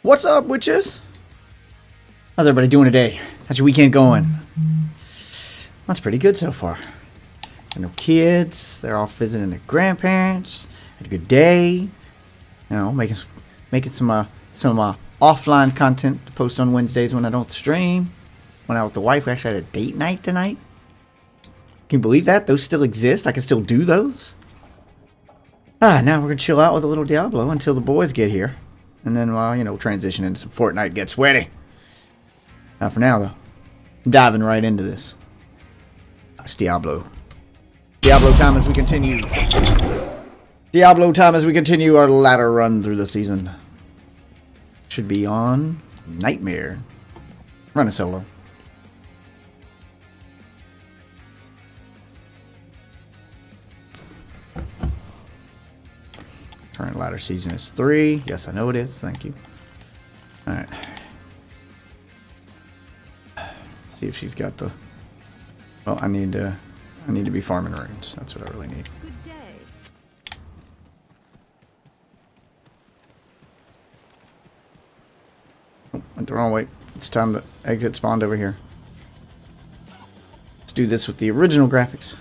What's up, witches? How's everybody doing today? How's your weekend going? That's pretty good so far. Got no kids. They're all visiting their grandparents. Had a good day. You know, making some offline content to post on Wednesdays when I don't stream. Went out with the wife. We actually had a date night tonight. Can you believe that? Those still exist. I can still do those. Now we're gonna chill out with a little Diablo until the boys get here. And then, well, you know, transition into some Fortnite, get sweaty. Not for now, though. I'm diving right into this. That's Diablo. Diablo time as we continue. Diablo time as we continue our ladder run through the season. Should be on Nightmare. Run a solo. Current ladder season is 3. Yes, I know it is. Thank you. Alright. See if she's got the... Well, I need to be farming runes. That's what I really need. Good day. Oh, went the wrong way. It's time to exit spawned over here. Let's do this with the original graphics.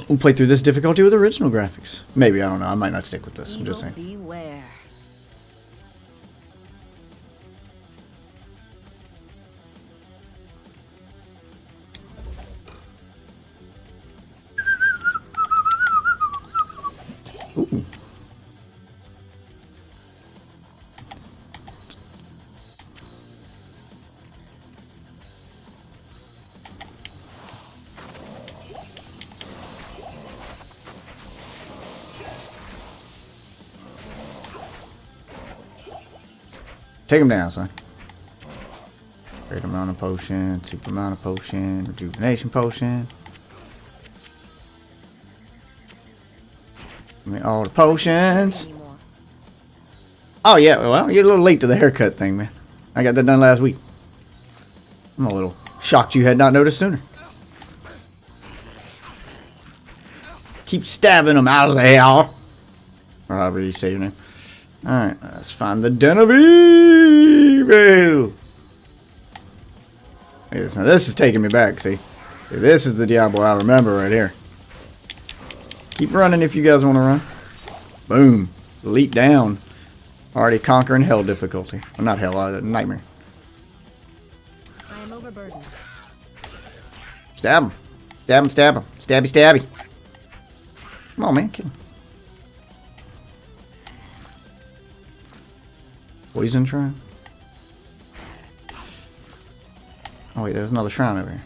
We'll play through this difficulty with original graphics. Maybe, I don't know. I might not stick with this. I'm just saying. Beware. Ooh. Take him down, son. Great amount of potion, super amount of potion, rejuvenation potion. Give me all the potions. Oh yeah, well, you're a little late to the haircut thing, man. I got that done last week. I'm a little shocked you had not noticed sooner. Keep stabbing them out of the hell. Or however you say your name. Alright, let's find the Den of Evil. Yes, now this is taking me back, see? This is the Diablo I remember right here. Keep running if you guys want to run. Boom. Elite down. Already conquering hell difficulty. Well, not hell, nightmare. I am overburdened. Stab him. Stab him, stab him. Stabby, stabby. Come on, man. Kill him. Poison shrine? Oh wait, there's another shrine over here.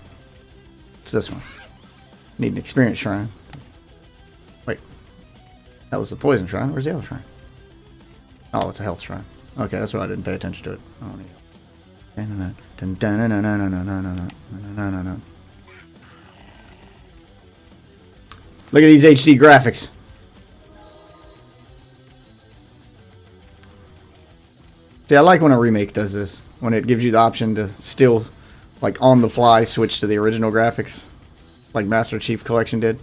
It's this one. Need an experience shrine. Wait. That was the poison shrine. Where's the other shrine? Oh, it's a health shrine. Okay, that's why I didn't pay attention to it. I don't need it. Look at these HD graphics. See, I like when a remake does this. When it gives you the option to still, like, on the fly switch to the original graphics. Like Master Chief Collection did.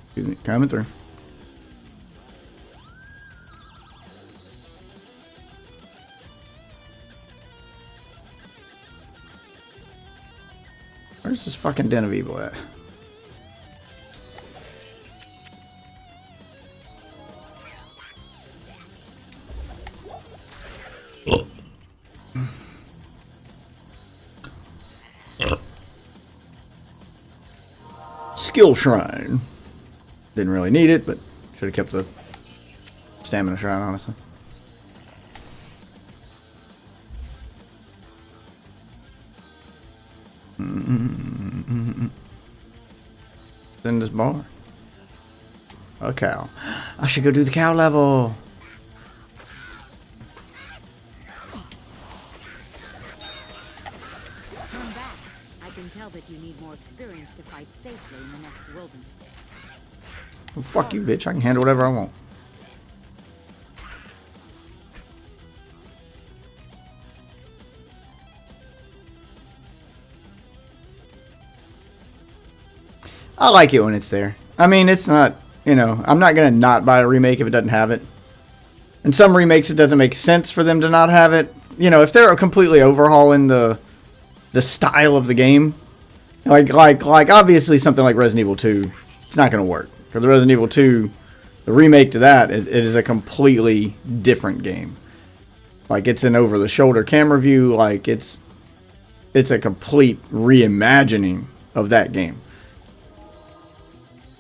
Excuse me, coming through. Where's this fucking Den of Evil at? Skill Shrine. Didn't really need it, but should have kept the Stamina Shrine, honestly. In this bar. A cow. I should go do the cow level. Come back. I can tell that you need more experience to fight safely in the next wilderness. Well, fuck you, bitch. I can handle whatever I want. I like it when it's there. I mean, it's not, you know, I'm not going to not buy a remake if it doesn't have it. In some remakes, it doesn't make sense for them to not have it. You know, if they're completely overhauling the style of the game, like obviously something like Resident Evil 2, it's not going to work. For the Resident Evil 2, the remake to that, it is a completely different game. Like, it's an over-the-shoulder camera view. Like, it's a complete reimagining of that game.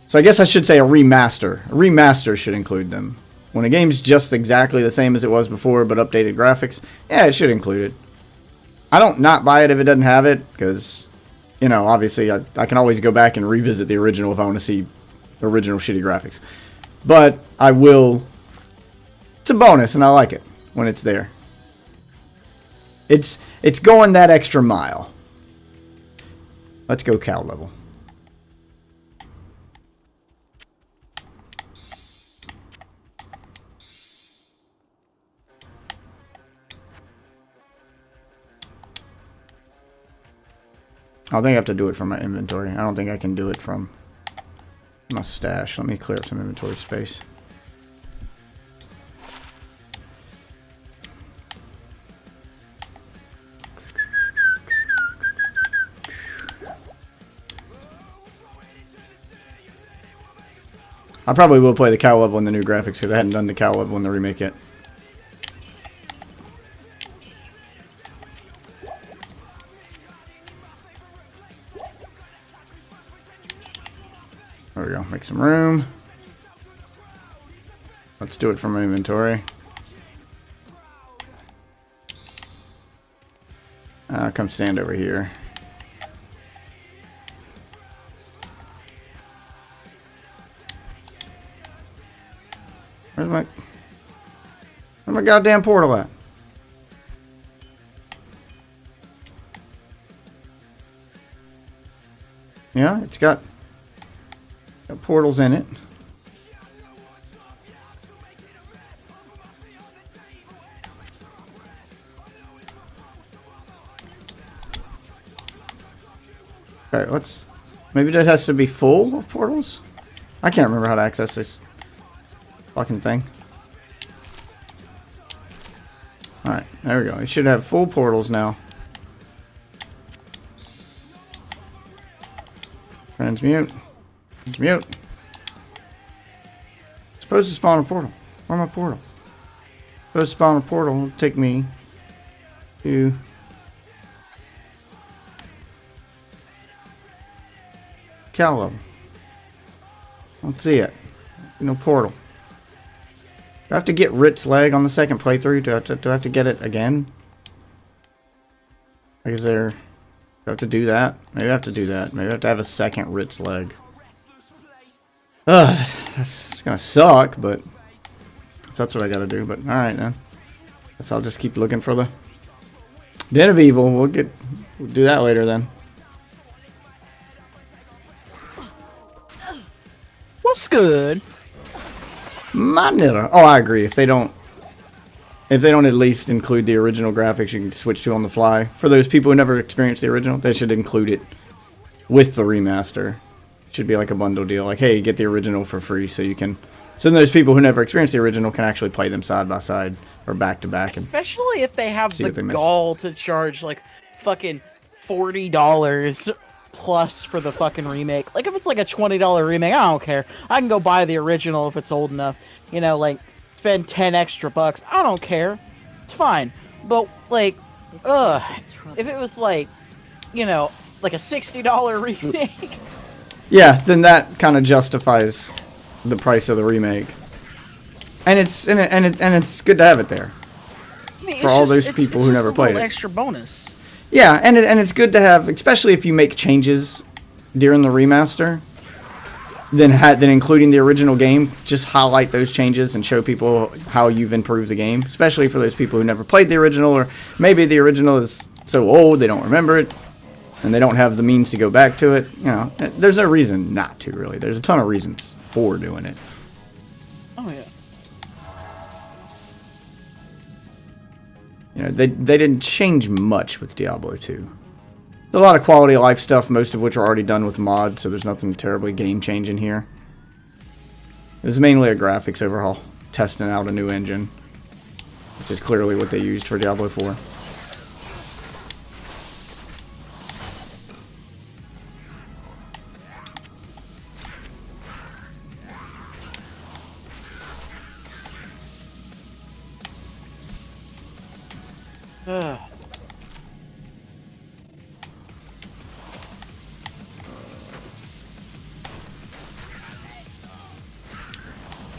So I guess I should say a remaster. A remaster should include them. When a game's just exactly the same as it was before, but updated graphics, yeah, it should include it. I don't not buy it if it doesn't have it, because, you know, obviously I can always go back and revisit the original if I want to see original shitty graphics. But I will. It's a bonus, and I like it when it's there. It's going that extra mile. Let's go cow level. I think I have to do it from my inventory. I don't think I can do it from my stash. Let me clear up some inventory space. I probably will play the cow level in the new graphics because I hadn't done the cow level in the remake yet. There we go. Make some room. Let's do it from my inventory. Come stand over here. Where's my goddamn portal at? Yeah, it's got portals in it. Alright, let's... Maybe that has to be full of portals? I can't remember how to access this fucking thing. Alright, there we go. It should have full portals now. Transmute. Transmute. It's supposed to spawn a portal. Where's my portal? It's supposed to spawn a portal. It'll take me to... cow level. Don't see it. No portal. Do I have to get Rit's leg on the second playthrough? Do I have to get it again? Like, is there... Do I have to do that? Maybe I have to do that. Maybe I have to have a second Rit's leg. Ugh, that's gonna suck, but... That's what I gotta do, but alright then. Guess I'll just keep looking for the... Den of Evil. We'll do that later then. What's good? My nigga. Oh, I agree. If they don't at least include the original graphics you can switch to on the fly. For those people who never experienced the original, they should include it with the remaster. It should be like a bundle deal. Like, hey, you get the original for free so you can... So then those people who never experienced the original can actually play them side by side or back to back. Especially if they have the gall to charge like fucking $40 plus for the fucking remake. Like, if it's like a $20 remake, I don't care. I can go buy the original if it's old enough. You know, like, spend 10 extra bucks. I don't care. It's fine. But, like, if it was like, you know, like a $60 remake. Yeah, then that kind of justifies the price of the remake. And it's good to have it there. I mean, for all those people who never played it. Extra bonus. Yeah, and it's good to have, especially if you make changes during the remaster, then including the original game, just highlight those changes and show people how you've improved the game, especially for those people who never played the original, or maybe the original is so old they don't remember it, and they don't have the means to go back to it. You know, there's no reason not to, really. There's a ton of reasons 4 doing it. Oh yeah. You know, they didn't change much with Diablo 2. A lot of quality of life stuff, most of which are already done with mods, so there's nothing terribly game-changing here. It was mainly a graphics overhaul, testing out a new engine, which is clearly what they used for Diablo 4.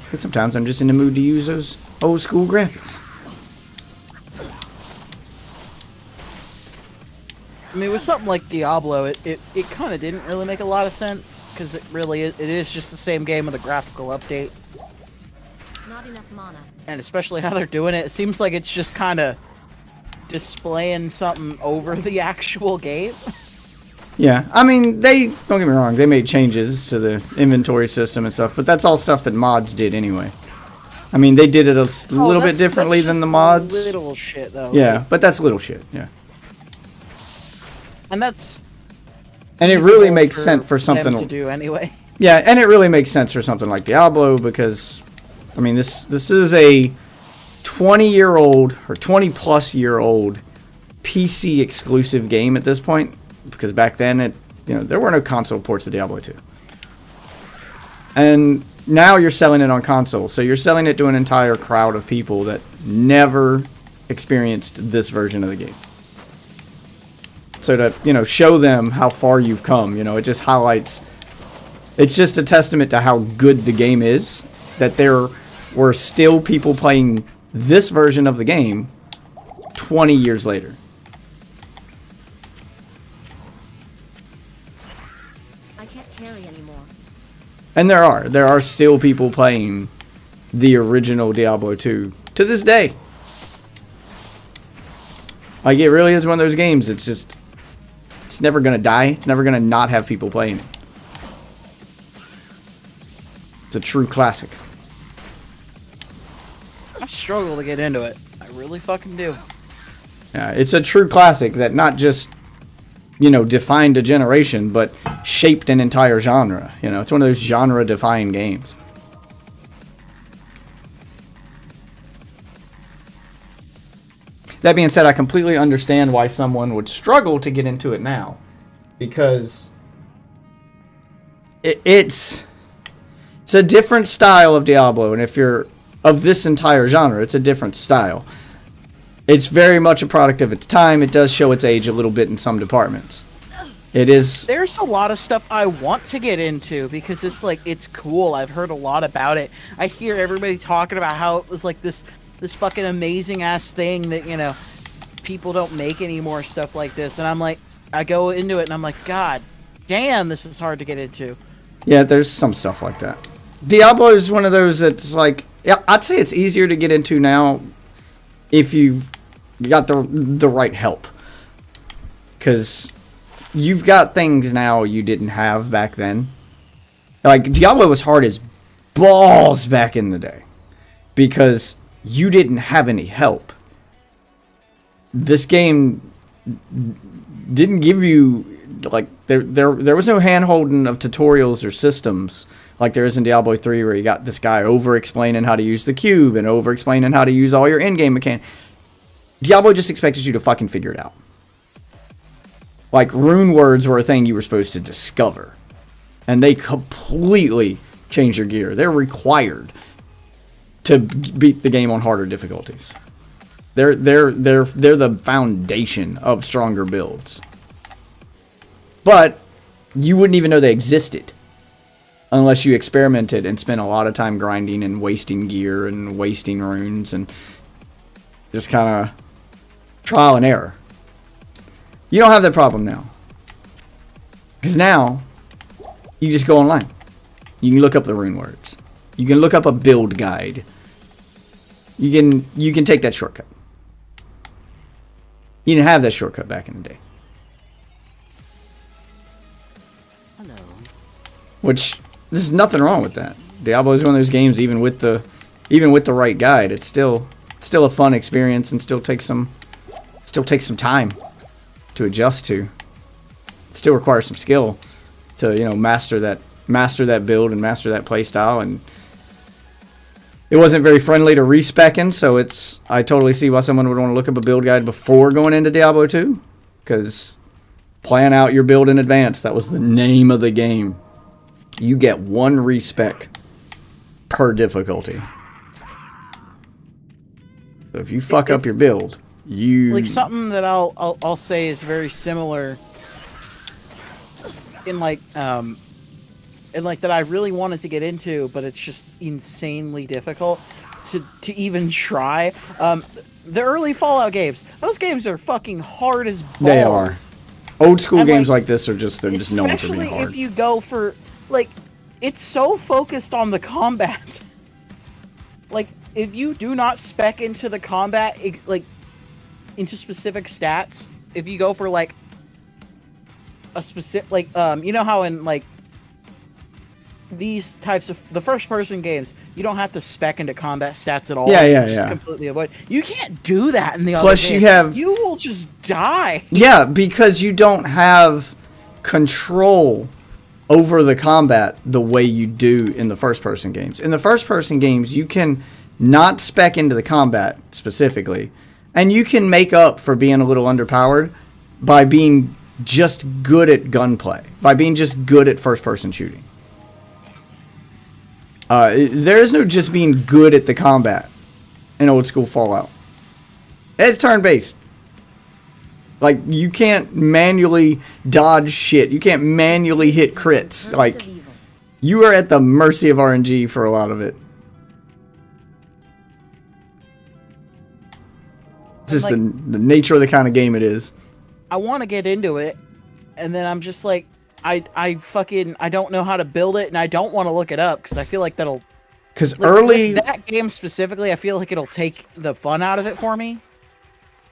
But sometimes I'm just in the mood to use those old school graphics. I mean, with something like Diablo, it kind of didn't really make a lot of sense, because it is just the same game with a graphical update. Not enough mana. And especially how they're doing it, it seems like it's just kind of displaying something over the actual game. Yeah, I mean, don't get me wrong, they made changes to the inventory system and stuff, but that's all stuff that mods did anyway. I mean, they did it a little bit differently than the mods. Little shit, though. Yeah, but that's little shit, yeah. And that's... And it really makes sense for something... to do anyway. Yeah, and it really makes sense for something like Diablo, because, I mean, this is a 20-year-old, or 20-plus-year-old PC exclusive game at this point. Because back then, there were no console ports of Diablo 2. And now you're selling it on console. So you're selling it to an entire crowd of people that never experienced this version of the game. So to, show them how far you've come, it just highlights... It's just a testament to how good the game is. That there were still people playing this version of the game 20 years later. And there are still people playing the original Diablo 2 to this day. Like, it really is one of those games, it's never going to die. It's never going to not have people playing it. It's a true classic. I struggle to get into it. I really fucking do. Yeah, it's a true classic that not just... defined a generation, but shaped an entire genre. It's one of those genre-defining games. That being said, I completely understand why someone would struggle to get into it now. Because it's a different style of Diablo, and if you're of this entire genre, it's a different style. It's very much a product of its time. It does show its age a little bit in some departments. It is... There's a lot of stuff I want to get into because it's cool. I've heard a lot about it. I hear everybody talking about how it was like this fucking amazing ass thing that, people don't make any more stuff like this. And I'm like, I go into it and I'm like, God damn, this is hard to get into. Yeah, there's some stuff like that. Diablo is one of those that's like, yeah, I'd say it's easier to get into now if you've got the right help, because you've got things now you didn't have back then. Like, Diablo was hard as balls back in the day because you didn't have any help. This game didn't give you, like, there was no hand-holding of tutorials or systems like there is in Diablo 3, where you got this guy over-explaining how to use the cube and over-explaining how to use all your in-game mechanics. Diablo just expected you to fucking figure it out. Like, rune words were a thing you were supposed to discover. And they completely changed your gear. They're required to beat the game on harder difficulties. They're the foundation of stronger builds. But you wouldn't even know they existed unless you experimented and spent a lot of time grinding and wasting gear and wasting runes and just kind of trial and error. You don't have that problem now. Because now, you just go online. You can look up the rune words. You can look up a build guide. You can take that shortcut. You didn't have that shortcut back in the day. Hello. Which, there's nothing wrong with that. Diablo is one of those games, even with the right guide, it's still a fun experience and still takes some time to adjust to. It still requires some skill to, you know, master that build and master that playstyle. And it wasn't very friendly to respecking, so I totally see why someone would want to look up a build guide before going into Diablo 2, because plan out your build in advance. That was the name of the game. You get 1 respec per difficulty. So if you fuck up your build, you... Like, something that I'll say is very similar in like that I really wanted to get into, but it's just insanely difficult to even try. The early Fallout games, those games are fucking hard as balls. They are. Old school games like this are just, they're just known for being hard. Especially if you go for, like, it's so focused on the combat. Like, if you do not spec into the combat, like, into specific stats, if you go for, like, a specific, like, you know how in, like, these types of the first-person games, you don't have to spec into combat stats at all. Yeah. Just completely avoid. You can't do that in the other games. You will just die. Yeah, because you don't have control over the combat the way you do in the first-person games. In the first-person games, you can not spec into the combat specifically, and you can make up for being a little underpowered by being just good at gunplay, by being just good at first-person shooting. There is no just being good at the combat in old school Fallout. It's turn-based. Like, you can't manually dodge shit. You can't manually hit crits. Like, you are at the mercy of RNG for a lot of it. It's just the nature of the kind of game it is. I want to get into it, and then I'm just like, I don't know how to build it, and I don't want to look it up because I feel like that'll. Because like, early that game specifically, I feel like it'll take the fun out of it for me.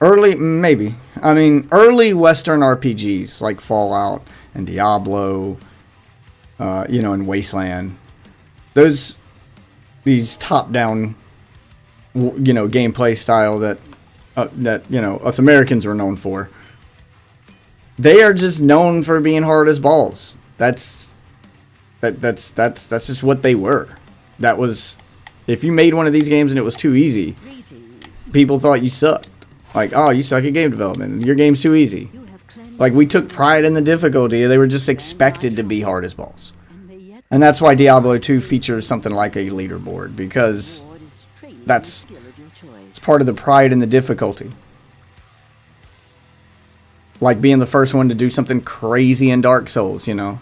Maybe. I mean, early Western RPGs like Fallout and Diablo, you know, and Wasteland, these top-down, you know, gameplay style that you know us Americans were known for. They are just known for being hard as balls. That's just what they were. That was, if you made one of these games and it was too easy, people thought you sucked. Like, oh, you suck at game development. Your game's too easy. Like, we took pride in the difficulty. They were just expected to be hard as balls. And that's why Diablo 2 features something like a leaderboard, because it's part of the pride in the difficulty. Like being the first one to do something crazy in Dark Souls, you know.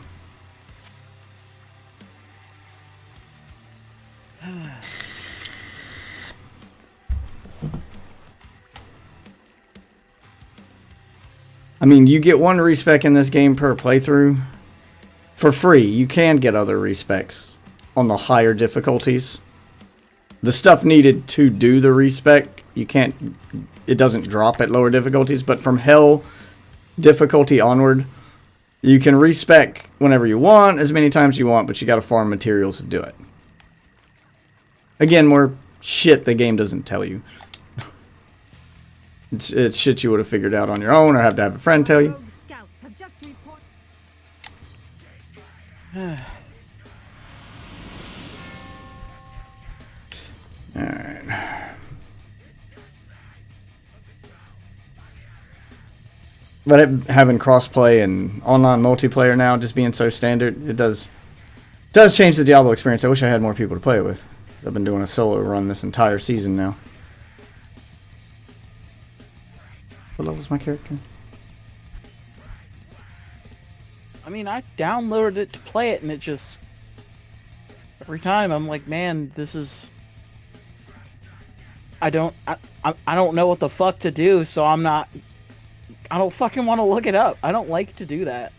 I mean, you get 1 respec in this game per playthrough for free. You can get other respecs on the higher difficulties. The stuff needed to do the respec, it doesn't drop at lower difficulties, but from Hell difficulty onward, you can respec whenever you want, as many times you want, but you got to farm materials to do it. Again, more shit the game doesn't tell you. It's shit you would have figured out on your own or have to have a friend tell you. Alright. But having crossplay and online multiplayer now just being so standard, it does change the Diablo experience. I wish I had more people to play it with. I've been doing a solo run this entire season now. What level is my character? I mean, I downloaded it to play it, and it just... Every time, I'm like, man, this is... I don't know what the fuck to do, so I'm not... I don't fucking want to look it up. I don't like to do that.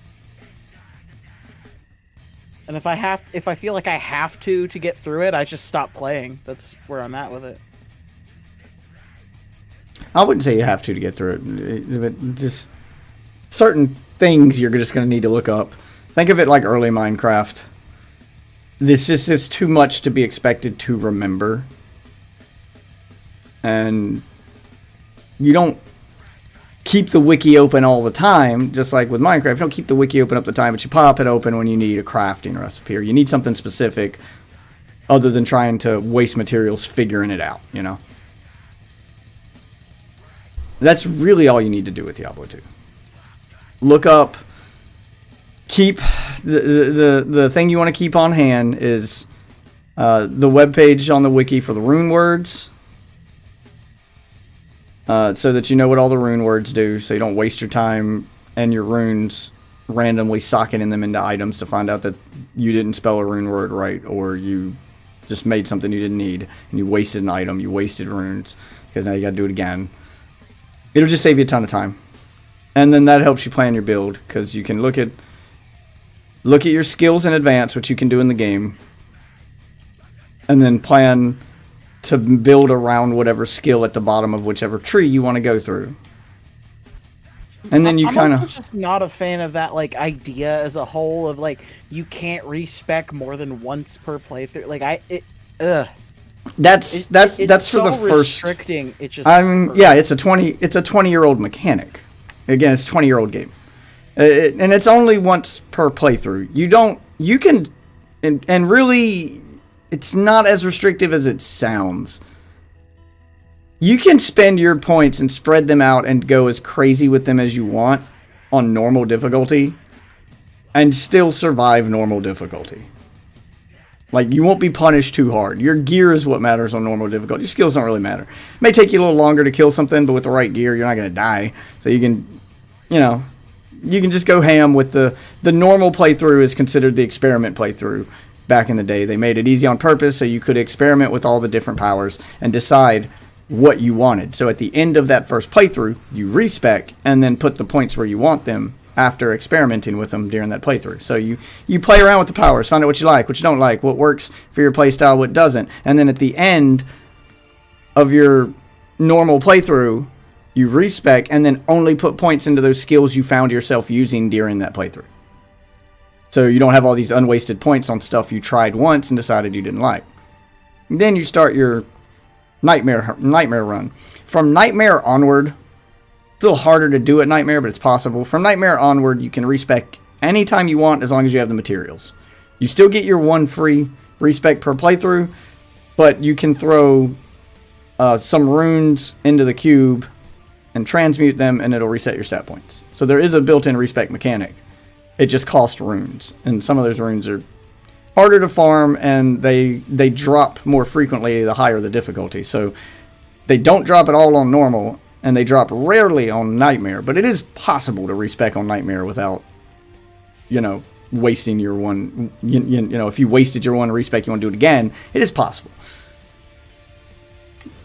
And if I feel like I have to get through it, I just stop playing. That's where I'm at with it. I wouldn't say you have to get through it. But just certain things you're just going to need to look up. Think of it like early Minecraft. it's too much to be expected to remember. And you don't keep the wiki open all the time, just like with Minecraft. You don't keep the wiki open up the time, but you pop it open when you need a crafting recipe, or you need something specific other than trying to waste materials figuring it out, you know? That's really all you need to do with Diablo 2. Look up, keep, the thing you want to keep on hand is the webpage on the wiki for the rune words, so that you know what all the rune words do, so you don't waste your time and your runes randomly socketing them into items to find out that you didn't spell a rune word right, or you just made something you didn't need and you wasted an item, you wasted runes, because now you got to do it again. It'll just save you a ton of time, and then that helps you plan your build, because you can look at your skills in advance, which you can do in the game, and then plan to build around whatever skill at the bottom of whichever tree you want to go through. And then you kind of... I'm just not a fan of that, like, idea as a whole of, like, you can't respec more than once per playthrough. Like, That's for the first... restricting. It just... yeah, it's a 20-year-old mechanic. Again, it's a 20-year-old game. And it's only once per playthrough. You can... And really... It's not as restrictive as it sounds. You can spend your points and spread them out and go as crazy with them as you want on normal difficulty and still survive normal difficulty. Like, you won't be punished too hard. Your gear is what matters on normal difficulty. Your skills don't really matter. It may take you a little longer to kill something, but with the right gear, you're not going to die. So you can, you can just go ham with the normal playthrough is considered the experiment playthrough. Back in the day, they made it easy on purpose so you could experiment with all the different powers and decide what you wanted. So at the end of that first playthrough, you respec and then put the points where you want them after experimenting with them during that playthrough. So you play around with the powers, find out what you like, what you don't like, what works for your playstyle, what doesn't. And then at the end of your normal playthrough, you respec and then only put points into those skills you found yourself using during that playthrough. So you don't have all these unwasted points on stuff you tried once and decided you didn't like. And then you start your Nightmare run. From Nightmare onward, it's a little harder to do at Nightmare, but it's possible. From Nightmare onward, you can respec anytime you want as long as you have the materials. You still get your one free respec per playthrough, but you can throw some runes into the cube and transmute them, and it'll reset your stat points. So there is a built-in respec mechanic. It just costs runes, and some of those runes are harder to farm, and they drop more frequently the higher the difficulty. So they don't drop at all on normal, and they drop rarely on Nightmare, but it is possible to respec on Nightmare without, wasting your one. If you wasted your one respec, you want to do it again, it is possible.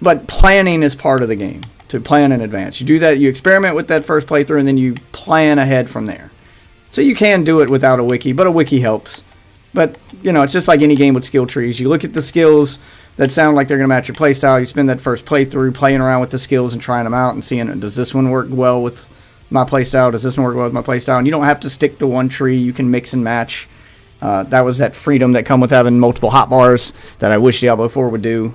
But planning is part of the game, to plan in advance. You do that, you experiment with that first playthrough, and then you plan ahead from there. So you can do it without a wiki, but a wiki helps. But, it's just like any game with skill trees. You look at the skills that sound like they're going to match your playstyle. You spend that first playthrough playing around with the skills and trying them out and seeing, does this one work well with my playstyle? Does this one work well with my playstyle? And you don't have to stick to one tree. You can mix and match. That was that freedom that come with having multiple hotbars that I wish Diablo 4 would do.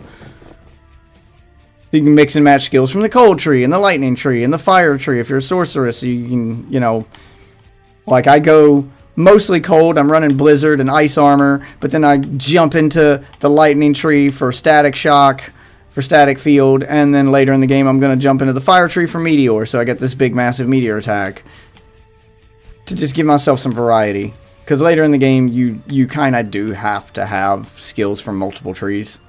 You can mix and match skills from the cold tree and the lightning tree and the fire tree if you're a sorceress. So you can, like I go mostly cold. I'm running blizzard and ice armor, but then I jump into the lightning tree for static shock, for static field, and then later in the game I'm going to jump into the fire tree for meteor, so I get this big massive meteor attack to just give myself some variety. Because later in the game you kind of do have to have skills from multiple trees.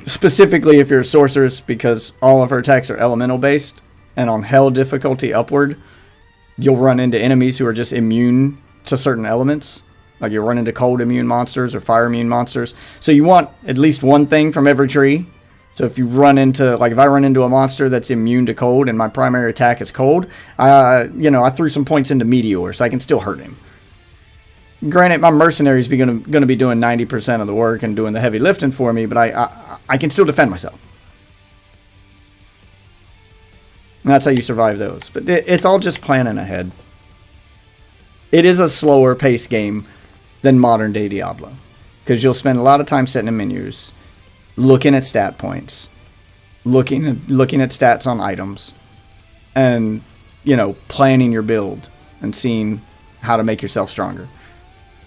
Specifically if you're a sorceress, because all of her attacks are elemental based, and on hell difficulty upward, you'll run into enemies who are just immune to certain elements. Like you'll run into cold immune monsters or fire immune monsters. So you want at least one thing from every tree. So if you run into, like if I run into a monster that's immune to cold and my primary attack is cold, I threw some points into meteor so I can still hurt him. Granted, my mercenaries going to be doing 90% of the work and doing the heavy lifting for me, but I can still defend myself. And that's how you survive those. But it's all just planning ahead. It is a slower paced game, than modern day Diablo. Because you'll spend a lot of time sitting in menus, looking at stat points, looking at stats on items, and, you know, planning your build and seeing how to make yourself stronger.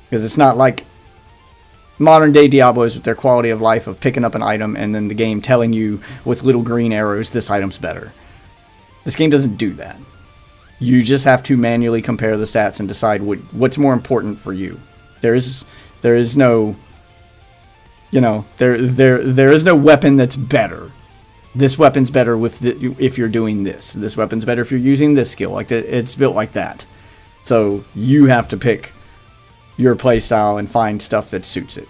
Because it's not like modern day Diablos with their quality of life of picking up an item and then the game telling you with little green arrows this item's better. This game doesn't do that. You just have to manually compare the stats and decide what's more important for you. There is no, you know, there is no weapon that's better. This weapon's better if you're doing this. This weapon's better if you're using this skill. Like it's built like that. So you have to pick your playstyle and find stuff that suits it.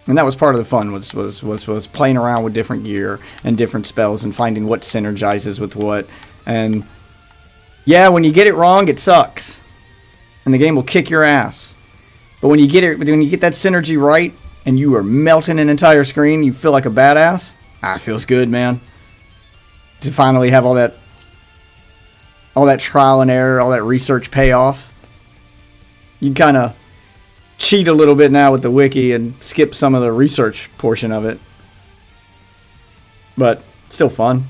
And that was part of the fun, was playing around with different gear and different spells and finding what synergizes with what. And yeah, when you get it wrong, it sucks. And the game will kick your ass. But when you get that synergy right and you are melting an entire screen, you feel like a badass. It feels good, man. To finally have all that trial and error, all that research pay off. You kind of cheat a little bit now with the wiki and skip some of the research portion of it. But still fun.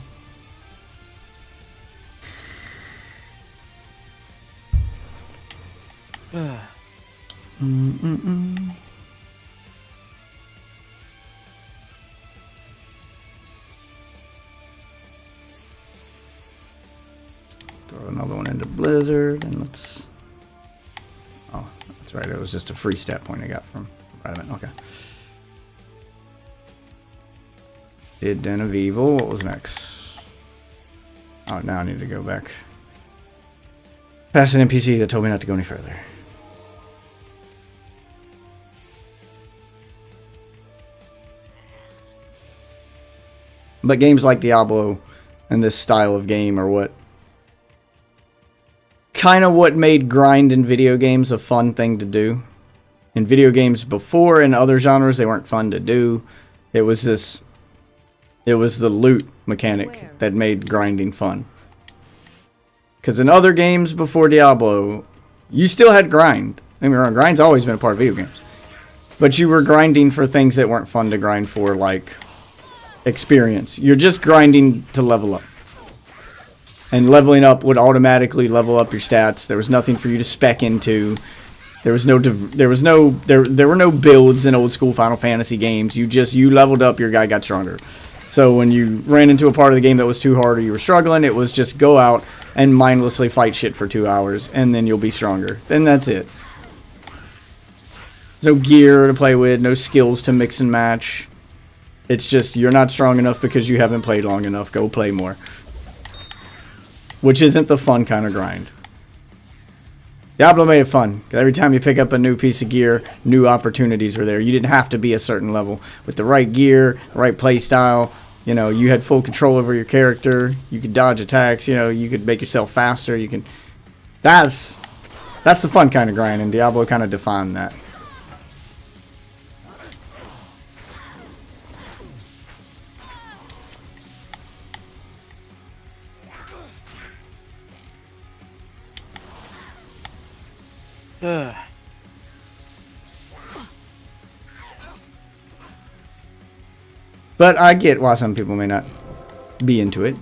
Throw another one into Blizzard and let's... Oh, that's right. It was just a free stat point I got from Vitamin. Okay. Did Den of Evil. What was next? Oh, now I need to go back. Past an NPC that told me not to go any further. But games like Diablo and this style of game are what made grind in video games a fun thing to do. In video games before, in other genres, they weren't fun to do. It was the loot mechanic that made grinding fun. Because in other games before Diablo, you still had grind. Don't get me wrong, grind's always been a part of video games. But you were grinding for things that weren't fun to grind for, like experience. You're just grinding to level up. And leveling up would automatically level up your stats. There was nothing for you to spec into. There were no builds in old school Final Fantasy games. You leveled up, your guy got stronger. So when you ran into a part of the game that was too hard or you were struggling, it was just go out and mindlessly fight shit for 2 hours and then you'll be stronger. Then that's it. No gear to play with, no skills to mix and match. It's just you're not strong enough because you haven't played long enough. Go play more. Which isn't the fun kind of grind. Diablo made it fun. Every time you pick up a new piece of gear, new opportunities were there. You didn't have to be a certain level. With the right gear, right play style, you know, you had full control over your character. You could dodge attacks, you know, you could make yourself faster. You can. That's the fun kind of grind, and Diablo kind of defined that. But I get why some people may not be into it.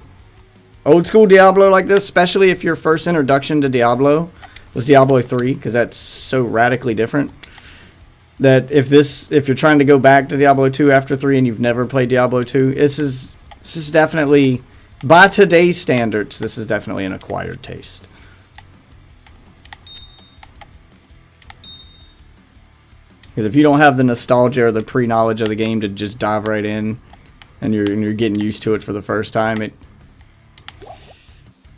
Old school Diablo like this, especially if your first introduction to Diablo was Diablo 3, because that's so radically different. That if you're trying to go back to Diablo 2 after 3 and you've never played Diablo 2, this is definitely, by today's standards, this is definitely an acquired taste. Because if you don't have the nostalgia or the pre-knowledge of the game to just dive right in, and you're getting used to it for the first time,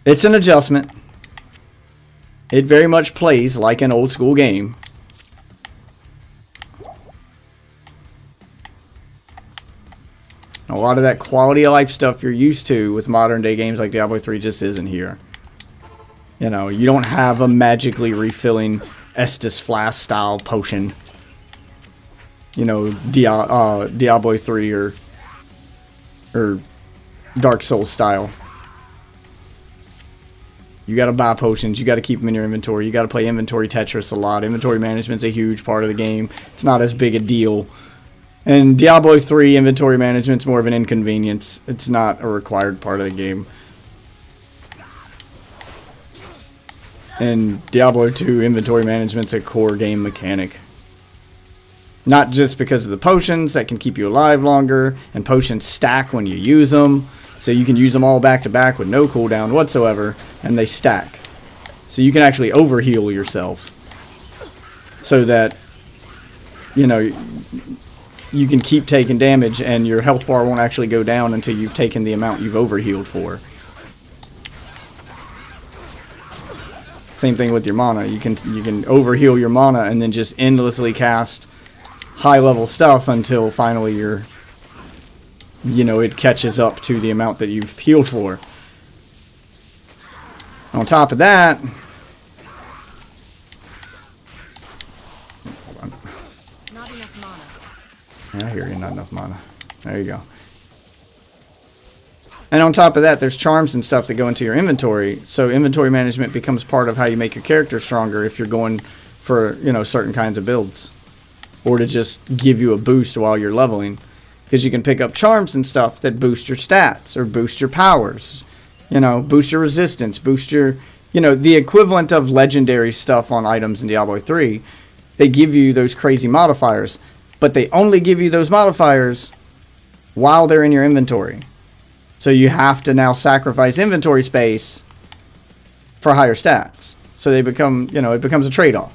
it's an adjustment. It very much plays like an old school game. A lot of that quality of life stuff you're used to with modern day games like Diablo 3 just isn't here. You know, you don't have a magically refilling Estus Flask style potion. You know, Diablo 3 or Dark Souls style. You got to buy potions. You got to keep them in your inventory. You got to play inventory Tetris a lot. Inventory management's a huge part of the game. It's not as big a deal. And Diablo 3 inventory management's more of an inconvenience. It's not a required part of the game. And Diablo 2 inventory management's a core game mechanic. Not just because of the potions that can keep you alive longer, and potions stack when you use them. So you can use them all back to back with no cooldown whatsoever, and they stack. So you can actually overheal yourself. So that, you know, you can keep taking damage and your health bar won't actually go down until you've taken the amount you've overhealed for. Same thing with your mana. You can overheal your mana and then just endlessly cast high level stuff until finally you're, you know, it catches up to the amount that you've healed for. On top of that, Not enough mana. I hear you, not enough mana. There you go. And on top of that, there's charms and stuff that go into your inventory. So inventory management becomes part of how you make your character stronger if you're going for, you know, certain kinds of builds. Or to just give you a boost while you're leveling. Because you can pick up charms and stuff that boost your stats or boost your powers. You know, boost your resistance, boost your, you know, the equivalent of legendary stuff on items in Diablo 3. They give you those crazy modifiers, but they only give you those modifiers while they're in your inventory. So you have to now sacrifice inventory space for higher stats. So they become, you know, it becomes a trade-off.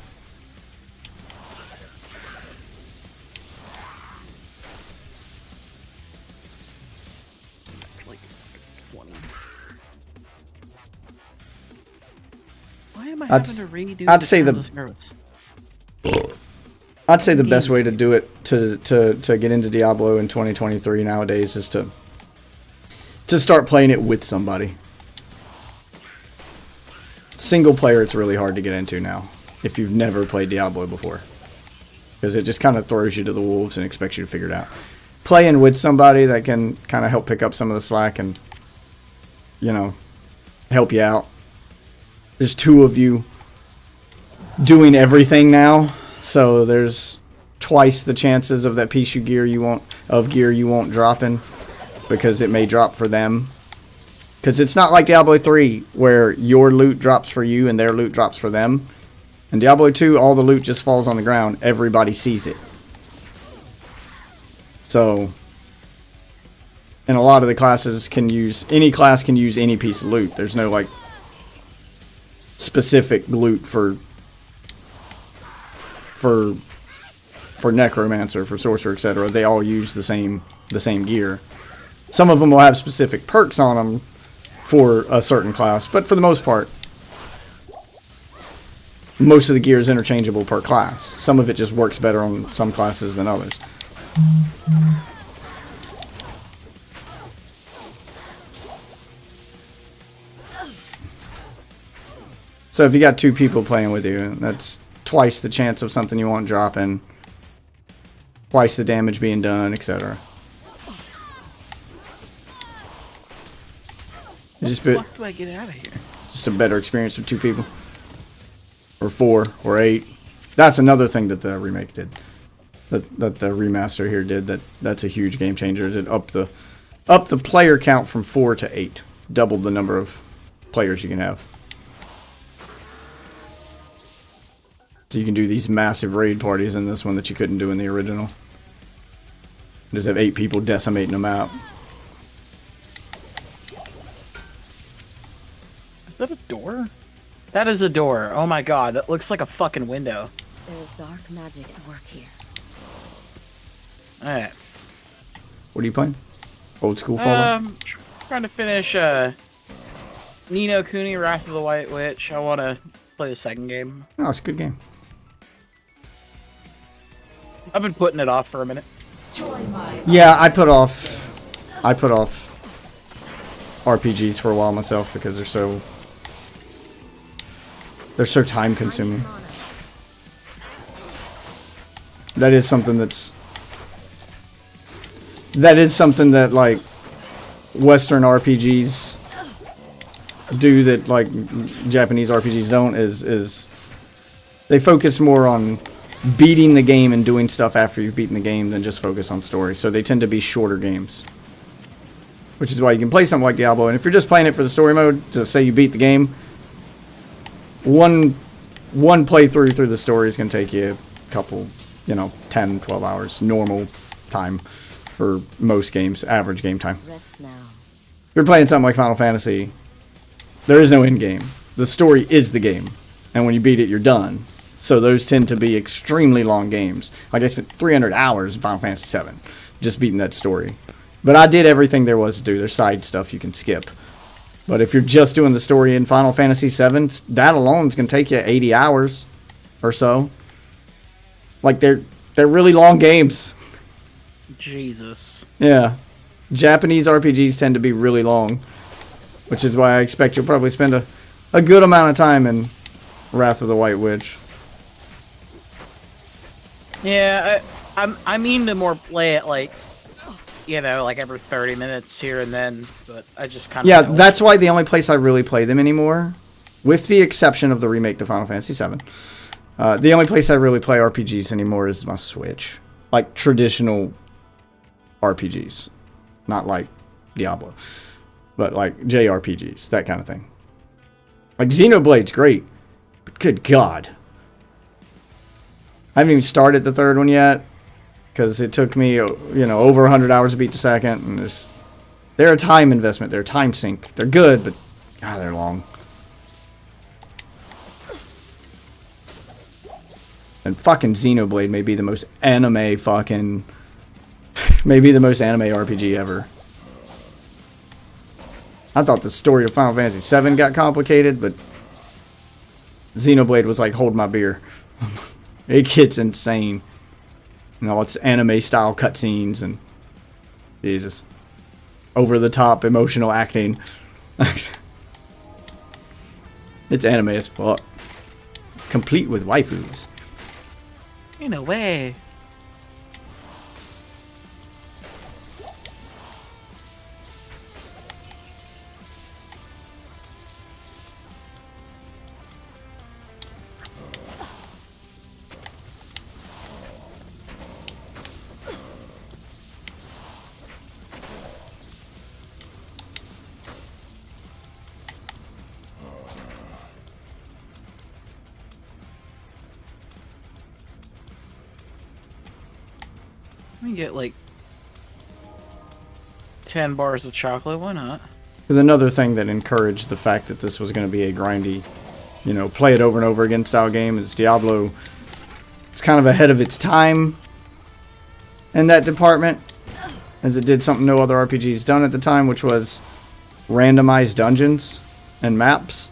I'd say the best way to do it to get into Diablo in 2023 nowadays is to start playing it with somebody. Single player, it's really hard to get into now if you've never played Diablo before, because it just kind of throws you to the wolves and expects you to figure it out. Playing with somebody that can kind of help pick up some of the slack and, you know, help you out. There's two of you doing everything now, so there's twice the chances of that piece of gear you won't drop in, because it may drop for them. Because it's not like Diablo 3 where your loot drops for you and their loot drops for them. In Diablo 2, all the loot just falls on the ground. Everybody sees it. So, and a lot of the classes can use, any class can use any piece of loot. There's no like specific loot for necromancer, for sorcerer, etc. They all use the same gear. Some of them will have specific perks on them for a certain class, but for the most part, most of the gear is interchangeable per class. Some of it just works better on some classes than others. So if you got two people playing with you, that's twice the chance of something you want dropping, twice the damage being done, etc. Just How the fuck do I get out of here? Just a better experience with two people, or 4, or 8. That's another thing that the remake did, that the remaster here did. That's a huge game changer. Is it upped the player count from 4 to 8, doubled the number of players you can have. So you can do these massive raid parties in this one that you couldn't do in the original. Just have 8 people decimating a map. Is that a door? That is a door. Oh my god, that looks like a fucking window. There is dark magic at work here. Alright. What are you playing? Old school Fallout? Trying to finish Ni no Kuni Wrath of the White Witch. I want to play the second game. Oh, it's a good game. I've been putting it off for a minute. Yeah, I put off RPGs for a while myself because they're so time consuming. That is something that like Western RPGs do that like Japanese RPGs don't is they focus more on beating the game and doing stuff after you've beaten the game than just focus on story. So they tend to be shorter games. Which is why you can play something like Diablo. And if you're just playing it for the story mode, to say you beat the game, one playthrough through the story is going to take you a couple, 10, 12 hours. Normal time for most games. Average game time. Rest now. If you're playing something like Final Fantasy, there is no end game. The story is the game. And when you beat it, you're done. So those tend to be extremely long games. Like I spent 300 hours in Final Fantasy VII just beating that story. But I did everything there was to do. There's side stuff you can skip. But if you're just doing the story in Final Fantasy VII, that alone is going to take you 80 hours or so. Like, they're really long games. Jesus. Yeah. Japanese RPGs tend to be really long. Which is why I expect you'll probably spend a good amount of time in Wrath of the White Witch. Yeah, I mean to more play it like, like every 30 minutes here and then, but I just kind of... Yeah, that's why the only place I really play them anymore, with the exception of the remake to Final Fantasy VII, the only place I really play RPGs anymore is my Switch. Like traditional RPGs. Not like Diablo. But like JRPGs, that kind of thing. Like Xenoblade's great, but good God. I haven't even started the third one yet. Because it took me, over 100 hours to beat the second. And they're a time investment. They're a time sink. They're good, but God, they're long. And fucking Xenoblade may be the most anime fucking... maybe the most anime RPG ever. I thought the story of Final Fantasy VII got complicated, but... Xenoblade was like, hold my beer. It gets insane. It's anime-style cutscenes and... Jesus. Over-the-top emotional acting. It's anime as fuck. Complete with waifus. In a way. Let me get like 10 bars of chocolate, why not? There's another thing that encouraged the fact that this was going to be a grindy, play it over and over again style game is Diablo. It's kind of ahead of its time in that department, as it did something no other RPGs done at the time, which was randomized dungeons and maps.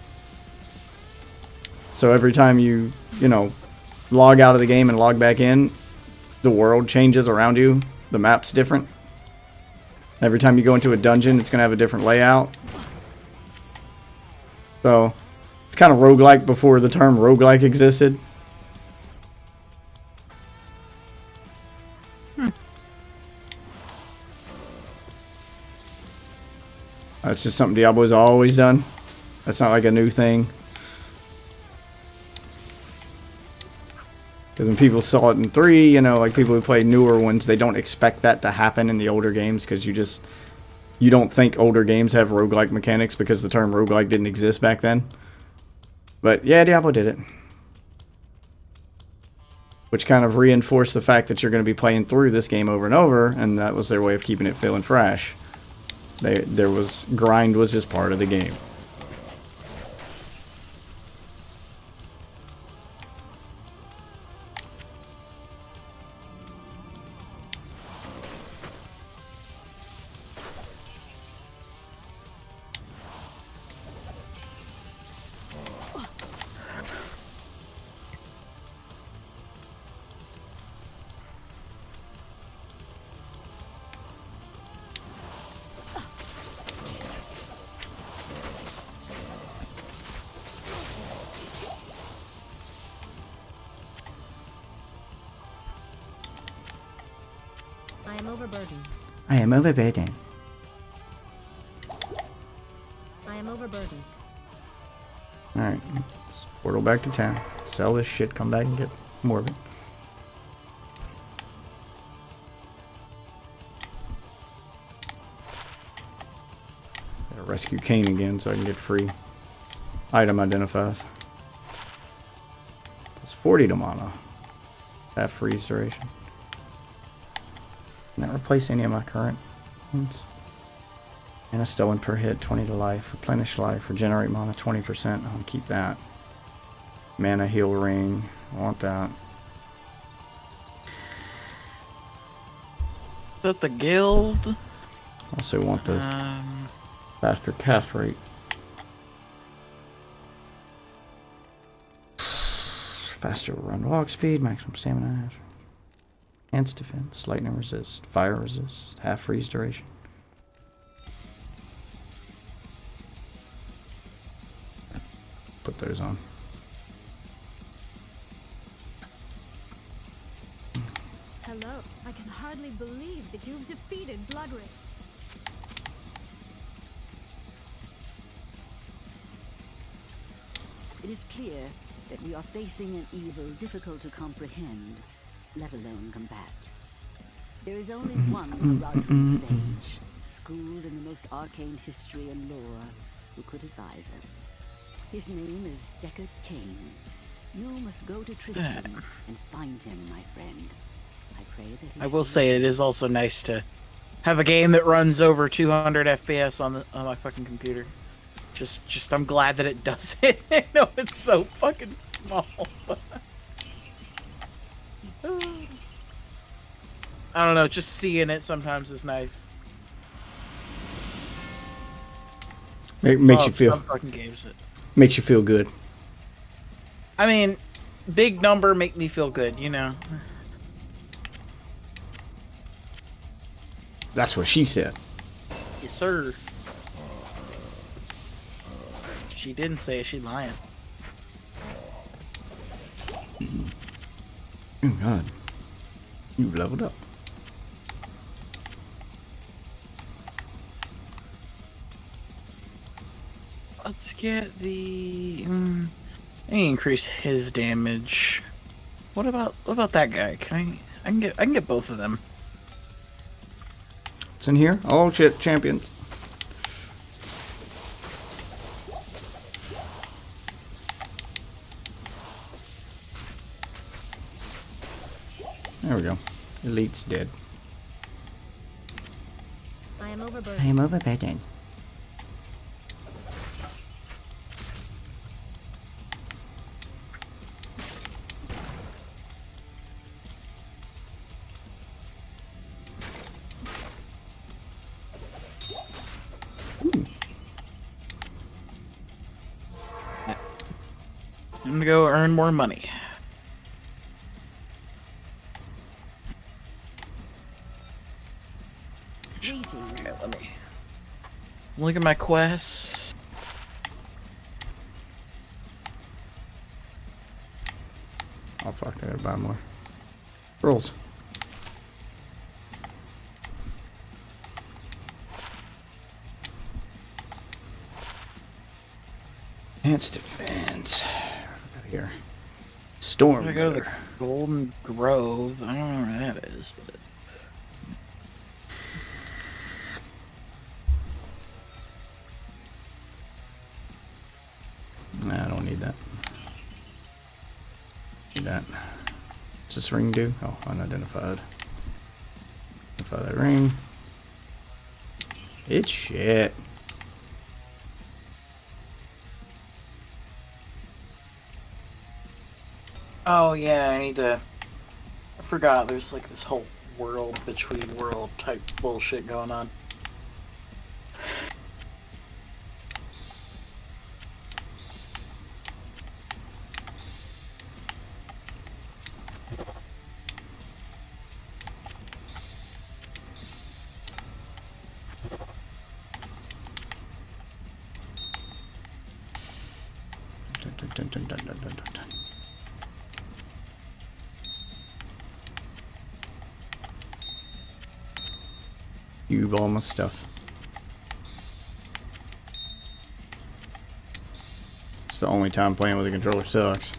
So every time you, log out of the game and log back in, the world changes around you. The map's different. Every time you go into a dungeon, it's going to have a different layout. So, it's kind of roguelike before the term roguelike existed. That's just something Diablo's always done. That's not like a new thing. Because when people saw it in 3, like people who play newer ones, they don't expect that to happen in the older games because you don't think older games have roguelike mechanics because the term roguelike didn't exist back then. But yeah, Diablo did it. Which kind of reinforced the fact that you're going to be playing through this game over and over, and that was their way of keeping it feeling fresh. Grind was just part of the game. I am overburdened. I am overburdened. I am overburdened. Alright, let's portal back to town. Sell this shit, come back and get more of it. Gotta rescue Kane again so I can get free item identifiers. It's 40 to mana. Half freeze duration. Can that replace any of my current ones? And a stolen per hit, 20 to life. Replenish life, regenerate mana 20%. I'll keep that. Mana heal ring. I want that. Is that the guild? Also want the faster cast rate. Faster run walk speed, maximum stamina. Enhanced defense, lightning resist, fire resist, half freeze duration. Put those on. Hello. I can hardly believe that you've defeated Bloodray. It is clear that we are facing an evil difficult to comprehend, let alone combat. There is only one Aradran sage, schooled in the most arcane history and lore, who could advise us. His name is Deckard Cain. You must go to Tristan and find him, my friend. I pray that he I will say it is also nice to have a game that runs over 200 FPS on my fucking computer. Just I'm glad that it does it. I know it's so fucking small. I don't know, just seeing it sometimes is nice. Makes you feel. Some fucking games it. Makes you feel good. I mean, big number make me feel good, you know. That's what she said. Yes, sir. She didn't say it, she lying. Oh god. You leveled up. Let's get the increase his damage. What about that guy? I can get both of them. What's in here? Oh shit, champions. There we go. Elite's dead. I am overburdened. I am overburdened. I'm gonna go earn more money. Okay, let me look at my quests. Oh fuck, I gotta buy more. Rolls. Enhanced defense. What about here? Storm. I'm gonna go to the Golden Grove. I don't know where that is, but Nah, I don't need that. Need that. What's this ring do? Oh, unidentified. Identify that ring. It's shit. oh yeah, I need to. I forgot. There's like this whole world between world type bullshit going on. Dun, dun, dun, dun, dun, dun, dun, dun, dun. Cube all my stuff. the only time playing with a controller sucks.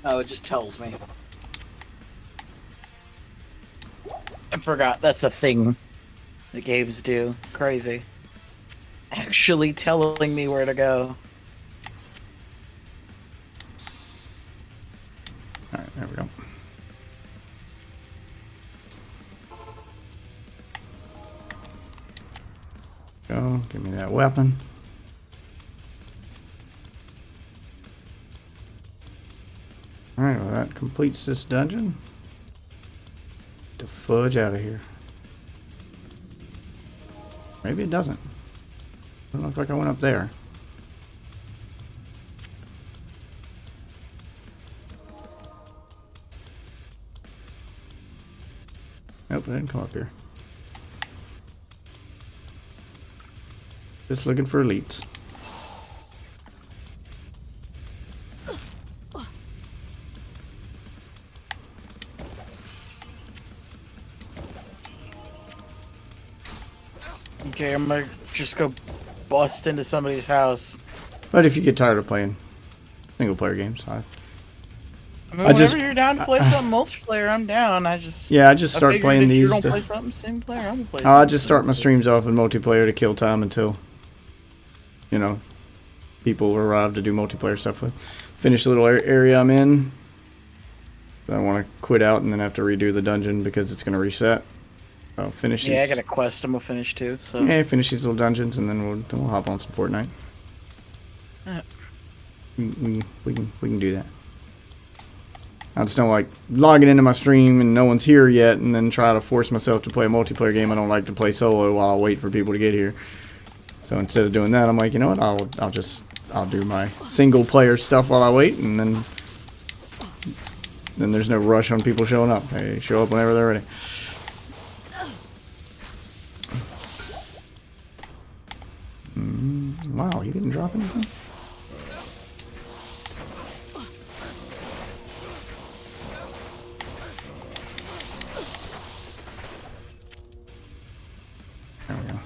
Oh, it just tells me. I forgot that's a thing the games do. Crazy. Actually telling me where to go. Alright, there we go. Go, give me that weapon. Alright, well that completes this dungeon. Get the fudge out of here. Maybe it doesn't. Doesn't look like I went up there. Nope, I didn't come up here. Just looking for elites. Okay, I'm gonna just go bust into somebody's house. But if you get tired of playing single player games, I mean, whenever you're down to play something multiplayer, I'm down. I just start playing these. You don't play something single player, I'm gonna play something. I just start my streams off with multiplayer to kill time until, you know, people arrive to do multiplayer stuff with. Finish the little area I'm in. I don't want to quit out and then have to redo the dungeon because it's gonna reset. So finish these. Yeah, I got a quest I'm gonna finish too. So yeah, finish these little dungeons and then we'll hop on some Fortnite. We can do that. I just don't like logging into my stream and no one's here yet and then try to force myself to play a multiplayer game. I don't like to play solo while I wait for people to get here. So instead of doing that, I'm like, you know what? I'll do my single player stuff while I wait, and then there's no rush on people showing up. They show up whenever they're ready. Wow, you didn't drop anything? There we go.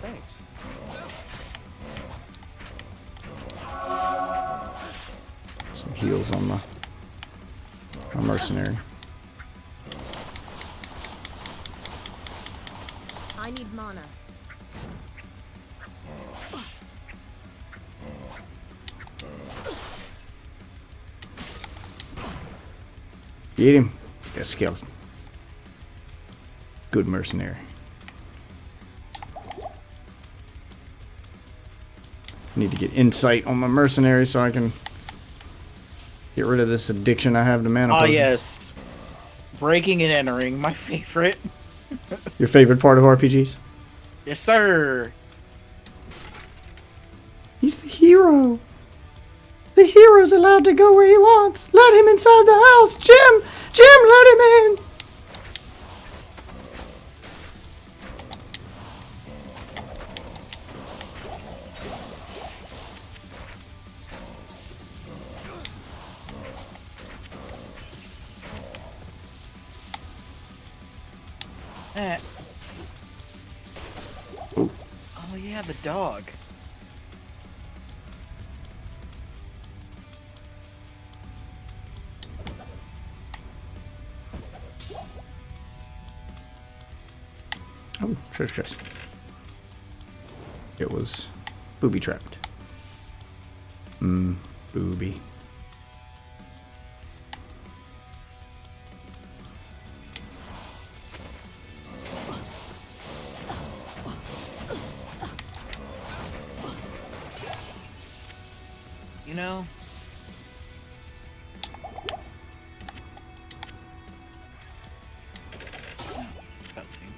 Thanks. Some heals on my mercenary. I need mana. Get him. That skeleton. Good mercenary. Need to get insight on my mercenary so I can get rid of this addiction I have to mana. Oh yes, breaking and entering, my favorite. Your favorite part of RPGs? Yes, sir. He's the hero. The hero's allowed to go where he wants. Let him inside the house. Jim! Jim, let him in! Oh yeah, the dog. Oh, treasure chest. It was booby trapped. Booby. You know, cutscene.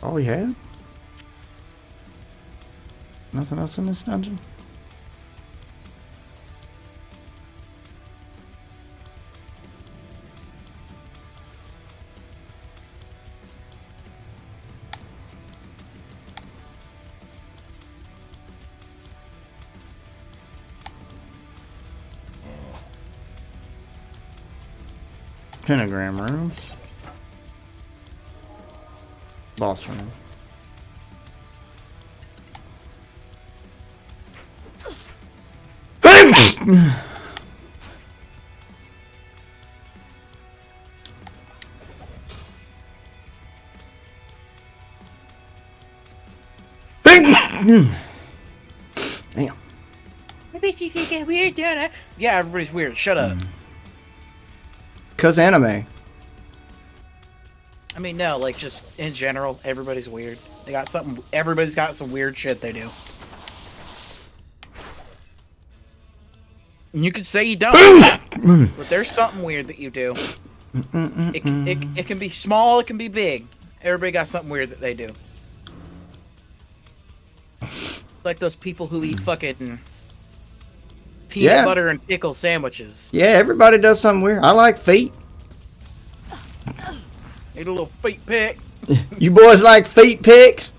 All we had? Nothing else in this dungeon? Pentagram room. Boss room. Damn. Maybe she think I'm weird, don't I? Yeah, everybody's weird. Shut up. 'Cause anime. I mean, no, like just in general, everybody's weird. They got something. Everybody's got some weird shit they do. And you could say you don't, but there's something weird that you do. It can be small, it can be big. Everybody got something weird that they do. Like those people who eat fucking peanut butter and pickle sandwiches. Yeah, everybody does something weird. I like feet. Need a little feet pick. You boys like feet picks?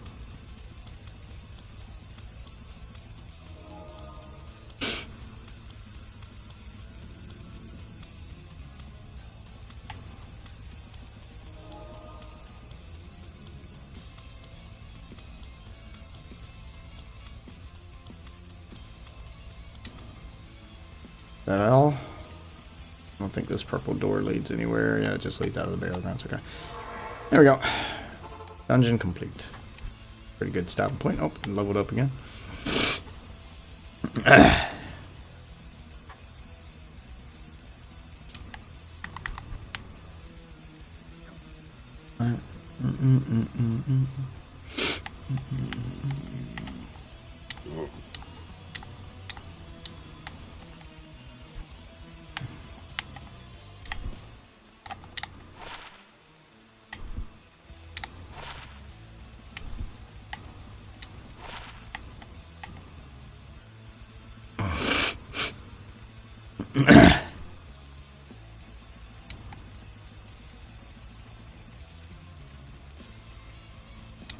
That all? I don't think this purple door leads anywhere. Yeah, it just leads out of the burial grounds. Okay. There we go. Dungeon complete. Pretty good stopping point. Oh, leveled up again.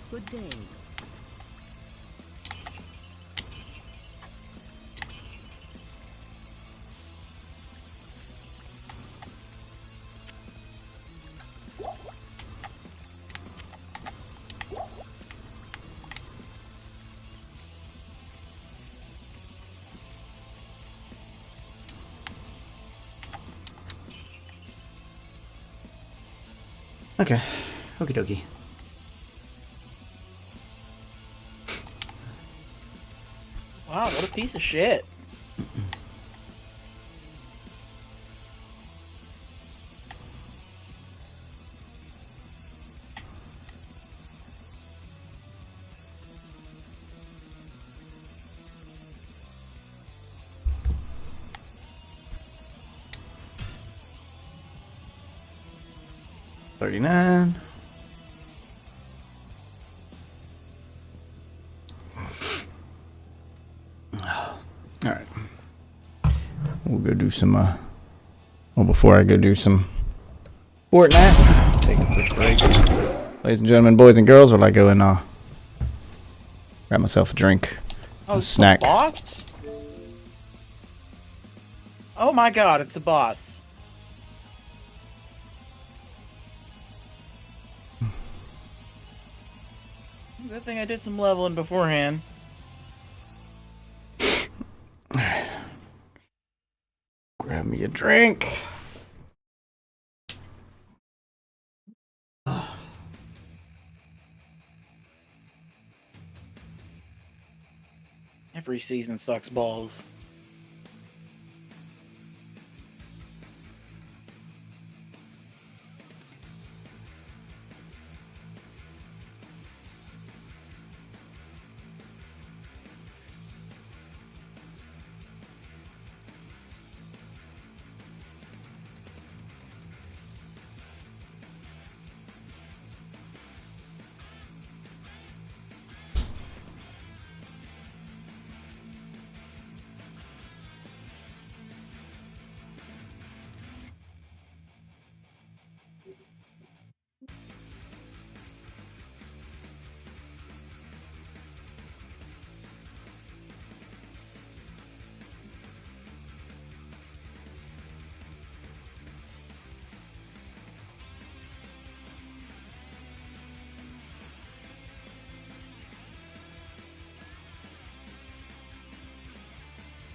Good day. Okay. Okie dokie. Wow, what a piece of shit. $39. Alright. We'll go do some, well, before I go do some Fortnite, take a quick break. Ladies and gentlemen, boys and girls, will I go and, grab myself a drink, a snack. A boss? Oh my god, it's a boss. Good thing I did some leveling beforehand. Grab me a drink. Every season sucks balls.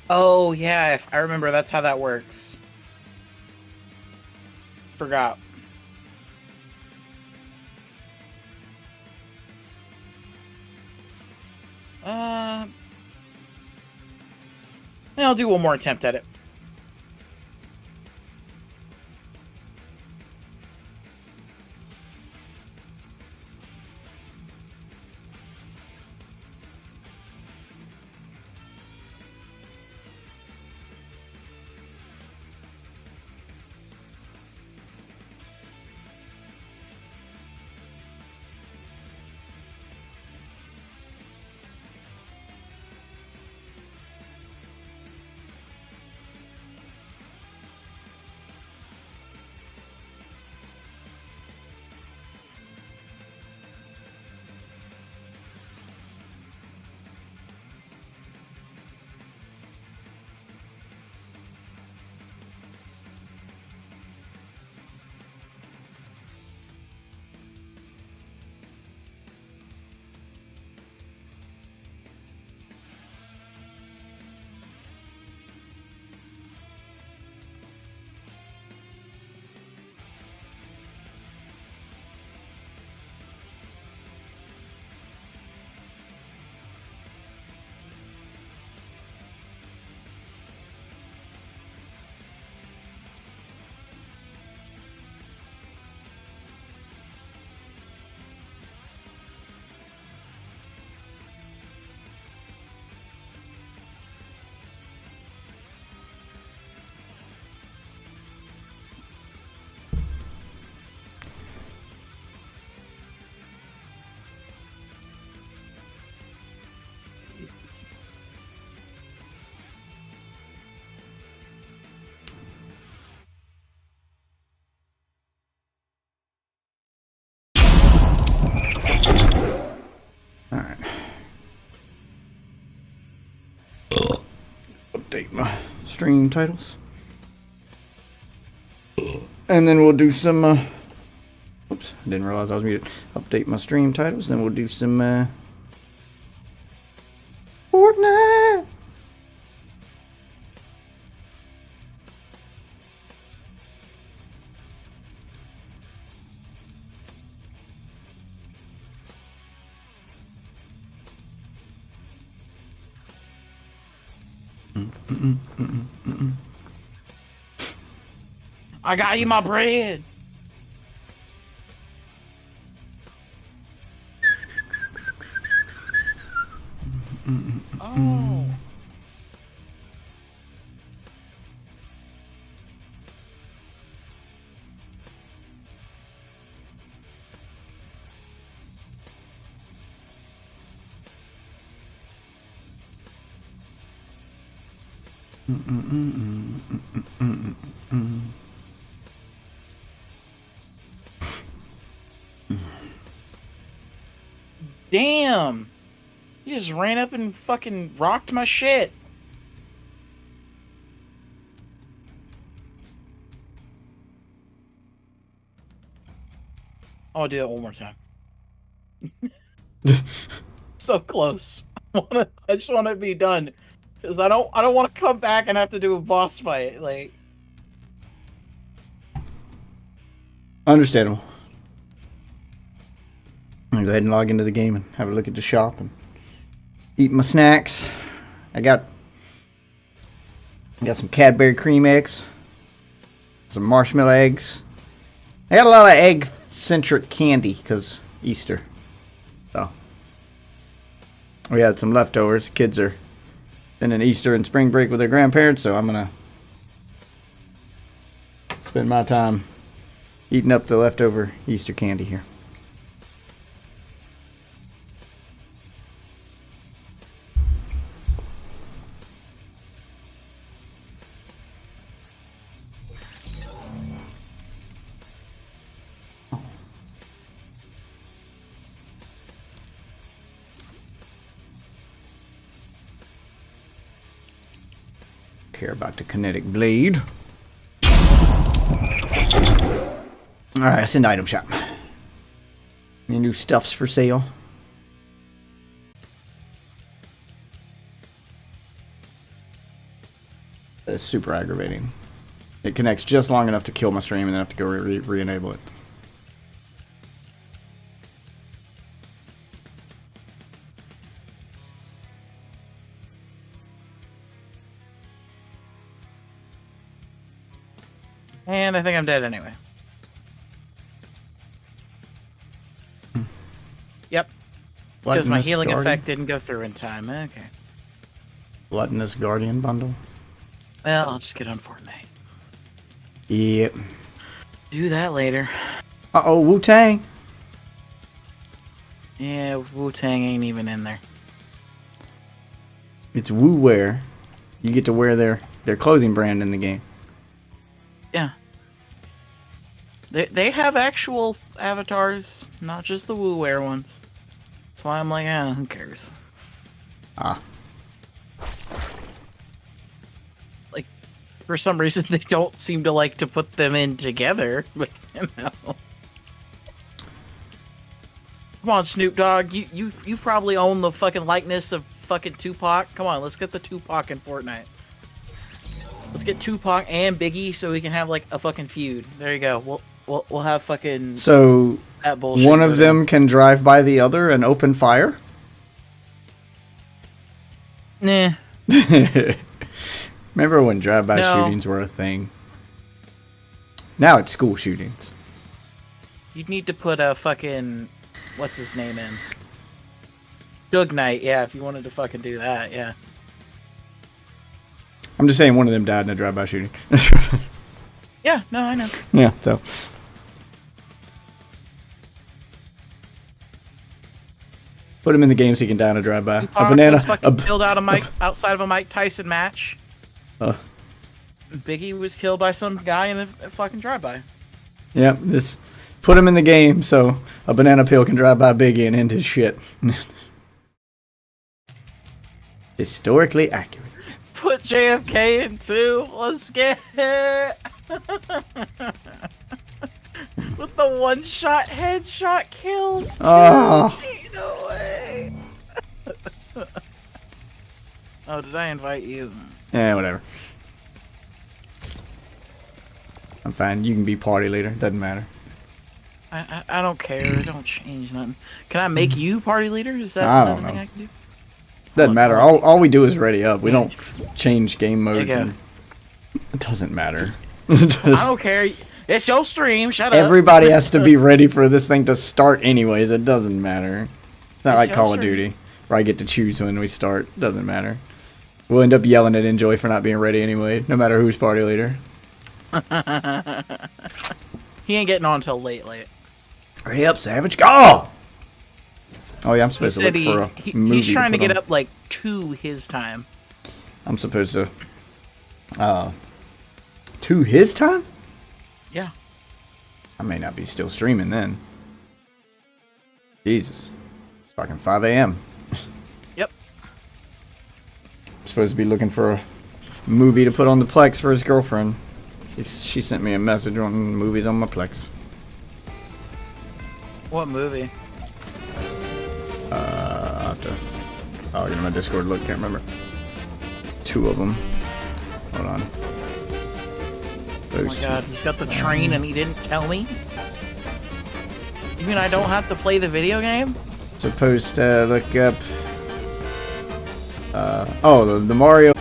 Oh yeah, if I remember that's how that works. Forgot. I'll do one more attempt at it. Alright. Update my stream titles. And then we'll do some, oops, didn't realize I was muted. Update my stream titles, then we'll do some, Fortnite! I got you my bread. Oh. Damn. You just ran up and fucking rocked my shit. I'll do that one more time. So close. I just want to be done. Because I don't want to come back and have to do a boss fight. Like, Understandable. I'm gonna go ahead and log into the game and have a look at the shop and eat my snacks. I got some Cadbury cream eggs, some marshmallow eggs. I got a lot of egg-centric candy because Easter. So we had some leftovers. Kids are spending Easter and spring break with their grandparents, so I'm gonna spend my time eating up the leftover Easter candy here. Care about the kinetic blade. Alright, it's in the item shop. Any new stuffs for sale? it's super aggravating. It connects just long enough to kill my stream and then I have to go re-enable it. And I think I'm dead anyway. Yep. Because my healing effect didn't go through in time. Okay. Gluttonous Guardian bundle. Well, I'll just get on Fortnite. Yep. Do that later. Uh-oh, Wu-Tang. Yeah, Wu-Tang ain't even in there. It's Wu-Wear. You get to wear their clothing brand in the game. Yeah. They have actual avatars, not just the Wu-Wear ones. That's why I'm like, who cares? Ah. Like, for some reason, they don't seem to like to put them in together, but, you know. Come on, Snoop Dogg, you probably own the fucking likeness of fucking Tupac. Come on, let's get the Tupac in Fortnite. Let's get Tupac and Biggie so we can have like a fucking feud. There you go. We'll have fucking so that bullshit. One of them can drive by the other and open fire? Nah. Remember when drive-by shootings were a thing? Now it's school shootings. You'd need to put a fucking what's his name in? Doug Knight, yeah, if you wanted to fucking do that, yeah. I'm just saying one of them died in a drive-by shooting. Yeah, no, I know. Yeah, so. Put him in the game so he can die in a drive-by. Tupac A banana. was fucking killed outside of a Mike Tyson match. Biggie was killed by some guy in a fucking drive-by. Yeah, just put him in the game so a banana peel can drive by Biggie and end his shit. Historically accurate. Put JFK in too. Let's get it. With the one-shot headshot kills. Oh. No way. Oh, did I invite you? Yeah, whatever. I'm fine. You can be party leader. Doesn't matter. I don't care. Don't change nothing. Can I make you party leader? Is that something I can do? Doesn't matter. All we do is ready up. We don't change game modes. And it doesn't matter. I don't care. It's your stream. Shut up. Everybody has to be ready for this thing to start anyways. It doesn't matter. It's not like Call of Duty where I get to choose when we start. Doesn't matter. We'll end up yelling at Enjoy for not being ready anyway, no matter who's party leader. He ain't getting on until late. Hurry up, Savage. Go! Oh, yeah, I'm supposed to look for a movie. He's trying to get up, like, to his time. I'm supposed to... to his time? Yeah. I may not be still streaming then. Jesus. It's fucking 5 a.m. Yep. I'm supposed to be looking for a movie to put on the Plex for his girlfriend. She sent me a message on movies on my Plex. What movie? I'll have to... I'll get in my Discord look. Can't remember. 2 of them. Hold on. Those oh my god, he's got the train and he didn't tell me? You mean I don't have to play the video game? Supposed to look up... the Mario...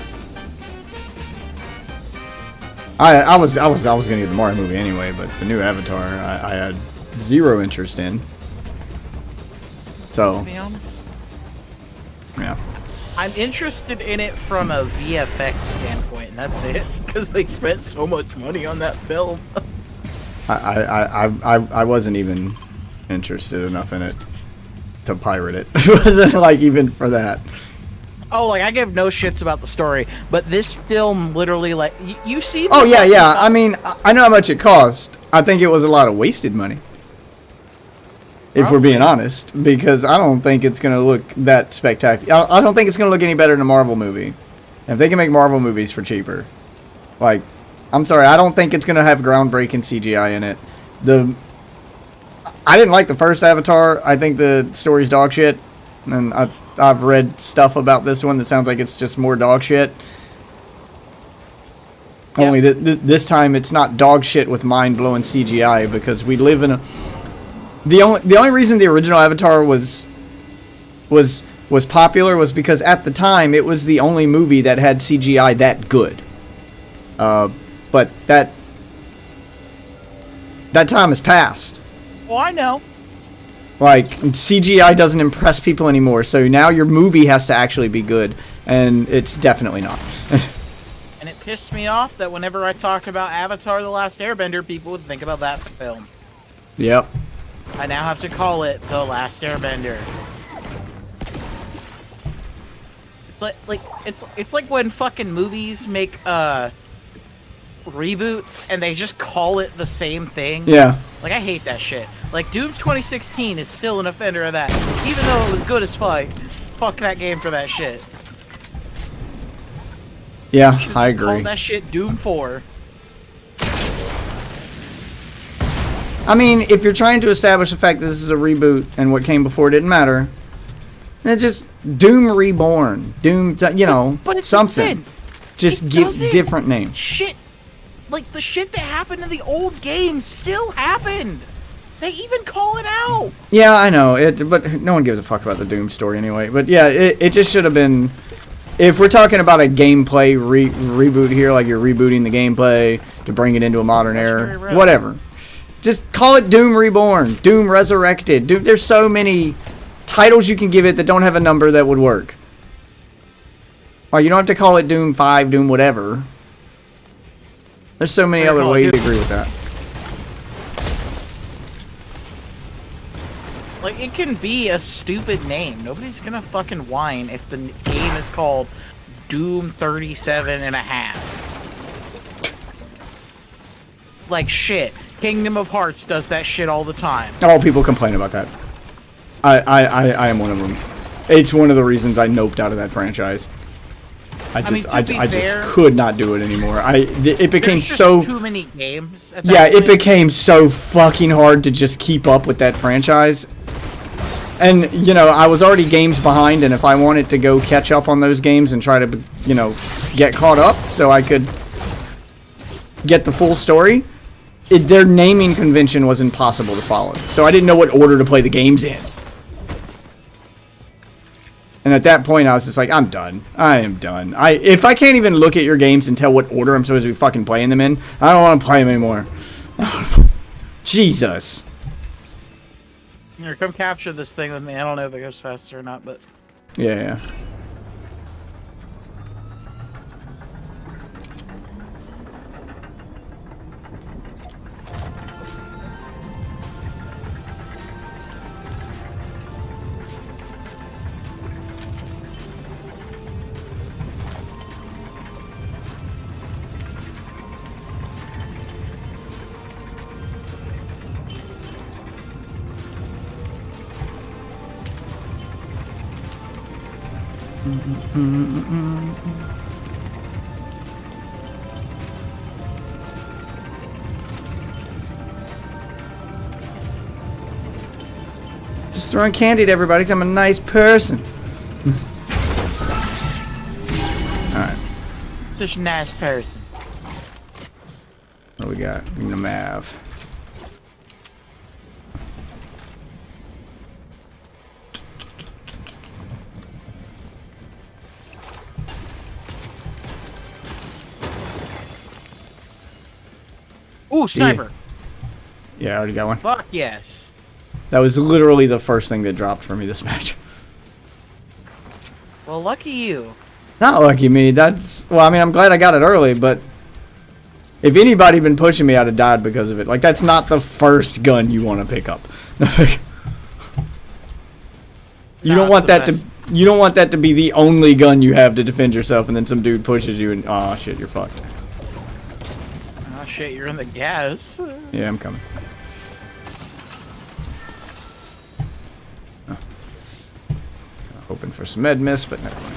I was gonna get the Mario movie anyway, but the new Avatar I had 0 interest in. So... To be honest. Yeah. I'm interested in it from a VFX standpoint, and that's it. Because they spent so much money on that film. I wasn't even interested enough in it to pirate it. It wasn't like even for that. Oh, like I give no shits about the story, but this film literally, like, you see. Oh yeah. I mean, I know how much it cost. I think it was a lot of wasted money. If we're being honest, because I don't think it's going to look that spectacular. I don't think it's going to look any better than a Marvel movie. And if they can make Marvel movies for cheaper, like, I'm sorry, I don't think it's going to have groundbreaking CGI in it. I didn't like the first Avatar. I think the story's dog shit. And I've read stuff about this one that sounds like it's just more dog shit. Only this time it's not dog shit with mind-blowing CGI, because we live in a... The only reason the original Avatar was popular was because at the time it was the only movie that had CGI that good. But that time has passed. Well, I know. Like, CGI doesn't impress people anymore, so now your movie has to actually be good, and it's definitely not. And it pissed me off that whenever I talked about Avatar: The Last Airbender, people would think about that film. Yep. I now have to call it The Last Airbender. It's like when fucking movies make reboots and they just call it the same thing. Yeah. Like, I hate that shit. Like, Doom 2016 is still an offender of that, even though it was good as fuck. Fuck that game for that shit. Yeah, I agree. Call that shit Doom 4. I mean, if you're trying to establish the fact that this is a reboot and what came before didn't matter, then just Doom Reborn, Doom, you know, but it's something. insane. Just give different names. Shit, like the shit that happened in the old games still happened. They even call it out. Yeah, I know it, but no one gives a fuck about the Doom story anyway. But yeah, it just should have been. If we're talking about a gameplay reboot here, like you're rebooting the gameplay to bring it into a modern era, whatever. Just call it Doom Reborn, Doom Resurrected. Doom, there's so many titles you can give it that don't have a number that would work. Or you don't have to call it Doom 5, Doom whatever. There's so many other ways to agree with that. Like, it can be a stupid name. Nobody's gonna fucking whine if the game is called Doom 37 and a half. Like, shit. Kingdom of Hearts does that shit all the time. Oh, people complain about that. I am one of them. It's one of the reasons I noped out of that franchise. I just could not do it anymore. It became so too many games. Yeah, it became so fucking hard to just keep up with that franchise. And you know, I was already games behind, and if I wanted to go catch up on those games and try to, you know, get caught up so I could get the full story, their naming convention was impossible to follow. So I didn't know what order to play the games in. And at that point, I was just like, I'm done. I am done. If I can't even look at your games and tell what order I'm supposed to be fucking playing them in, I don't want to play them anymore. Jesus. Here, come capture this thing with me. I don't know if it goes faster or not, but... Yeah. Just throwing candy at everybody because I'm a nice person. Alright. Such a nice person. What we got? In the Mav. Ooh, sniper. Yeah, I already got one. Fuck yes. That was literally the first thing that dropped for me this match. Well, lucky you. Not lucky me. That's... Well, I mean, I'm glad I got it early, but... If anybody had been pushing me, I'd have died because of it. Like, that's not the first gun you want to pick up. You don't want that to... You don't want that to be the only gun you have to defend yourself, and then some dude pushes you and... Oh, shit, you're fucked. Oh, shit, you're in the gas. Yeah, I'm coming. Oh. Hoping for some med miss, but never mind.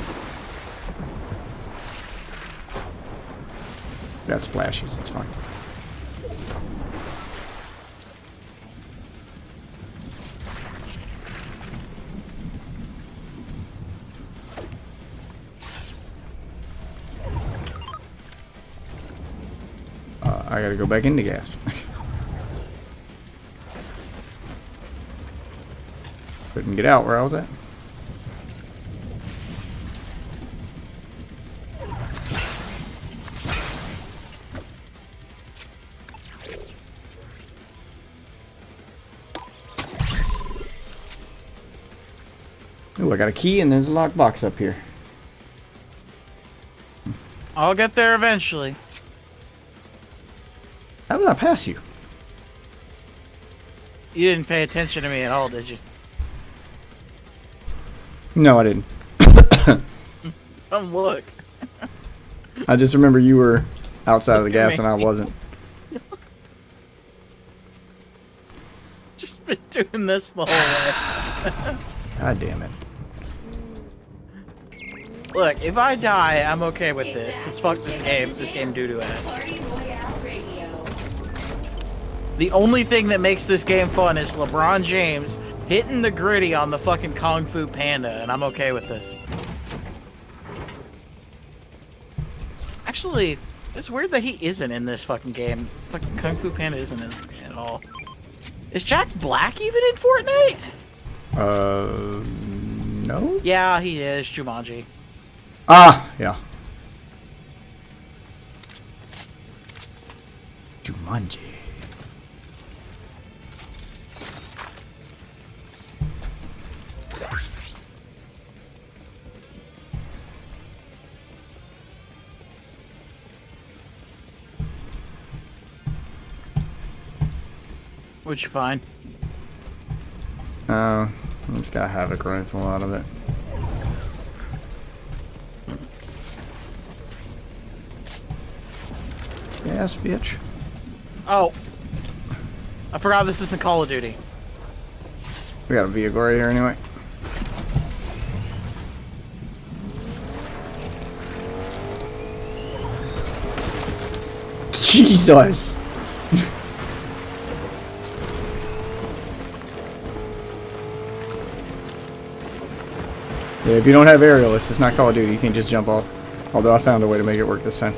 Got splashes, it's fine. I gotta go back into gas. Couldn't get out where I was at. Ooh, I got a key and there's a lockbox up here. I'll get there eventually. How did I pass you? You didn't pay attention to me at all, did you? No, I didn't. Come look. I just remember you were outside of the Look at gas me. and I wasn't. Just been doing this the whole way. God damn it. Look, if I die, I'm okay with it. Cause fuck this game. This game doo-doo ass. The only thing that makes this game fun is LeBron James hitting the gritty on the fucking Kung Fu Panda, and I'm okay with this. Actually, it's weird that he isn't in this fucking game. Fucking Kung Fu Panda isn't in this game at all. Is Jack Black even in Fortnite? No? Yeah, he is. Jumanji. Ah, yeah. Jumanji. What'd you find? It's got a Havoc rifle out of it. Yes, bitch. Oh. I forgot this isn't Call of Duty. We got a vehicle right here anyway. Jesus! Yeah, if you don't have aerial, it's not Call of Duty. You can't just jump off. Although I found a way to make it work this time.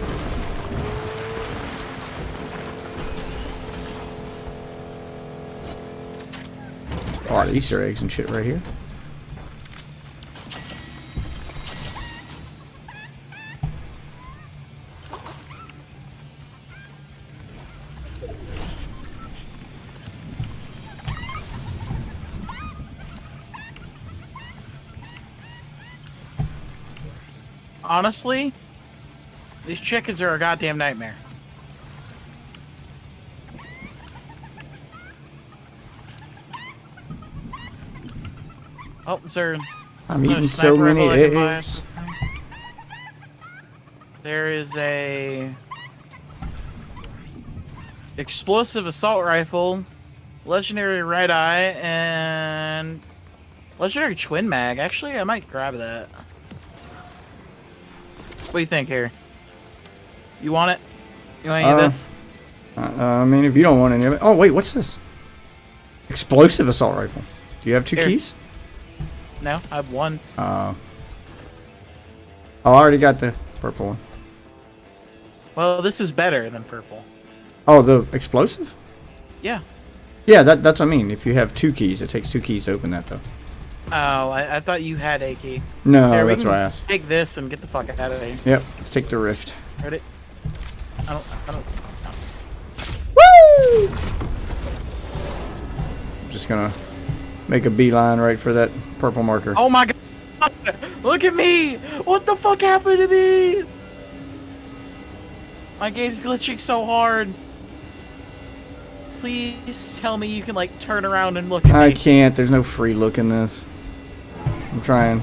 A lot of Easter eggs and shit right here. Honestly, these chickens are a goddamn nightmare. Oh, sir. I'm eating so many eggs. There is a explosive assault rifle, legendary red eye, and legendary twin mag. Actually, I might grab that. What do you think here? You want it? You want any of this? I mean, if you don't want any of it. Oh, wait, what's this? Explosive assault rifle. Do you have two Here. keys? No, I have one. Oh, I already got the purple one. Well, this is better than purple. Oh, the explosive? Yeah. Yeah, that's what I mean. If you have two keys, it takes two keys to open that, though. Oh, I thought you had a key. No, Here, that's what I asked. Take this and get the fuck out of here. Yep, let's take the rift. Ready? I don't. Woo! I'm just gonna make a beeline right for that purple marker. Oh my god! Look at me! What the fuck happened to me? My game's glitching so hard. Please tell me you can like turn around and look at me. I can't. There's no free look in this. I'm trying.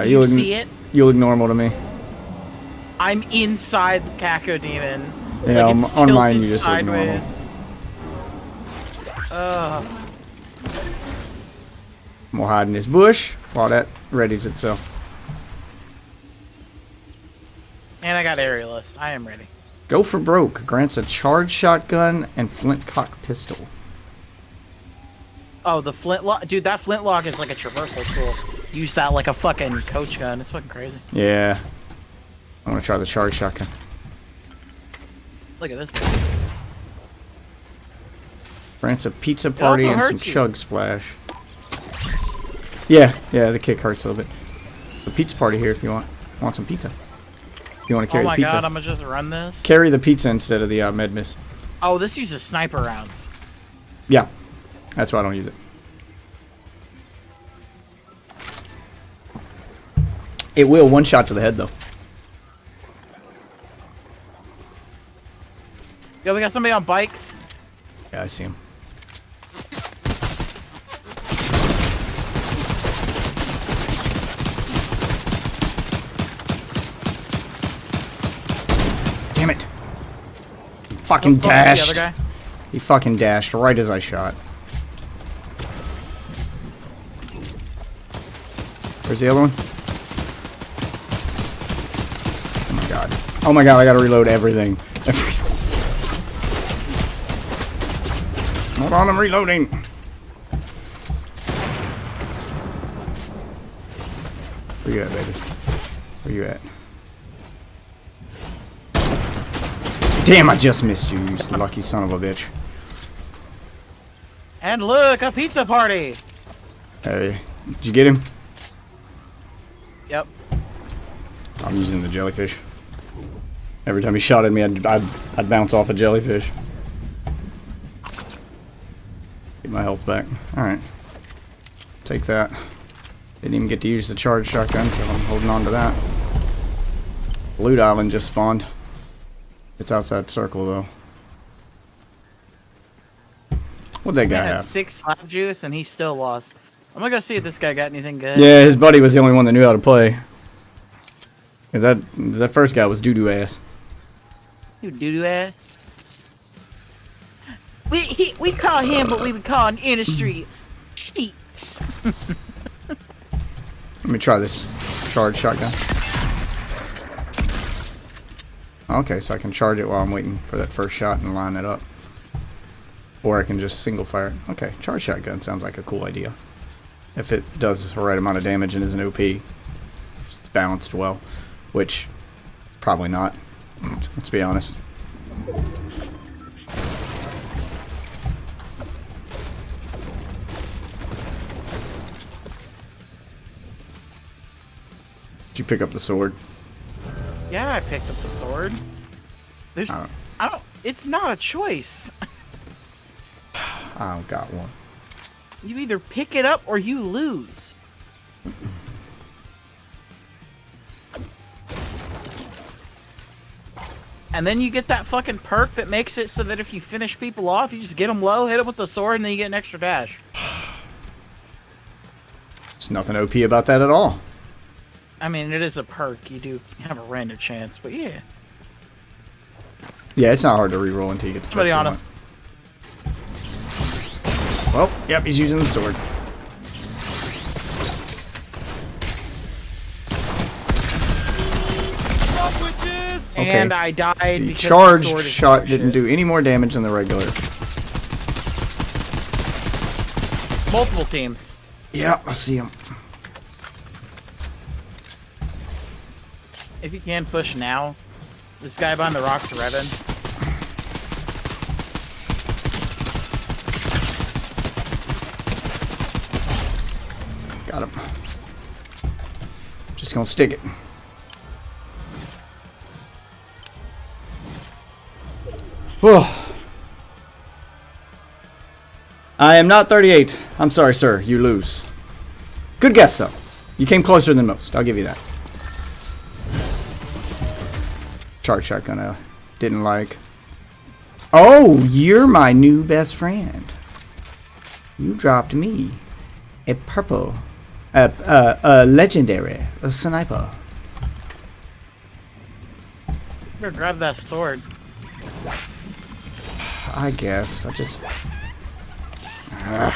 You see it? You look normal to me. I'm inside the Cacodemon. Yeah, like it's on mine you tilted just look normal. Ugh. We'll hide in this bush while that readies itself. And I got aerialist. I am ready. Go for broke. Grants a charged shotgun and flintlock pistol. Oh, the flintlock, dude. That flintlock is like a traversal tool. Use that like a fucking coach gun. It's fucking crazy. Yeah. I want to try the charged shotgun. Look at this. France a pizza party and some hurts you. chug splash. Yeah, the kick hurts a little bit. There's a pizza party here if you want some pizza. If you want to carry Oh the my pizza. god, I'm gonna just run this. Carry the pizza instead of the med miss. Oh, this uses sniper rounds. Yeah, that's why I don't use it. It will one shot to the head though. Yo, we got somebody on bikes. Yeah, I see him. Damn it. He fucking The dashed. other guy. He fucking dashed right as I shot. Where's the other one? Oh my god. Oh my god, I gotta reload everything. Hold on, I'm reloading. Where you at, baby? Where you at? Damn, I just missed you, you lucky son of a bitch. And look, a pizza party. Hey, did you get him? Yep. I'm using the jellyfish. Every time he shot at me, I'd bounce off a jellyfish. Get my health back. Alright. Take that. Didn't even get to use the charged shotgun, so I'm holding on to that. Loot Island just spawned. It's outside the circle, though. What'd that guy He had have? 6 slap juice and he still lost. I'm gonna go see if this guy got anything good. Yeah, his buddy was the only one that knew how to play. 'Cause that first guy was doo-doo ass. You doo-doo ass. We call him what we would call in the industry cheats. Let me try this charged shotgun. Okay, so I can charge it while I'm waiting for that first shot and line it up. Or I can just single fire it. Okay, charged shotgun sounds like a cool idea. If it does the right amount of damage and is an OP. If it's balanced well. Which, probably not. Let's be honest. Did you pick up the sword? Yeah, I picked up the sword. There's, I don't. It's not a choice. I don't got one. You either pick it up or you lose. And then you get that fucking perk that makes it so that if you finish people off, you just get them low, hit them with the sword, and then you get an extra dash. There's nothing OP about that at all. I mean, it is a perk. You do have a random chance, but yeah. Yeah, it's not hard to reroll until you get the Somebody perk on you us. want. Well, yep, he's using the sword. Okay. And I died The because charged the sword is shot bullshit. didn't do any more damage than the regular. Multiple teams. Yeah, I see him. If you can push now, this guy behind the rocks are revving. Got him. Just gonna stick it. Whew. I am not 38. I'm sorry, sir. You lose. Good guess, though. You came closer than most. I'll give you that. Charge shotgun I didn't like. Oh, you're my new best friend. You dropped me a purple, a legendary, a sniper. Better grab that sword. I guess. I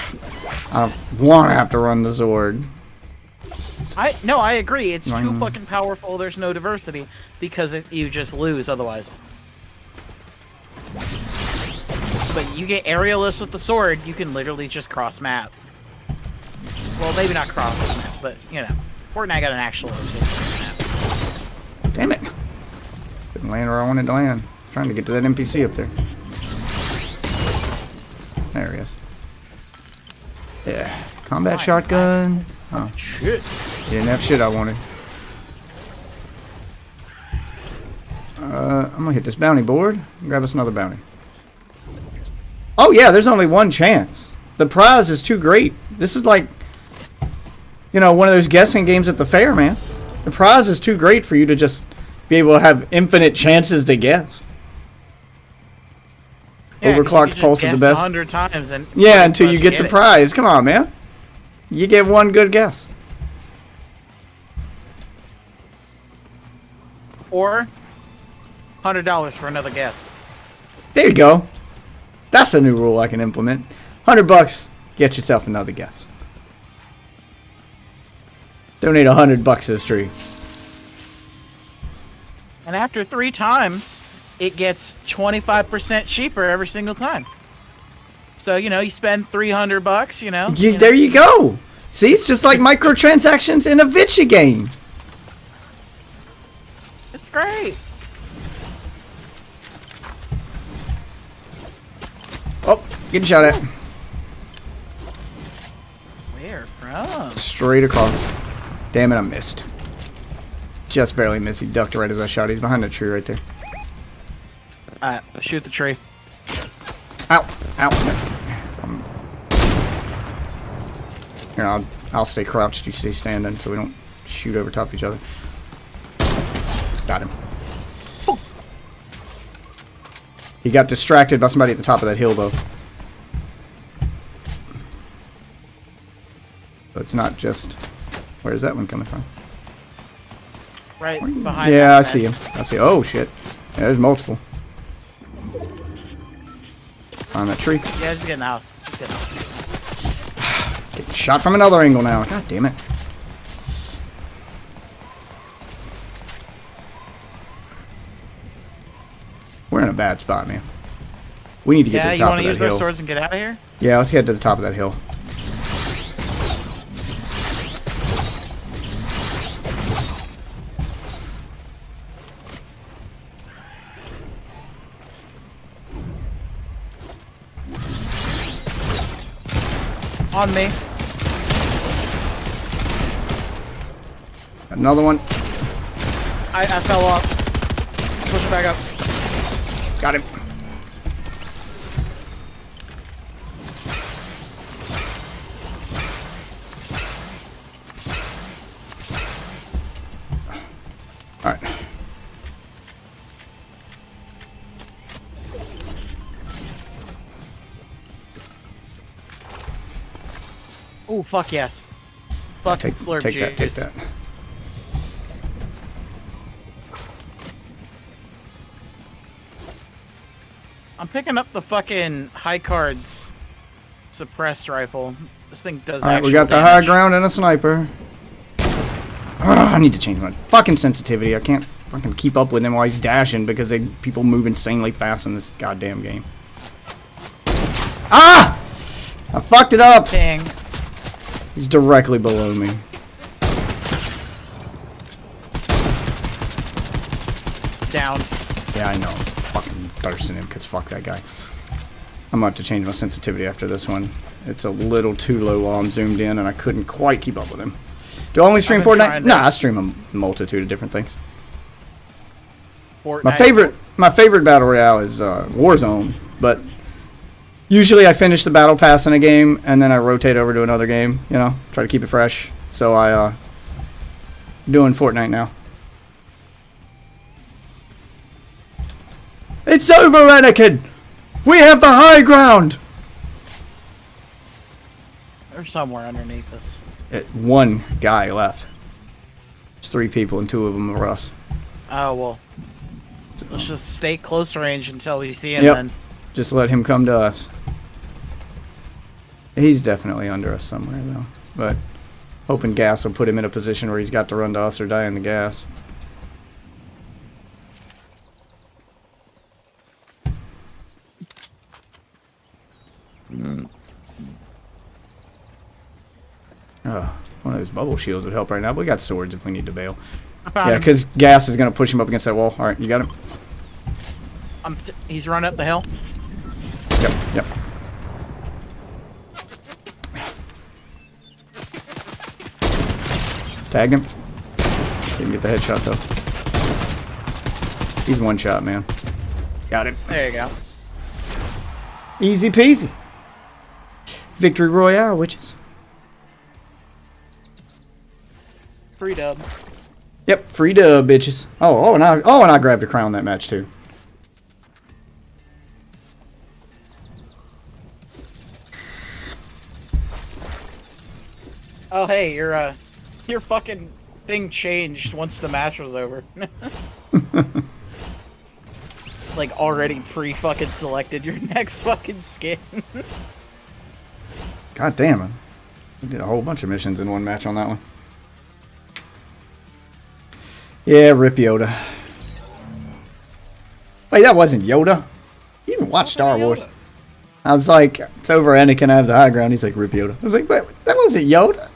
don't want to have to run the sword. No, I agree. It's too fucking powerful. There's no diversity because you just lose otherwise. But you get aerialist with the sword, you can literally just cross map. Well, maybe not cross map, but you know, Fortnite got an actual map. Damn it! Didn't land where I wanted to land. Trying to get to that NPC up there. There he is. Yeah. Combat shotgun. Oh. Shit. Didn't have shit I wanted. I'm gonna hit this bounty board and grab us another bounty. Oh yeah, there's only one chance. The prize is too great. This is like, you know, one of those guessing games at the fair, man. The prize is too great for you to just be able to have infinite chances to guess. Yeah, Overclocked pulse is the best. 100 times and yeah, until you get the prize. Come on, man. You get one good guess. Or $100 for another guess. There you go. That's a new rule I can implement. $100, get yourself another guess. Donate $100 to this tree. And after 3 times, it gets 25% cheaper every single time. So, you know, you spend $300, you know. There you go. See, it's just like microtransactions in a Vitcha game. It's great. Oh, getting shot at. Where from? Straight across. Damn it, I missed. Just barely missed. He ducked right as I shot. He's behind that tree right there. Alright, shoot the tree. Ow. Ow. Here, I'll stay crouched. You stay standing so we don't shoot over top of each other. Got him. He got distracted by somebody at the top of that hill, though. So it's not just... Where's that one coming from? Right behind. Yeah, I see him. I see. Oh, shit. Yeah, there's multiple. On that tree. Yeah, just get in the house. Just get in the house. Getting shot from another angle now. God damn it. We're in a bad spot, man. We need to get to the top of that hill. Yeah, you want to use those swords and get out of here? Yeah, let's get to the top of that hill. On me. Another one. I fell off. Push it back up. Got him. All right. Oh, fuck yes. Fucking slurp take juice. That, take that. I'm picking up the fucking high cards suppressed rifle. This thing does Alright, actual we got the damage. high ground and a sniper. I need to change my fucking sensitivity. I can't fucking keep up with him while he's dashing because people move insanely fast in this goddamn game. Ah! I fucked it up! Dang. He's directly below me. Down. Yeah, I know. I'm fucking thirsting him because fuck that guy. I'm about to change my sensitivity after this one. It's a little too low while I'm zoomed in and I couldn't quite keep up with him. Do I only stream Fortnite? Nah, I stream a multitude of different things. Fortnite. My favorite battle royale is Warzone, but usually I finish the battle pass in a game and then I rotate over to another game, you know, try to keep it fresh. So I doing Fortnite now. It's over, Anakin! We have the high ground! They're somewhere underneath us. One guy left. There's 3 people and 2 of them are us. Oh, well. Let's just stay close range until we see him then. Just let him come to us. He's definitely under us somewhere, though. But hoping gas will put him in a position where he's got to run to us or die in the gas. One of those bubble shields would help right now. But we got swords if we need to bail. Yeah, because gas is going to push him up against that wall. Alright, you got him? He's running up the hill. Yep. Tagged him. Didn't get the headshot though. He's one shot, man. Got him. There you go. Easy peasy. Victory Royale, witches. Free dub. Yep, free dub, bitches. And I grabbed a crown that match too. Oh hey, your fucking thing changed once the match was over. Like already pre-fucking selected your next fucking skin. God damn it. I did a whole bunch of missions in one match on that one. Yeah, rip Yoda. Wait, that wasn't Yoda. You even watched Star Wars. I was like, it's over Anakin, I have the high ground. He's like, rip Yoda. I was like, wait, that wasn't Yoda?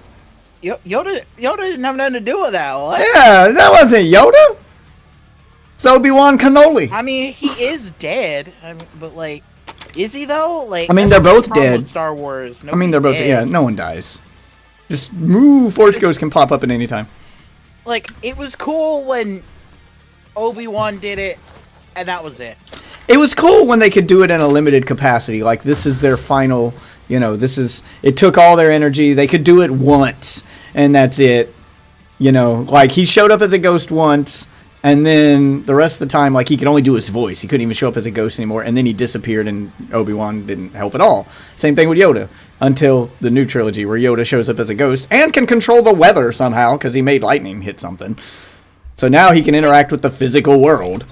Yoda didn't have nothing to do with that. What? Yeah, that wasn't Yoda. It's Obi-Wan Cannoli. I mean, he is dead, but like, is he though? Like, I mean, they're both dead. Star Wars. I mean, they're both dead. Yeah, no one dies. Just Force Ghosts can pop up at any time. Like, it was cool when Obi-Wan did it, and that was it. It was cool when they could do it in a limited capacity. Like, this is their final, it took all their energy. They could do it once, and that's it. Like, he showed up as a ghost once, and then the rest of the time, like, he could only do his voice. He couldn't even show up as a ghost anymore, and then he disappeared, and Obi-Wan didn't help at all. Same thing with Yoda, until the new trilogy, where Yoda shows up as a ghost, and can control the weather somehow, because he made lightning hit something. So now he can interact with the physical world.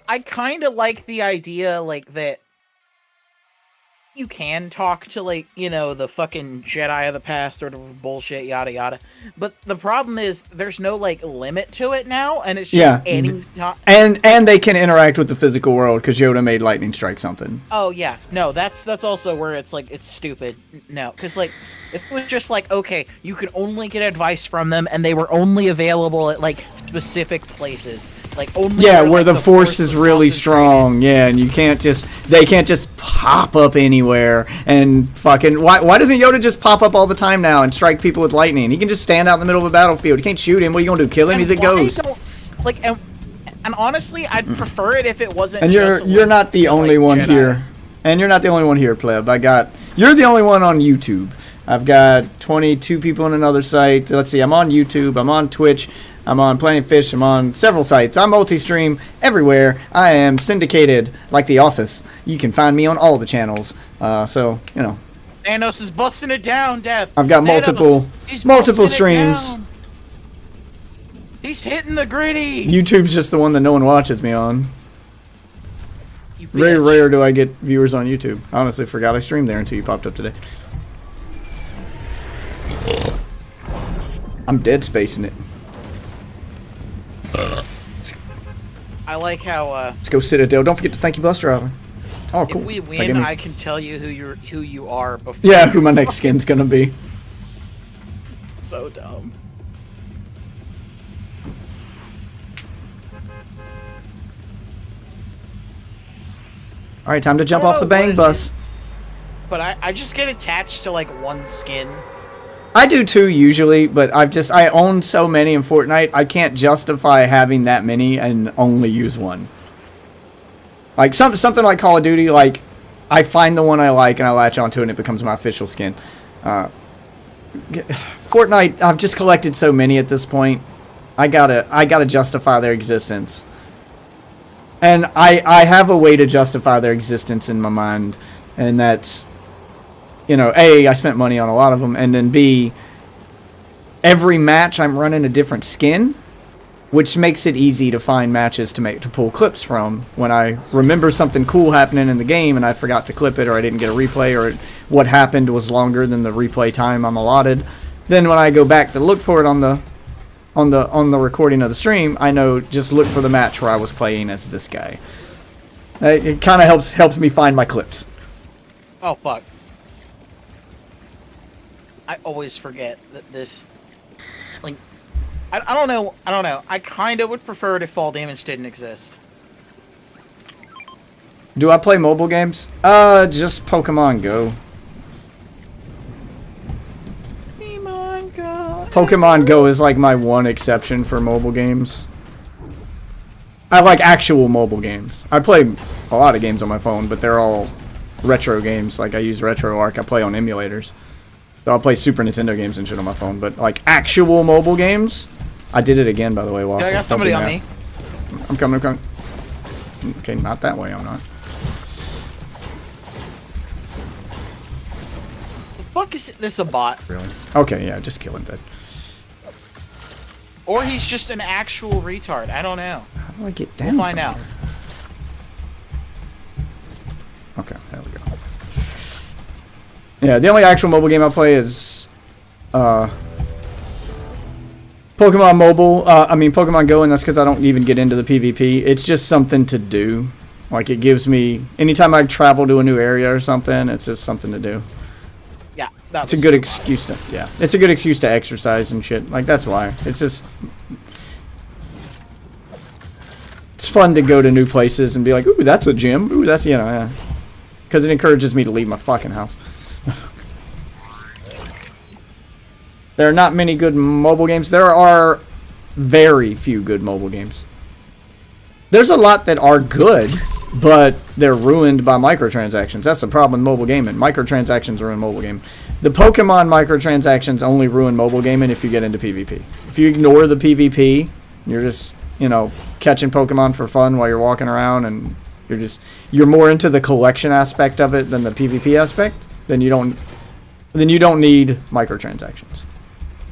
I kind of like the idea, like, that you can talk to, like, the fucking Jedi of the past or the bullshit, yada yada. But the problem is, there's no, like, limit to it now, and it's just any time. And they can interact with the physical world, because Yoda made lightning strike something. Oh, yeah. No, that's also where it's, like, it's stupid. No, because, like, if it was just, like, okay, you could only get advice from them, and they were only available at, like, specific places. Like, only where the force is really strong. Yeah, and they can't just pop up anywhere and fucking why doesn't Yoda just pop up all the time now and strike people with lightning? He can just stand out in the middle of a battlefield. You can't shoot him. What are you gonna do? Kill him? He's a ghost. And honestly, I'd prefer it if it wasn't. And you're not the only one here. And you're not the only one here, pleb. You're the only one on YouTube. I've got 22 people on another site. Let's see. I'm on YouTube. I'm on Twitch. I'm on Planet Fish. I'm on several sites. I'm multi-stream everywhere. I am syndicated like The Office. You can find me on all the channels. Thanos is busting it down, Death. I've got multiple streams. He's hitting the gritty. YouTube's just the one that no one watches me on. Very rare do I get viewers on YouTube. I honestly forgot I streamed there until you popped up today. I'm dead spacing it. I like how let's go Citadel. Don't forget to thank you, bus driver. Oh, cool. If we win, I can tell you who you are before. Yeah, who my next skin's gonna be. So dumb. All right, time to jump off the bang bus. But I just get attached to like one skin. I do too usually, but I own so many in Fortnite, I can't justify having that many and only use one. Like something like Call of Duty, like I find the one I like and I latch onto it and it becomes my official skin. Fortnite, I've just collected so many at this point. I gotta justify their existence. And I have a way to justify their existence in my mind, and that's, A, I spent money on a lot of them, and then B, every match I'm running a different skin, which makes it easy to find matches to pull clips from. When I remember something cool happening in the game and I forgot to clip it, or I didn't get a replay, or what happened was longer than the replay time I'm allotted, then when I go back to look for it on the recording of the stream, I know just look for the match where I was playing as this guy. It kind of helps me find my clips. Oh fuck! I always forget that this, like, I don't know. I kind of would prefer it if fall damage didn't exist. Do I play mobile games? Just Pokemon Go. Pokemon Go. Pokemon Go is like my one exception for mobile games. I like actual mobile games. I play a lot of games on my phone, but they're all retro games. Like I use RetroArch. I play on emulators. So I'll play Super Nintendo games and shit on my phone. But like actual mobile games, I did it again, by the way. While Yeah, I got somebody on me. I'm coming. I'm coming. Okay, not that way. I'm not. The fuck is this a bot? Really? Okay, yeah, just kill him dead. Or he's just an actual retard. I don't know. How do I get down? We'll find out. Here? Okay, there we go. Yeah, the only actual mobile game I play is Pokemon Mobile. I mean Pokemon Go, and that's because I don't even get into the PvP. It's just something to do. Like it gives me anytime I travel to a new area or something, it's just something to do. Yeah, it's a good excuse to it's a good excuse to exercise and shit. Like that's why. It's just it's fun to go to new places and be like, ooh, that's a gym. Ooh, that's because it encourages me to leave my fucking house. There are not many good mobile games. There are very few good mobile games. There's a lot that are good, but they're ruined by microtransactions. That's the problem with mobile gaming. Microtransactions ruin mobile gaming. The Pokemon microtransactions only ruin mobile gaming if you get into PvP. If you ignore the PvP, you're just, catching Pokemon for fun while you're walking around and you're more into the collection aspect of it than the PvP aspect, then you don't need microtransactions.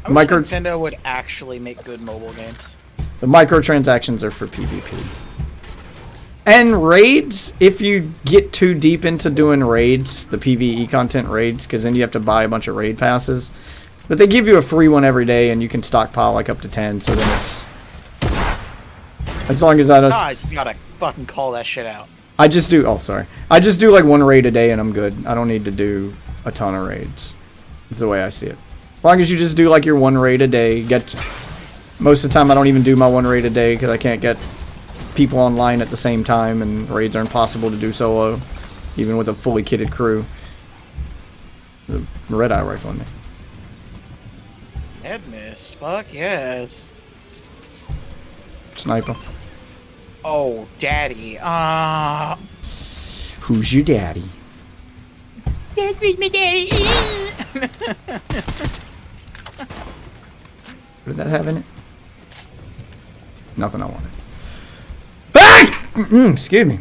I wish Nintendo would actually make good mobile games. The microtransactions are for PvP. And raids, if you get too deep into doing raids, the PvE content raids, because then you have to buy a bunch of raid passes. But they give you a free one every day, and you can stockpile like up to 10, so then it's... As long as that is... God, you gotta fucking call that shit out. I just do... Oh, sorry. I just do like one raid a day, and I'm good. I don't need to do a ton of raids. That's the way I see it. As long as you just do like your one raid a day, most of the time I don't even do my one raid a day because I can't get people online at the same time, and raids are impossible to do solo, even with a fully kitted crew. The red eye rifle on me. Head missed. Fuck yes. Sniper. Oh, daddy. Who's your daddy? That's my daddy. What did that have in it? Nothing I wanted. Ah! Excuse me.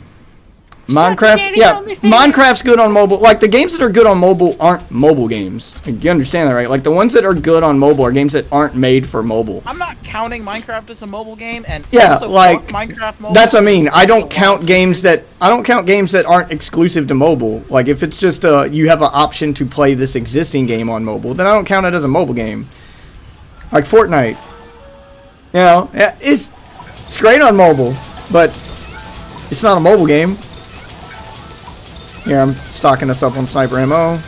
Minecraft, yeah, Minecraft's good on mobile. Like, the games that are good on mobile aren't mobile games. You understand that, right? Like, the ones that are good on mobile are games that aren't made for mobile. I'm not counting Minecraft as a mobile game, and yeah, also like, Minecraft mobile. That's what I mean. I don't count games that aren't exclusive to mobile. Like, if it's just you have an option to play this existing game on mobile, then I don't count it as a mobile game. Like Fortnite. It's great on mobile, but it's not a mobile game. Yeah, I'm stocking us up on sniper ammo.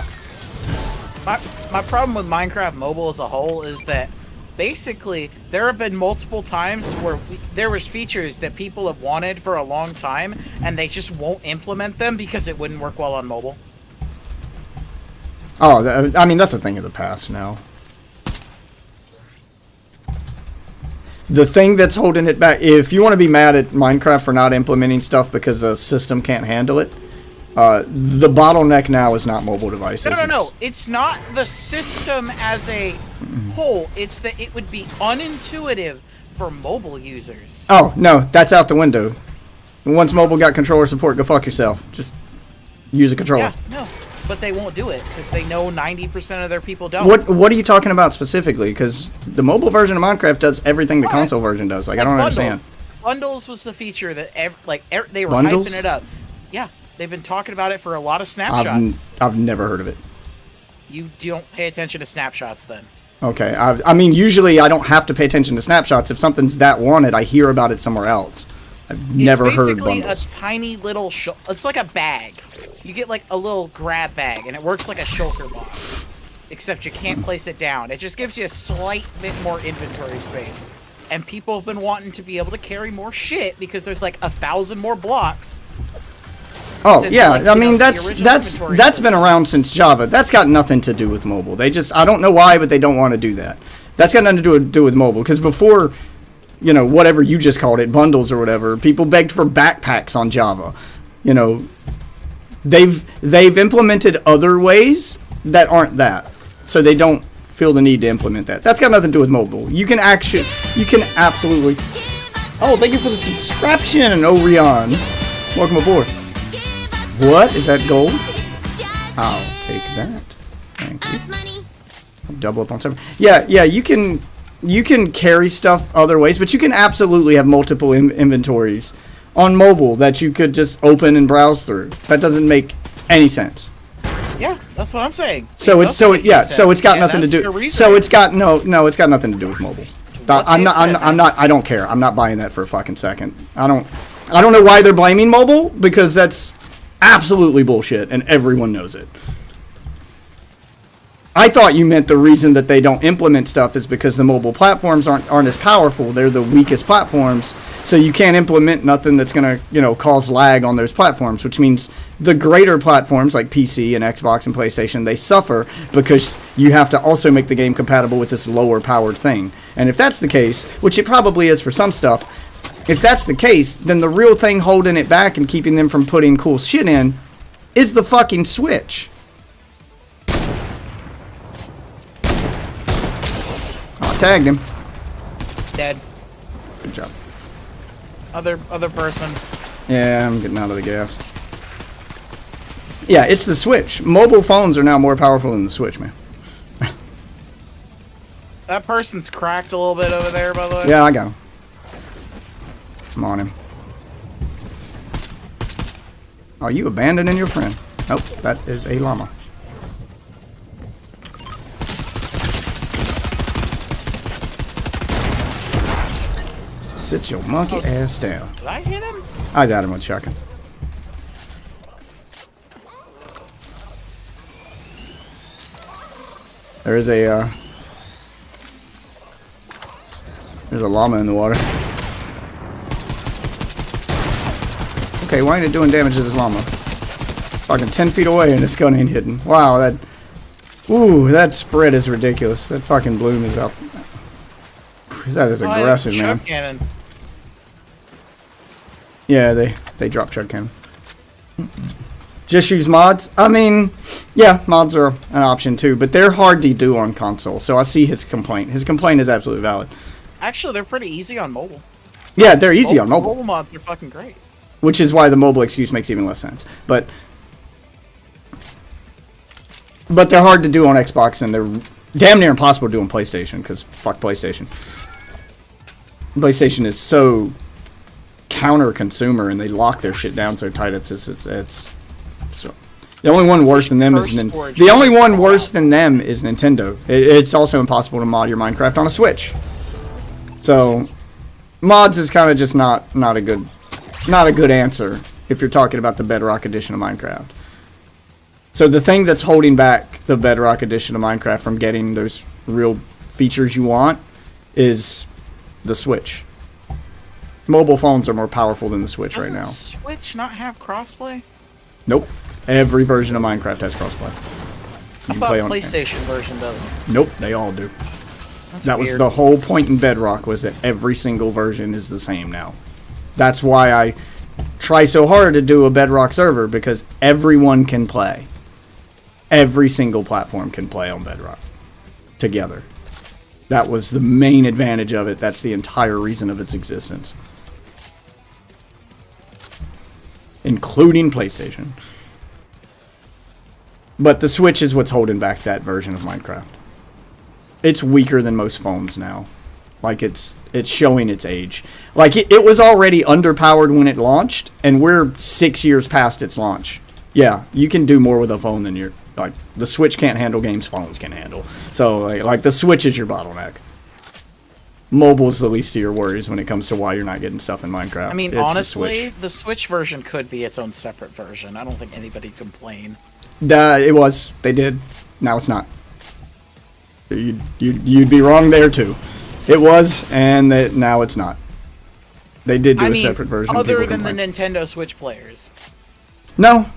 My problem with Minecraft Mobile as a whole is that basically there have been multiple times where there was features that people have wanted for a long time and they just won't implement them because it wouldn't work well on mobile. Oh, I mean, that's a thing of the past now. The thing that's holding it back, if you want to be mad at Minecraft for not implementing stuff because the system can't handle it, the bottleneck now is not mobile devices. No. It's not the system as a whole. It's that it would be unintuitive for mobile users. Oh, no. That's out the window. Once mobile got controller support, go fuck yourself. Just use a controller. Yeah, no. But they won't do it because they know 90% of their people don't. What are you talking about specifically? Because the mobile version of Minecraft does everything the console version does. Like I don't understand. Bundles was the feature that they were Bundles? hyping it up. Yeah. They've been talking about it for a lot of snapshots. I've never heard of it. You don't pay attention to snapshots then. Okay. I mean, usually I don't have to pay attention to snapshots. If something's that wanted, I hear about it somewhere else. I've never heard bundles. It's basically a tiny little... it's like a bag. You get like a little grab bag, and it works like a shulker box. Except you can't place it down. It just gives you a slight bit more inventory space. And people have been wanting to be able to carry more shit because there's like 1,000 more blocks. Oh Since, yeah, like, I you mean know, the original that's inventory been around since Java. That's got nothing to do with mobile. They just, I don't know why, but they don't want to do that. That's got nothing to do with mobile, because before, you know, whatever you just called it, bundles or whatever, people begged for backpacks on Java. You know, they've implemented other ways that aren't that, so they don't feel the need to implement that. That's got nothing to do with mobile. You can absolutely. Oh, thank you for the subscription, Orion. Welcome aboard. What? Is that gold? I'll take that. Thank you. I'll double up on something. Yeah, you can carry stuff other ways, but you can absolutely have multiple inventories on mobile that you could just open and browse through. That doesn't make any sense. Yeah, that's what I'm saying. So it's got nothing to do. So it's got it's got nothing to do with mobile. I don't care. I'm not buying that for a fucking second. I don't know why they're blaming mobile, because that's absolutely bullshit and everyone knows it. I thought you meant the reason that they don't implement stuff is because the mobile platforms aren't as powerful. They're the weakest platforms, so you can't implement nothing that's gonna, you know, cause lag on those platforms, which means the greater platforms like PC and Xbox and PlayStation, they suffer because you have to also make the game compatible with this lower powered thing. And if that's the case, which it probably is for some stuff, if that's the case, then the real thing holding it back and keeping them from putting cool shit in is the fucking Switch. Tagged him. Dead. Good job. Other person. Yeah, I'm getting out of the gas. Yeah, it's the Switch. Mobile phones are now more powerful than the Switch, man. That person's cracked a little bit over there, by the way. Yeah, I got him. I'm on him. Are you abandoning your friend? Nope, that is a llama. Sit your monkey ass down. Did I hit him? I got him with shotgun. There's a llama in the water. Okay, why ain't it doing damage to this llama? Fucking 10 feet away and its gun ain't hitting. Wow, that spread is ridiculous. That fucking bloom is out. That is aggressive, man. Cannon. Yeah, they drop chug cannon. Just use mods? I mean, yeah, mods are an option too, but they're hard to do on console, so I see his complaint. His complaint is absolutely valid. Actually, they're pretty easy on mobile. Yeah, they're easy on mobile. Mobile mods are fucking great. Which is why the mobile excuse makes even less sense. But they're hard to do on Xbox, and they're damn near impossible to do on PlayStation, because fuck PlayStation. PlayStation is so counter-consumer, and they lock their shit down so tight. It's so. The only one worse than them is Nintendo. It's also impossible to mod your Minecraft on a Switch. So mods is kind of just not a good answer if you're talking about the Bedrock edition of Minecraft. So the thing that's holding back the Bedrock edition of Minecraft from getting those real features you want is the Switch. Mobile phones are more powerful than the Switch right now. Doesn't Switch not have crossplay? Nope. Every version of Minecraft has crossplay. I thought PlayStation version doesn't. Nope, they all do. That's that weird. Was the whole point in Bedrock, was that every single version is the same now. That's why I try so hard to do a Bedrock server, because everyone can play. Every single platform can play on Bedrock together. That was the main advantage of it. That's the entire reason of its existence. Including PlayStation. But the Switch is what's holding back that version of Minecraft. It's weaker than most phones now. Like, it's showing its age. Like, it was already underpowered when it launched, and we're 6 years past its launch. Yeah, you can do more with a phone than your... Like, the Switch can't handle games phones can handle. So, like the Switch is your bottleneck. Mobile's the least of your worries when it comes to why you're not getting stuff in Minecraft. I mean, it's honestly, the Switch version could be its own separate version. I don't think anybody complained. It was. They did. Now it's not. You'd be wrong there too. It was, and now it's not. They did do a separate version. Other than the Nintendo Switch players. No,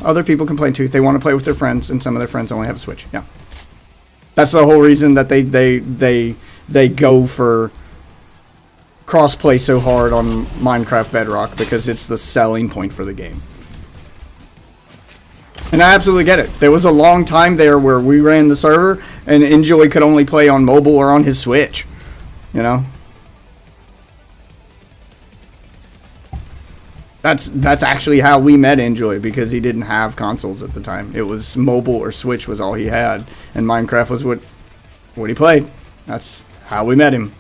other people can play too. They want to play with their friends, and some of their friends only have a Switch. Yeah, that's the whole reason that they go for crossplay so hard on Minecraft Bedrock, because it's the selling point for the game. And I absolutely get it. There was a long time there where we ran the server, and Enjoy could only play on mobile or on his Switch. You know. That's actually how we met Enjoy, because he didn't have consoles at the time. It was mobile or Switch was all he had, and Minecraft was what he played. That's how we met him.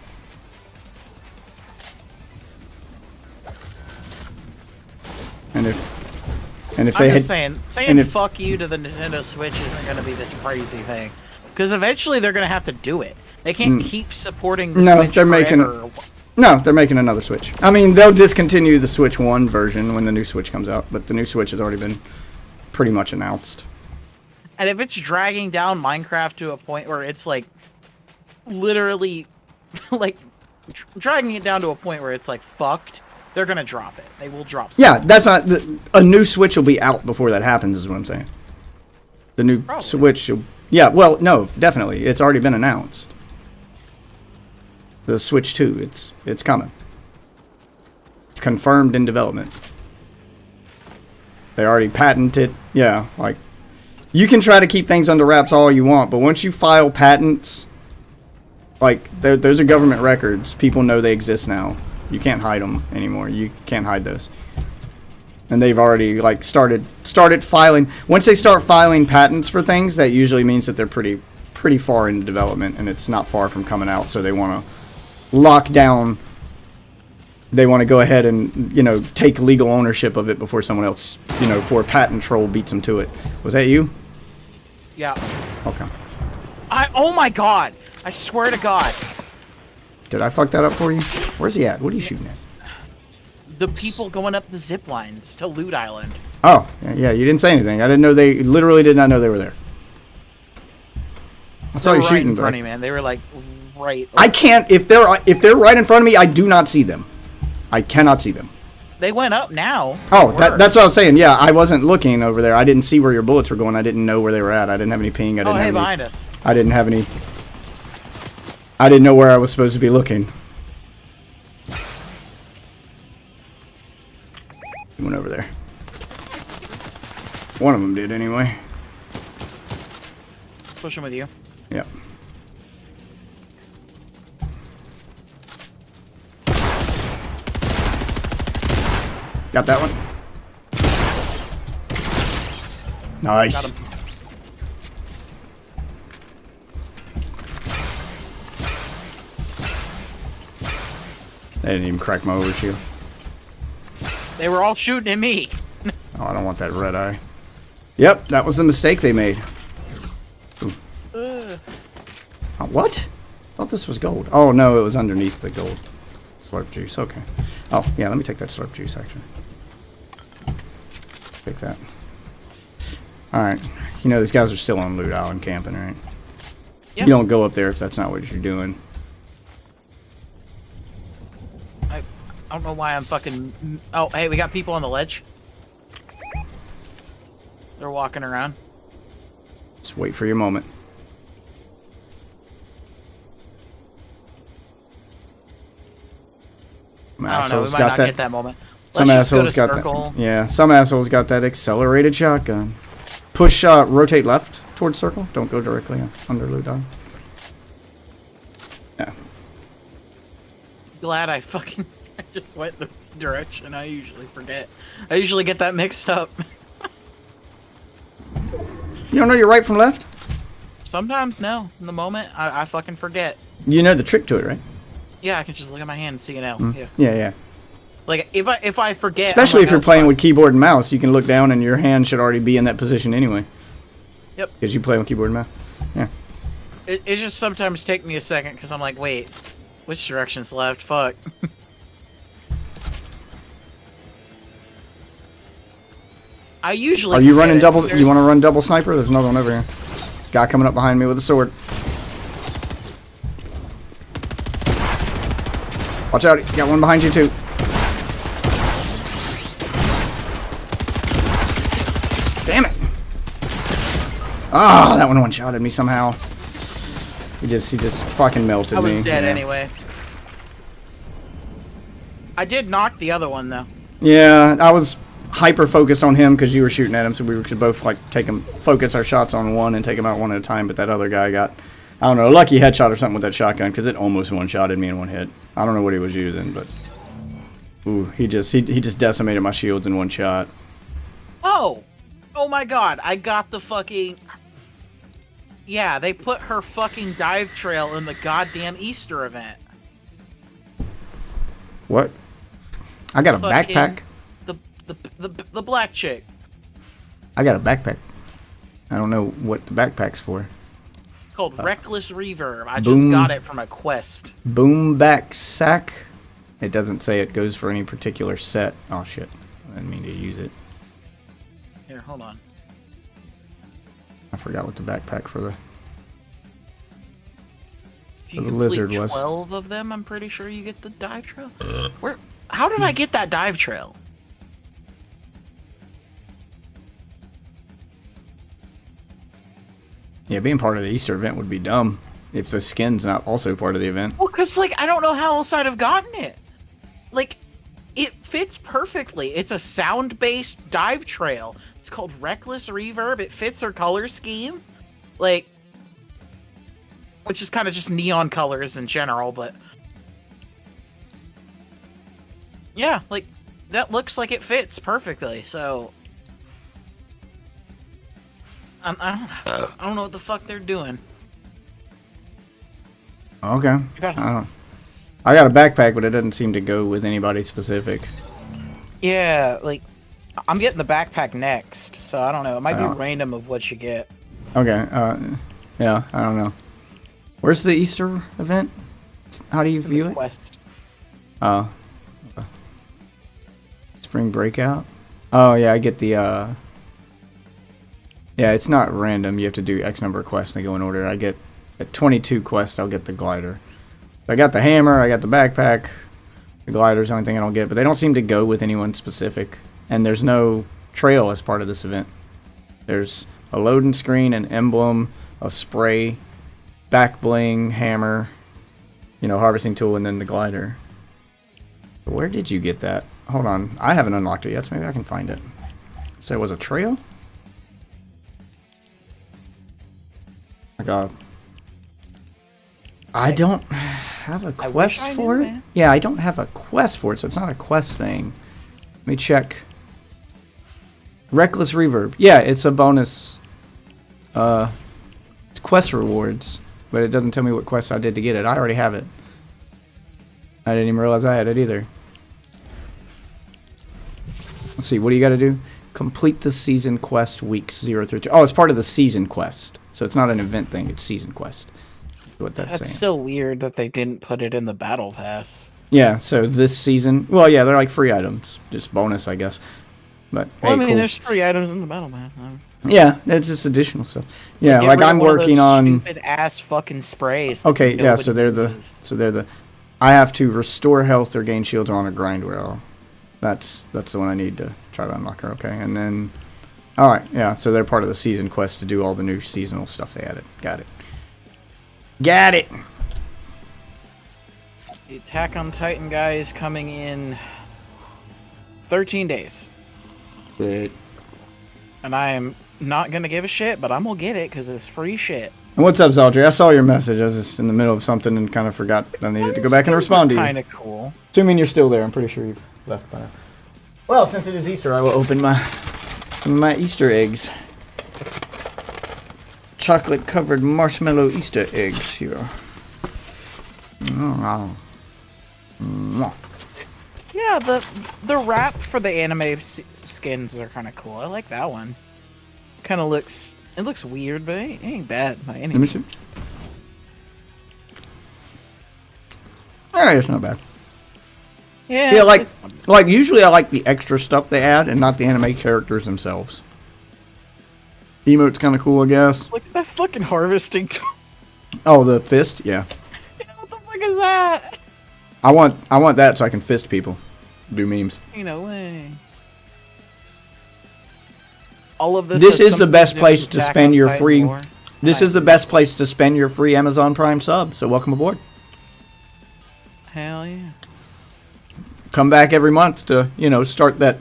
And if they I'm had just saying fuck you to the Nintendo Switch isn't going to be this crazy thing, because eventually they're going to have to do it. They can't keep supporting the Switch forever. No, they're making another Switch. I mean, they'll discontinue the Switch 1 version when the new Switch comes out, but the new Switch has already been pretty much announced. And if it's dragging down Minecraft to a point where it's like literally like dragging it down to a point where it's like fucked, they're gonna drop it. They will drop something. Yeah, that's not a new Switch will be out before that happens, is what I'm saying. The new Switch, yeah, well, no, definitely, it's already been announced. The Switch 2, it's coming. It's confirmed in development. They already patented, yeah, like, you can try to keep things under wraps all you want, but once you file patents, like, those are government records. People know they exist now. You can't hide them anymore. You can't hide those. And they've already, like, started filing. Once they start filing patents for things, that usually means that they're pretty far into development, and it's not far from coming out, so they want to lock down. They want to go ahead and, you know, take legal ownership of it before someone else, you know, before a patent troll beats them to it. Was that you? Yeah. Okay. Oh my god! I swear to God. Did I fuck that up for you? Where's he at? What are you shooting at? The people going up the zip lines to Loot Island. Oh, yeah, you didn't say anything. I didn't know they literally did not know they were there. I saw you right shooting, in front of me, man. They were like right. I can't. If they're right in front of me, I do not see them. I cannot see them. They went up now. Oh, that's what I was saying. Yeah, I wasn't looking over there. I didn't see where your bullets were going. I didn't know where they were at. I didn't have any ping. Behind us. I didn't have any. I didn't know where I was supposed to be looking. He went over there. One of them did, anyway. Pushing with you. Yep. Got that one. Nice. Got him. They didn't even crack my overshield. They were all shooting at me. Oh, I don't want that red eye. Yep, that was the mistake they made. Oh, what? I thought this was gold. Oh, no, it was underneath the gold. Slurp juice, okay. Oh, yeah, let me take that slurp juice, actually. Take that. Alright. You know, these guys are still on Loot Island camping, right? Yeah. You don't go up there if that's not what you're doing. I don't know why I'm fucking... Oh, hey, we got people on the ledge. They're walking around. Just wait for your moment. I don't know, we might not get that moment. Some assholes got that. Yeah, some assholes got that accelerated shotgun. Push, rotate left towards circle. Don't go directly under Loot Island. Yeah. Glad I fucking... I just went the direction I usually forget. I usually get that mixed up. You don't know your right from left? Sometimes, no. In the moment, I fucking forget. You know the trick to it, right? Yeah, I can just look at my hand and see an L. Mm. Yeah. Like, if I forget... Especially if you're playing with keyboard and mouse, you can look down and your hand should already be in that position anyway. Yep. Because you play with keyboard and mouse. Yeah. It just sometimes takes me a second, because I'm like, wait, which direction's left? Fuck. I usually... Are you running double... You want to run double sniper? There's another one over here. Guy coming up behind me with a sword. Watch out. You got one behind you, too. Damn it! Ah, that one-shotted me somehow. He just fucking melted me. I was dead anyway. I did knock the other one though. Yeah, I was hyper focused on him because you were shooting at him, so we could both like focus our shots on one and take him out one at a time. But that other guy got, I don't know, a lucky headshot or something with that shotgun because it almost one-shotted me in one hit. I don't know what he was using, but ooh, he just decimated my shields in one shot. Oh my god! I got the fucking. Yeah, they put her fucking dive trail in the goddamn Easter event. What? I got a backpack. The black chick. I got a backpack. I don't know what the backpack's for. It's called Reckless Reverb. I just got it from a quest. Boom back sack. It doesn't say it goes for any particular set. Oh shit! I didn't mean to use it. Here, hold on. I forgot what the backpack for the If you lizard complete was. 12 of them, I'm pretty sure you get the dive trail. Where? How did I get that dive trail? Yeah, being part of the Easter event would be dumb if the skin's not also part of the event. Well, because, like, I don't know how else I'd have gotten it. Like, it fits perfectly. It's a sound-based dive trail. It's called Reckless Reverb. It fits her color scheme. Like, which is kind of just neon colors in general, but... Yeah, like, that looks like it fits perfectly, so... I don't know what the fuck they're doing. Okay. I got a backpack, but it doesn't seem to go with anybody specific. Yeah, like, I'm getting the backpack next, so I don't know. It might be random of what you get. Okay, yeah, I don't know. Where's the Easter event? How do you view it? Quest. Oh. Spring Breakout? Oh, yeah, I get the, yeah, it's not random. You have to do X number of quests and they go in order. I get, at 22 quests, I'll get the glider. I got the hammer, I got the backpack. The glider's the only thing I don't get, but they don't seem to go with anyone specific. And there's no trail as part of this event. There's a loading screen, an emblem, a spray, back bling, hammer, you know, harvesting tool, and then the glider. Where did you get that? Hold on, I haven't unlocked it yet, so maybe I can find it. So it was a trail? Like I don't have a quest for it. Yeah, I don't have a quest for it, so it's not a quest thing. Let me check. Reckless Reverb. Yeah, it's a bonus. It's quest rewards, but it doesn't tell me what quest I did to get it. I already have it. I didn't even realize I had it either. Let's see, what do you got to do? Complete the season quest weeks 0 through 2. Oh, it's part of the season quest. So it's not an event thing, it's season quest. That's what that's saying. That's so weird that they didn't put it in the battle pass. Yeah, so this season, well, yeah, they're like free items, just bonus, I guess. But well, hey, I mean, cool. there's free items in the battle pass. Yeah, it's just additional stuff. Yeah, like I'm working on stupid ass fucking sprays. Okay, yeah, so they're the I have to restore health or gain shields on a grind rail. That's the one I need to try to unlock her. Okay, and then all right, yeah, so they're part of the season quest to do all the new seasonal stuff they added. Got it. Got it. The Attack on Titan guy is coming in 13 days. Good. And I am not going to give a shit, but I'm going to get it because it's free shit. And what's up, Zaldry? I saw your message. I was just in the middle of something and kind of forgot I needed to go back and respond to you. Kind of cool. Assuming you're still there, I'm pretty sure you've left by now. Well, since it is Easter, I will open my Easter eggs. Chocolate-covered marshmallow Easter eggs here. Yeah, the wrap for the anime skins are kind of cool. I like that one. Kind of looks weird, but it ain't bad by any Let me see. Alright, it's not bad. Yeah, like usually I like the extra stuff they add and not the anime characters themselves. Emote's kind of cool, I guess. Look at that fucking harvesting. Oh, the fist? Yeah. What the fuck is that? I want that so I can fist people. Do memes. No way. all of this. This has is the something best to do place with to Attack spend on your Titan free. lore. This is the best place to spend your free Amazon Prime sub. So welcome aboard. Hell yeah. Come back every month to, you know, start that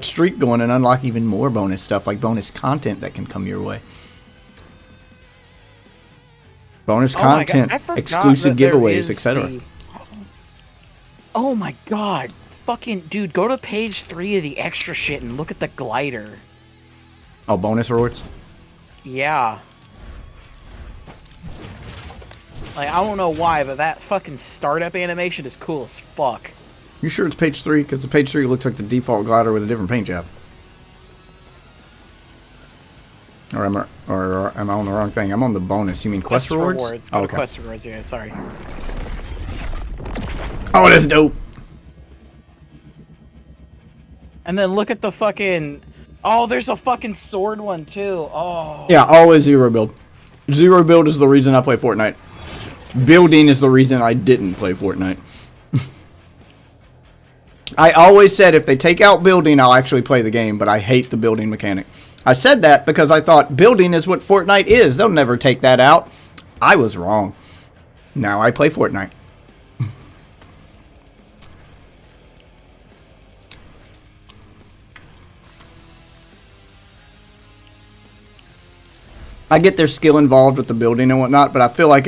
streak going and unlock even more bonus stuff, like bonus content that can come your way. Bonus content, exclusive giveaways, etc. Oh my god. Fucking dude, go to page 3 of the extra shit and look at the glider. Oh, bonus rewards? Yeah. Like, I don't know why, but that fucking startup animation is cool as fuck. You sure it's page 3? Because the page 3 looks like the default glider with a different paint job. Or am I on the wrong thing? I'm on the bonus. You mean quest rewards? Go to quest rewards, yeah, sorry. Oh, that's dope. And then look at the fucking... Oh, there's a fucking sword one, too. Oh. Yeah, always zero build. Zero build is the reason I play Fortnite. Building is the reason I didn't play Fortnite. I always said if they take out building, I'll actually play the game, but I hate the building mechanic. I said that because I thought building is what Fortnite is. They'll never take that out. I was wrong. Now I play Fortnite. I get there's skill involved with the building and whatnot, but I feel like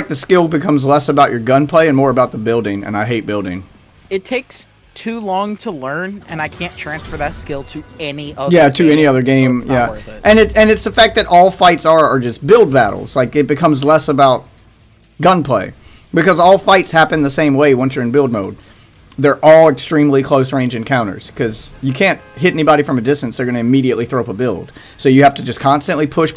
the skill becomes less about your gunplay and more about the building, and I hate building. It takes too long to learn, and I can't transfer that skill to any other any other game. So yeah, and it's the fact that all fights are just build battles. Like, it becomes less about gunplay because all fights happen the same way once you're in build mode. They're all extremely close range encounters because you can't hit anybody from a distance. They're going to immediately throw up a build. So you have to just constantly push,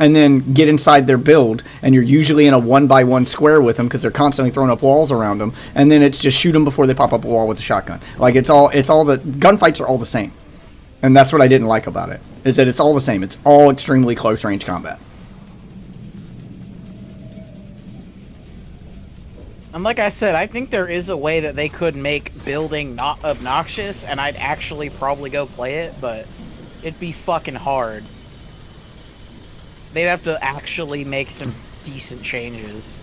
and then get inside their build. And you're usually in a 1x1 square with them because they're constantly throwing up walls around them. And then it's just shoot them before they pop up a wall with a shotgun. Like, it's all the gunfights are all the same. And that's what I didn't like about it, is that it's all the same. It's all extremely close range combat. And like I said, I think there is a way that they could make building not obnoxious, and I'd actually probably go play it, but it'd be fucking hard. They'd have to actually make some decent changes.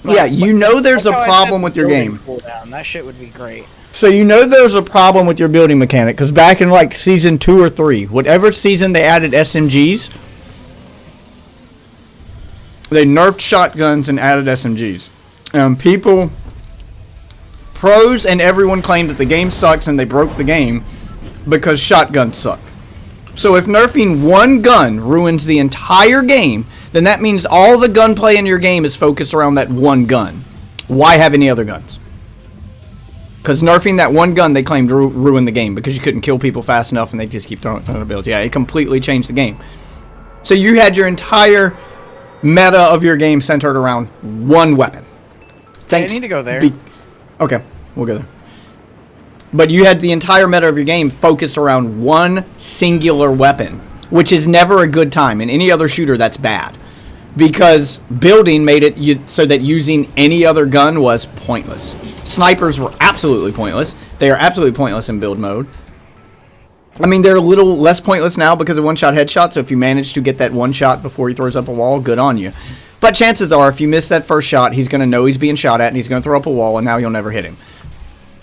Yeah, you know there's a problem with your game. That shit would be great. So you know there's a problem with your building mechanic, because back in like season 2 or 3, whatever season they added SMGs, they nerfed shotguns and added SMGs. Pros and everyone claimed that the game sucks and they broke the game because shotguns suck. So if nerfing one gun ruins the entire game, then that means all the gunplay in your game is focused around that one gun. Why have any other guns? Because nerfing that one gun, they claimed ruined the game because you couldn't kill people fast enough and they just keep throwing builds. Yeah, it completely changed the game. So you had your entire meta of your game centered around one weapon. Thanks. I need to go there. Okay, we'll go there. But you had the entire meta of your game focused around one singular weapon, which is never a good time. In any other shooter, that's bad. Because building made it so that using any other gun was pointless. Snipers were absolutely pointless. They are absolutely pointless in build mode. I mean, they're a little less pointless now because of one-shot headshot, so if you manage to get that one shot before he throws up a wall, good on you. But chances are, if you miss that first shot, he's going to know he's being shot at, and he's going to throw up a wall, and now you'll never hit him.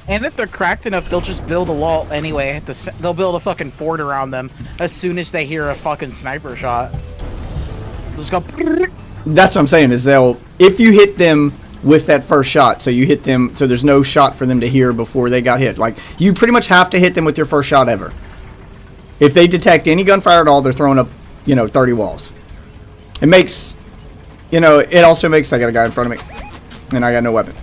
And if they're cracked enough, they'll just build a wall anyway. They'll build a fucking fort around them as soon as they hear a fucking sniper shot. They'll just go... That's what I'm saying, is if you hit them with that first shot, so you hit them, so there's no shot for them to hear before they got hit. Like, you pretty much have to hit them with your first shot ever. If they detect any gunfire at all, they're throwing up, 30 walls. It makes, it also makes, I got a guy in front of me, and I got no weapon.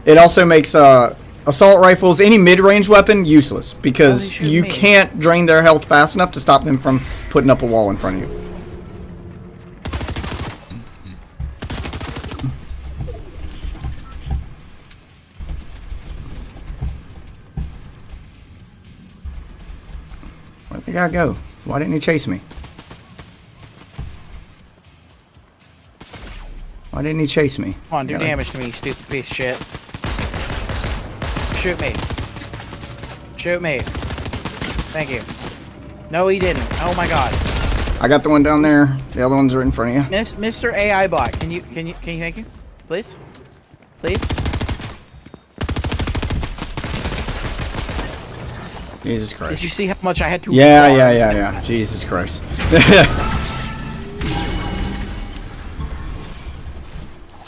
It also makes assault rifles, any mid-range weapon, useless, because you can't drain their health fast enough to stop them from putting up a wall in front of you. Where'd the guy go? Why didn't he chase me? Why didn't he chase me? Come on, do damage to me, you stupid piece of shit. Shoot me. Shoot me. Thank you. No, he didn't. Oh my god. I got the one down there. The other one's right in front of you. Mr. AI bot, can you thank you? Please? Please? Jesus Christ. Did you see how much I had to Yeah. Jesus Christ.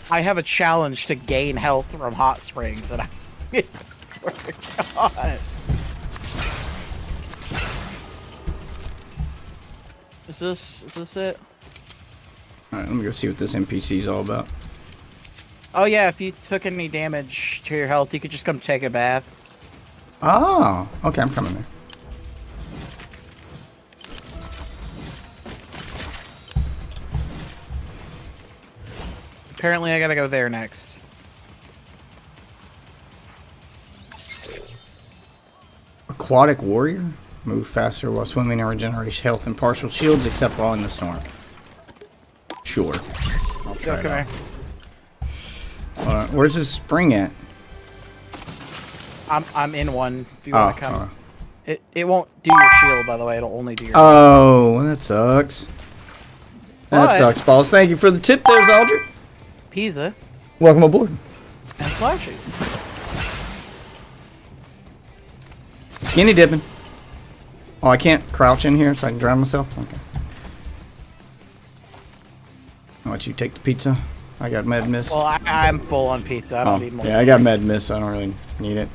I have a challenge to gain health from hot springs, and I swear to God. Is this it? Alright, let me go see what this NPC is all about. Oh yeah, if you took any damage to your health, you could just come take a bath. Oh, okay, I'm coming there. Apparently I gotta go there next. Aquatic warrior? Move faster while swimming and regenerates health and partial shields except while in the storm. Sure. I'll try it out. Where's this spring at? I'm in one if you want to come. It won't do your shield, by the way. It'll only do your Oh, that sucks. That sucks, balls. Thank you for the tip there, Zaldry. Pizza. Welcome aboard. And flashes. Skinny dipping. Oh, I can't crouch in here so I can drown myself? Okay. I'll let you take the pizza. I got med miss. Well, I'm full on pizza. I don't need more. Yeah, I got med miss, so I don't really need it.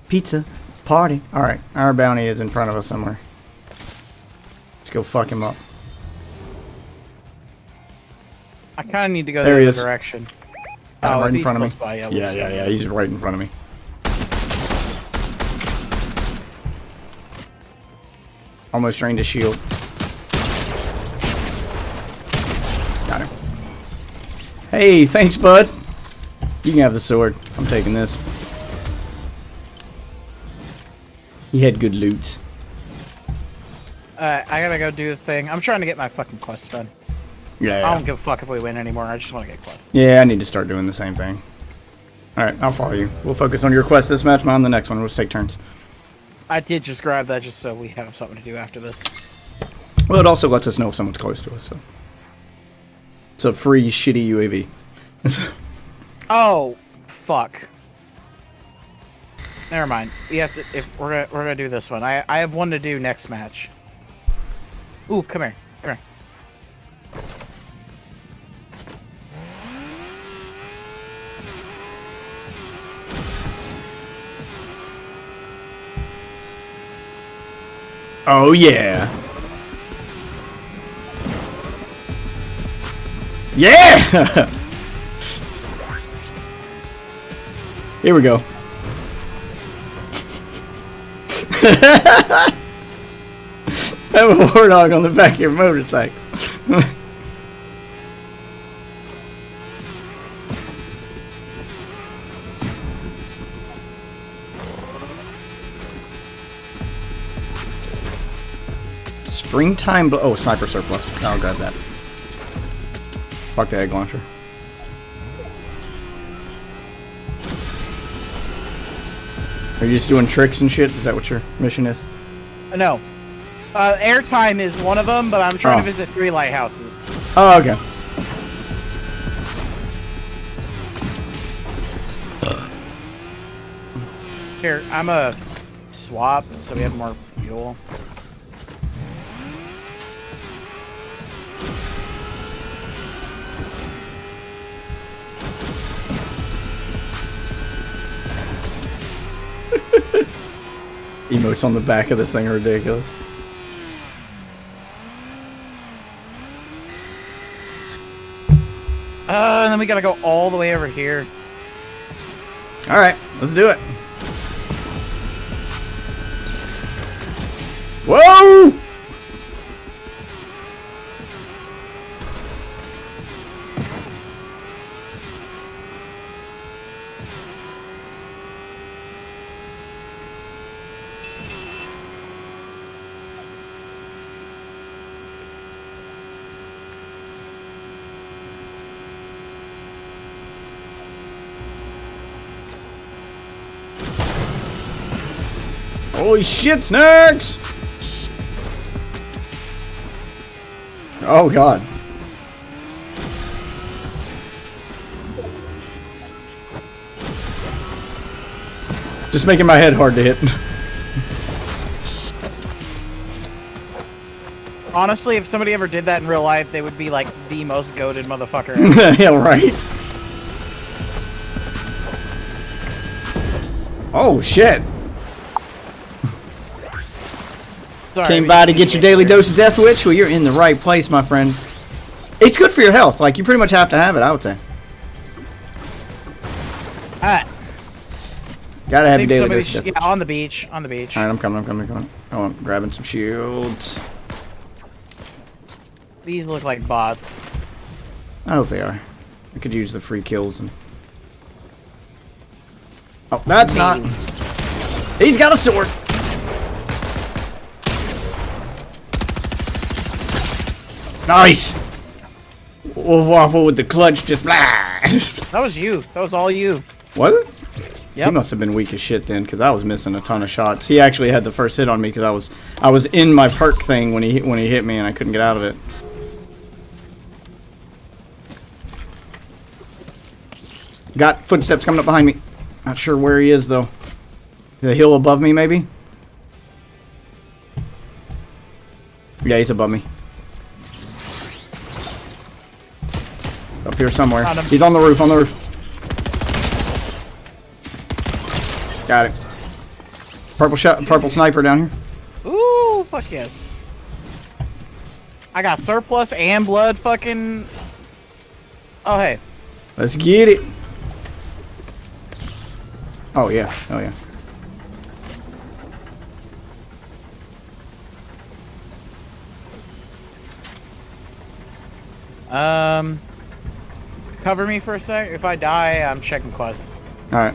Pizza. Party. Alright, our bounty is in front of us somewhere. Let's go fuck him up. I kind of need to go There the he other is. direction. Right in he's front of me. close by, Yeah. He's right in front of me. Almost drained his shield. Got him. Hey, thanks, bud. You can have the sword. I'm taking this. He had good loot. I gotta go do the thing. I'm trying to get my fucking quest done. Yeah. I don't give a fuck if we win anymore. I just want to get quests. Yeah, I need to start doing the same thing. Alright, I'll follow you. We'll focus on your quest this match, mine on the next one. We'll just take turns. I did just grab that just so we have something to do after this. Well, it also lets us know if someone's close to us, so. It's a free, shitty UAV. Oh, fuck. Never mind. We have to. If we're gonna do this one. I have one to do next match. Ooh, come here. Come here. Oh, yeah. Yeah! Here we go. Have a warthog on the back of your motorcycle. Springtime. Oh, sniper surplus. I'll grab that. Fuck the egg launcher. Are you just doing tricks and shit? Is that what your mission is? No. Airtime is one of them, but I'm trying to visit 3 lighthouses. Oh, okay. Here, I'm a swap so we have more fuel. Emotes on the back of this thing are ridiculous. And then we gotta go all the way over here. Alright, let's do it. Whoa! Holy shit, snacks! Oh god. Just making my head hard to hit. Honestly, if somebody ever did that in real life, they would be like the most goated motherfucker ever. Yeah, right. Oh shit. Sorry, Came by to get your daily dose of Death Witch? Well, you're in the right place, my friend. It's good for your health. Like, you pretty much have to have it, I would say. Alright. Gotta have your daily dose of Death Witch. Yeah, on the beach. On the beach. Alright, I'm coming. Oh, I'm grabbing some shields. These look like bots. I hope they are. I could use the free kills. And... Oh, that's not... He's got a sword! Nice! Wolf Waffle with the clutch just blah! That was you. That was all you. Was it? Yep. He must have been weak as shit then, because I was missing a ton of shots. He actually had the first hit on me because I was in my perk thing when he hit me and I couldn't get out of it. Got footsteps coming up behind me. Not sure where he is though. The hill above me maybe? Yeah, he's above me. Up here somewhere. He's on the roof, Got it. Purple sniper down here. Ooh, fuck yes. I got surplus and blood fucking... Oh, hey. Let's get it. Oh, yeah. Cover me for a sec. If I die, I'm checking quests. Alright.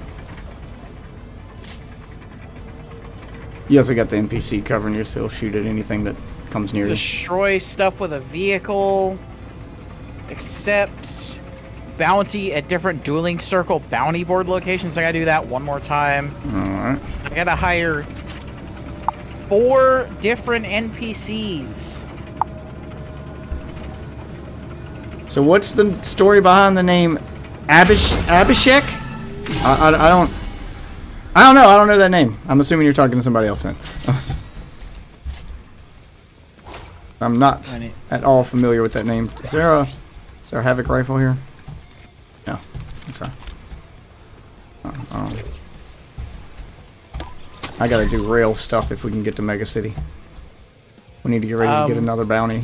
You also got the NPC covering you, so he'll shoot at anything that comes near you. Destroy stuff with a vehicle. Accept bounty at different dueling circle bounty board locations. I gotta do that one more time. Alright. I gotta hire 4 different NPCs. So what's the story behind the name Abhishek? I don't know. I don't know that name. I'm assuming you're talking to somebody else then. I'm not at all familiar with that name. Is there a Havoc rifle here? No. Okay. I gotta do rail stuff if we can get to Mega City. We need to get ready to get another bounty.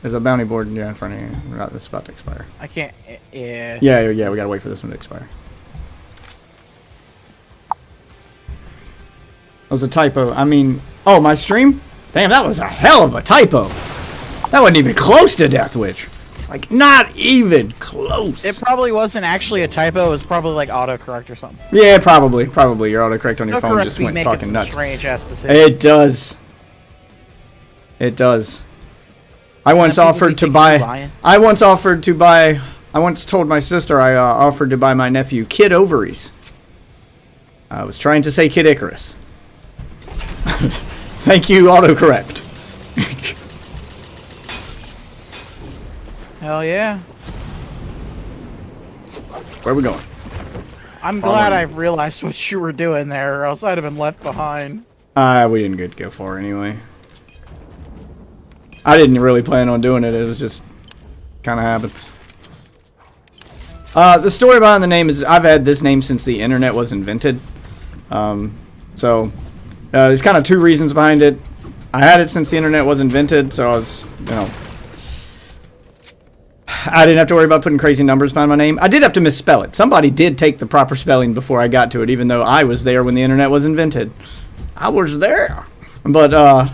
There's a bounty board in front of you. It's about to expire. I can't. Yeah. Yeah. We gotta wait for this one to expire. That was a typo. I mean, oh, my stream? Damn, that was a hell of a typo. That wasn't even close to Death Witch. Like, not even close. It probably wasn't actually a typo. It was probably like autocorrect or something. Yeah, probably. Your autocorrect on your phone just went fucking nuts. Strange ass decisions. It does. I once offered to buy. I once told my sister I offered to buy my nephew Kid Ovaries. I was trying to say Kid Icarus. Thank you, autocorrect. Hell yeah. Where are we going? I'm glad I realized what you were doing there, or else I'd have been left behind. We didn't get to go far anyway. I didn't really plan on doing it. It was just kind of happened. The story behind the name is I've had this name since the internet was invented. There's kind of 2 reasons behind it. I had it since the internet was invented, so I was, I didn't have to worry about putting crazy numbers behind my name. I did have to misspell it. Somebody did take the proper spelling before I got to it, even though I was there when the internet was invented. I was there. But,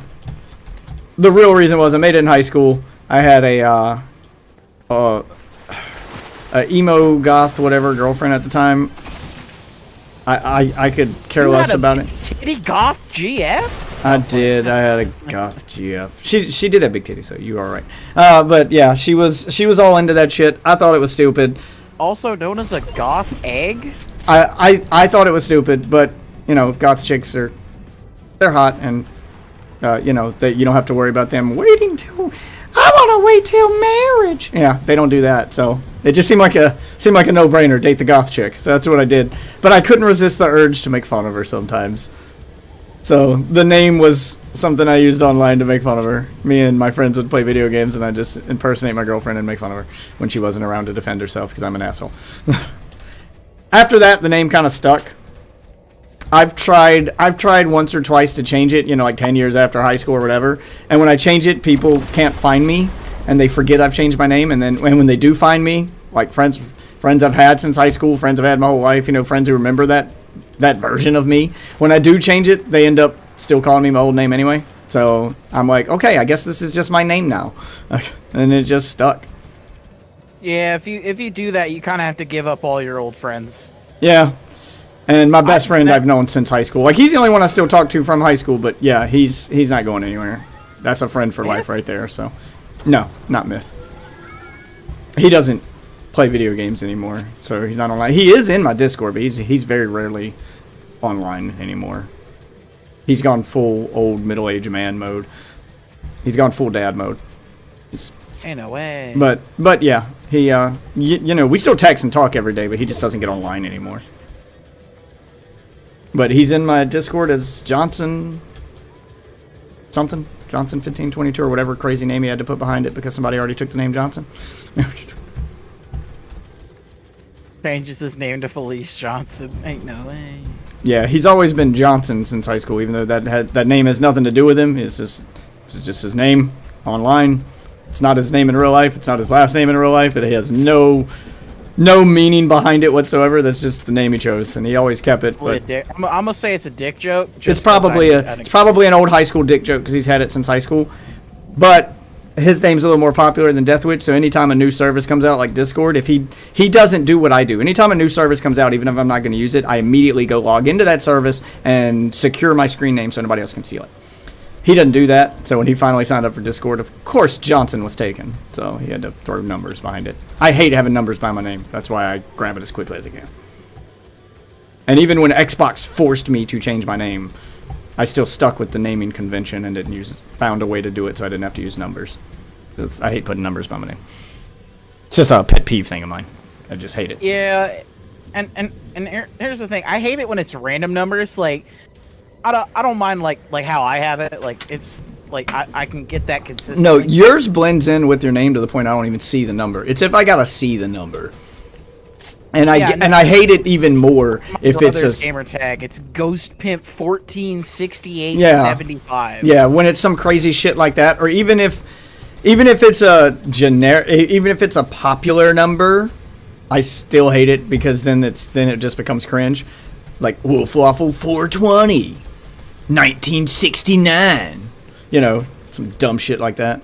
the real reason was I made it in high school. I had a emo goth whatever girlfriend at the time. I could care less about it. Titty goth GF? I did. I had a goth GF. She did have big titties, so you are right. But yeah, she was all into that shit. I thought it was stupid. Also known as a goth egg? I thought it was stupid, but goth chicks are They're hot, and you know, that you don't have to worry about them waiting till. I want to wait till marriage. Yeah, they don't do that. So it just seemed like a no-brainer. Date the goth chick. So that's what I did. But I couldn't resist the urge to make fun of her sometimes. So the name was something I used online to make fun of her. Me and my friends would play video games, and I just impersonate my girlfriend and make fun of her when she wasn't around to defend herself because I'm an asshole. After that, the name kind of stuck. I've tried once or twice to change it, you know, like 10 years after high school or whatever. And when I change it, people can't find me, and they forget I've changed my name. And then when they do find me, like friends I've had since high school, friends I've had my whole life, you know, friends who remember that version of me. When I do change it, they end up still calling me my old name anyway. So I'm like, okay, I guess this is just my name now. And it just stuck. Yeah, if you do that, you kind of have to give up all your old friends. Yeah. And my best friend I've known since high school. Like, he's the only one I still talk to from high school, but yeah, he's not going anywhere. That's a friend for life right there, so. No, not Myth. He doesn't play video games anymore, so he's not online. He is in my Discord, but he's very rarely online anymore. He's gone full old middle-aged man mode. He's gone full dad mode. Ain't no way. But yeah, he, you know, we still text and talk every day, but he just doesn't get online anymore. But he's in my Discord as Johnson something. Johnson 1522 or whatever crazy name he had to put behind it because somebody already took the name Johnson. Changes his name to Felice Johnson. Ain't no way. Yeah, he's always been Johnson since high school, even though that name has nothing to do with him. It's just his name online. It's not his name in real life. It's not his last name in real life. It has no meaning behind it whatsoever. That's just the name he chose, and he always kept it. But I'm gonna say it's a dick joke. It's probably an old high school dick joke because he's had it since high school. But his name's a little more popular than Deathwitch, so anytime a new service comes out like Discord, if he doesn't do what I do. Anytime a new service comes out, even if I'm not going to use it, I immediately go log into that service and secure my screen name so nobody else can steal it. He doesn't do that, so when he finally signed up for Discord, of course Johnson was taken, so he had to throw numbers behind it. I hate having numbers by my name. That's why I grab it as quickly as I can. And even when Xbox forced me to change my name, I still stuck with the naming convention and found a way to do it so I didn't have to use numbers. I hate putting numbers by my name. It's just a pet peeve thing of mine. I just hate it. Yeah, and here's the thing. I hate it when it's random numbers. Like, I don't mind like how I have it. Like, it's like I can get that consistent. No, yours blends in with your name to the point I don't even see the number. It's if I gotta see the number. And I hate it even more if it's a gamer tag. It's Ghost Pimp 146875. Yeah, when it's some crazy shit like that, or even if it's a generic, even if it's a popular number, I still hate it because then it just becomes cringe. Like Wolf Waffle 420, 1969. You know, some dumb shit like that.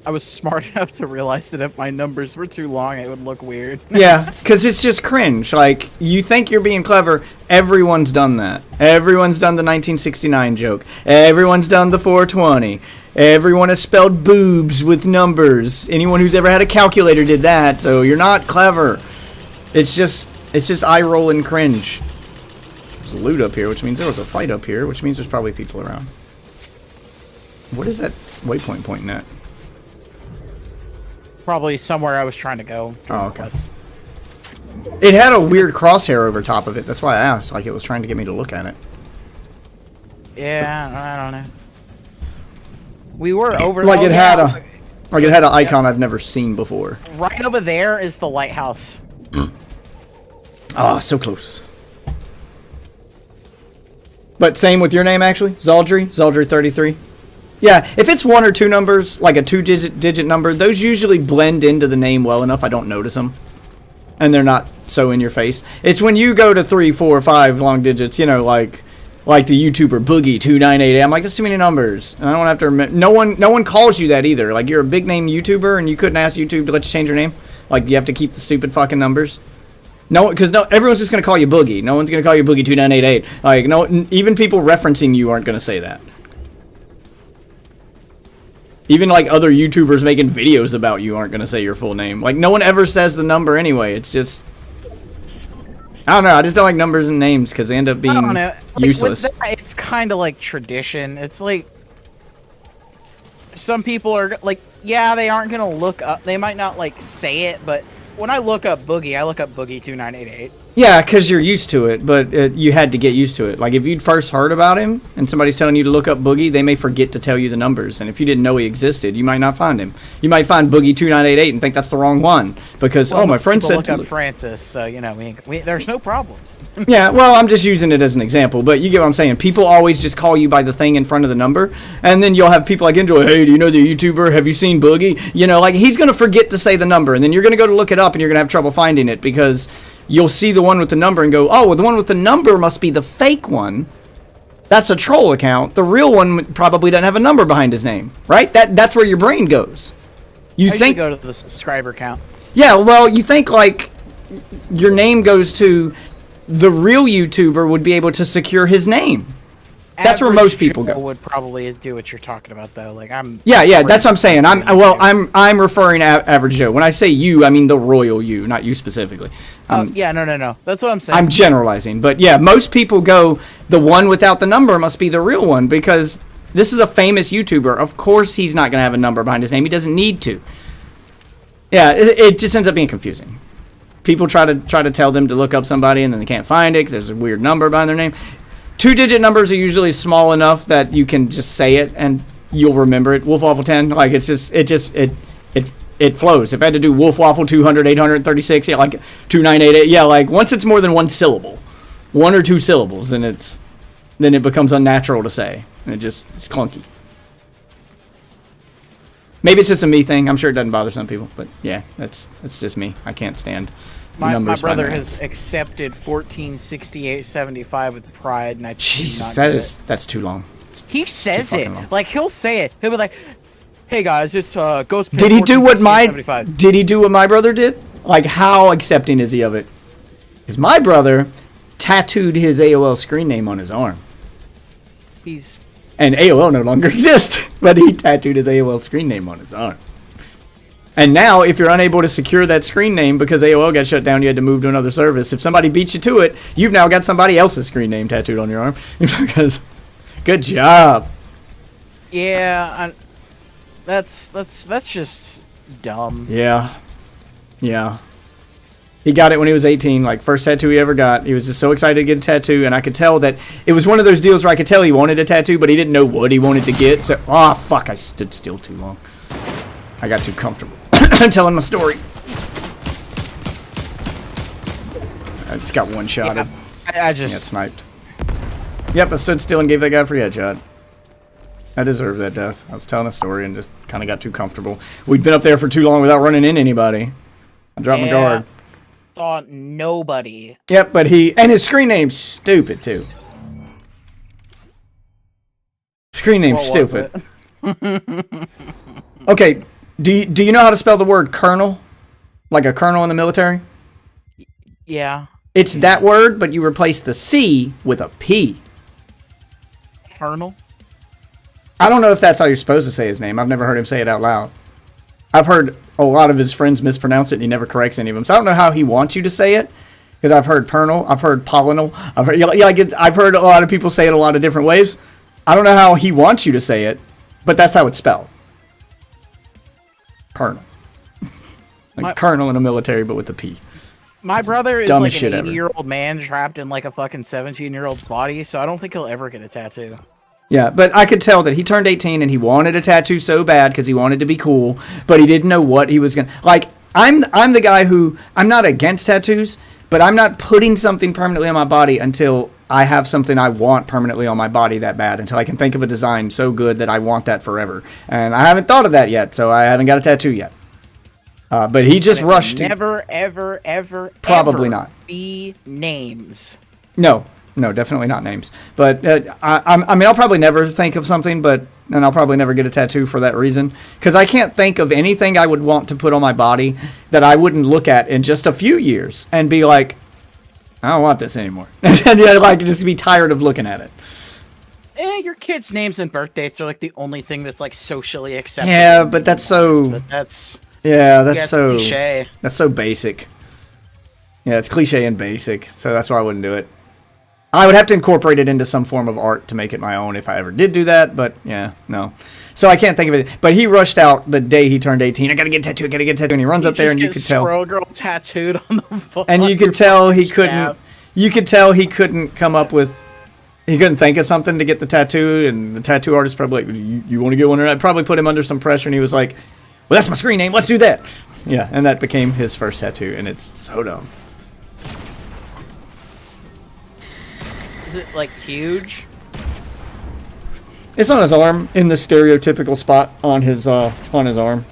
I was smart enough to realize that if my numbers were too long, it would look weird. Yeah, because it's just cringe. Like, you think you're being clever. Everyone's done that. Everyone's done the 1969 joke. Everyone's done the 420. Everyone has spelled boobs with numbers. Anyone who's ever had a calculator did that, so you're not clever. It's just eye-rolling cringe. There's a loot up here, which means there was a fight up here, which means there's probably people around. What is that waypoint pointing at? Probably somewhere I was trying to go. Oh, okay. It had a weird crosshair over top of it. That's why I asked. Like, it was trying to get me to look at it. Yeah, I don't know. We were over. Like it had an icon I've never seen before. Right over there is the lighthouse. Ah, so close. But same with your name, actually, Zaldry 33. Yeah, if it's one or two numbers, like a two-digit number, those usually blend into the name well enough I don't notice them. And they're not so in your face. It's when you go to 3, 4, 5 long digits, you know, like the YouTuber Boogie2988. I'm like, that's too many numbers. And I don't have to remember. No one calls you that either. Like, you're a big name YouTuber and you couldn't ask YouTube to let you change your name. Like, you have to keep the stupid fucking numbers. Because everyone's just going to call you Boogie. No one's going to call you Boogie2988. Like, no, even people referencing you aren't going to say that. Even, like, other YouTubers making videos about you aren't going to say your full name. Like, no one ever says the number anyway. It's just... I don't know. I just don't like numbers and names because they end up being I don't know. Like, useless. with that, it's kind of like tradition. It's like some people are like, yeah, they aren't gonna look up. They might not like say it, but when I look up Boogie, I look up Boogie 2988. Yeah, because you're used to it, but you had to get used to it. Like, if you'd first heard about him and somebody's telling you to look up Boogie, they may forget to tell you the numbers. And if you didn't know he existed, you might not find him. You might find Boogie 2988 and think that's the wrong one because, my friend said to look up Francis, so, you know, there's no problems. Yeah, well, I'm just using it as an example, but you get what I'm saying. People always just call you by the thing in front of the number, and then you'll have people like Enjoy, hey, do you know the YouTuber? Have you seen Boogie? You know, like, he's going to forget to say the number, and then you're going to go to look it up, and you're going to have trouble finding it because you'll see the one with the number and go, oh, well, the one with the number must be the fake one. That's a troll account. The real one probably doesn't have a number behind his name, right? That's where your brain goes. You think go to the subscriber count. Yeah, well, you think like your name goes to the real YouTuber would be able to secure his name. That's where most people go. Would probably do what you're talking about, though. Like Yeah, that's what I'm saying. I'm referring to Average Joe. When I say you, I mean the royal you, not you specifically. Yeah, no. That's what I'm saying. I'm generalizing, but yeah, most people go the one without the number must be the real one because this is a famous YouTuber. Of course, he's not gonna have a number behind his name. He doesn't need to. Yeah, it just ends up being confusing. People try to tell them to look up somebody and then they can't find it because there's a weird number behind their name. 2-digit numbers are usually small enough that you can just say it and you'll remember it. Wolf Waffle 10, like it flows. If I had to do Wolf Waffle 200, 836, yeah, like 2988, yeah, like once it's more than one syllable, one or two syllables, then it becomes unnatural to say, and it's clunky. Maybe it's just a me thing. I'm sure it doesn't bother some people, but yeah, that's just me. I can't stand. My brother has accepted 146875 with pride, and that's too long. He says it long. Like he'll say it. He'll be like, "Hey guys, it's Ghost." Did he do what my brother did? Like, how accepting is he of it? Because my brother tattooed his AOL screen name on his arm. And AOL no longer exists, but he tattooed his AOL screen name on his arm. And now, if you're unable to secure that screen name because AOL got shut down, you had to move to another service. If somebody beats you to it, you've now got somebody else's screen name tattooed on your arm. Because, good job. Yeah, that's just dumb. Yeah. He got it when he was 18, like first tattoo he ever got. He was just so excited to get a tattoo, and I could tell that it was one of those deals where I could tell he wanted a tattoo, but he didn't know what he wanted to get. So, fuck, I stood still too long. I got too comfortable telling my story. I just got one-shotted. Yeah, I just... got sniped. Yep, I stood still and gave that guy a free headshot. I deserve that death. I was telling a story and just kind of got too comfortable. We'd been up there for too long without running in anybody. I dropped my guard. Saw nobody. Yep, but his screen name's stupid, too. Screen name's stupid. Okay, do you know how to spell the word colonel? Like a colonel in the military? Yeah. It's that word, but you replace the C with a P. Colonel? I don't know if that's how you're supposed to say his name. I've never heard him say it out loud. I've heard a lot of his friends mispronounce it, and he never corrects any of them. So I don't know how he wants you to say it, because I've heard Pernal, I've heard Polynal, I've heard a lot of people say it a lot of different ways. I don't know how he wants you to say it, but that's how it's spelled. Colonel. Colonel in the military, but with a P. My brother is like an 80-year-old man trapped in like a fucking 17-year-old's body, so I don't think he'll ever get a tattoo. Yeah, but I could tell that he turned 18 and he wanted a tattoo so bad because he wanted to be cool, but he didn't know what he was going to... Like, I'm the guy who... I'm not against tattoos, but I'm not putting something permanently on my body until I have something I want permanently on my body that bad, until I can think of a design so good that I want that forever. And I haven't thought of that yet, so I haven't got a tattoo yet. But he just rushed... Never, ever, probably ever not. Be names. No, definitely not names. But I mean, I'll probably never think of something, and I'll probably never get a tattoo for that reason. Because I can't think of anything I would want to put on my body that I wouldn't look at in just a few years and be like, I don't want this anymore. And like just be tired of looking at it. Your kids' names and birth dates are like the only thing that's like socially acceptable. Yeah, but that's so... But that's Yeah, that's so... cliche. That's so basic. Yeah, it's cliche and basic, so that's why I wouldn't do it. I would have to incorporate it into some form of art to make it my own if I ever did do that, but yeah, no. So I can't think of it. But he rushed out the day he turned 18. I gotta get a tattoo, and he runs up there and you could tell. Squirrel Girl tattooed on the and you could tell he couldn't. You could tell he couldn't come up with. He couldn't think of something to get the tattoo, and the tattoo artist probably like, you want to get one? I probably put him under some pressure, and he was like, "Well, that's my screen name. Let's do that." Yeah, and that became his first tattoo, and it's so dumb. Is it like huge? It's on his arm, in the stereotypical spot on his arm,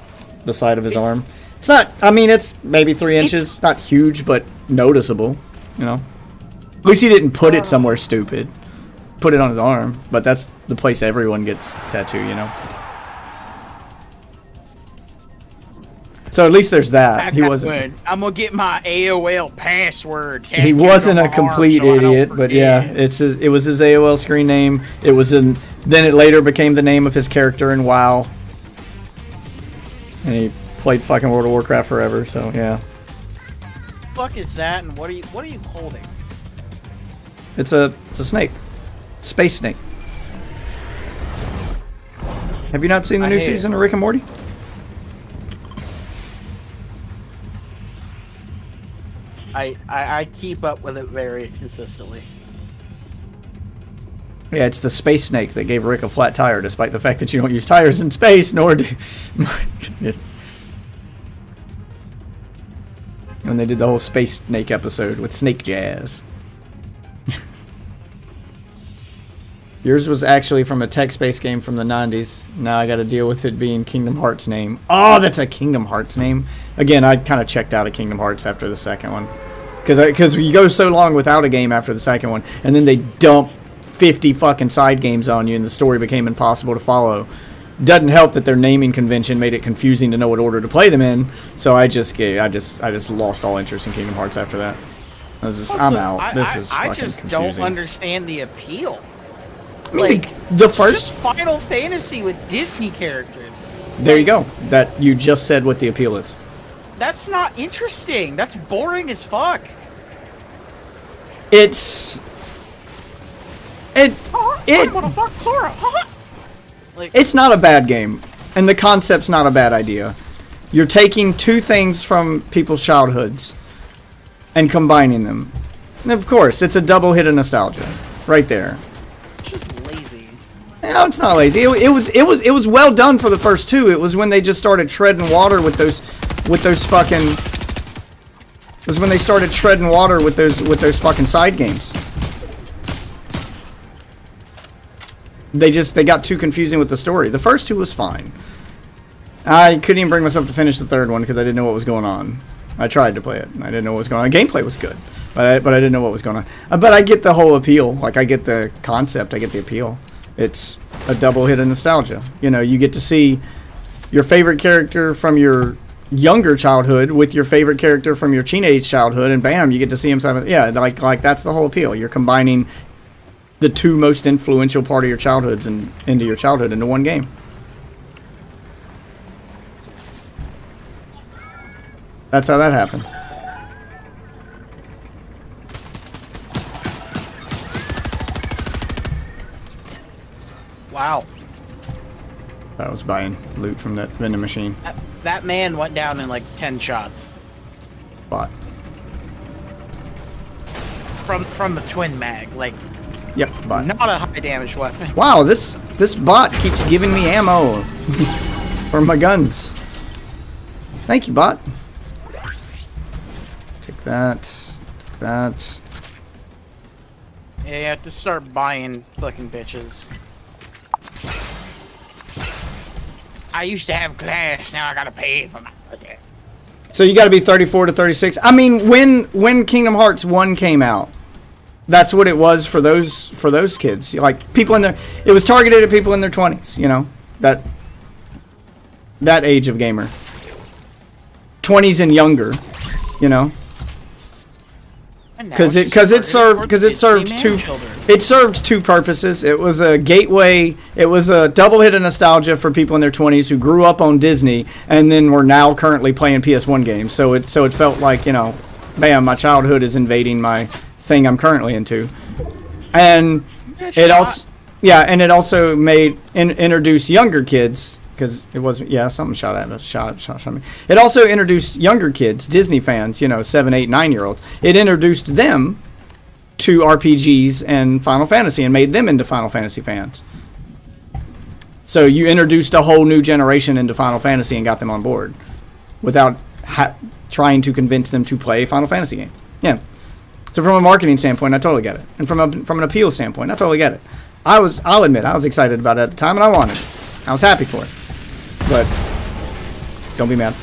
the side of his arm. It's not. I mean, it's maybe 3 inches. Not huge, but noticeable. You know. At least he didn't put it somewhere stupid. Put it on his arm, but that's the place everyone gets tattoo. You know. So at least there's that. He wasn't. I'm gonna get my AOL password. He wasn't a complete idiot, but yeah, it was his AOL screen name. It was then it later became the name of his character in WoW, and he played fucking World of Warcraft forever. So yeah. What the fuck is that? And what are you holding? It's a snake, space snake. Have you not seen the new season of Rick and Morty? I keep up with it very consistently. Yeah, it's the space snake that gave Rick a flat tire, despite the fact that you don't use tires in space, nor do... when they did the whole space snake episode with Snake Jazz. Yours was actually from a text-based game from the 90s. Now I got to deal with it being Kingdom Hearts name. Oh, that's a Kingdom Hearts name. Again, I kind of checked out of Kingdom Hearts after the second one. Because you go so long without a game after the second one, and then they dump 50 fucking side games on you, and the story became impossible to follow. Doesn't help that their naming convention made it confusing to know what order to play them in. So I just lost all interest in Kingdom Hearts after that. I'm out. This is fucking confusing. I just don't understand the appeal. I mean, the first just Final Fantasy with Disney characters. There you go. That you just said what the appeal is. That's not interesting. That's boring as fuck. It's not a bad game, and the concept's not a bad idea. You're taking two things from people's childhoods and combining them. And of course, it's a double hit of nostalgia, right there. It's just lazy. No, it's not lazy. It was well done for the first two. It was when they just started treading water with those fucking. It was when they started treading water with those fucking side games. They got too confusing with the story. The first two was fine. I couldn't even bring myself to finish the third one because I didn't know what was going on. I tried to play it, and I didn't know what was going on. The gameplay was good, but I didn't know what was going on. But I get the whole appeal. Like, I get the concept. I get the appeal. It's a double hit of nostalgia. You know, you get to see your favorite character from your younger childhood with your favorite character from your teenage childhood, and bam, you get to see him. Yeah, like that's the whole appeal. You're combining the two most influential part of your childhoods and into your childhood into one game. That's how that happened. Wow. I was buying loot from that vending machine. That man went down in like 10 shots. Bot. From the twin mag, like. Yep, bot. Not a high damage weapon. Wow, this bot keeps giving me ammo for my guns. Thank you, bot. Take that. Take that. Yeah, you have to start buying fucking bitches. I used to have class, now I gotta pay for my... So you gotta be 34 to 36. I mean, when Kingdom Hearts 1 came out, that's what it was for those kids. Like, people in their... It was targeted at people in their 20s, you know? That age of gamer. 20s and younger, you know? Because it served two purposes. It was a gateway. It was a double hit of nostalgia for people in their 20s who grew up on Disney and then were now currently playing PS1 games. So it felt like, you know, bam, my childhood is invading my thing I'm currently into. And it also, yeah, and it also made introduced younger kids, because it wasn't, yeah, something shot at me, shot me. It also introduced younger kids, Disney fans, you know, 7, 8, 9-year-olds. It introduced them to RPGs and Final Fantasy and made them into Final Fantasy fans. So you introduced a whole new generation into Final Fantasy and got them on board without trying to convince them to play a Final Fantasy game. Yeah. So from a marketing standpoint, I totally get it. And from an appeal standpoint, I totally get it. I'll admit, I was excited about it at the time and I wanted it. I was happy for it. But don't be mad.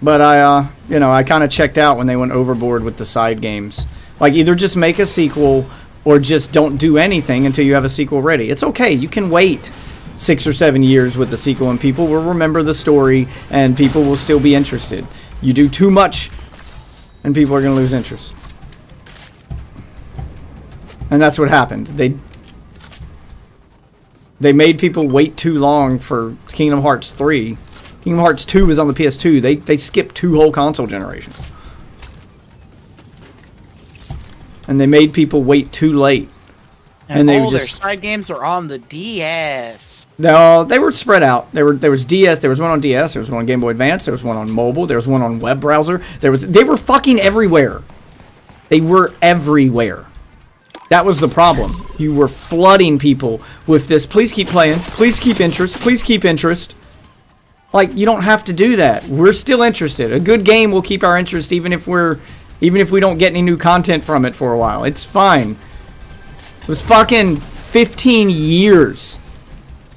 But I kind of checked out when they went overboard with the side games. Like, either just make a sequel or just don't do anything until you have a sequel ready. It's okay. You can wait 6 or 7 years with the sequel and people will remember the story and people will still be interested. You do too much and people are going to lose interest. And that's what happened. They made people wait too long for Kingdom Hearts 3. Kingdom Hearts 2 is on the PS2. They skipped 2 whole console generations. And they made people wait too late. And they all their side games are on the DS. No, they were spread out. There was DS. There was one on DS. There was one on Game Boy Advance. There was one on mobile. There was one on web browser. They were fucking everywhere. They were everywhere. That was the problem. You were flooding people with this. Please keep playing. Please keep interest. Please keep interest. Like, you don't have to do that. We're still interested. A good game will keep our interest even if we don't get any new content from it for a while. It's fine. It was fucking 15 years.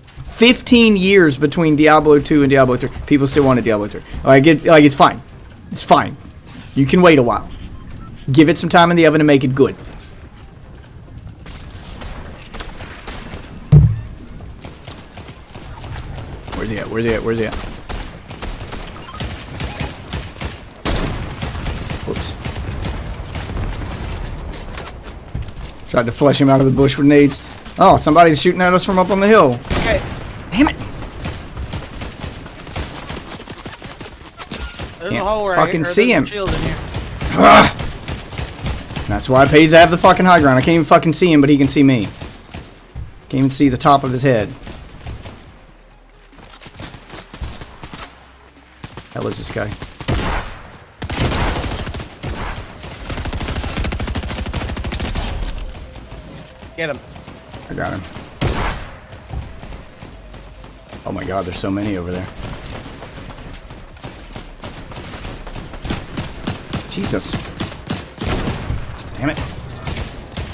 15 years between Diablo 2 and Diablo 3. People still wanted Diablo 3. It's fine. It's fine. You can wait a while. Give it some time in the oven to make it good. Where's he at? Where's he at? Where's he at? Whoops. Tried to flush him out of the bush with nades. Oh, somebody's shooting at us from up on the hill. Okay. Damn it. There's a hole right fucking see him. Ah! That's why it pays to have the fucking high ground. I can't even fucking see him, but he can see me. Can't even see the top of his head. Hell is this guy? Get him. I got him. Oh my god, there's so many over there. Jesus. Damn it.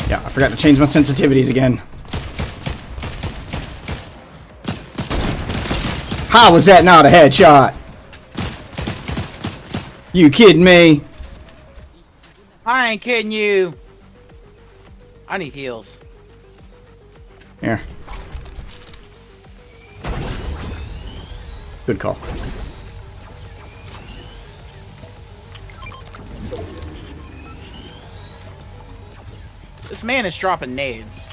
Yeah, I forgot to change my sensitivities again. How was that not a headshot? You kidding me? I ain't kidding you. I need heals. Here. Good call. This man is dropping nades.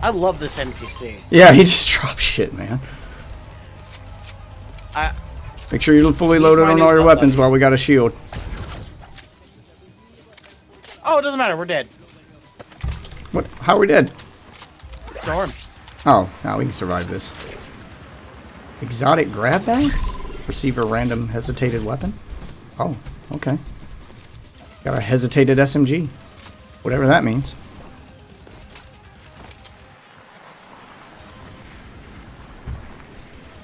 I love this NPC. Yeah, he just drops shit, man. Make sure you're fully loaded on all your weapons while we got a shield. Oh, it doesn't matter. We're dead. What? How are we dead? Storm. Oh, now we can survive this. Exotic grab bag? Receive a random hesitated weapon? Oh, okay. Got a hesitated SMG. Whatever that means.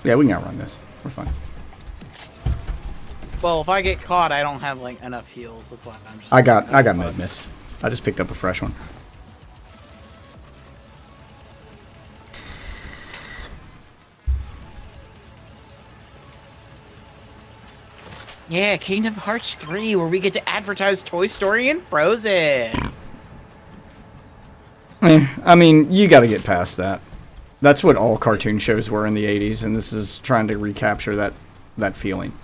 Yeah, we can outrun this. We're fine. Well, if I get caught, I don't have like enough heals. That's why I'm just. I got med mist. I just picked up a fresh one. Yeah, Kingdom Hearts 3, where we get to advertise Toy Story and Frozen. I mean, you got to get past that. That's what all cartoon shows were in the 80s, and this is trying to recapture that feeling.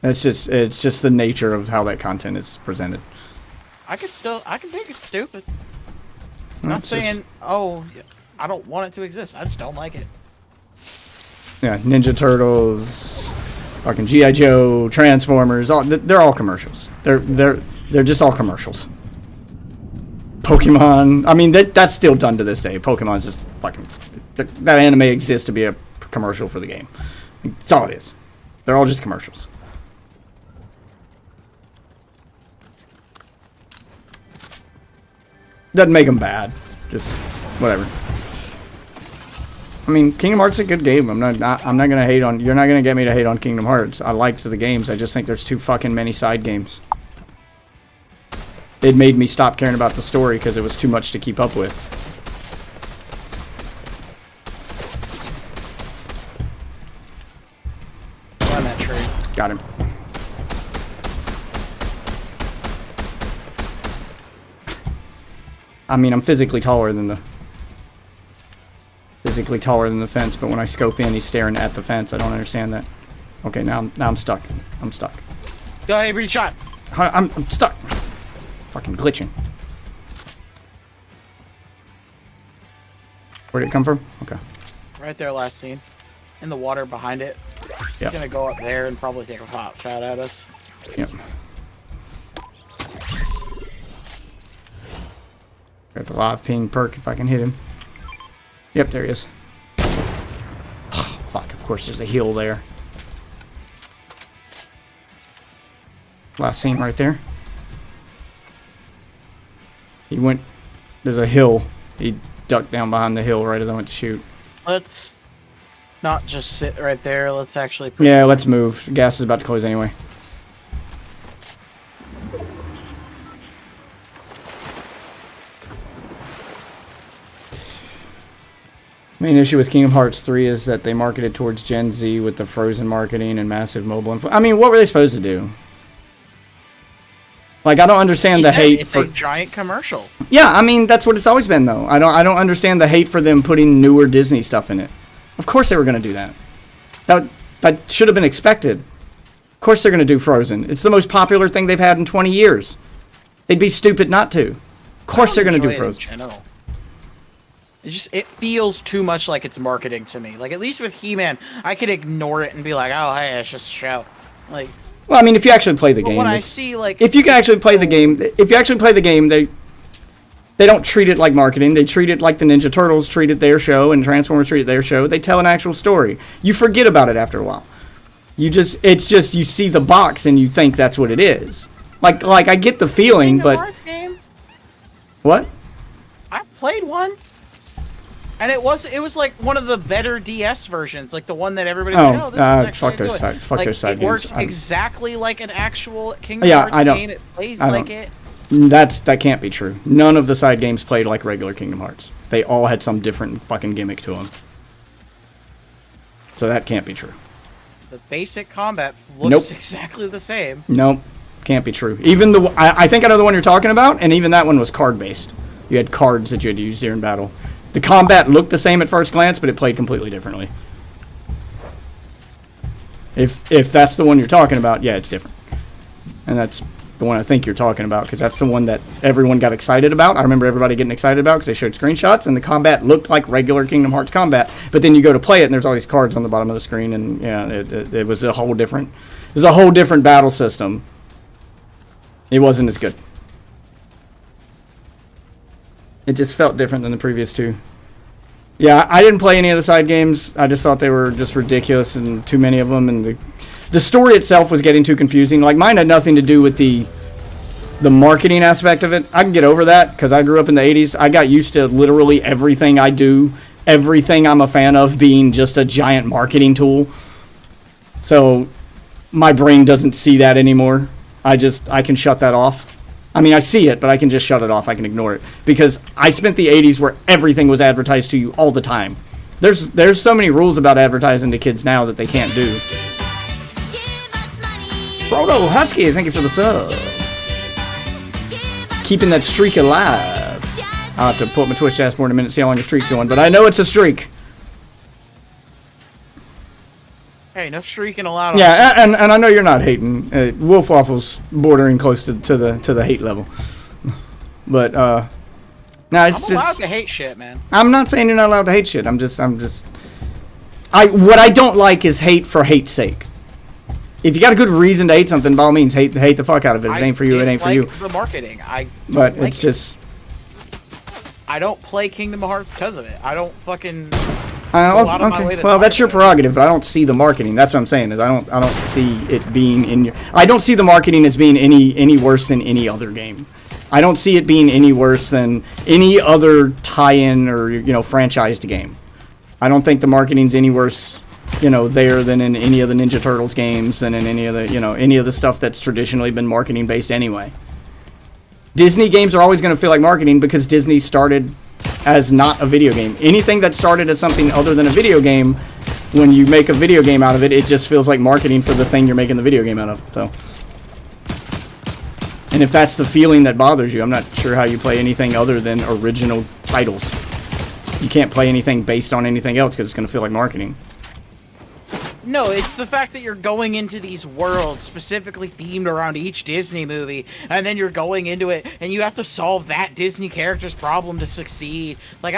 It's just the nature of how that content is presented. I can think it's stupid. I'm not saying, oh, I don't want it to exist. I just don't like it. Yeah, Ninja Turtles, Fucking G.I. Joe, Transformers, they're all commercials. They're just all commercials. Pokemon, I mean, that's still done to this day. Pokemon's just fucking... That anime exists to be a commercial for the game. That's all it is. They're all just commercials. Doesn't make them bad. Just whatever. I mean, Kingdom Hearts is a good game. I'm not gonna hate on... You're not gonna get me to hate on Kingdom Hearts. I liked the games. I just think there's too fucking many side games. It made me stop caring about the story because it was too much to keep up with. On that tree. Got him. I mean, I'm physically taller than the fence, but when I scope in, he's staring at the fence. I don't understand that. Okay, now I'm stuck. I'm stuck. Go ahead, reach shot. I'm stuck. Fucking glitching. Where'd it come from? Okay. Right there, last scene. In the water behind it. Yeah. He's gonna go up there and probably take a pop shot at us. Yep. Got the live ping perk if I can hit him. Yep, there he is. Oh, fuck, of course there's a hill there. Last scene right there. He went... There's a hill. He ducked down behind the hill right as I went to shoot. Let's not just sit right there. Let's actually... Yeah, let's move. Gas is about to close anyway. Main issue with Kingdom Hearts 3 is that they marketed towards Gen Z with the Frozen marketing and massive mobile info. I mean, what were they supposed to do? Like, I don't understand the hate for... It's a giant commercial. Yeah, I mean, that's what it's always been, though. I don't understand the hate for them putting newer Disney stuff in it. Of course they were going to do that. That should have been expected. Of course they're going to do Frozen. It's the most popular thing they've had in 20 years. They'd be stupid not to. Of course they're going to do Frozen. It feels too much like it's marketing to me. Like, at least with He-Man, I could ignore it and be like, oh, hey, it's just a show. Like... Well, I mean, if you actually play the game, when I see, like... If you can actually play the game, they don't treat it like marketing. They treat it like the Ninja Turtles treated their show and Transformers treated their show. They tell an actual story. You forget about it after a while. It's just you see the box and you think that's what it is. Like I get the feeling, but... Hearts game? What? I played one. And it was like one of the better DS versions, like the one that everybody fuck those side games. It works exactly like an actual Kingdom Hearts game. It plays like it. That can't be true. None of the side games played like regular Kingdom Hearts. They all had some different fucking gimmick to them. So that can't be true. The basic combat looks exactly the same. Nope, can't be true. Even I think I know the one you're talking about, and even that one was card based. You had cards that you had to use during battle. The combat looked the same at first glance, but it played completely differently. If that's the one you're talking about, yeah, it's different. And that's the one I think you're talking about, because that's the one that everyone got excited about. I remember everybody getting excited about because they showed screenshots, and the combat looked like regular Kingdom Hearts combat. But then you go to play it, and there's all these cards on the bottom of the screen, and yeah, it was a whole different... It was a whole different battle system. It wasn't as good. It just felt different than the previous two. Yeah, I didn't play any of the side games. I just thought they were just ridiculous and too many of them. And the story itself was getting too confusing. Like, mine had nothing to do with the marketing aspect of it. I can get over that because I grew up in the 80s. I got used to literally everything I do, everything I'm a fan of being just a giant marketing tool. So my brain doesn't see that anymore. I can shut that off. I mean, I see it, but I can just shut it off. I can ignore it. Because I spent the 80s where everything was advertised to you all the time. There's so many rules about advertising to kids now that they can't do. Frodo Husky, thank you for the sub. Keeping that streak alive. I'll have to pull up my Twitch dashboard in a minute, see how long the streak's going. But I know it's a streak. Hey, no streaking allowed. Yeah, and I know you're not hating. Wolf Waffle's bordering close to the hate level. But no, I'm allowed to hate shit, man. I'm not saying you're not allowed to hate shit. What I don't like is hate for hate's sake. if you got a good reason to hate something, by all means, hate the fuck out of it. It ain't for you. It ain't for you. The marketing. But it's just. I don't play Kingdom Hearts because of it. I don't fucking. Okay. Well, that's your prerogative, but I don't see the marketing. That's what I'm saying. Is I don't see it being in your. I don't see the marketing as being any worse than any other game. I don't see it being any worse than any other tie-in or franchised game. I don't think the marketing's any worse, there than in any of the Ninja Turtles games and in any of the any of the stuff that's traditionally been marketing based anyway. Disney games are always going to feel like marketing because Disney started as not a video game. Anything that started as something other than a video game, when you make a video game out of it, it just feels like marketing for the thing you're making the video game out of. So, and if that's the feeling that bothers you, I'm not sure how you play anything other than original titles. You can't play anything based on anything else because it's going to feel like marketing. No, it's the fact that you're going into these worlds specifically themed around each Disney movie, and then you're going into it, and you have to solve that Disney character's problem to succeed. Like,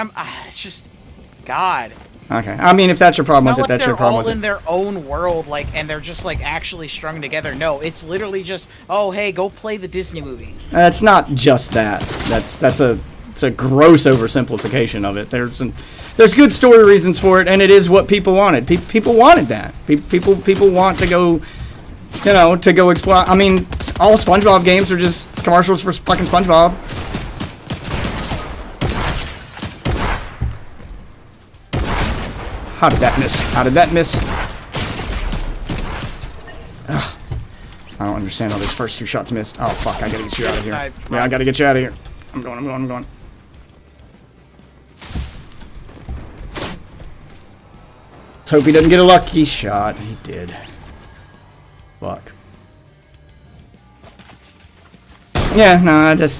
it's just, God. Okay, I mean, if that's your problem with it, that's your problem with it. They're all in their own world, and they're just, actually strung together. No, it's literally just, oh, hey, go play the Disney movie. It's not just that. It's a gross oversimplification of it. There's good story reasons for it, and it is what people wanted. People wanted that. People want to go, to go explore. I mean, all SpongeBob games are just commercials for fucking SpongeBob. How did that miss? How did that miss? Ugh. I don't understand how those first two shots missed. Oh, fuck. I gotta get you out of here. Yeah, I gotta get you out of here. I'm going. Let's hope he doesn't get a lucky shot. He did. Fuck. Yeah, no, I just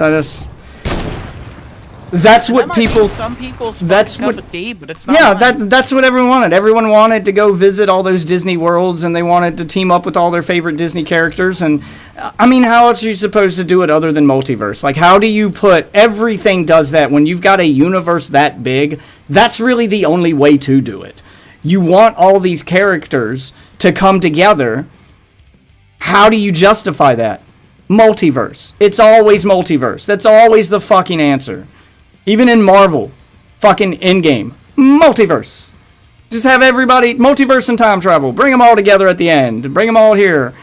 that's what people. Some people's that's what. Cup of tea, but it's not yeah, that's what everyone wanted. Everyone wanted to go visit all those Disney worlds, and they wanted to team up with all their favorite Disney characters. And I mean, how else are you supposed to do it other than multiverse? Like, how do you put everything does that when you've got a universe that big? That's really the only way to do it. You want all these characters to come together. How do you justify that? Multiverse. It's always multiverse. That's always the fucking answer. Even in Marvel, fucking Endgame, multiverse. Just have everybody, multiverse and time travel. Bring them all together at the end. Bring them all here.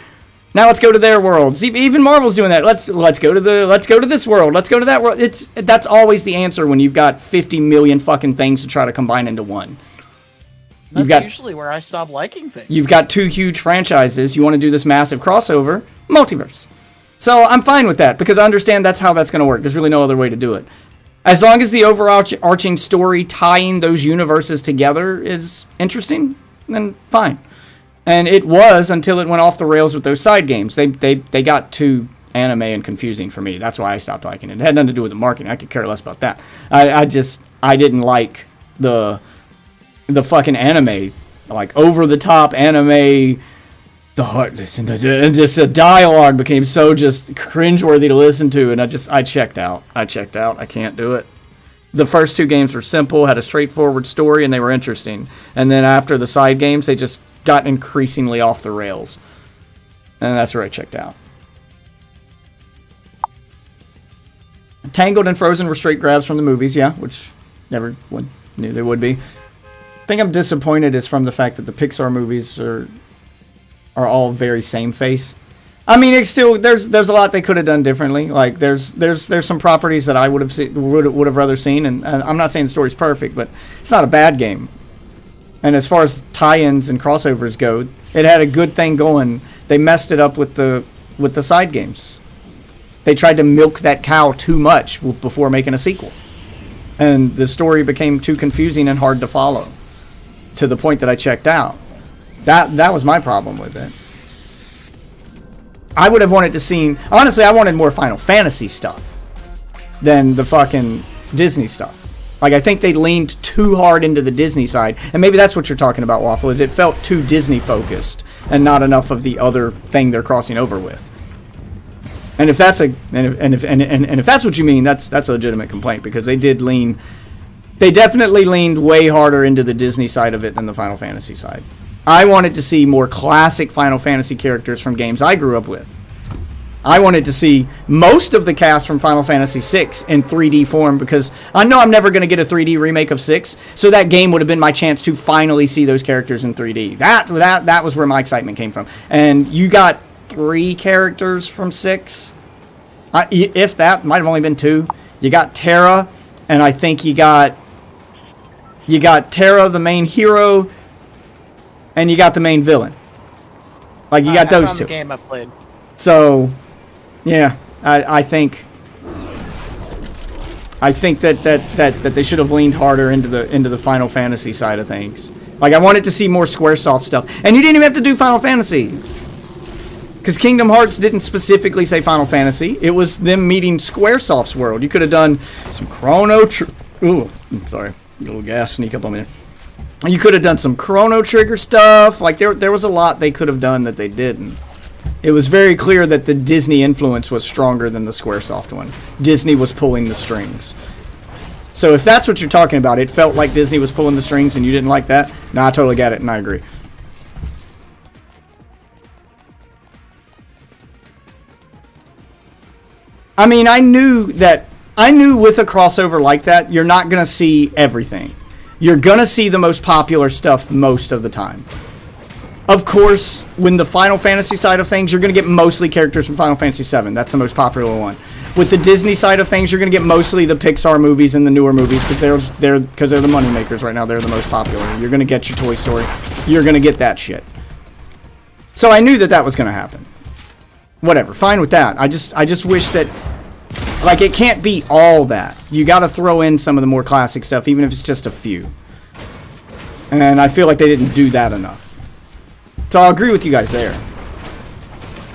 Now let's go to their worlds. Even Marvel's doing that. Let's go to this world. Let's go to that world. That's always the answer when you've got 50 million fucking things to try to combine into one. That's usually where I stop liking things. You've got two huge franchises. You want to do this massive crossover, multiverse. So I'm fine with that because I understand that's how that's going to work. There's really no other way to do it. As long as the overarching story tying those universes together is interesting, then fine. And it was until it went off the rails with those side games. They got too anime and confusing for me. That's why I stopped liking it. It had nothing to do with the marketing. I could care less about that. I didn't like the fucking anime, like over the top anime. The Heartless and just the dialogue became so just cringeworthy to listen to, and I checked out. I can't do it. The first two games were simple, had a straightforward story, and they were interesting. And then after the side games, they just got increasingly off the rails. And that's where I checked out. Tangled and Frozen were straight grabs from the movies, yeah, which everyone knew they would be. I think I'm disappointed is from the fact that the Pixar movies are all very same face. I mean, it's still there's a lot they could have done differently. Like there's some properties that I would have rather seen, and I'm not saying the story's perfect, but it's not a bad game. And as far as tie-ins and crossovers go, it had a good thing going. They messed it up with the side games. They tried to milk that cow too much before making a sequel, and the story became too confusing and hard to follow, to the point that I checked out. That was my problem with it. I would have wanted to see... Honestly, I wanted more Final Fantasy stuff than the fucking Disney stuff. Like, I think they leaned too hard into the Disney side. And maybe that's what you're talking about, Waffle, is it felt too Disney-focused and not enough of the other thing they're crossing over with. And if that's if that's what you mean, that's a legitimate complaint, because they did lean... They definitely leaned way harder into the Disney side of it than the Final Fantasy side. I wanted to see more classic Final Fantasy characters from games I grew up with. I wanted to see most of the cast from Final Fantasy VI in 3D form because I know I'm never going to get a 3D remake of 6, so that game would have been my chance to finally see those characters in 3D. That was where my excitement came from. And you got 3 characters from 6. If that, might have only been 2. You got Terra, and I think you got Terra, the main hero, and you got the main villain. Like, you got those 2. The game I played. So, yeah, I think that they should have leaned harder into the Final Fantasy side of things. Like, I wanted to see more SquareSoft stuff, and you didn't even have to do Final Fantasy, because Kingdom Hearts didn't specifically say Final Fantasy. It was them meeting SquareSoft's world. You could have done some Ooh, sorry, a little gas sneak up on me. You could have done some Chrono Trigger stuff. Like, there was a lot they could have done that they didn't. It was very clear that the Disney influence was stronger than the Squaresoft one. Disney was pulling the strings. So if that's what you're talking about, it felt like Disney was pulling the strings and you didn't like that? No, I totally get it and I agree. I mean, I knew with a crossover like that, you're not going to see everything. You're going to see the most popular stuff most of the time. Of course, when the Final Fantasy side of things, you're going to get mostly characters from Final Fantasy VII. That's the most popular one. With the Disney side of things, you're going to get mostly the Pixar movies and the newer movies because they're the money makers right now. They're the most popular. You're going to get your Toy Story. You're going to get that shit. So I knew that was going to happen. Whatever, fine with that. I just wish that, like, it can't be all that. You got to throw in some of the more classic stuff, even if it's just a few. And I feel like they didn't do that enough. So I'll agree with you guys there.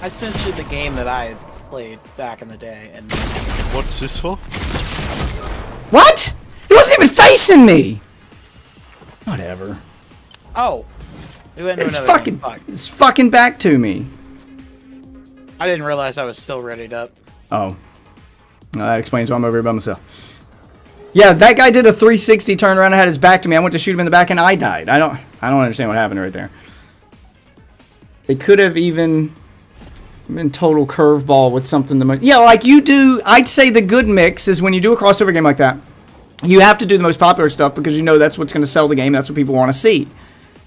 I sent you the game that I had played back in the day, and what's this for? What? It wasn't even facing me. Whatever. Oh, we went to It's another fucking. game. Fuck. It's fucking back to me. I didn't realize I was still readied up. Oh, well, that explains why I'm over here by myself. Yeah, that guy did a 360 turn around and had his back to me. I went to shoot him in the back and I died. I don't understand what happened right there. It could have even been total curveball with something yeah, like you do. I'd say the good mix is when you do a crossover game like that, you have to do the most popular stuff because you know that's what's going to sell the game. That's what people want to see.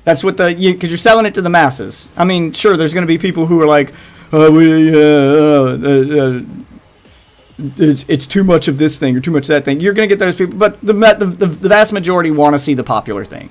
That's what because you're selling it to the masses. I mean, sure, there's going to be people who are like, it's too much of this thing or too much of that thing. You're going to get those people, but the vast majority want to see the popular thing.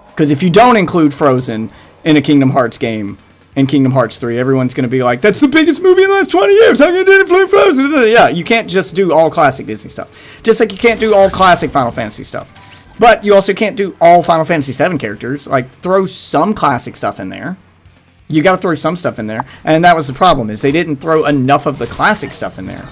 Because if you don't include Frozen in a Kingdom Hearts game in Kingdom Hearts 3, everyone's going to be like, that's the biggest movie in the last 20 years. How can you do it Frozen? Yeah, you can't just do all classic Disney stuff. Just like you can't do all classic Final Fantasy stuff. But you also can't do all Final Fantasy VII characters. Like, throw some classic stuff in there. You got to throw some stuff in there. And that was the problem, is they didn't throw enough of the classic stuff in there.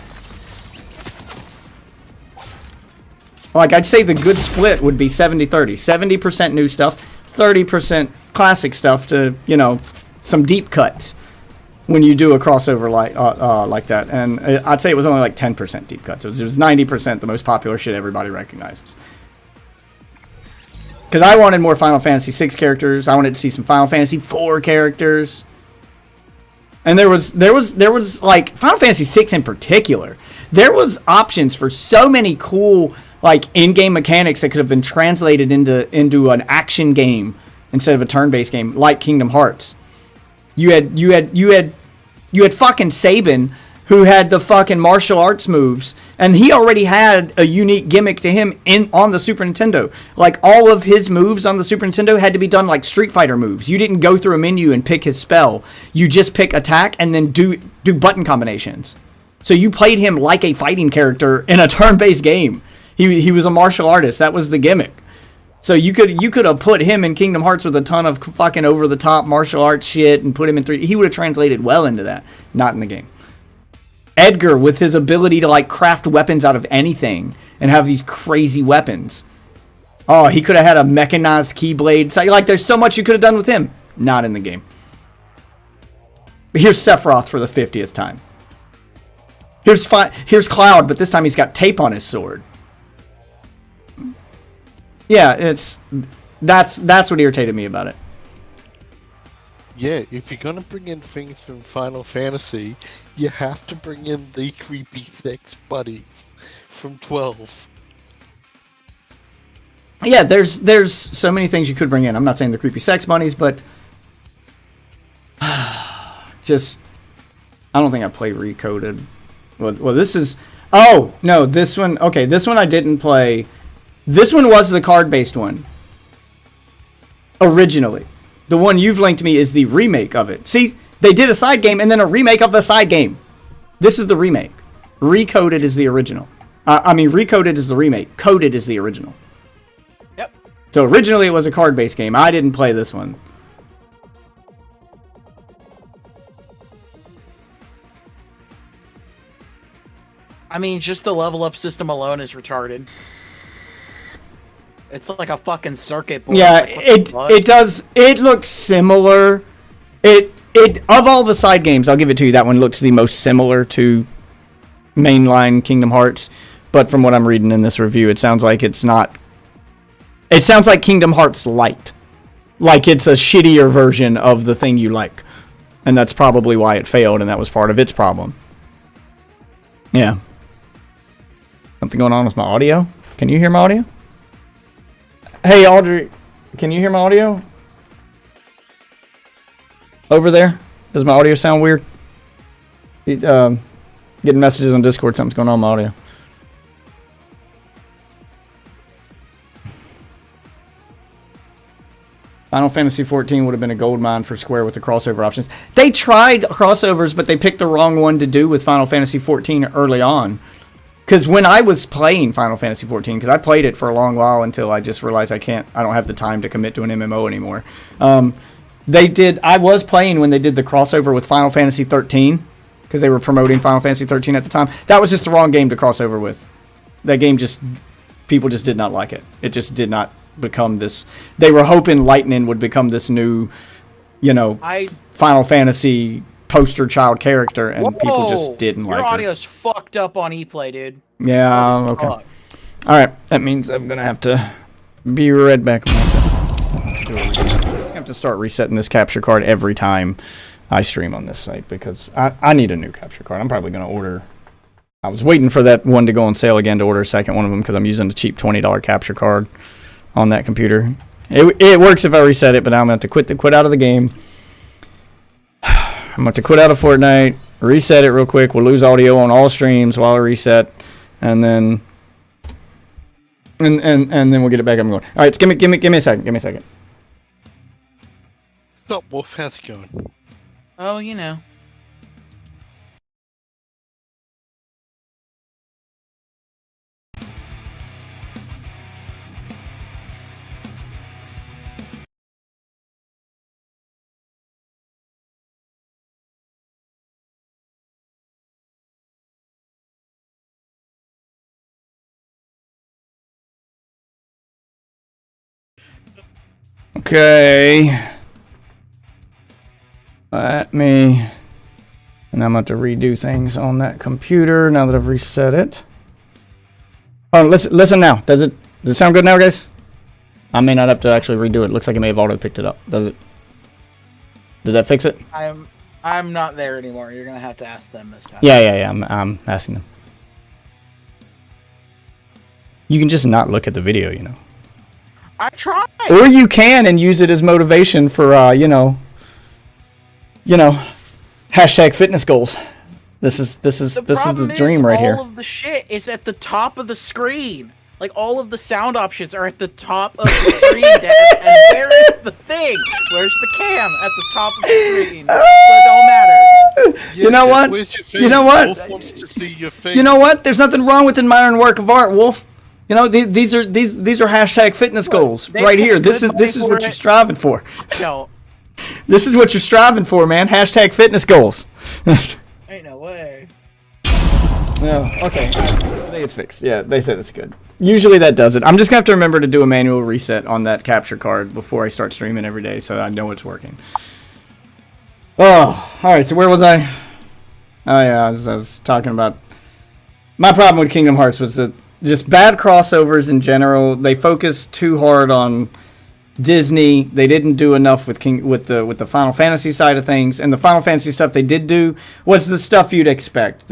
Like, I'd say the good split would be 70-30. 70% new stuff, 30% classic stuff to, you know, some deep cuts when you do a crossover like that. And I'd say it was only like 10% deep cuts. It was 90% the most popular shit everybody recognizes. Because I wanted more Final Fantasy VI characters. I wanted to see some Final Fantasy IV characters. And there was like Final Fantasy VI in particular. There was options for so many cool like in-game mechanics that could have been translated into an action game instead of a turn-based game, like Kingdom Hearts. You had fucking Sabin, who had the fucking martial arts moves, and he already had a unique gimmick to him on the Super Nintendo. Like, all of his moves on the Super Nintendo had to be done like Street Fighter moves. You didn't go through a menu and pick his spell. You just pick attack and then do button combinations. So you played him like a fighting character in a turn-based game. He was a martial artist. That was the gimmick. So you could have put him in Kingdom Hearts with a ton of fucking over-the-top martial arts shit and put him in 3D. He would have translated well into that. Not in the game. Edgar, with his ability to like craft weapons out of anything and have these crazy weapons. Oh, he could have had a mechanized Keyblade. So, like, there's so much you could have done with him. Not in the game. But here's Sephiroth for the 50th time. Here's Cloud, but this time he's got tape on his sword. Yeah, that's what irritated me about it. Yeah, if you're gonna bring in things from Final Fantasy, you have to bring in the creepy sex buddies from 12. Yeah, there's so many things you could bring in. I'm not saying the creepy sex bunnies, but just I don't think I play Recoded. Well, this is. Oh no, this one. Okay, this one I didn't play. This one was the card-based one. Originally, the one you've linked me is the remake of it. See, they did a side game and then a remake of the side game. This is the remake. Recoded is the original. Recoded is the remake. Coded is the original. Yep. So originally it was a card-based game. I didn't play this one. I mean, just the level up system alone is retarded. It's like a fucking circuit board. Yeah, like, it does. It looks similar. It of all the side games, I'll give it to you. That one looks the most similar to mainline Kingdom Hearts. But from what I'm reading in this review, it sounds like it's not. It sounds like Kingdom Hearts Lite, like it's a shittier version of the thing you like, and that's probably why it failed, and that was part of its problem. Yeah. Something going on with my audio? Can you hear my audio? Hey, Audrey, can you hear my audio? Over there? Does my audio sound weird? Getting messages on Discord, something's going on with my audio. Final Fantasy XIV would have been a gold mine for Square with the crossover options. They tried crossovers, but they picked the wrong one to do with Final Fantasy XIV early on. Because when I was playing Final Fantasy XIV, because I played it for a long while until I just realized I don't have the time to commit to an MMO anymore. I was playing when they did the crossover with Final Fantasy 13, because they were promoting Final Fantasy 13 at the time. That was just the wrong game to cross over with. That game people just did not like it. It just did not become this. They were hoping Lightning would become this new, Final Fantasy poster child character, and people just didn't like it. Your audio's fucked up on ePlay, dude. Yeah, okay. All right, that means I'm gonna have to be right back. I have to start resetting this capture card every time I stream on this site because I need a new capture card. I'm probably gonna order. I was waiting for that one to go on sale again to order a second one of them because I'm using the cheap $20 capture card on that computer. It works if I reset it, but now I'm gonna have to quit out of the game. I'm going to quit out of Fortnite, reset it real quick. We'll lose audio on all streams while I reset, and then and then we'll get it back up and going. All right, give me a second. Give me a second. Stop, Wolf. How's it going? Oh, you know. Okay. And I'm about to redo things on that computer now that I've reset it. Oh, listen now. Does it sound good now, guys? I may not have to actually redo it. Looks like it may have auto picked it up. Does it? Did that fix it? I'm not there anymore. You're gonna have to ask them this time. Yeah. I'm asking them. You can just not look at the video, I tried. Or you can and use it as motivation for, hashtag fitness goals. This is the dream right here. All of the shit is at the top of the screen. Like all of the sound options are at the top of the screen, Dad. And where is the thing? Where's the cam at the top of the screen? So it don't matter. Yeah, you know what? You know what? Wolf wants to see your face. You know what? There's nothing wrong with admiring work of art, Wolf. These are hashtag fitness goals right here. This is what you're striving for. No. This is what you're striving for, man. Hashtag fitness goals. Ain't no way. No, okay. I think it's fixed. Yeah, they said it's good. Usually that does it. I'm just gonna have to remember to do a manual reset on that capture card before I start streaming every day, so I know it's working. Oh, all right. So where was I? Oh yeah, I was talking about my problem with Kingdom Hearts was that just bad crossovers in general. They focus too hard on Disney. They didn't do enough with the Final Fantasy side of things, and the Final Fantasy stuff they did do was the stuff you'd expect.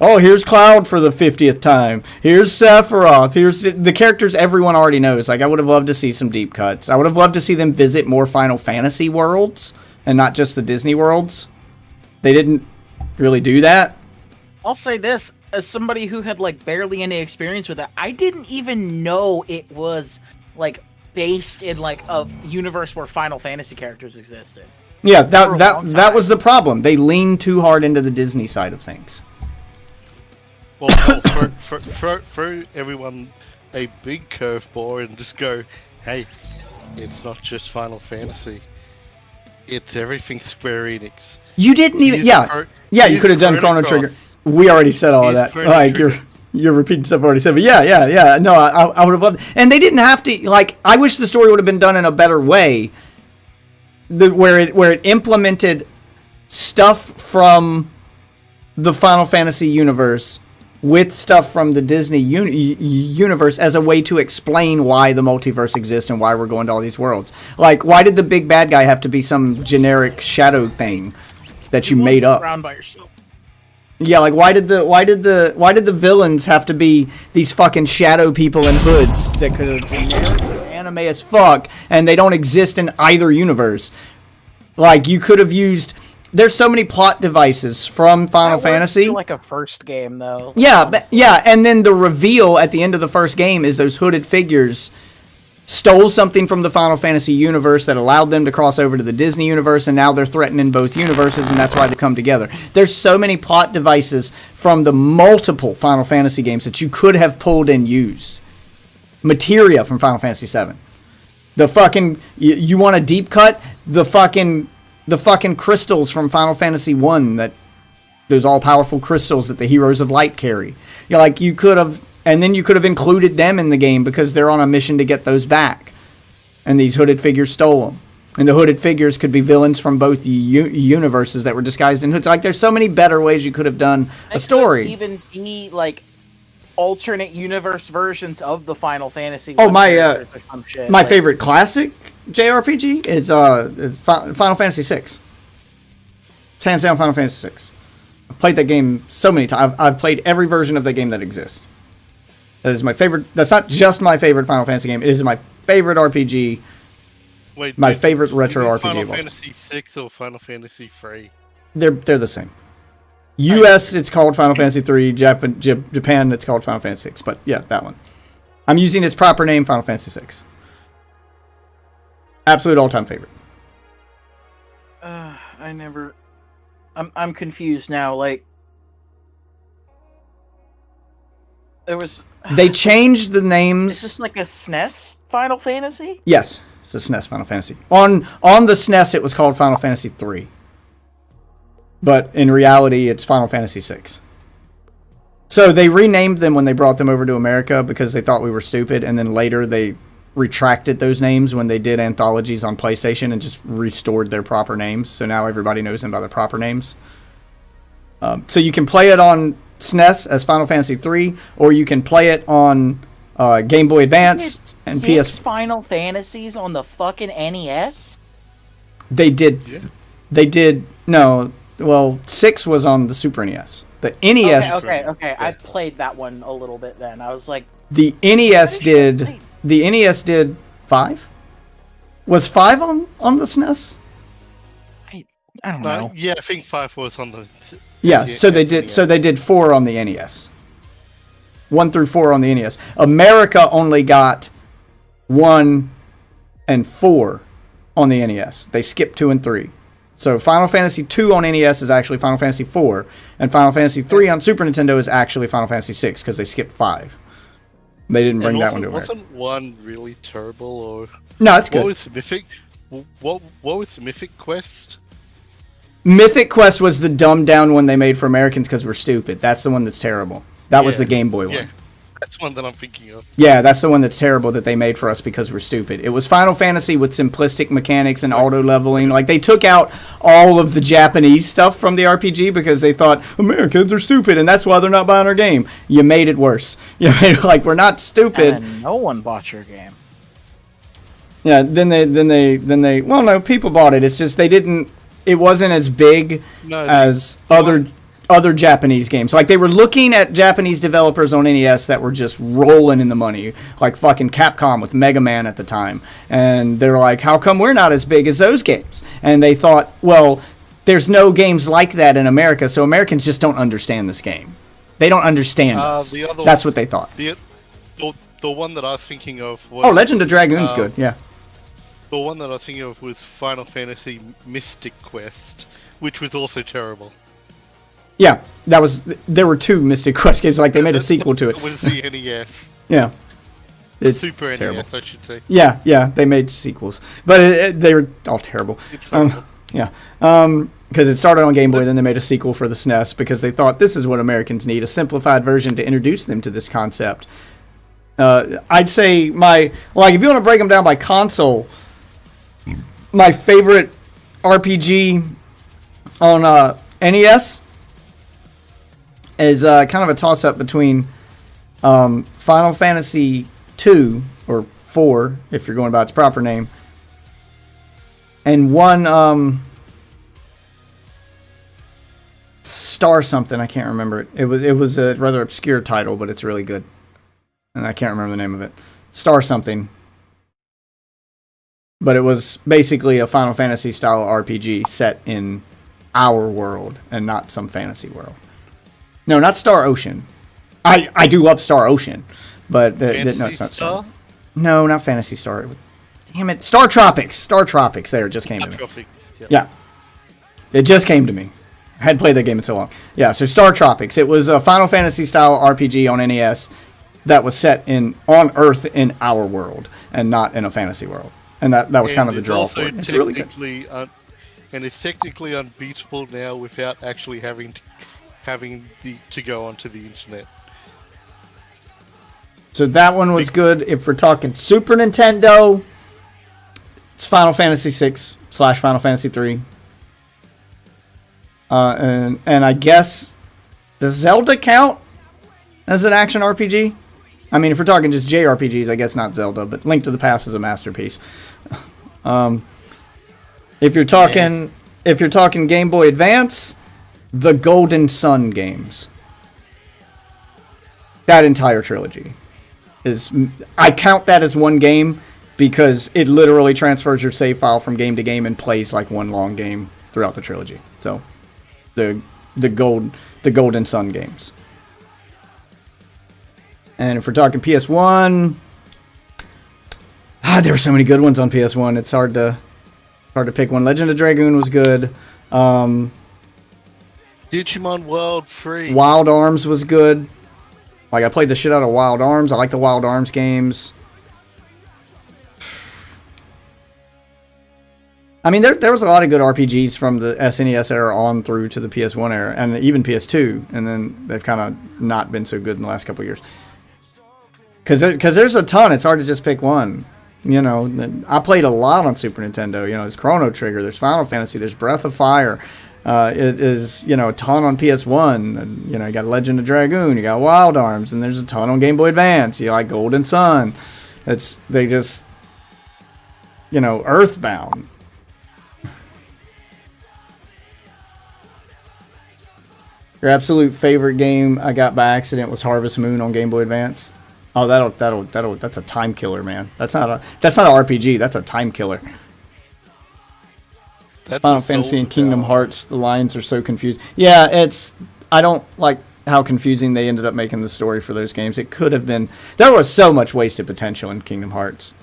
Here's Cloud for the 50th time. Here's Sephiroth. Here's the characters everyone already knows. Like, I would have loved to see some deep cuts. I would have loved to see them visit more Final Fantasy worlds and not just the Disney worlds. They didn't really do that. I'll say this, as somebody who had like barely any experience with it, I didn't even know it was like based in like a universe where Final Fantasy characters existed. Yeah, that was the problem. They leaned too hard into the Disney side of things. Well, throw everyone a big curveball and just go, hey, it's not just Final Fantasy. It's everything Square Enix. You didn't even... you could have done Chrono Trigger. We already said all of that. Like, you're repeating stuff I already said. But yeah. No, I would have loved... And they didn't have to... Like, I wish the story would have been done in a better way. Where it implemented stuff from the Final Fantasy universe with stuff from the Disney universe as a way to explain why the multiverse exists and why we're going to all these worlds. Like, why did the big bad guy have to be some generic shadow thing that you made up? Around by yourself. Yeah, like why did the villains have to be these fucking shadow people in hoods that could have been anime as fuck and they don't exist in either universe? Like, you could have used... There's so many plot devices from Final Fantasy. Like a first game, though. Yeah, and then the reveal at the end of the first game is those hooded figures stole something from the Final Fantasy universe that allowed them to cross over to the Disney universe, and now they're threatening both universes, and that's why they come together. There's so many plot devices from the multiple Final Fantasy games that you could have pulled and used. Materia from Final Fantasy VII. The fucking... You want a deep cut? The fucking crystals from Final Fantasy 1, that those all-powerful crystals that the Heroes of Light carry. You could have, and then you could have included them in the game because they're on a mission to get those back. And these hooded figures stole them. And the hooded figures could be villains from both universes that were disguised in hoods. Like, there's so many better ways you could have done a story. Could even be like alternate universe versions of the Final Fantasy. Oh, my favorite classic JRPG is Final Fantasy VI. It's hands down Final Fantasy VI. I've played that game so many times. I've played every version of that game that exists. That is my favorite. That's not just my favorite Final Fantasy game. It is my favorite RPG. My favorite retro RPG. Final Fantasy VI or Final Fantasy 3? They're the same. US, it's called Final Fantasy 3. Japan, it's called Final Fantasy 6. But yeah, that one. I'm using its proper name, Final Fantasy 6. Absolute all-time favorite. I'm confused now. Like, there was... They changed the names... Is this like a SNES Final Fantasy? Yes, it's a SNES Final Fantasy. On the SNES, it was called Final Fantasy 3. But in reality, it's Final Fantasy 6. So they renamed them when they brought them over to America because they thought we were stupid, and then later they retracted those names when they did anthologies on PlayStation and just restored their proper names. So now everybody knows them by their proper names. So you can play it on SNES as Final Fantasy 3, or you can play it on Game Boy Advance and PS. Final Fantasies on the fucking NES? They did. Yeah. They did. No. Well, 6 was on the Super NES. The NES... Okay. Yeah. I played that one a little bit then. I was like... The NES did... The NES did 5? Was 5 on the SNES? I don't know. Yeah, I think 5 was on the... Yeah, so they did. So they did 4 on the NES. 1 through 4 on the NES. America only got 1 and 4 on the NES. They skipped 2 and 3. So Final Fantasy 2 on NES is actually Final Fantasy 4, and Final Fantasy 3 on Super Nintendo is actually Final Fantasy 6 because they skipped 5. They didn't bring that one to America. Wasn't 1 really terrible, or no? It's good. What was Mythic? What was the Mythic Quest? Mythic Quest was the dumbed down one they made for Americans because we're stupid. That's the one that's terrible. That was the Game Boy one. That's one that I'm thinking of. Yeah, that's the one that's terrible that they made for us because we're stupid. It was Final Fantasy with simplistic mechanics and auto-leveling. Like, they took out all of the Japanese stuff from the RPG because they thought, Americans are stupid, and that's why they're not buying our game. You made it worse. You made it like, we're not stupid. And no one bought your game. Yeah, then they. Well, no, people bought it. It's just they didn't. It wasn't as big as other Japanese games. Like they were looking at Japanese developers on NES that were just rolling in the money, like fucking Capcom with Mega Man at the time. And they're like, how come we're not as big as those games? And they thought, well, there's no games like that in America, so Americans just don't understand this game. They don't understand us. That's what they thought. The one that I was thinking of was... Oh, Legend of Dragoon's good, yeah. The one that I was thinking of was Final Fantasy Mystic Quest, which was also terrible. Yeah, there were 2 Mystic Quest games, like they made a sequel to it. It was the NES. Yeah. It's Super terrible. NES, I should say. Yeah, they made sequels. But they were all terrible. It's horrible. Yeah. Because it started on Game Boy, then they made a sequel for the SNES because they thought this is what Americans need, a simplified version to introduce them to this concept. I'd say if you want to break them down by console, my favorite RPG on NES is kind of a toss-up between Final Fantasy 2 or 4, if you're going by its proper name, and one Star something. I can't remember it. It was a rather obscure title, but it's really good, and I can't remember the name of it. Star something. But it was basically a Final Fantasy style RPG set in our world and not some fantasy world. No, not Star Ocean. I do love Star Ocean, but no, it's not Star. No, not Phantasy Star. Damn it, Star Tropics. Star Tropics. There, it just came to me. Yeah, it just came to me. I hadn't played that game in so long. Yeah, so Star Tropics. It was a Final Fantasy style RPG on NES that was set on Earth in our world and not in a fantasy world, and that was kind of the draw for it. It's really good. And it's technically unbeatable now without actually having to go onto the internet. So that one was good. If we're talking Super Nintendo, it's Final Fantasy VI / Final Fantasy 3. And I guess, does Zelda count as an action RPG? I mean, if we're talking just JRPGs, I guess not Zelda, but Link to the Past is a masterpiece. If you're talking Game Boy Advance, the Golden Sun games. That entire trilogy I count that as one game because it literally transfers your save file from game to game and plays like one long game throughout the trilogy. So the Golden Sun games. And if we're talking PS1, there were so many good ones on PS1. It's hard to pick one. Legend of Dragoon was good. Digimon World Free. Wild Arms was good. Like, I played the shit out of Wild Arms. I like the Wild Arms games. I mean, there was a lot of good RPGs from the SNES era on through to the PS1 era, and even PS2, and then they've kind of not been so good in the last couple of years. Because there's a ton. It's hard to just pick one. You know, I played a lot on Super Nintendo. You know, there's Chrono Trigger, there's Final Fantasy, there's Breath of Fire. It is, you know, a ton on PS1. And, you know, you got Legend of Dragoon, you got Wild Arms, and there's a ton on Game Boy Advance. You like Golden Sun. They just, you know, Earthbound. Your absolute favorite game I got by accident was Harvest Moon on Game Boy Advance. Oh, that's a time killer, man. That's not an RPG. That's a time killer. Final Fantasy and Kingdom Hearts, the lines are so confused. Yeah, I don't like how confusing they ended up making the story for those games. It could have been, there was so much wasted potential in Kingdom Hearts.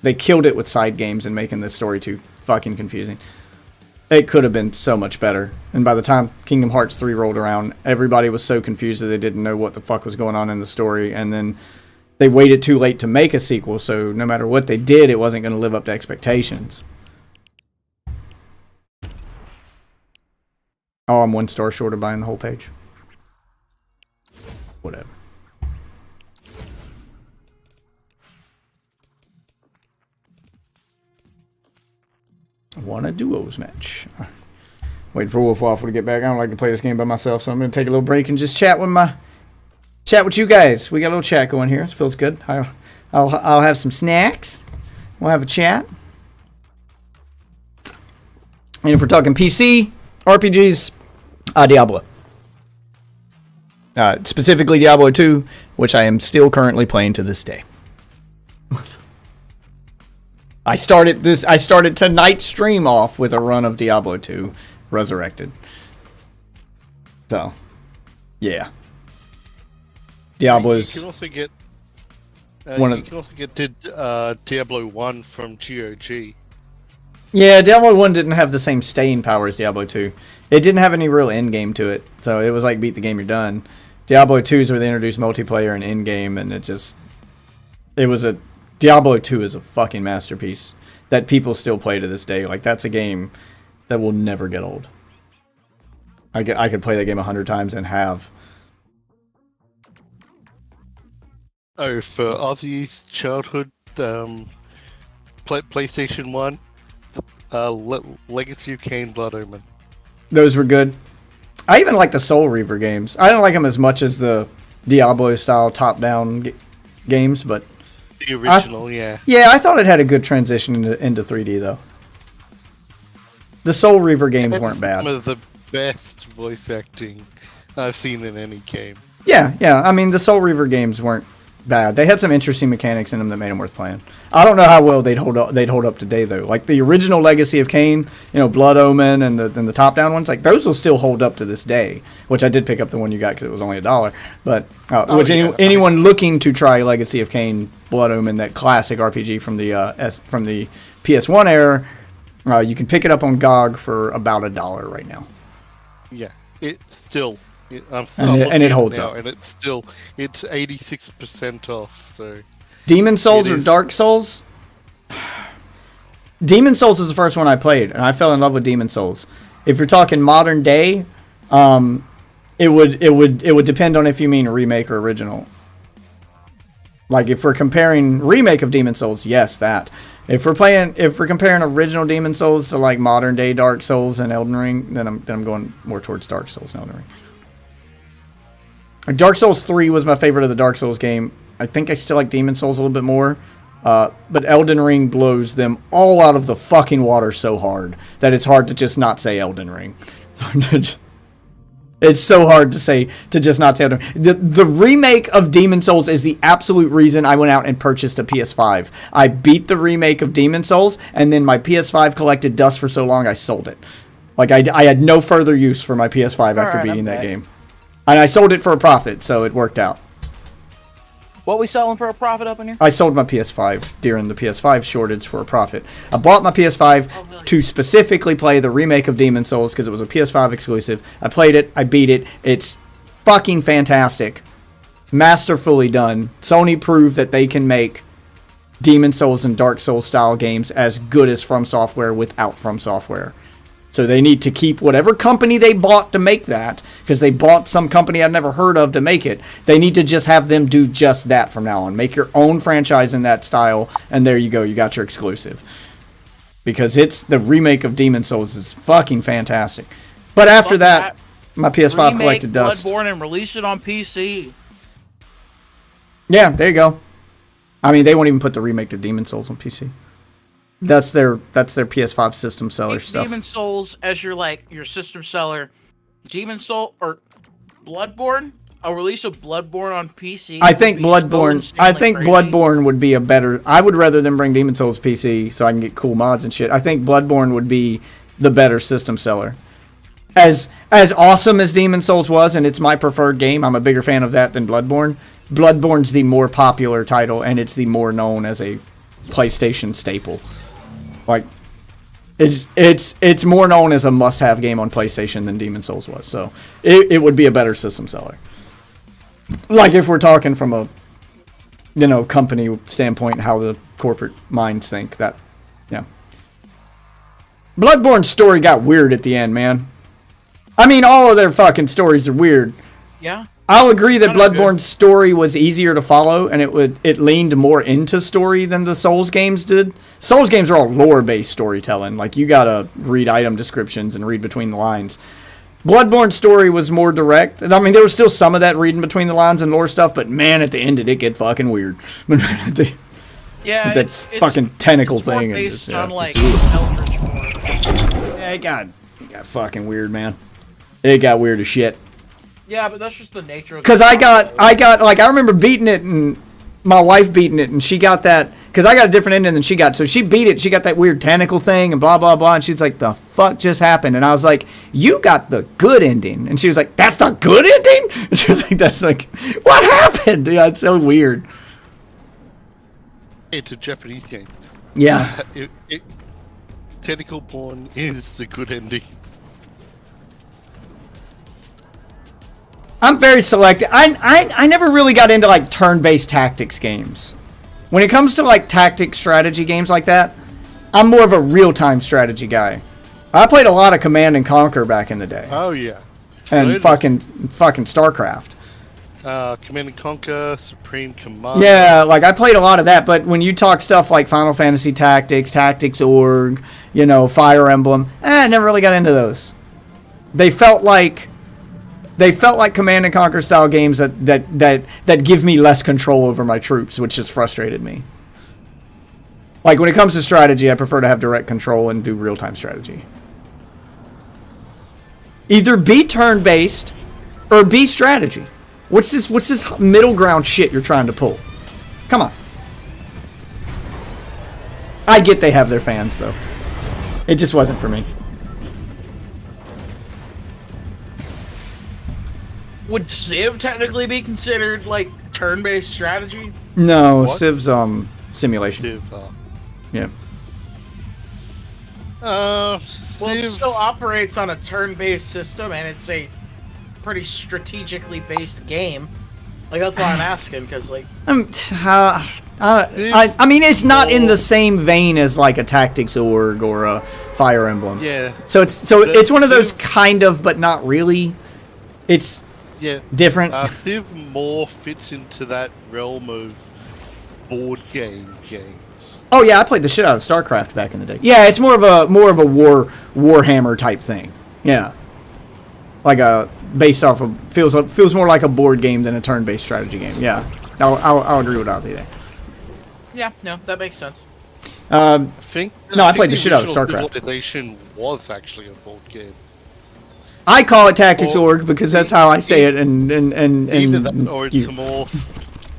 They killed it with side games and making the story too fucking confusing. It could have been so much better. And by the time Kingdom Hearts 3 rolled around, everybody was so confused that they didn't know what the fuck was going on in the story. And then they waited too late to make a sequel, so no matter what they did, it wasn't going to live up to expectations. Oh, I'm 1 star short of buying the whole page. Whatever. I want a duos match. Waiting for Wolf Waffle to get back. I don't like to play this game by myself, so I'm going to take a little break and just chat with you guys. We got a little chat going here. It feels good. I'll have some snacks. we'll have a chat. And if we're talking PC RPGs, Diablo. Specifically Diablo 2, which I am still currently playing to this day. I started tonight's stream off with a run of Diablo 2 Resurrected. So, yeah. Diablo's... You can also get... you can also get Diablo 1 from GOG. Yeah, Diablo 1 didn't have the same staying power as Diablo 2. It didn't have any real end game to it, so it was like beat the game, you're done. Diablo 2 is where they introduced multiplayer and end game, and Diablo 2 is a fucking masterpiece that people still play to this day. Like, that's a game that will never get old. I could play that game 100 times and have. Oh, for Ozzy's childhood, PlayStation 1, Legacy of Kain, Blood Omen. Those were good. I even like the Soul Reaver games. I don't like them as much as the Diablo-style top-down games, but... The original, yeah. Yeah, I thought it had a good transition into 3D, though. The Soul Reaver games weren't bad. Some of the best voice acting I've seen in any game. Yeah. I mean, the Soul Reaver games weren't bad. They had some interesting mechanics in them that made them worth playing. I don't know how well they'd hold up today, though. Like, the original Legacy of Kain, Blood Omen, and the top-down ones, like, those will still hold up to this day, which I did pick up the one you got because it was only $1. But, anyone looking to try Legacy of Kain, Blood Omen, that classic RPG from the PS1 era, you can pick it up on GOG for about $1 right now. Yeah, it holds up, and it's 86% off. So, Demon Souls or Dark Souls? Demon Souls is the first one I played, and I fell in love with Demon Souls. If you're talking modern day, it would depend on if you mean remake or original. Like, if we're comparing remake of Demon Souls, yes, that. If we're comparing original Demon Souls to like modern day Dark Souls and Elden Ring, then I'm going more towards Dark Souls and Elden Ring. Dark Souls 3 was my favorite of the Dark Souls game. I think I still like Demon Souls a little bit more. But Elden Ring blows them all out of the fucking water so hard that it's hard to just not say Elden Ring. It's so hard to just not say Elden Ring. The remake of Demon Souls is the absolute reason I went out and purchased a PS5. I beat the remake of Demon Souls, and then my PS5 collected dust for so long I sold it. Like, I had no further use for my PS5 after beating that game. And I sold it for a profit, so it worked out. What we selling for a profit up in here? I sold my PS5 during the PS5 shortage for a profit. I bought my PS5 to specifically play the remake of Demon Souls because it was a PS5 exclusive. I played it. I beat it. It's fucking fantastic. Masterfully done. Sony proved that they can make Demon Souls and Dark Souls style games as good as From Software without From Software. So they need to keep whatever company they bought to make that, because they bought some company I'd never heard of to make it. They need to just have them do just that from now on. Make your own franchise in that style, and there you go. You got your exclusive. Because it's the remake of Demon Souls is fucking fantastic. But after that, my PS5 collected dust. Bloodborne and release it on PC. Yeah, there you go. I mean, they won't even put the remake of Demon Souls on PC. That's their PS5 system seller stuff. Demon Souls as your system seller. Demon Soul or Bloodborne? A release of Bloodborne on PC. I think Bloodborne would be a better. I would rather than bring Demon Souls PC so I can get cool mods and shit. I think Bloodborne would be the better system seller. As awesome as Demon Souls was, and it's my preferred game, I'm a bigger fan of that than Bloodborne. Bloodborne's the more popular title, and it's the more known as a PlayStation staple. Like, it's more known as a must-have game on PlayStation than Demon Souls was, so it would be a better system seller. Like, if we're talking from a company standpoint, how the corporate minds think that, yeah. Bloodborne's story got weird at the end, man. I mean, all of their fucking stories are weird. Yeah. I'll agree that Bloodborne's story was easier to follow, and it leaned more into story than the Souls games did. Souls games are all lore-based storytelling. Like, you gotta read item descriptions and read between the lines. Bloodborne's story was more direct. I mean, there was still some of that reading between the lines and lore stuff, but man, at the end, did it get fucking weird. Yeah, that fucking tentacle it's more thing. based And on like just- Eldritch Horror. yeah, it got fucking weird, man. It got weird as shit. Yeah, but that's just the nature of. Cause I got like I remember beating it and my wife beating it and she got that because I got a different ending than she got. So she beat it. She got that weird tentacle thing and blah blah blah. And she's like, "The fuck just happened?" And I was like, "You got the good ending." And she was like, "That's the good ending?" And she was like, "That's like what happened?" Yeah, it's so weird. It's a Japanese game. Yeah. Tentacle porn is the good ending. I'm very selective. I never really got into like turn-based tactics games. When it comes to like tactic strategy games like that, I'm more of a real-time strategy guy. I played a lot of Command and Conquer back in the day. Oh yeah. And fucking StarCraft. Command and Conquer, Supreme Command. Yeah, like I played a lot of that, but when you talk stuff like Final Fantasy Tactics, Tactics Org, you know, Fire Emblem, I never really got into those. They felt like Command and Conquer style games that give me less control over my troops, which has frustrated me. Like when it comes to strategy, I prefer to have direct control and do real-time strategy. Either be turn-based or be strategy. What's this middle ground shit you're trying to pull? Come on. I get they have their fans though. It just wasn't for me. Would Civ technically be considered like turn-based strategy? No, What? Civ's simulation. Civ, Yeah. Well, it Civ. still operates on a turn-based system, and it's a pretty strategically based game. Like that's why I'm asking, because like I mean, it's not in the same vein as like a Tactics Org or a Fire Emblem. Yeah. So it's one of those kind of, but not really. It's Yeah. different. Civ more fits into that realm of board games. Oh yeah, I played the shit out of StarCraft back in the day. Yeah, it's more of a Warhammer type thing. Yeah, like based off of feels more like a board game than a turn-based strategy game. Yeah, I'll agree with Aldi there. yeah, no, that makes sense. I think. I played the shit out of original StarCraft. Civilization was actually a board game. I call it Tactics Or- Org because that's how I say it, and Either that, or it's you- more.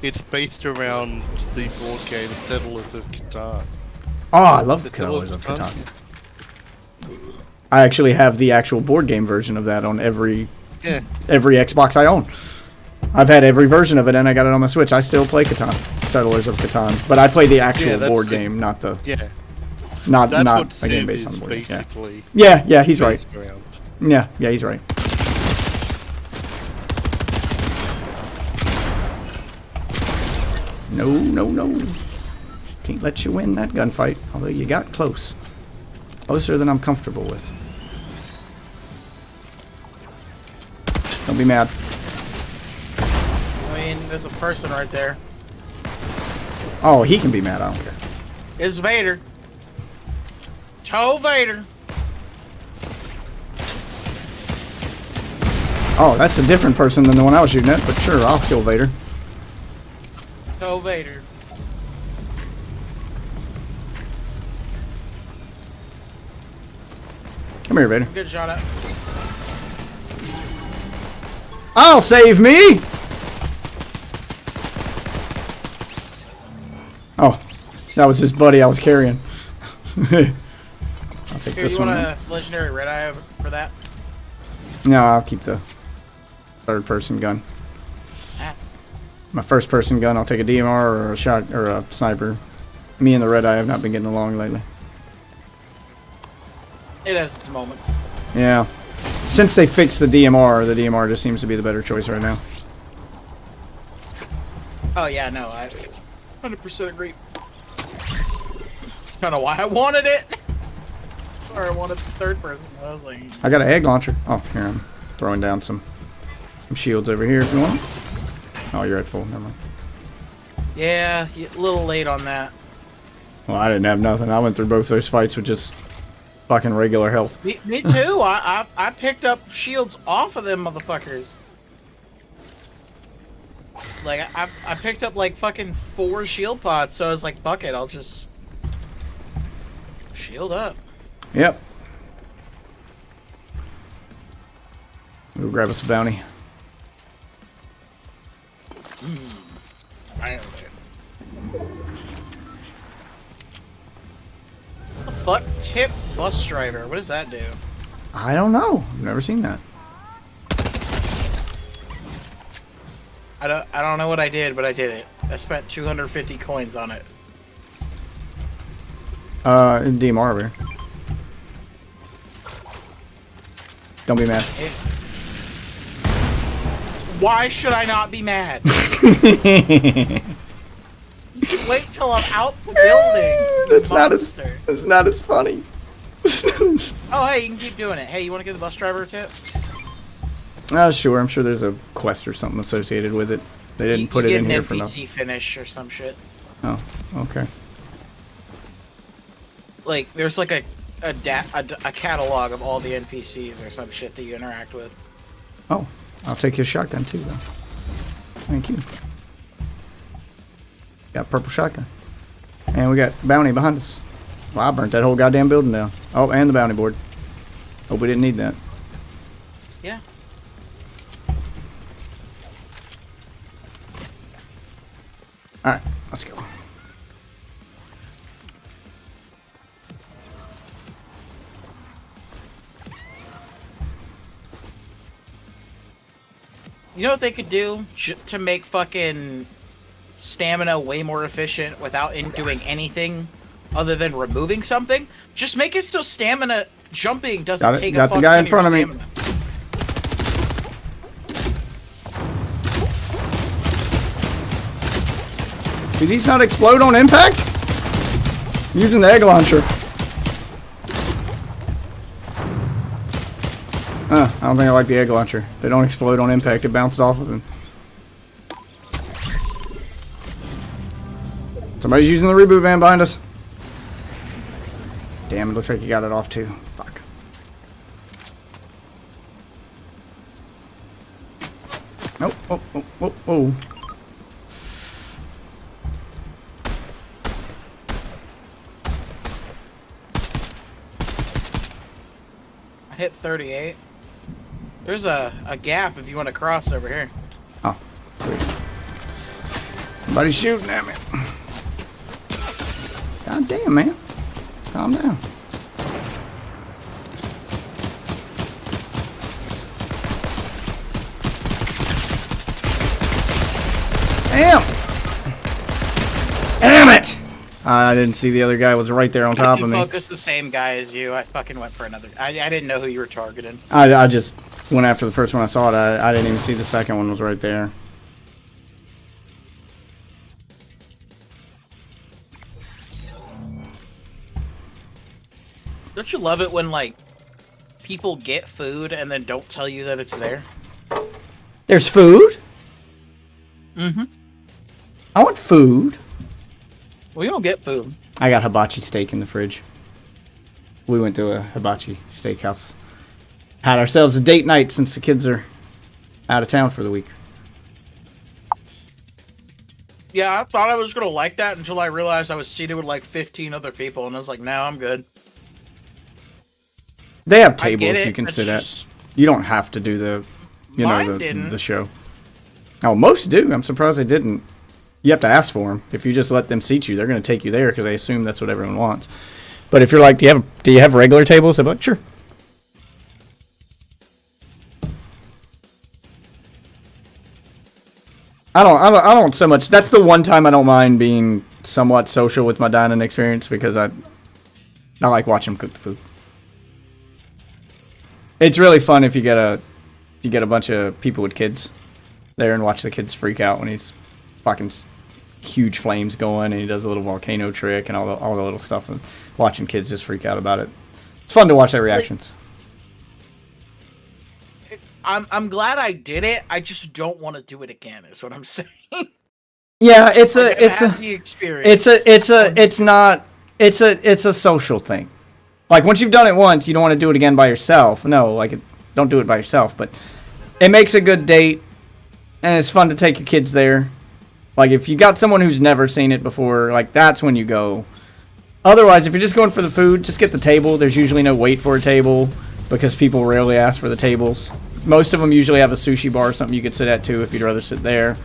It's based around the board game Settlers of Catan. Oh, I love the The Settlers of Settlers of Catan. I actually have the actual board game version of that on every Yeah. Xbox I own. I've had every version of it, and I got it on my Switch. I still play Catan, Settlers of Catan, but I play the actual that's board it. game, not the Yeah. not That's not what a game Civ based is on the board game. Yeah. basically Yeah, he's right. based around. Yeah, he's right. No. Can't let you win that gunfight, although you got close. Closer than I'm comfortable with. Don't be mad. I mean, there's a person right there. Oh, he can be mad, I don't care. It's Vader. Joe Vader. Oh, that's a different person than the one I was shooting at, but sure, I'll kill Vader. Joe Vader. Come here, Vader. Good shot at. I'll save me! Oh, that was his buddy I was carrying. I'll take Here, this you one. want then. a legendary red eye for that? No, I'll keep the third person gun. Ah. My first person gun, I'll take a DMR or a shot or a sniper. Me and the red eye have not been getting along lately. It has its moments. Yeah. Since they fixed the DMR just seems to be the better choice right now. Oh yeah, no, I 100% agree. That's kind of why I wanted it. Sorry, I wanted the third person. I was like, I got an egg launcher. Oh, here I'm throwing down some shields over here if you want. Oh, you're at full. Never mind. yeah, a little late on that. Well, I didn't have nothing. I went through both those fights with just fucking regular health. Me too. I picked up shields off of them motherfuckers. Like, I picked up, like, fucking 4 shield pots, so I was like, fuck it, I'll just... shield up. Yep. We'll grab us a bounty. What the fuck? Tip bus driver. What does that do? I don't know. I've never seen that. I don't know what I did, but I did it. I spent 250 coins on it. DMR over here. Don't be mad. Why should I not be mad? You can wait till I'm out the building. That's not as funny. Oh, hey, you can keep doing it. Hey, you want to give the bus driver a tip? Sure. I'm sure there's a quest or something associated with it. They didn't put it in here for nothing. You get an NPC finish or some shit. Oh, okay. Like, there's like a catalog of all the NPCs or some shit that you interact with. Oh, I'll take his shotgun too, though. Thank you. Got purple shotgun. And we got bounty behind us. Well, I burnt that whole goddamn building down. Oh, and the bounty board. Hope we didn't need that. Yeah. Alright, let's go. You know what they could do to make fucking stamina way more efficient without doing anything other than removing something? Just make it so stamina jumping doesn't take got a the guy in front of me. Stamina. Did these not explode on impact? I'm using the egg launcher. I don't think I like the egg launcher. They don't explode on impact. It bounced off of him. Somebody's using the reboot van behind us. Damn, it looks like he got it off too. Fuck. Nope. Oh, oh, oh, oh. I hit 38. There's a gap if you want to cross over here. Oh, sweet. Somebody's shooting at me. God damn, man. Calm down. Damn! Damn it! I didn't see the other guy was right there on top of me. I focused the same guy as you. I fucking went for another. I didn't know who you were targeting. I just went after the first one I saw it. I didn't even see the second one was right there. Don't you love it when, like, people get food and then don't tell you that it's there? There's food? Mm-hmm. I want food. Well, you don't get food. I got hibachi steak in the fridge. We went to a hibachi steakhouse. Had ourselves a date night since the kids are out of town for the week. Yeah, I thought I was going to like that until I realized I was seated with, like, 15 other people, and I was like, no, I'm good. They have tables you can sit at. You don't have to do the, you know, the show. Oh, most do. I'm surprised they didn't. You have to ask for them. If you just let them seat you, they're going to take you there because they assume that's what everyone wants. But if you're like, do you have regular tables? They're like, sure. I don't so much. That's the one time I don't mind being somewhat social with my dining experience because I like watching them cook the food. It's really fun if you get a bunch of people with kids there and watch the kids freak out when he's fucking huge flames going and he does a little volcano trick and all the little stuff, and watching kids just freak out about it. It's fun to watch their reactions. I'm glad I did it. I just don't want to do it again. Is what I'm saying. Yeah, it's a social thing. Like once you've done it once, you don't want to do it again by yourself. No, don't do it by yourself. But it makes a good date. and it's fun to take your kids there. Like, if you got someone who's never seen it before, like, that's when you go. Otherwise, if you're just going for the food, just get the table. There's usually no wait for a table because people rarely ask for the tables. Most of them usually have a sushi bar or something you could sit at, too, if you'd rather sit there.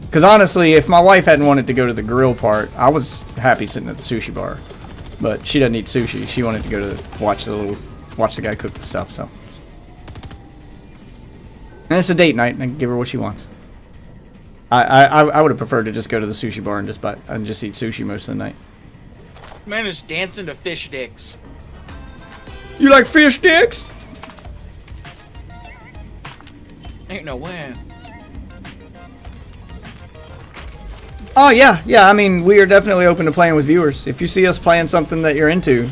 Because, honestly, if my wife hadn't wanted to go to the grill part, I was happy sitting at the sushi bar. But she doesn't eat sushi. She wanted to go to watch the guy cook the stuff, so. And it's a date night, and I can give her what she wants. I would have preferred to just go to the sushi bar and just eat sushi most of the night. Man is dancing to fish dicks. You like fish sticks? Ain't no way. Oh yeah, I mean, we are definitely open to playing with viewers. If you see us playing something that you're into,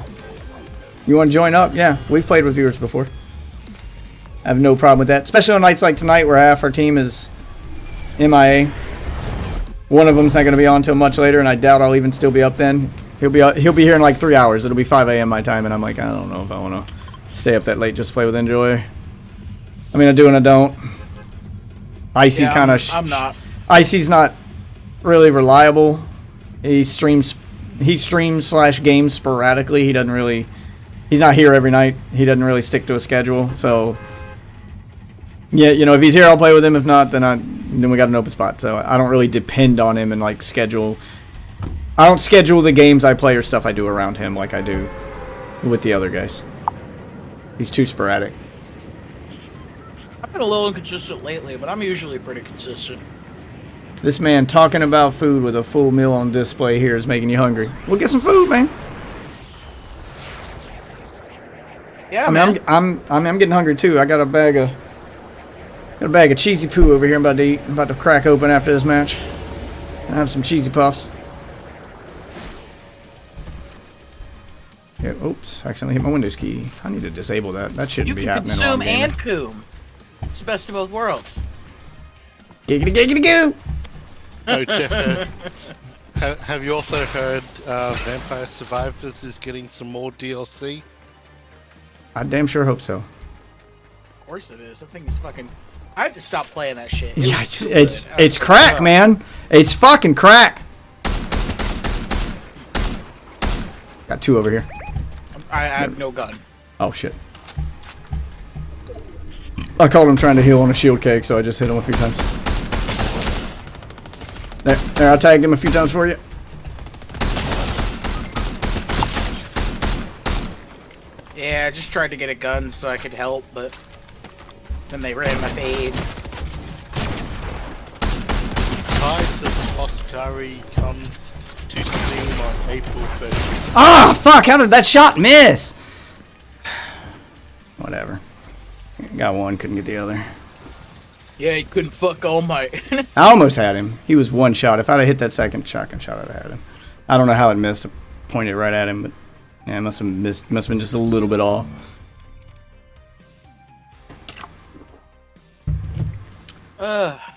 you want to join up, yeah, we've played with viewers before. I have no problem with that, especially on nights like tonight where half our team is MIA. One of them's not going to be on until much later, and I doubt I'll even still be up then. He'll be here in like 3 hours. It'll be 5 a.m. my time, and I'm like, I don't know if I want to stay up that late just to play with Enjoy. I mean, I do and I don't. Icy Yeah, kind of. I'm not. Icy's not really reliable. He streams / games sporadically. He's not here every night. He doesn't really stick to a schedule. So yeah, you know, if he's here, I'll play with him. If not, then we got an open spot. So I don't really depend on him and like schedule. I don't schedule the games I play or stuff I do around him like I do with the other guys. He's too sporadic. I've been a little inconsistent lately, but I'm usually pretty consistent. This man talking about food with a full meal on display here is making you hungry. We'll get some food, man. Yeah, I mean, man. I'm getting hungry too. I got a bag of cheesy poo over here. I'm about to eat. I'm about to crack open after this match. I have some cheesy puffs. Yeah, oops, accidentally hit my Windows key. I need to disable that. That shouldn't be happening on You can consume and coom. It's the best of both worlds. Giggity giggity goo! Oh, Jeff, have you also heard Vampire Survivors is getting some more DLC? I damn sure hope so. Of course it is. That thing is fucking... I had to stop playing that shit. Yeah, it's crack, man. It's fucking crack. Got two over here. I have no gun. Oh shit. I called him trying to heal on a shield cake, so I just hit him a few times. There, I tagged him a few times for you. Yeah, I just tried to get a gun so I could help, but then they ran my fade. Rise of Oscari comes to Steam on April 30th. Ah, fuck! How did that shot miss? Whatever. Got one, couldn't get the other. Yeah, he couldn't fuck all my... I almost had him. He was one shot. If I'd have hit that second shotgun shot, I'd have had him. I don't know how it missed. I pointed it right at him, but yeah, it must have missed. Must have been just a little bit off.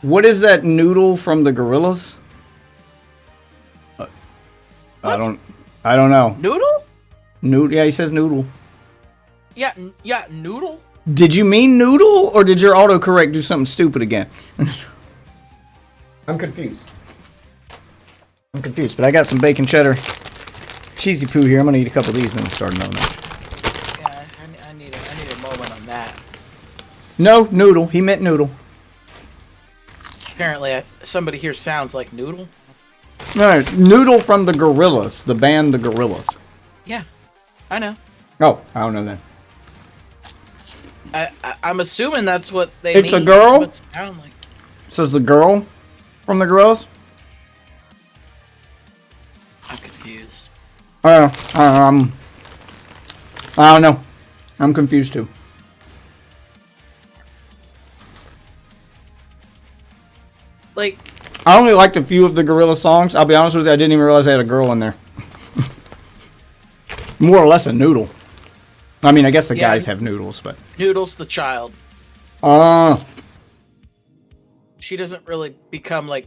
What is that noodle from the Gorillas? I don't know. Noodle? Noodle? Yeah, he says noodle. Yeah, noodle? Did you mean noodle, or did your autocorrect do something stupid again? I'm confused. But I got some bacon cheddar cheesy poo here. I'm gonna eat a couple of these and then we'll start another match. Yeah, I need a moment on that. No, noodle. He meant noodle. Apparently, somebody here sounds like Noodle. No, noodle from the Gorillas, the band the Gorillas. Yeah, I know. Oh, I don't know then. I'm assuming that's what they It's mean. a girl? What it sound like. So it's the girl from the Gorillas? I'm confused. I don't know. I'm confused too. Like, I only liked a few of the Gorilla songs. I'll be honest with you, I didn't even realize they had a girl in there. More or less a noodle. I mean, I guess the guys have noodles, but... Noodle's the child. She doesn't really become, like,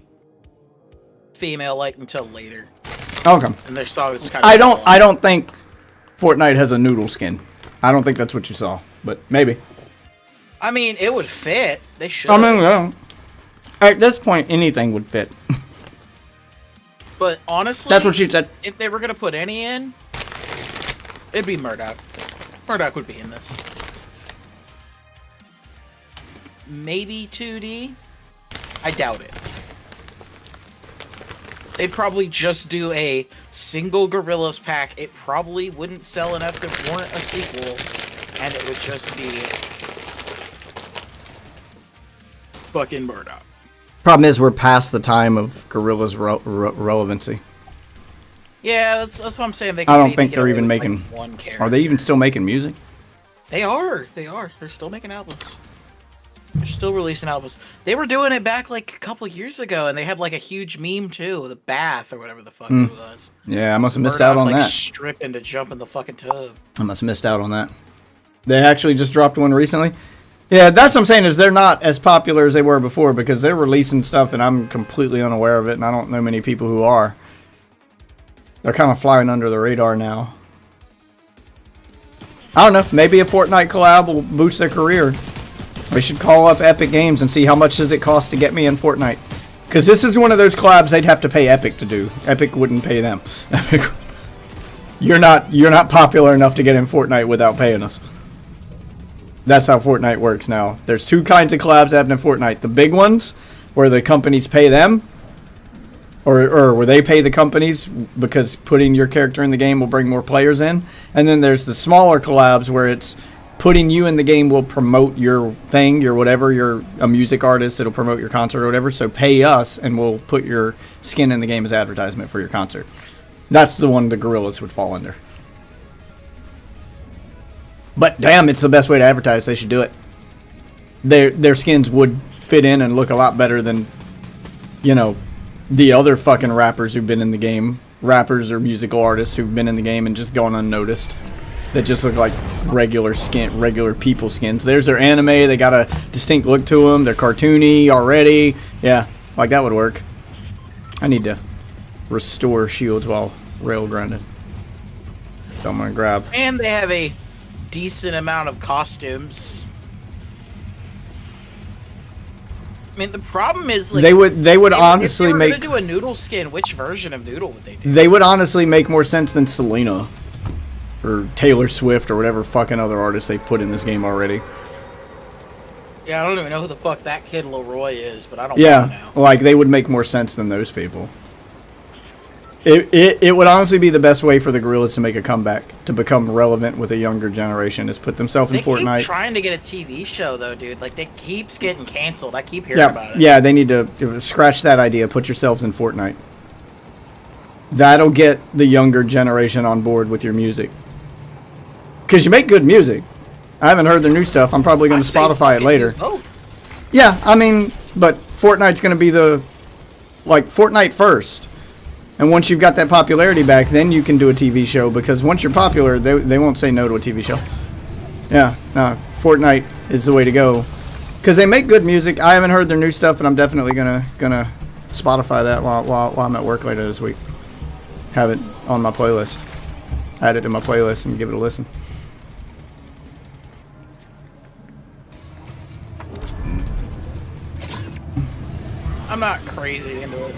female-like until later. Okay. And their song is kind of... I don't think Fortnite has a noodle skin. I don't think that's what you saw, but maybe. I mean, it would fit. They should. I mean, yeah. At this point, anything would fit. But honestly, That's what she said. If they were gonna put any in, it'd be Murdoch. Murdoch would be in this. Maybe 2D. I doubt it. They'd probably just do a single Gorillas pack. It probably wouldn't sell enough to warrant a sequel, and it would just be fucking Murdoch. Problem is, we're past the time of Gorilla's relevancy. Yeah, that's what I'm saying. I don't think they're even making. Like one character. Are they even still making music? They are. They are. They're still making albums. They're still releasing albums. They were doing it back like a couple years ago, and they had like a huge meme too, the bath or whatever the fuck it was. Yeah, I must have missed Murdoch, out on like, that. Stripping to jump in the fucking tub. I must have missed out on that. They actually just dropped one recently. Yeah, that's what I'm saying is they're not as popular as they were before because they're releasing stuff and I'm completely unaware of it, and I don't know many people who are. They're kind of flying under the radar now. I don't know. Maybe a Fortnite collab will boost their career. We should call up Epic Games and see how much does it cost to get me in Fortnite. Because this is one of those collabs they'd have to pay Epic to do. Epic wouldn't pay them. Epic, you're not popular enough to get in Fortnite without paying us. That's how Fortnite works now. There's two kinds of collabs happening in Fortnite. The big ones, where the companies pay them, or where they pay the companies because putting your character in the game will bring more players in. And then there's the smaller collabs where it's putting you in the game will promote your thing, your whatever, you're a music artist, it'll promote your concert or whatever, so pay us and we'll put your skin in the game as advertisement for your concert. That's the one the Gorillas would fall under. But damn, it's the best way to advertise, they should do it. Their skins would fit in and look a lot better than, you know, the other fucking rappers who've been in the game. Rappers or musical artists who've been in the game and just gone unnoticed. That just look like regular people skins. There's their anime. They got a distinct look to them. They're cartoony already. Yeah, like that would work. I need to restore shields while rail grounded. So I'm gonna grab. And they have a decent amount of costumes. I mean, the problem is like They would honestly if they were make. gonna do a Noodle skin. Which version of Noodle would they do? They would honestly make more sense than Selena. Or Taylor Swift or whatever fucking other artists they've put in this game already. Yeah, I don't even know who the fuck that kid Leroy is, but I don't Yeah, know. like they would make more sense than those people. It would honestly be the best way for the Gorillas to make a comeback, to become relevant with a younger generation, is put themselves in Fortnite. They keep trying to get a TV show though, dude. Like it keeps getting canceled. I keep hearing about it. Yeah, they need to scratch that idea. Put yourselves in Fortnite. That'll get the younger generation on board with your music. Because you make good music. I haven't heard their new stuff. I'm probably going to Spotify it later. Yeah, I mean, but Fortnite's going to be Fortnite first. And once you've got that popularity back, then you can do a TV show. Because once you're popular, they won't say no to a TV show. Yeah, no, Fortnite is the way to go. Because they make good music. I haven't heard their new stuff, but I'm definitely gonna Spotify that while I'm at work later this week. Have it on my playlist. Add it to my playlist and give it a listen. I'm not crazy into it.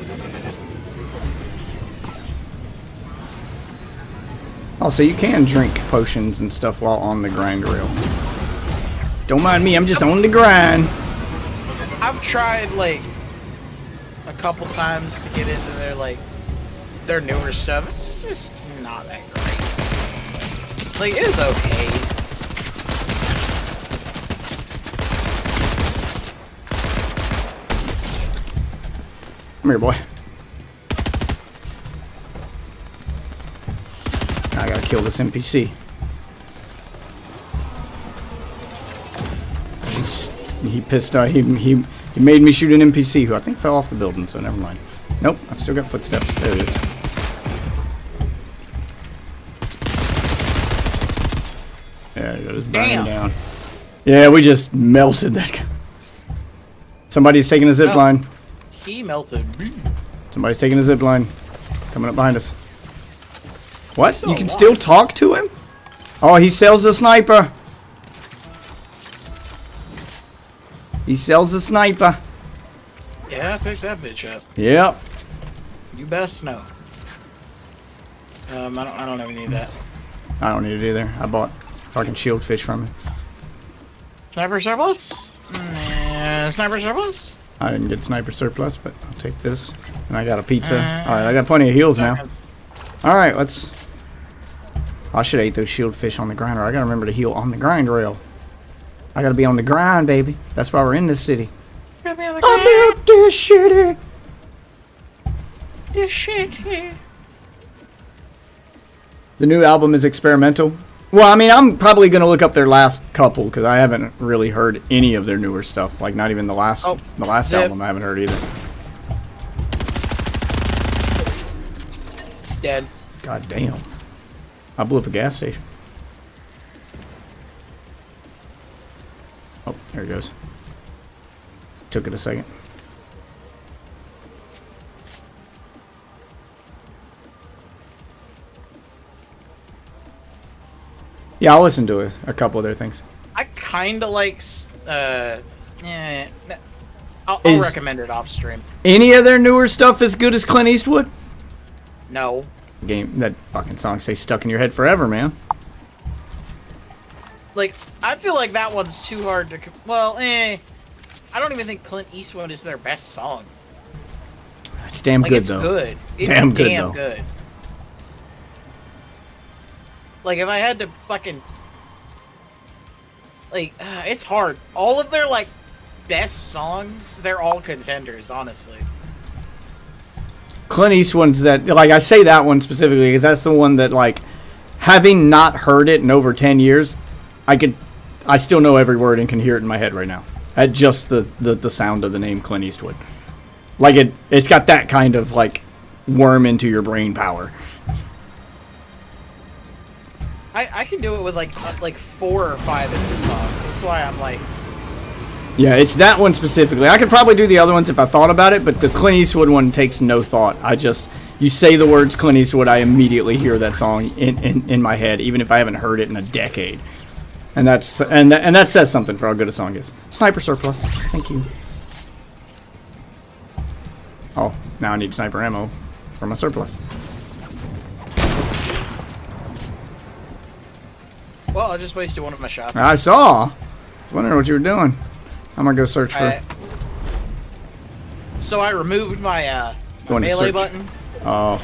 Oh, so you can drink potions and stuff while on the grind rail. Don't mind me, I'm just on the grind. I've tried like a couple times to get into their newer stuff. It's just not that great. Like it is okay. Come here, boy. I gotta kill this NPC. He pissed off. He made me shoot an NPC who I think fell off the building, so never mind. Nope, I've still got footsteps. There it is. There it goes, burning down. Yeah, we just melted that guy. Somebody's taking a zip line. He melted. Somebody's taking a zip line. Coming up behind us. What? You can still talk to him? Oh, he sells a sniper. He sells a sniper. Yeah, I picked that bitch up. Yep. You best know. I don't ever need that. I don't need it either. I bought fucking shield fish from it. Sniper surplus? Sniper surplus? I didn't get sniper surplus, but I'll take this. And I got a pizza. Alright, I got plenty of heals now. Alright, let's... I should have ate those shield fish on the grinder. I gotta remember to heal on the grind rail. I gotta be on the grind, baby. That's why we're in this city. I'm out this city. This shit here. The new album is experimental. Well, I mean, I'm probably gonna look up their last couple because I haven't really heard any of their newer stuff. Like, not even the last album. I haven't heard either. Dead. God damn! I blew up a gas station. Oh, there it goes. Took it a second. Yeah, I'll listen to a couple of their things. I kind of like. I'll recommend it off stream. Any of their newer stuff as good as Clint Eastwood? No. Game that fucking song stays stuck in your head forever, man. Like, I feel like that one's too hard to. Well, I don't even think Clint Eastwood is their best song. It's damn like, good it's though. Good. It's damn damn good. Good. Like, if I had to fucking... Like, it's hard. All of their, like, best songs, they're all contenders, honestly. Clint Eastwood's that... Like, I say that one specifically because that's the one that, like, having not heard it in over 10 years, I still know every word and can hear it in my head right now. At just the sound of the name Clint Eastwood. Like, it's got that kind of, like, worm into your brain power. I can do it with like 4 or 5 of his songs. That's why I'm like... Yeah, it's that one specifically. I could probably do the other ones if I thought about it, but the Clint Eastwood one takes no thought. You say the words Clint Eastwood, I immediately hear that song in my head, even if I haven't heard it in a decade. And that says something for how good a song is. Sniper surplus. Thank you. Oh, now I need sniper ammo for my surplus. Well, I just wasted one of my shots. I saw. I was wondering what you were doing. I'm gonna go search for. So I removed my, my melee button. Oh.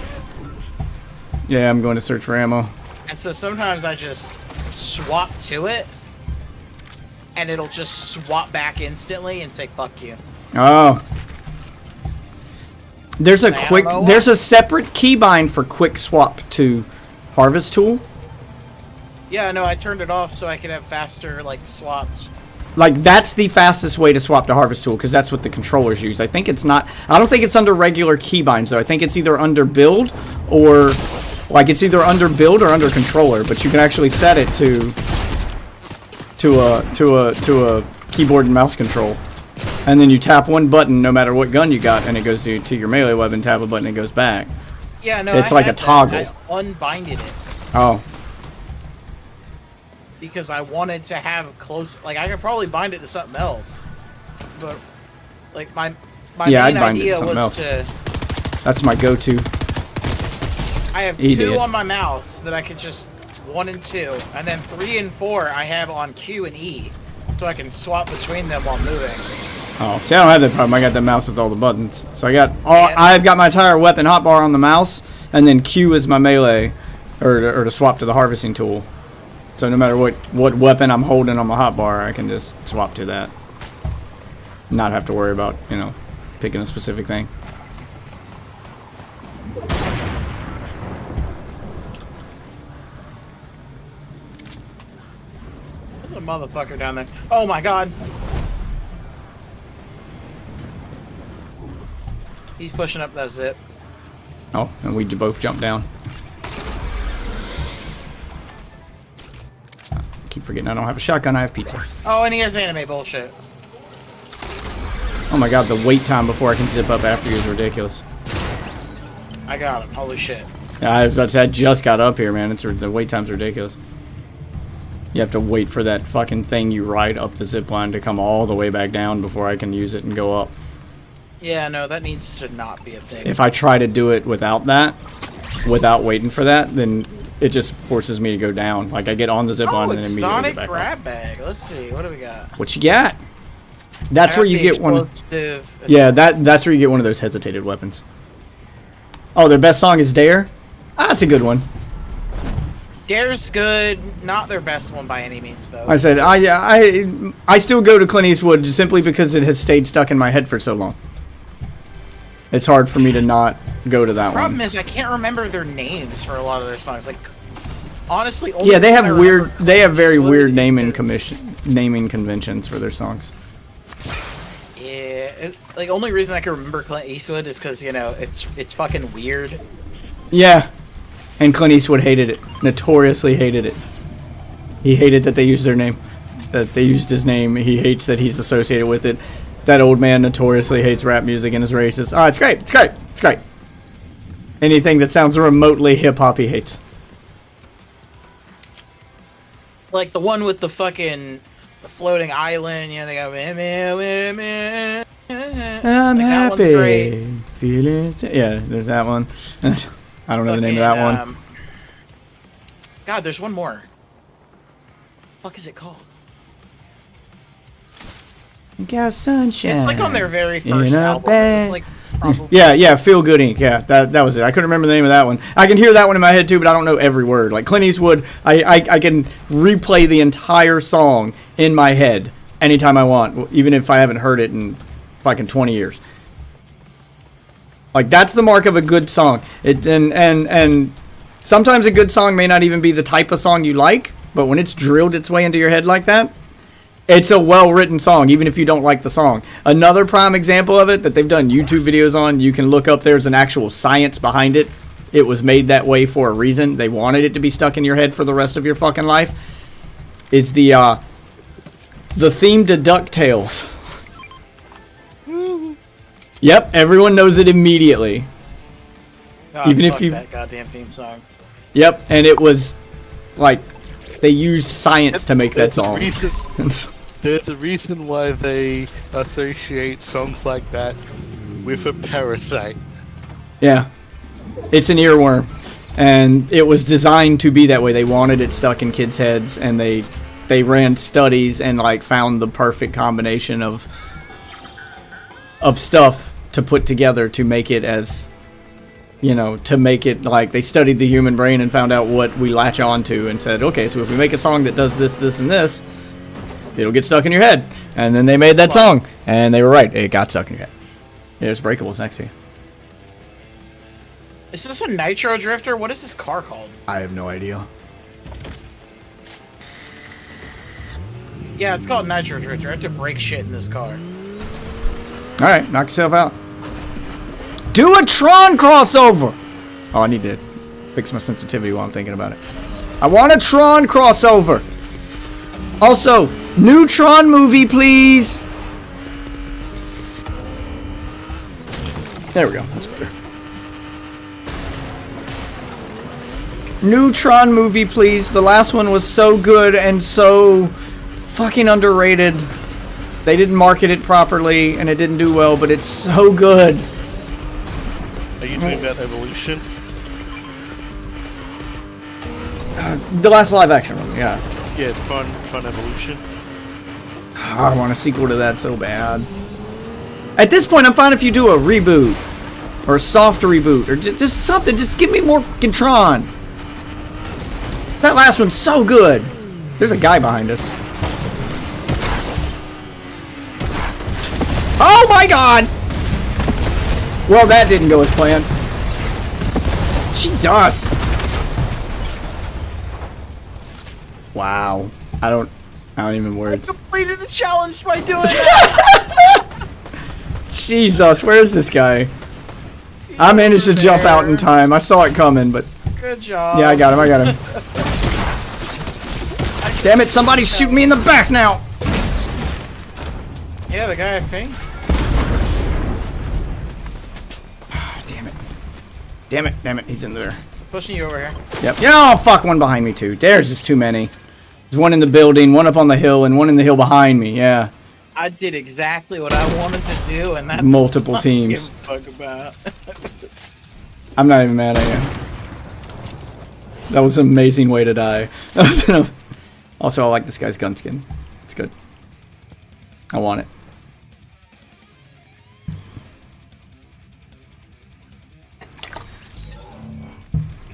Yeah, I'm going to search for ammo. And so sometimes I just swap to it, and it'll just swap back instantly and say "fuck you." Oh. There's a separate keybind for quick swap to harvest tool. Yeah, no, I turned it off so I could have faster, like, swaps. Like, that's the fastest way to swap to harvest tool, because that's what the controllers use. I don't think it's under regular keybinds, though. I think it's either under build, or, like, it's either under build or under controller, but you can actually set it to a keyboard and mouse control. And then you tap one button, no matter what gun you got, and it goes to your melee weapon, tap a button, and it goes back. Yeah, no, it's like a toggle. I unbinded it. Oh. Because I wanted to have close, like, I could probably bind it to something else, but like my main idea was to. That's my go-to. I have 2 on my mouse that I could just 1 and 2, and then 3 and 4 I have on Q and E, so I can swap between them while moving. Oh, see, I don't have that problem. I got the mouse with all the buttons, so I've got my entire weapon hotbar on the mouse, and then Q is my melee, or to swap to the harvesting tool. So no matter what weapon I'm holding on my hotbar, I can just swap to that. Not have to worry about, picking a specific thing. There's a motherfucker down there. Oh my god. He's pushing up that zip. Oh, and we both jumped down. Keep forgetting I don't have a shotgun, I have pizza. Oh, and he has anime bullshit. Oh my god, the wait time before I can zip up after you is ridiculous. I got him, holy shit. Yeah, I was about to say, I just got up here, man. The wait time's ridiculous. You have to wait for that fucking thing you ride up the zip line to come all the way back down before I can use it and go up. Yeah, no, that needs to not be a thing. If I try to do it without that, without waiting for that, then it just forces me to go down. Like I get on the zip line and then immediately Sonic get back grab up. bag. Let's see, what do we got? What you got? That's where you get one. Explosive- Yeah, that's where you get one of those hesitated weapons. Oh, their best song is Dare? Ah, that's a good one. Dare's good, not their best one by any means, though. I said I still go to Clint Eastwood simply because it has stayed stuck in my head for so long. It's hard for me to not go to that Problem one. is, I can't remember their names for a lot of their songs. Like, honestly, only Yeah, they one I have weird. remember They have very Eastwood weird is- naming conventions for their songs. Yeah, like only reason I can remember Clint Eastwood is because you know it's fucking weird. Yeah, and Clint Eastwood hated it. Notoriously hated it. He hated that they used their name. That they used his name. He hates that he's associated with it. That old man notoriously hates rap music and is racist. Oh, it's great. It's great. It's great. Anything that sounds remotely hip-hop he hates. Like the one with the fucking floating island. You know, they go. I'm Like, that one's happy. great. Feeling. Yeah, there's that one. I don't know the name of that one. God, there's one more. Fuck is it called? Got sunshine. It's like on their very in first a album. bag. It's like probably Yeah, Feel Good Inc. Yeah, that was it. I couldn't remember the name of that one. I can hear that one in my head too, but I don't know every word. Like Clint Eastwood, I can replay the entire song in my head anytime I want, even if I haven't heard it in fucking 20 years. Like that's the mark of a good song. And sometimes a good song may not even be the type of song you like, but when it's drilled its way into your head like that, it's a well-written song, even if you don't like the song. Another prime example of it that they've done YouTube videos on, you can look up, there's an actual science behind it. It was made that way for a reason. They wanted it to be stuck in your head for the rest of your fucking life. Is the theme to DuckTales. Yep, everyone knows it immediately. God, Even if fuck you- that goddamn theme song. Yep, and it was like they used science to make that song. There's a reason why they associate songs like that with a parasite. Yeah. It's an earworm. And it was designed to be that way. They wanted it stuck in kids' heads, and they ran studies and like found the perfect combination of stuff to put together to make it as, you know, to make it like they studied the human brain and found out what we latch on to and said, okay, so if we make a song that does this, this, and this, it'll get stuck in your head. And then they made that song, and they were right. It got stuck in your head. Yeah, there's Breakables next to you. Is this a Nitro Drifter? What is this car called? I have no idea. Yeah, it's called Nitro Drifter. I have to break shit in this car. Alright, knock yourself out. Do a Tron crossover! Oh, I need to fix my sensitivity while I'm thinking about it. I want a Tron crossover! Also, new Tron movie, please! There we go, that's better. New Tron movie, please. The last one was so good and so fucking underrated. They didn't market it properly and it didn't do well, but it's so good. Are you talking about Evolution? The last live action one, yeah. Yeah, Tron Evolution. I want a sequel to that so bad. At this point, I'm fine if you do a reboot. Or a soft reboot. Or just something. Just give me more fucking Tron. That last one's so good. There's a guy behind us. Oh my god! Well, that didn't go as planned. Jesus! Wow. I don't even words. Completed the challenge by doing that! Jesus, where is this guy? I managed to jump out in time. I saw it coming, but Good job. yeah, I got him. Damn it, somebody's shooting me in the back now! Yeah, the guy I think. Damn it, he's in there. Pushing you over here. Yep. Yeah, oh, fuck, one behind me too. There's just too many. There's one in the building, one up on the hill, and one in the hill behind me, yeah. I did exactly what I wanted to do, and that's multiple all I teams. give a fuck about. I'm not even mad at you. That was an amazing way to die. Also, I like this guy's gun skin. It's good. I want it.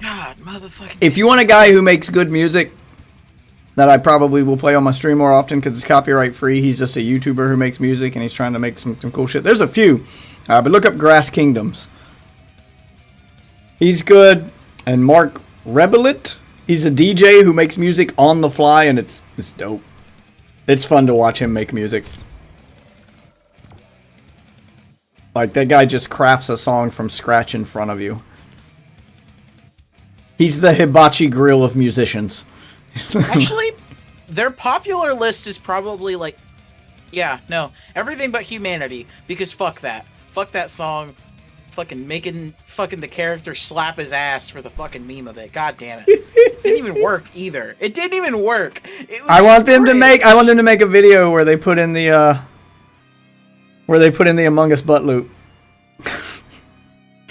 God, motherfucker. If you want a guy who makes good music that I probably will play on my stream more often because it's copyright free, he's just a YouTuber who makes music and he's trying to make some cool shit. There's a few, but look up Grass Kingdoms. He's good. And Mark Rebelit, he's a DJ who makes music on the fly, and it's dope. It's fun to watch him make music. Like, that guy just crafts a song from scratch in front of you. He's the hibachi grill of musicians. Actually, their popular list is probably like, yeah, no, Everything But Humanity, because fuck that. Fuck that song. Fucking making fucking the character slap his ass for the fucking meme of it. God damn it. It didn't even work either. It didn't even work. I want them to make a video where they put in the Among Us butt loop.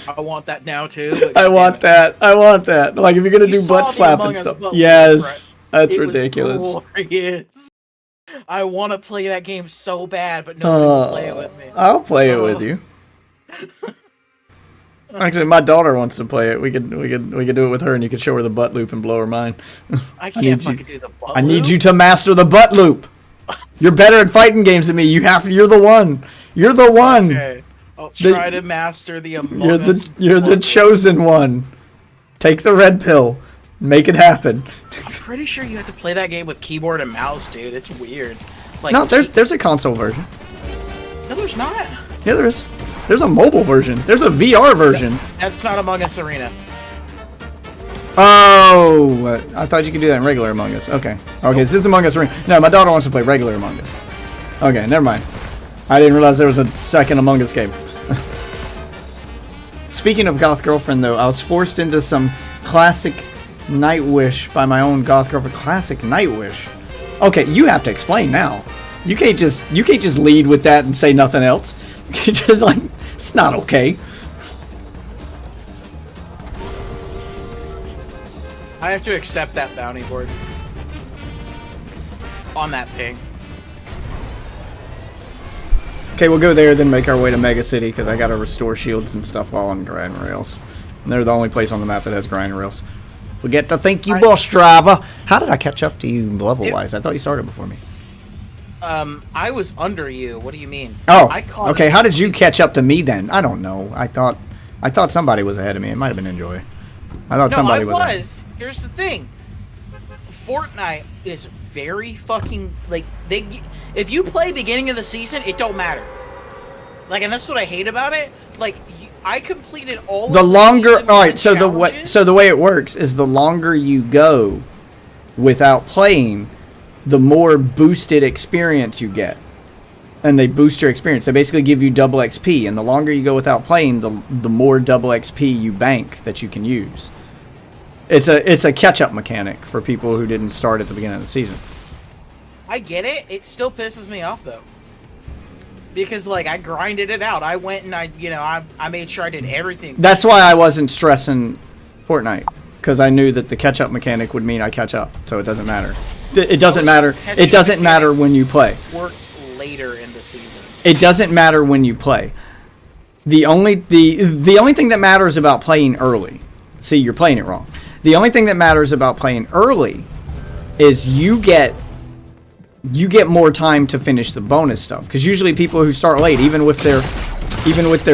I want that now too. I want that. Like, if you're gonna do butt slap and stuff. Yes. That's ridiculous. Glorious. I want to play that game so bad, but nobody will play it with me. I'll play it with you. Actually, my daughter wants to play it. We could do it with her, and you could show her the butt loop and blow her mind. I can't fucking do the butt loop. I need you to master the butt loop. You're better at fighting games than me. You're the one. You're the one. Okay. I'll try to master the Among Us. You're the chosen one. Take the red pill. Make it happen. I'm pretty sure you have to play that game with keyboard and mouse, dude. It's weird. Like, no, there's a console version. No, there's not. Yeah, there is. There's a mobile version. There's a VR version. That's not Among Us Arena. Oh, I thought you could do that in regular Among Us. Okay. Okay, this is Among Us Arena. No, my daughter wants to play regular Among Us. Okay, never mind. I didn't realize there was a second Among Us game. Speaking of Goth Girlfriend, though, I was forced into some classic Nightwish by my own Goth Girlfriend. Classic Nightwish. Okay, you have to explain now. You can't just lead with that and say nothing else. Just like, it's not okay. I have to accept that bounty board on that ping. Okay, we'll go there, then make our way to Mega City, because I gotta restore shields and stuff while on grind rails. And they're the only place on the map that has grind rails. Forget to thank you, bus driver. How did I catch up to you level-wise? I thought you started before me. I was under you. What do you mean? Oh, okay. How did you catch up to me then? I don't know. I thought somebody was ahead of me. It might have been Enjoy. I thought somebody was. Ahead. Here's the thing. Fortnite is very fucking like if you play beginning of the season, it don't matter. Like, and that's what I hate about it. Like, I completed all the longer. All right, so the way it works is the longer you go without playing, the more boosted experience you get. And they boost your experience. They basically give you double XP, and the longer you go without playing, the more double XP you bank that you can use. It's a catch-up mechanic for people who didn't start at the beginning of the season. I get it. It still pisses me off though. Because like I grinded it out. I went and I made sure I did everything. That's why I wasn't stressing Fortnite, because I knew that the catch-up mechanic would mean I catch up, so it doesn't matter. It doesn't matter. It doesn't matter when you play. Worked later in the season. It doesn't matter when you play. The only thing that matters about playing early. See, you're playing it wrong. The only thing that matters about playing early is you get more time to finish the bonus stuff. Because usually people who start late, even with their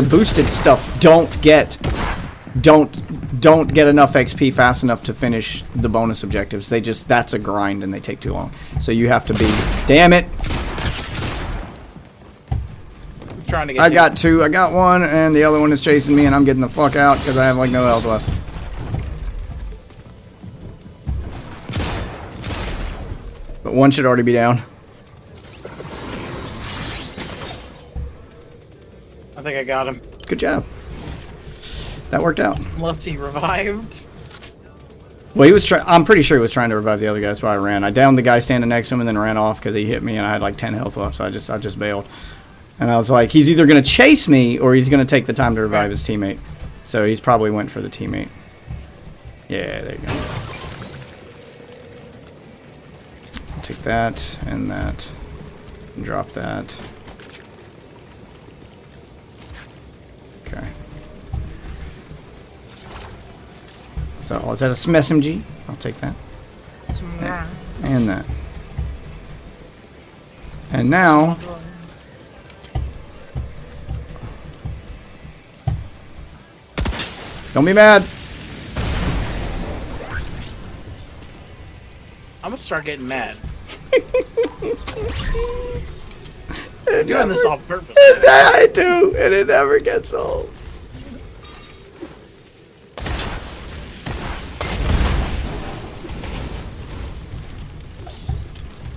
boosted stuff, don't get enough XP fast enough to finish the bonus objectives. That's a grind and they take too long. So you have to be, damn it. I'm trying to get I got two. I got one and the other one is chasing me and I'm getting the fuck out because I have like no health left. But one should already be down. I think I got him. Good job. That worked out. Unless he revived. Well, he was trying. I'm pretty sure he was trying to revive the other guy. That's why I ran. I downed the guy standing next to him and then ran off because he hit me and I had like 10 health left. So I just bailed. And I was like, he's either gonna chase me or he's gonna take the time to revive his teammate. So he's probably went for the teammate. Yeah, there you go. I'll take that and that. And drop that. Okay. So, is that a SMG? I'll take that. And that. And now... Don't be mad. I'm gonna start getting mad. You're doing this on purpose. I do, and it never gets old.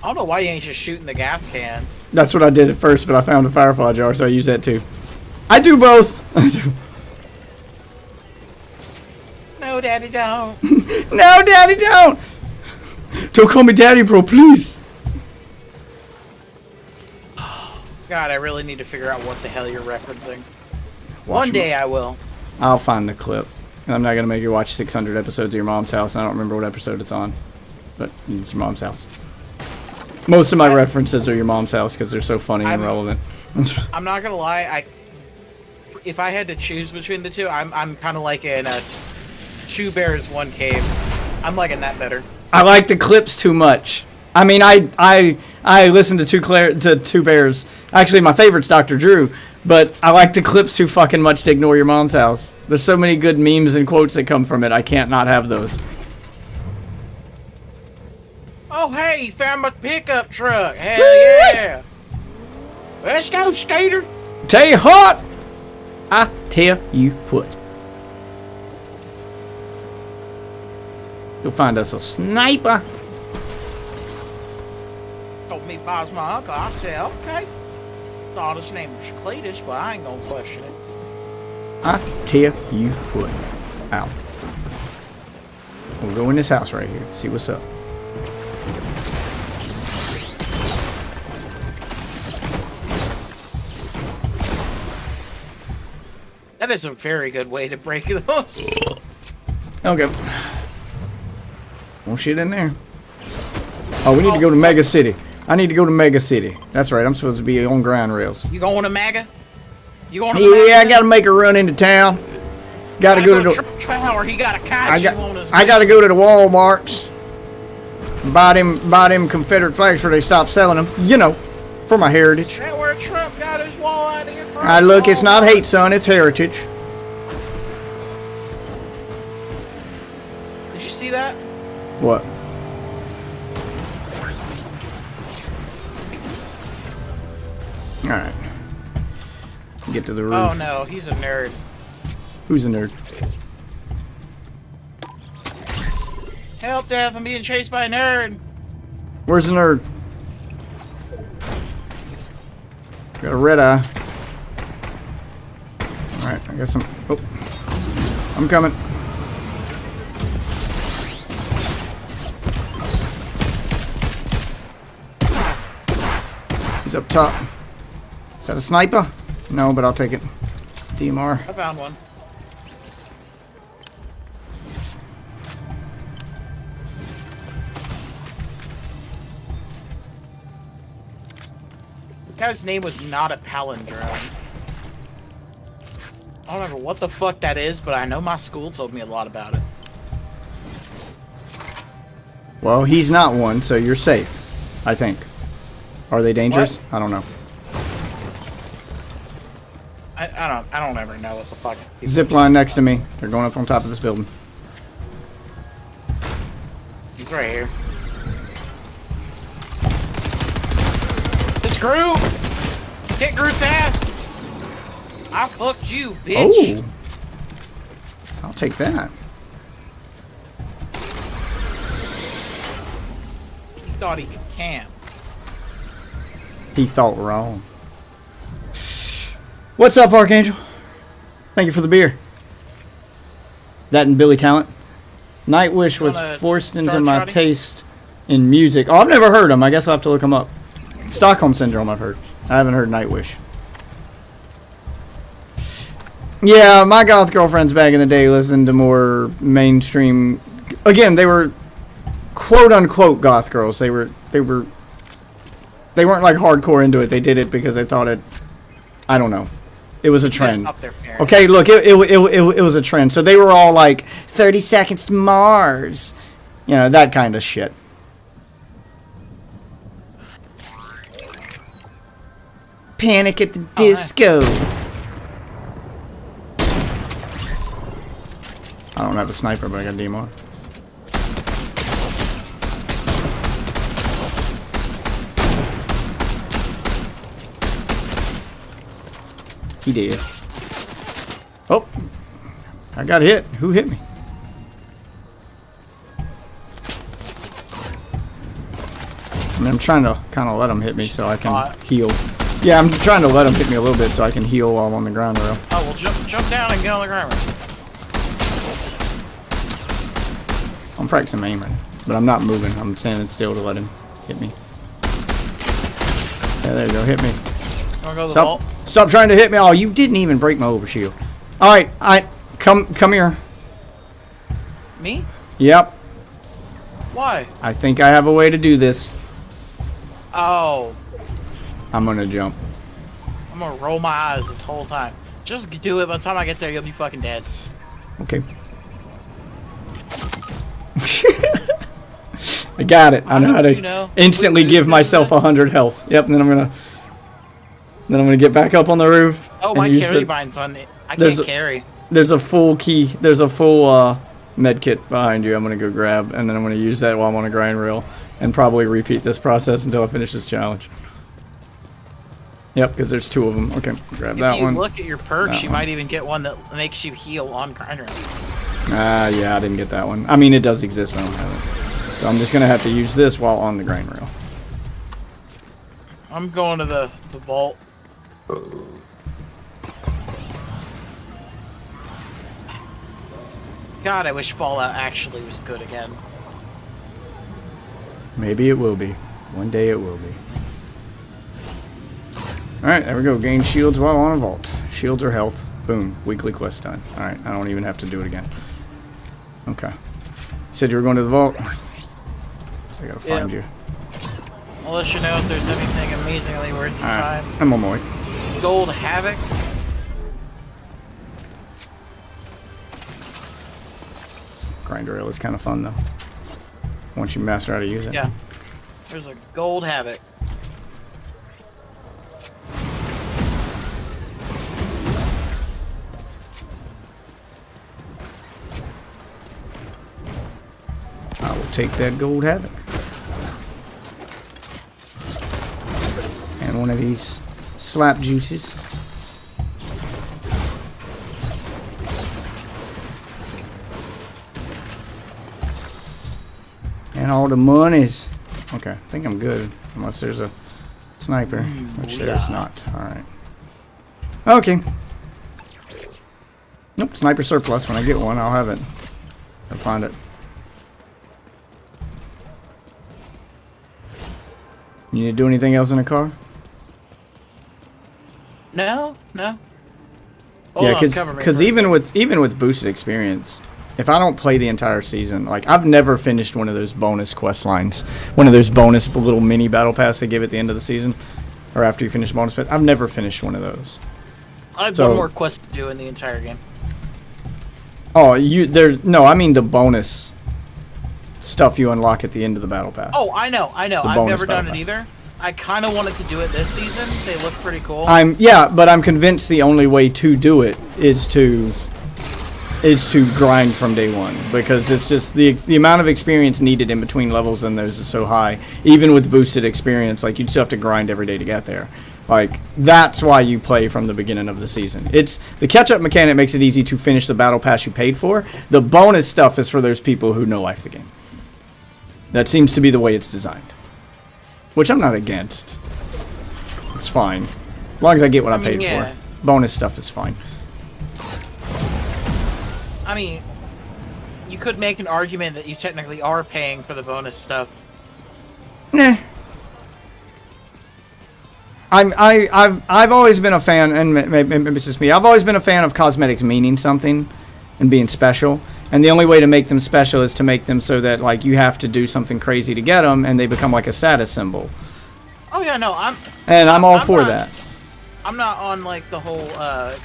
I don't know why you ain't just shooting the gas cans. That's what I did at first, but I found a firefly jar, so I use that too. I do both. No, Daddy, don't. No, Daddy, don't. Don't call me Daddy, bro, please. God, I really need to figure out what the hell you're referencing. Watch One day I will. I'll find the clip. And I'm not going to make you watch 600 episodes of your mom's house. I don't remember what episode it's on. But it's your mom's house. Most of my references are your mom's house because they're so funny and relevant. I'm not going to lie. If I had to choose between the two, I'm kind of like in a Two Bears, One Cave. I'm liking that better. I like the clips too much. I mean, I listen to Two Bears. Actually, my favorite's Dr. Drew, but I like the clips too fucking much to ignore your mom's house. There's so many good memes and quotes that come from it. I can't not have those. Oh, hey, found my pickup truck. Hell yeah. Let's go, skater. Tell you what. I tell you what. Go find us a sniper. Told me Bob's my uncle. I said, okay. Thought his name was Cletus, but I ain't gonna question it. I tell you what. Ow. We'll go in this house right here. See what's up. That is a very good way to break those. Okay. Won't shit in there. Oh, we need to go to Mega City. I need to go to Mega City. That's right. I'm supposed to be on ground rails. You going to Mega? You going to Yeah, I gotta make a run into town. Gotta go to the. He got a kaiju on his. I gotta go to the Walmarts. Buy them Confederate flags before they stop selling them. You know, for my heritage. Is that where Trump got his wall idea from? Look, it's not hate, son. It's heritage. Did you see that? What? All right. Get to the roof. Oh no, he's a nerd. Who's a nerd? Help, Death! I'm being chased by a nerd. Where's the nerd? Got a red eye. Alright, I got some. Oh. I'm coming. He's up top. Is that a sniper? No, but I'll take it. DMR. I found one. The guy's name was not a palindrome. I don't remember what the fuck that is, but I know my school told me a lot about it. Well, he's not one, so you're safe. I think. Are they dangerous? What? I don't know. I don't ever know what the fuck. Zip line next to me. They're going up on top of this building. He's right here. It's Groot! Kick Groot's ass! I fucked you, bitch! Oh! I'll take that. He thought he could camp. He thought wrong. What's up, Archangel? Thank you for the beer. That and Billy Talent. Nightwish was Wanna forced into start, my Shotty? taste in music. Oh, I've never heard them. I guess I'll have to look them up. Stockholm Syndrome, I've heard. I haven't heard Nightwish. Yeah, my goth girlfriends back in the day listened to more mainstream. Again, they were quote unquote goth girls. They weren't like hardcore into it. They did it because they thought it. I don't know. It was a trend. Okay, look, it was a trend. So they were all like 30 Seconds to Mars, you know, that kind of shit. Panic at the Disco. I don't have a sniper, but I got DMR. He did. Oh, I got hit. Who hit me? I mean, I'm trying to kind of let him hit me so I can heal. Yeah, I'm trying to let him hit me a little bit so I can heal while I'm on the ground rail. Oh, well, jump down and get on the ground rail. I'm practicing aiming, but I'm not moving. I'm standing still to let him hit me. Yeah, there you go. Hit me. Wanna go to the vault? Stop trying to hit me. Oh, you didn't even break my overshield. All right, come here. Me? Yep. Why? I think I have a way to do this. Oh. I'm gonna jump. I'm gonna roll my eyes this whole time. Just do it. By the time I get there, you'll be fucking dead. Okay. I got it. I know how to instantly give myself 100 health. Yep, and then I'm gonna get back up on the roof. Oh, my carry bind's on it. I can't carry. There's a full key. There's a full med kit behind you. I'm gonna go grab, and then I'm gonna use that while I'm on a grind rail, and probably repeat this process until I finish this challenge. Yep, because there's 2 of them. Okay, grab that one. If you look at your perks, you might even get one that makes you heal on grind rail. Yeah, I didn't get that one. I mean, it does exist, but I don't have it. So I'm just gonna have to use this while on the grind rail. I'm going to the vault. God, I wish Fallout actually was good again. Maybe it will be. One day it will be. Alright, there we go. Gain shields while on a vault. Shields or health. Boom. Weekly quest done. Alright, I don't even have to do it again. Okay. You said you were going to the vault? So I gotta find you. I'll let you know if there's anything amazingly worth your time. I'm on my way. Gold Havoc. Grind rail is kind of fun though. Once you master how to use it. Yeah. There's a Gold Havoc. I will take that Gold Havoc. And one of these slap juices. And all the monies. Okay, I think I'm good. Unless there's a sniper. Which there's not. Alright. Okay. Nope, sniper surplus. When I get one, I'll have it. I'll find it. You need to do anything else in the car? No, no. Yeah, because even with boosted experience, if I don't play the entire season, like I've never finished one of those bonus quest lines, one of those bonus little mini battle pass they give at the end of the season, or after you finish the bonus pass. I've never finished one of those. I have one more quest to do in the entire game. Oh, I mean the bonus stuff you unlock at the end of the battle pass. Oh, I know. I've never done it either. I kind of wanted to do it this season. They look pretty cool. But I'm convinced the only way to do it is to grind from day one, because it's just the amount of experience needed in between levels and those is so high. Even with boosted experience, like you still have to grind every day to get there. Like that's why you play from the beginning of the season. It's the catch-up mechanic makes it easy to finish the battle pass you paid for. The bonus stuff is for those people who no life the game. That seems to be the way it's designed. Which I'm not against. It's fine. As long as I get what I paid for. Bonus stuff is fine. I mean, you could make an argument that you technically are paying for the bonus stuff. Nah. I've always been a fan, and maybe it's just me. I've always been a fan of cosmetics meaning something and being special. And the only way to make them special is to make them so that like you have to do something crazy to get them, and they become like a status symbol. Oh yeah, no, I'm all for that. I'm not on like the whole I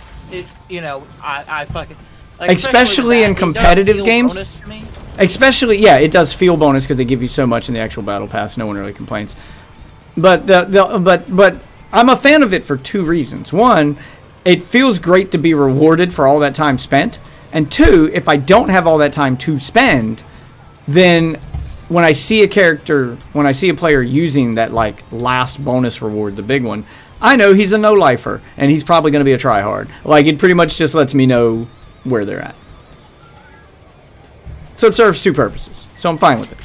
fucking like, especially in competitive games. Especially, yeah, it does feel bonus because they give you so much in the actual battle pass. No one really complains. But but I'm a fan of it for two reasons. One, it feels great to be rewarded for all that time spent. And two, if I don't have all that time to spend, then when I see a player using that like last bonus reward, the big one, I know he's a no-lifer and he's probably going to be a tryhard. Like, it pretty much just lets me know where they're at. So it serves two purposes. So I'm fine with it.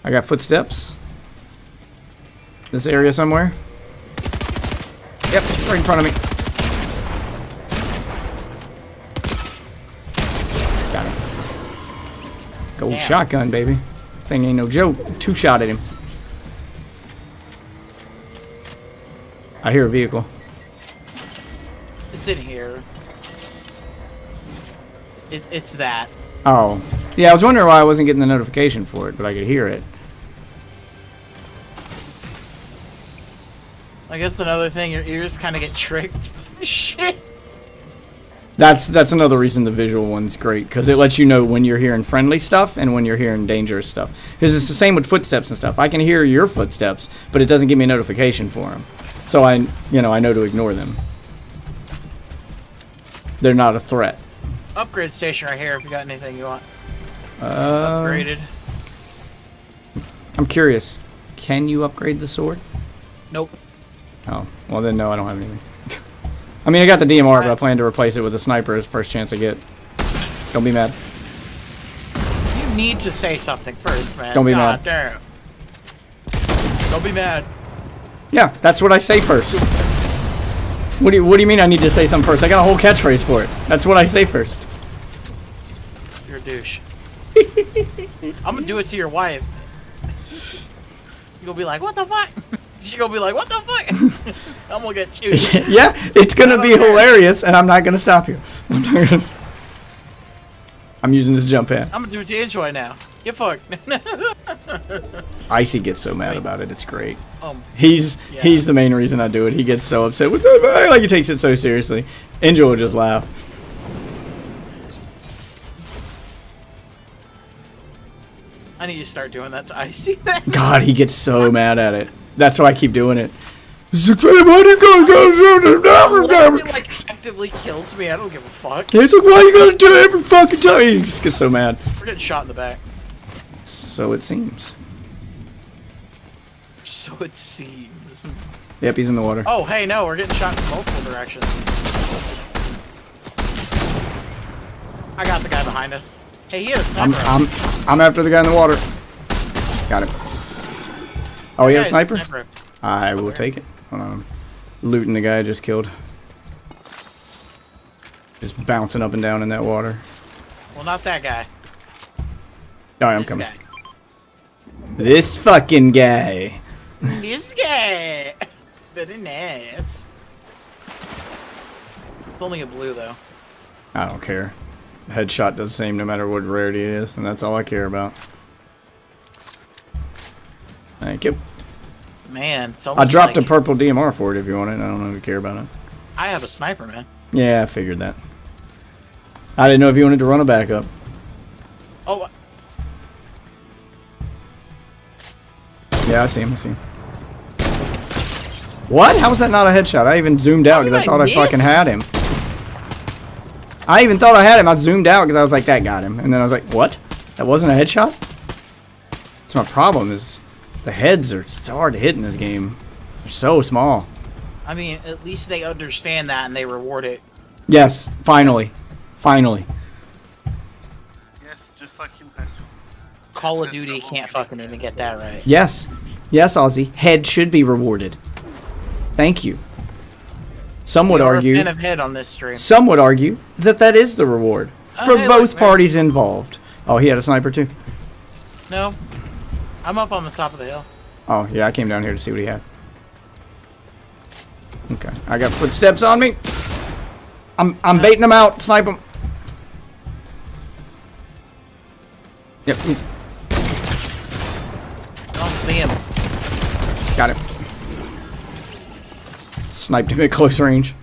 I got footsteps. This area somewhere. Yep, right in front of me. Got him. Gold shotgun, baby. Thing ain't no joke. Two shot at him. I hear a vehicle. It's in here. It's that. Oh. Yeah, I was wondering why I wasn't getting the notification for it, but I could hear it. Like, that's another thing. Your ears kind of get tricked. Shit. That's another reason the visual one's great, because it lets you know when you're hearing friendly stuff and when you're hearing dangerous stuff. Because it's the same with footsteps and stuff. I can hear your footsteps, but it doesn't give me a notification for them. So I know to ignore them. They're not a threat. Upgrade station right here if you got anything you want. Upgraded. I'm curious. Can you upgrade the sword? Nope. Oh, well then no, I don't have anything. I mean, I got the DMR, but I plan to replace it with a sniper as first chance I get. Don't be mad. You need to say something first, man. Don't be God mad. Damn. Don't be mad. Yeah, that's what I say first. What do you mean I need to say something first? I got a whole catchphrase for it. That's what I say first. You're a douche. I'm gonna do it to your wife. You're gonna be like, what the fuck? She's gonna be like, what the fuck? I'm gonna get you. Yeah, it's gonna be hilarious, and I'm not gonna stop you. I'm using this jump pad. I'm gonna do it to Enjoy now. Get fucked. Icy gets so mad about it. It's great. Yeah. He's the main reason I do it. He gets so upset with it. Like, he takes it so seriously. Enjoy will just laugh. I need to start doing that to Icy. God, he gets so mad at it. That's why I keep doing it. He's like, hey, why do you gotta He like actively kills me. I don't give a fuck. He's like, why you gotta do it every fucking time? He just gets so mad. We're getting shot in the back. So it seems. So it seems. Yep, he's in the water. Oh, hey, no, we're getting shot in multiple directions. I got the guy behind us. Hey, he had a sniper. I'm after the guy in the water. Got him. Oh, he had a sniper? I will take it. Hold on. Looting the guy I just killed. Just bouncing up and down in that water. Well, not that guy. Alright, I'm coming. This fucking guy. This guy. Very nice. It's only a blue, though. I don't care. Headshot does the same no matter what rarity it is, and that's all I care about. Thank you. Man, it's I almost dropped like a purple DMR for it if you want it. I don't know if you care about it. I have a sniper, man. Yeah, I figured that. I didn't know if you wanted to run a backup. Oh. Yeah, I see him. I see him. What? How was that not a headshot? I even zoomed out because I thought I fucking had him. I even thought I had him. I zoomed out because I was like, that got him. And then I was like, what? That wasn't a headshot? That's my problem is the heads are so hard to hit in this game. They're so small. I mean, at least they understand that and they reward it. Yes, finally. Finally. Yes, just like in Best. Call of Duty can't fucking even get that right. Yes. Yes, Ozzy. Head should be rewarded. Thank you. Some would argue. A fan of head on this stream. Some would argue that that is the reward for hey, both look, parties involved. Oh, he had a sniper too. No, I'm up on the top of the hill. Oh yeah, I came down here to see what he had. Okay, I got footsteps on me. I'm baiting him out. Snipe him. Yep. I don't see him. Got him. Sniped him at close range.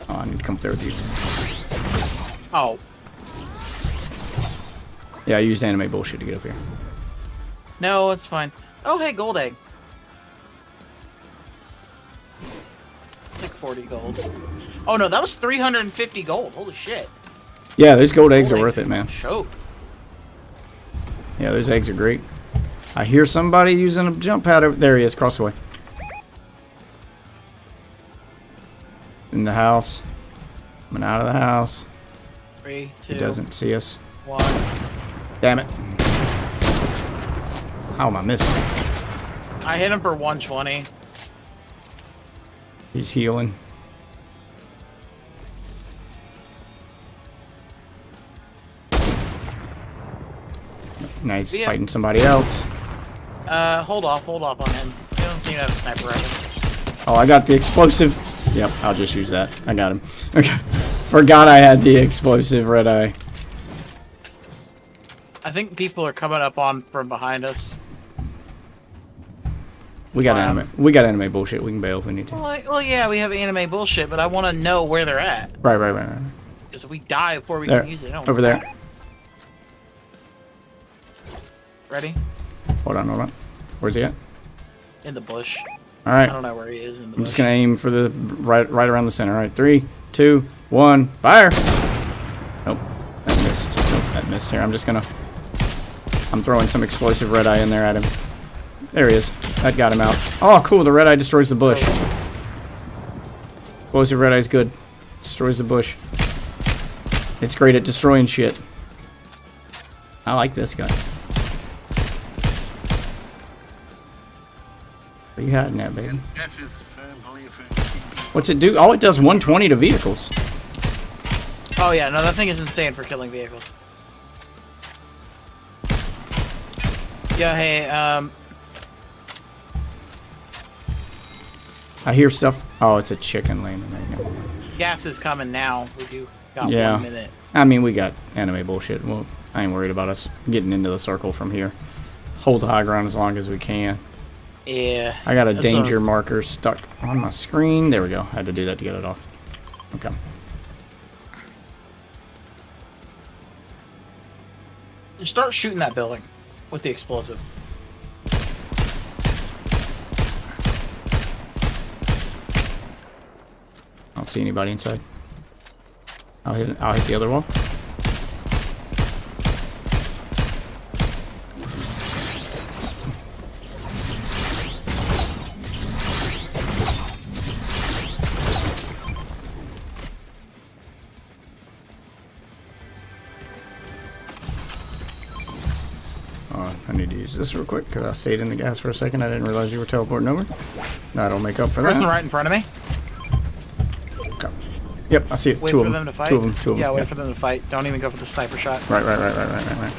Oh, I need to come up there with you. Oh. Yeah, I used anime bullshit to get up here. No, it's fine. Oh, hey, gold egg. Like 40 gold. Oh no, that was 350 gold. Holy shit. Yeah, those gold eggs are worth it, man. Choke. Yeah, those eggs are great. I hear somebody using a jump pad over there. He is, cross the way. In the house. Coming out of the house. 3, 2, He doesn't see us. 1. Damn it. How am I missing? I hit him for 120. He's healing. Nice, Yeah. fighting somebody else. Hold off on him. He doesn't seem to have a sniper rifle. Oh, I got the explosive. Yep, I'll just use that. I got him. Okay. Forgot I had the explosive red eye. I think people are coming up on from behind us. We got anime bullshit. We can bail if we need to. Well, yeah, we have anime bullshit, but I want to know where they're at. Right. Because if we die before we There. can use it, no, Over there. Ready? Hold on. Where's he at? In the bush. All I right. don't know where he is in the I'm bush. just gonna aim for the right around the center. All right, 3, 2, 1, fire! Nope, that missed. Nope, that missed here. I'm throwing some explosive red eye in there at him. There he is. That got him out. Oh, cool. The red eye destroys the bush. Explosive red eye is good. Destroys the bush. It's great at destroying shit. I like this guy. Where you hiding at, baby? What's it do? Oh, it does 120 to vehicles. Oh yeah, no, that thing is insane for killing vehicles. Yeah, hey, I hear stuff. Oh, it's a chicken landing right now. gas is coming now. We do got Yeah. 1 minute. I mean, we got anime bullshit. Well, I ain't worried about us getting into the circle from here. Hold the high ground as long as we can. Yeah. I got a That's danger what- marker stuck on my screen. There we go. I had to do that to get it off. Okay. Just start shooting that building with the explosive. I don't see anybody inside. I'll hit the other wall. I need to use this real quick because I stayed in the gas for a second. I didn't realize you were teleporting over. That'll make up for that. Person right in front of me. Okay. Yep, I see it. Wait Two for of them to fight. Two of them. Yeah, wait for them to fight. Don't even go for the sniper shot. Right.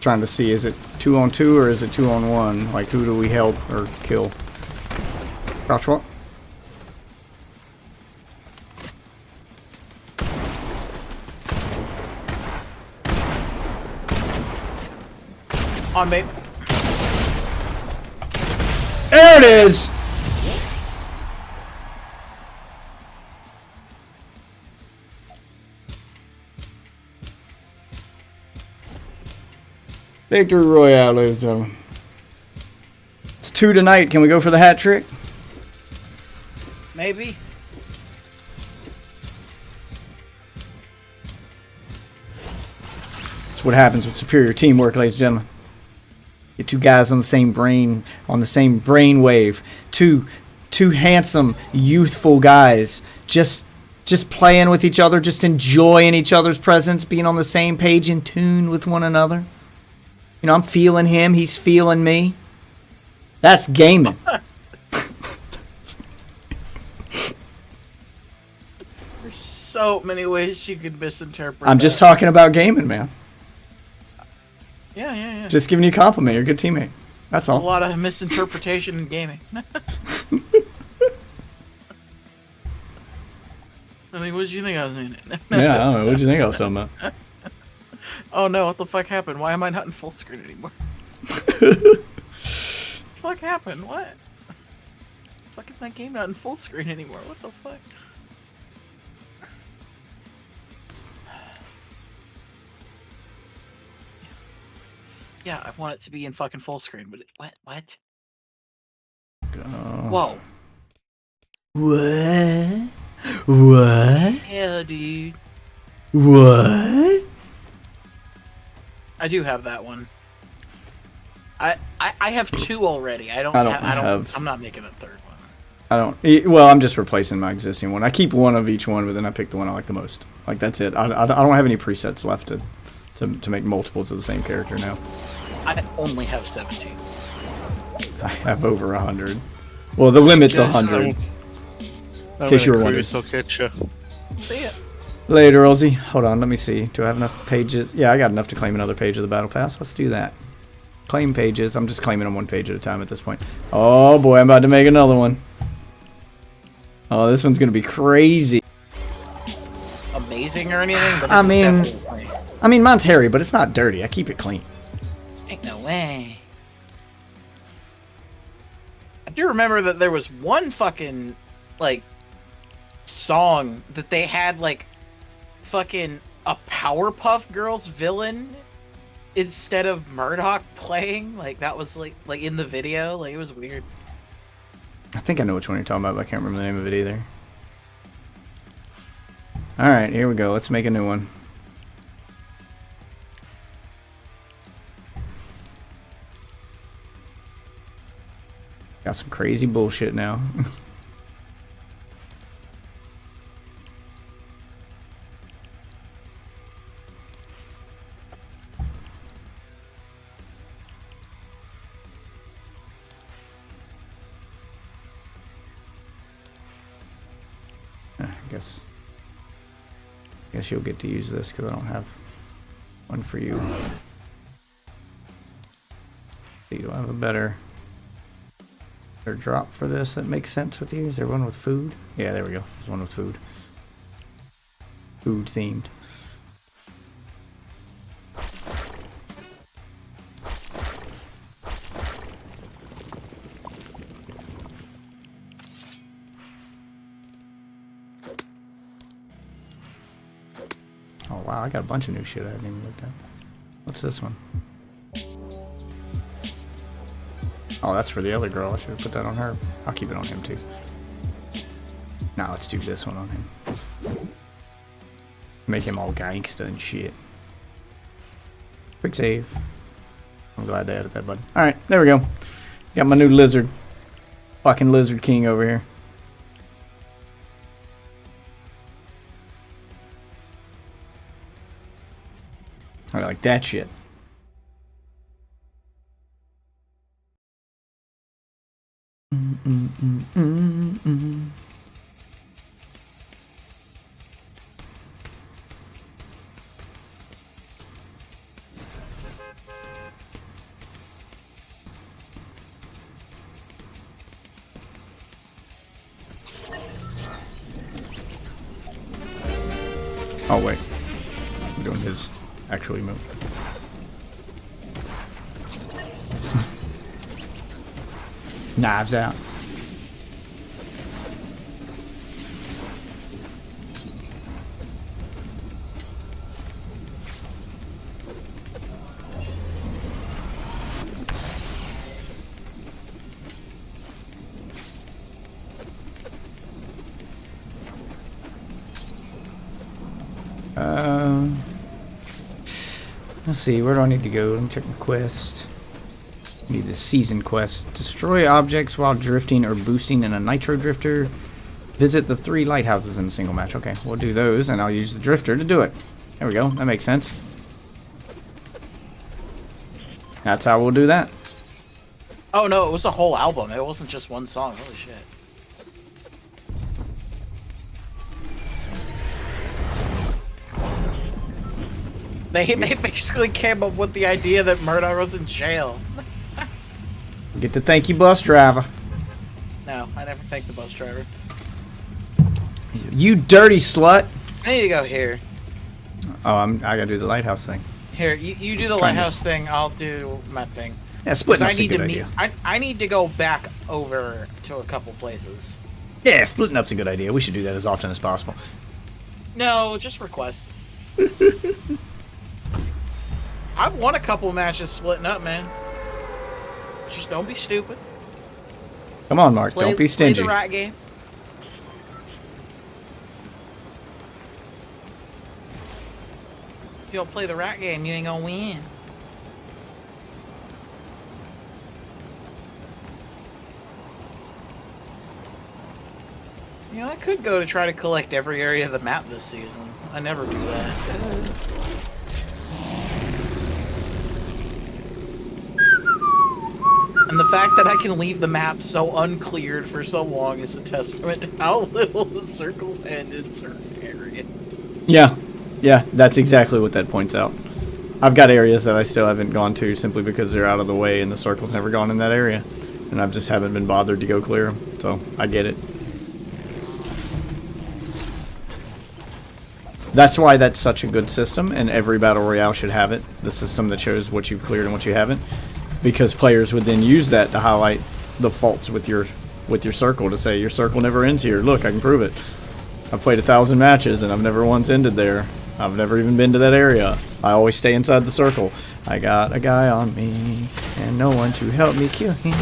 Trying to see, is it 2-on-2 or is it 2-on-1? Like, who do we help or kill? Crouch walk. On me. There it is! Victory Royale, ladies and gentlemen. It's 2 tonight. Can we go for the hat trick? Maybe. That's what happens with superior teamwork, ladies and gentlemen. Get two guys on the same brain wave. Two handsome, youthful guys just just playing with each other, just enjoying each other's presence, being on the same page, in tune with one another. You know, I'm feeling him, he's feeling me. That's gaming. There's so many ways you could misinterpret. I'm just talking about gaming, man. Yeah. Just giving you a compliment. You're a good teammate. That's all. A lot of misinterpretation in gaming. I mean, what did you think I was doing? Yeah, I don't know. What did you think I was talking about? Oh no, what the fuck happened? Why am I not in full screen anymore? What the fuck happened? What? Fuck is my game not in full screen anymore? What the fuck? Yeah, I want it to be in fucking full screen, but what? Whoa. What? What? Yeah, dude. What? I do have that one. I have 2 already. I don't have. I'm not making a 3rd one. I don't. Well, I'm just replacing my existing one. I keep one of each one, but then I pick the one I like the most. Like, that's it. I don't have any presets left to make multiples of the same character now. I only have 17. I have over 100. Well, the limit's 100. In case you were wondering. I'll catch ya. See ya. Later, Ozzy. Hold on, let me see. Do I have enough pages? Yeah, I got enough to claim another page of the Battle Pass. Let's do that. Claim pages. I'm just claiming them 1 page at a time at this point. Oh boy, I'm about to make another one. Oh, this one's gonna be crazy. Amazing or anything? But I mean, mine's hairy, but it's not dirty. I keep it clean. Ain't no way. I do remember that there was one fucking, like, song that they had, like, fucking a Powerpuff Girls villain instead of Murdoch playing. Like, that was, like in the video. Like, it was weird. I think I know which one you're talking about, but I can't remember the name of it either. Alright, here we go. Let's make a new one. Got some crazy bullshit now. Guess you'll get to use this because I don't have one for you. See, do I have a better drop for this that makes sense with you? Is there one with food? Yeah, there we go. There's one with food. Food themed. Oh wow, I got a bunch of new shit I haven't even looked at. What's this one? Oh, that's for the other girl. I should have put that on her. I'll keep it on him too. Now let's do this one on him. Make him all gangsta and shit. Quick save. I'm glad they added that button. Alright, there we go. Got my new lizard. Fucking Lizard King over here. I like that shit. Oh wait, I'm doing his actual emote. Knives out. Let's see, where do I need to go? Let me check my quest. Need the season quest. Destroy objects while drifting or boosting in a nitro drifter. Visit the 3 lighthouses in a single match. Okay, we'll do those, and I'll use the drifter to do it. There we go. That makes sense. That's how we'll do that. Oh no, it was a whole album. It wasn't just one song. Holy shit. They basically came up with the idea that Murdoch was in jail. Get to thank you, bus driver. No, I never thanked the bus driver. You dirty slut. I need to go here. Oh, I gotta do the lighthouse thing. Here, you do the lighthouse thing. I'll do my thing. Yeah, splitting up's a good idea. I need to go back over to a couple places. Yeah, splitting up's a good idea. We should do that as often as possible. No, just requests. I've won a couple matches splitting up, man. Just don't be stupid. Come on, Mark. Don't be stingy. Play the right game. If you don't play the right game, you ain't gonna win. You know, I could go to try to collect every area of the map this season. I never do that. And the fact that I can leave the map so uncleared for so long is a testament to how little the circles end in certain areas. Yeah. Yeah, that's exactly what that points out. I've got areas that I still haven't gone to simply because they're out of the way and the circle's never gone in that area. And I just haven't been bothered to go clear them. So, I get it. That's why that's such a good system, and every Battle Royale should have it. The system that shows what you've cleared and what you haven't. Because players would then use that to highlight the faults with your circle, to say, your circle never ends here. Look, I can prove it. I've played 1,000 matches, and I've never once ended there. I've never even been to that area. I always stay inside the circle. I got a guy on me, and no one to help me kill him.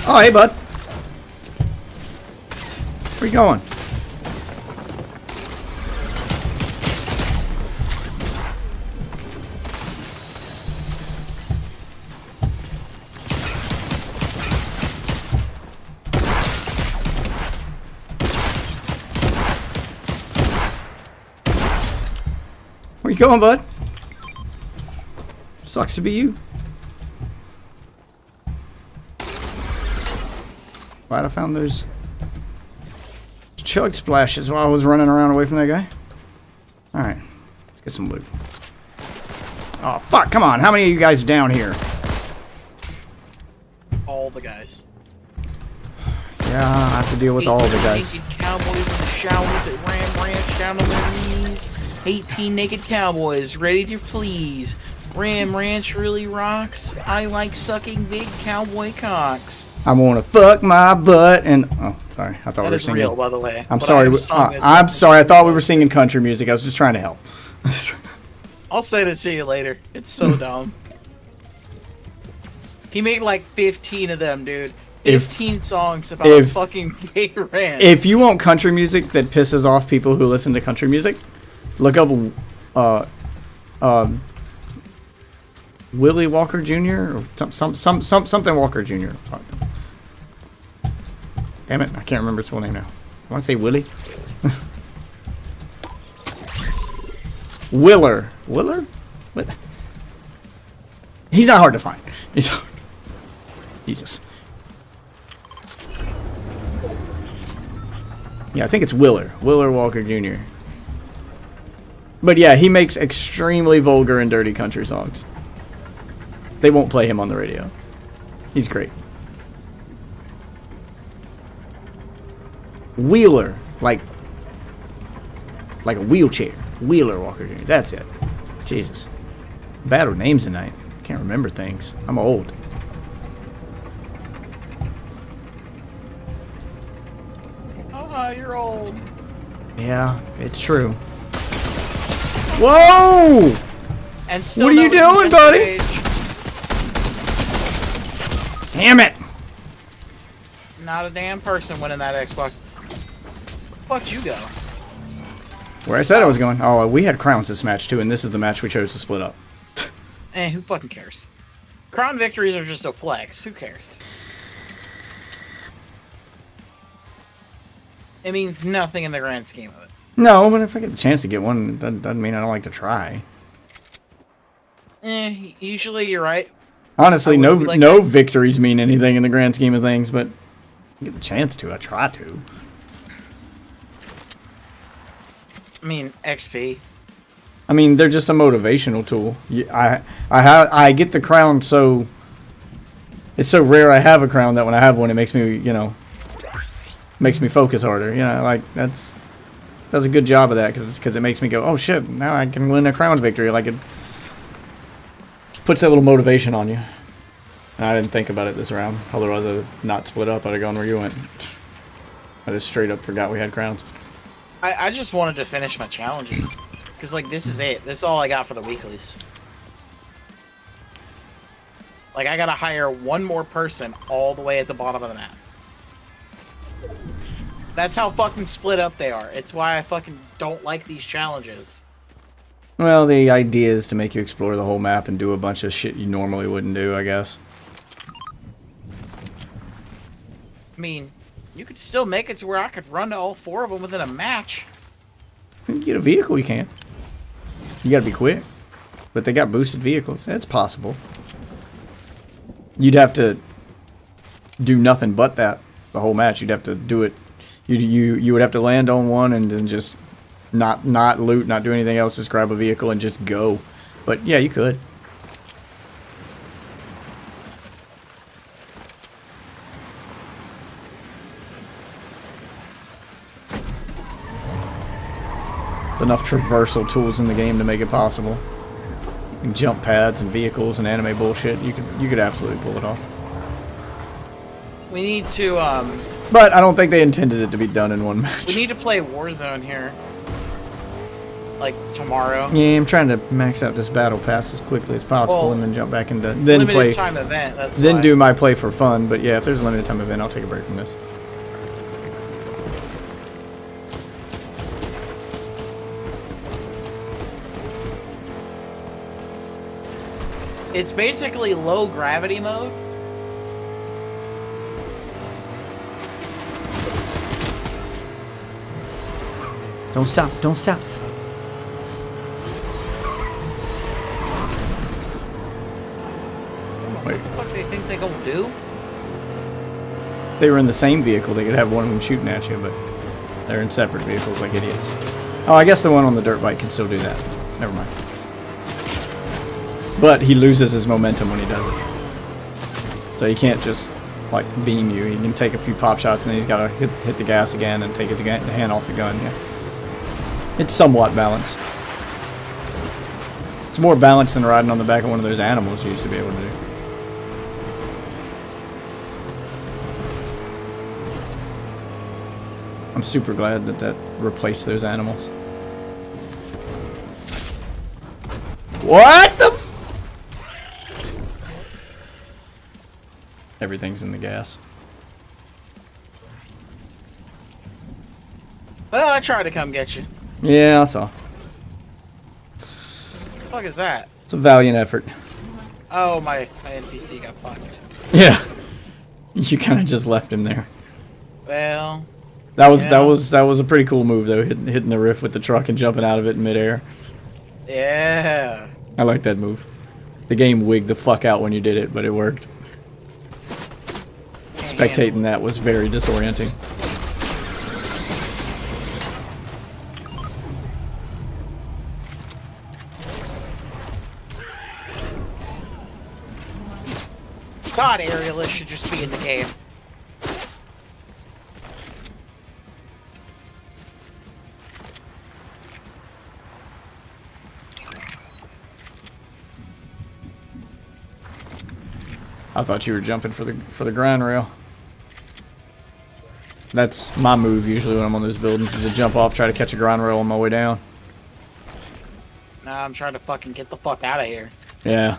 Oh, hey, bud. Where you going? Where you going, bud? Sucks to be you. Glad I found those chug splashes while I was running around away from that guy. Alright, let's get some loot. Oh, fuck, come on. How many of you guys are down here? All the guys. Yeah, I have to deal with all the guys. Naked cowboys in the showers at Ram Ranch down on their knees. 18 naked cowboys ready to please. Ram Ranch really rocks. I like sucking big cowboy cocks. I want to fuck my butt and... Oh, sorry. I thought we were singing. Real, by the way. I'm sorry. I'm sorry. I thought we were singing country music. I was just trying to help. I'll say that to you later. It's so dumb. He made like 15 of them, dude. 15 songs about fucking gay ranch. If you want country music that pisses off people who listen to country music, look up Willie Walker Jr. or something Walker Jr. Damn it, I can't remember his full name now. I want to say Willie. Willer. What? He's not hard to find. Jesus. Yeah, I think it's Willer Walker Jr. But yeah, he makes extremely vulgar and dirty country songs. They won't play him on the radio. He's great. Wheeler, like a wheelchair. Wheeler Walker Jr. That's it. Jesus. Bad with names tonight. Can't remember things. I'm old. Oh, you're old. Yeah, it's true. Whoa! And still what are you doing, buddy? Damn it! Not a damn person winning that Xbox. Where the fuck you go? Where I said I was going. Oh, we had crowns this match too, and this is the match we chose to split up. Who fucking cares? Crown victories are just a flex. Who cares? It means nothing in the grand scheme of it. No, but if I get the chance to get one, it doesn't mean I don't like to try. Usually you're right. Honestly, no victories mean anything in the grand scheme of things, but I get the chance to, I try to. I mean, XP. I mean, they're just a motivational tool. I get the crown, so it's so rare I have a crown that when I have one, it makes me, you know, makes me focus harder. You know, like does a good job of that because it makes me go, oh shit, now I can win a crown victory. Like it puts that little motivation on you. And I didn't think about it this round. Otherwise, I'd not split up. I'd have gone where you went. I just straight up forgot we had crowns. I just wanted to finish my challenges. Because, like, this is it. This is all I got for the weeklies. Like, I gotta hire one more person all the way at the bottom of the map. That's how fucking split up they are. It's why I fucking don't like these challenges. Well, the idea is to make you explore the whole map and do a bunch of shit you normally wouldn't do, I guess. I mean, you could still make it to where I could run to all 4 of them within a match. If you get a vehicle, you can. You gotta be quick. But they got boosted vehicles. That's possible. You'd have to do nothing but that the whole match. You'd have to do it. You would have to land on one and then just not loot, not do anything else. Just grab a vehicle and just go. But yeah, you could. Enough traversal tools in the game to make it possible. And jump pads and vehicles and anime bullshit. You could absolutely pull it off. We need to, But I don't think they intended it to be done in one match. we need to play Warzone here. Like, tomorrow. Yeah, I'm trying to max out this battle pass as quickly as possible, Well, and then jump back into limited time event, that's then why. do my play for fun. But yeah, if there's a limited time event, I'll take a break from this. It's basically low gravity mode. Don't stop! Don't stop! Wait. What the fuck they think they gonna do? If they were in the same vehicle, they could have one of them shooting at you, but they're in separate vehicles like idiots. Oh, I guess the one on the dirt bike can still do that. Never mind. But he loses his momentum when he does it. So he can't just, like, beam you. He can take a few pop shots and then he's got to hit the gas again and take the hand off the gun. Yeah. It's somewhat balanced. It's more balanced than riding on the back of one of those animals you used to be able to do. I'm super glad that replaced those animals. What the? Everything's in the gas. Well, I tried to come get you. Yeah, I saw. What the fuck is that? It's a valiant effort. Oh, my NPC got fucked. Yeah. You kind of just left him there. Well... That was a pretty cool move though, hitting the rift with the truck and jumping out of it in midair. Yeah. I like that move. The game wigged the fuck out when you did it, but it worked. Spectating that was very disorienting. God, aerialist should just be in the game. I thought you were jumping for the grind rail. That's my move usually when I'm on those buildings, is to jump off, try to catch a grind rail on my way down. Nah, I'm trying to fucking get the fuck out of here. Yeah.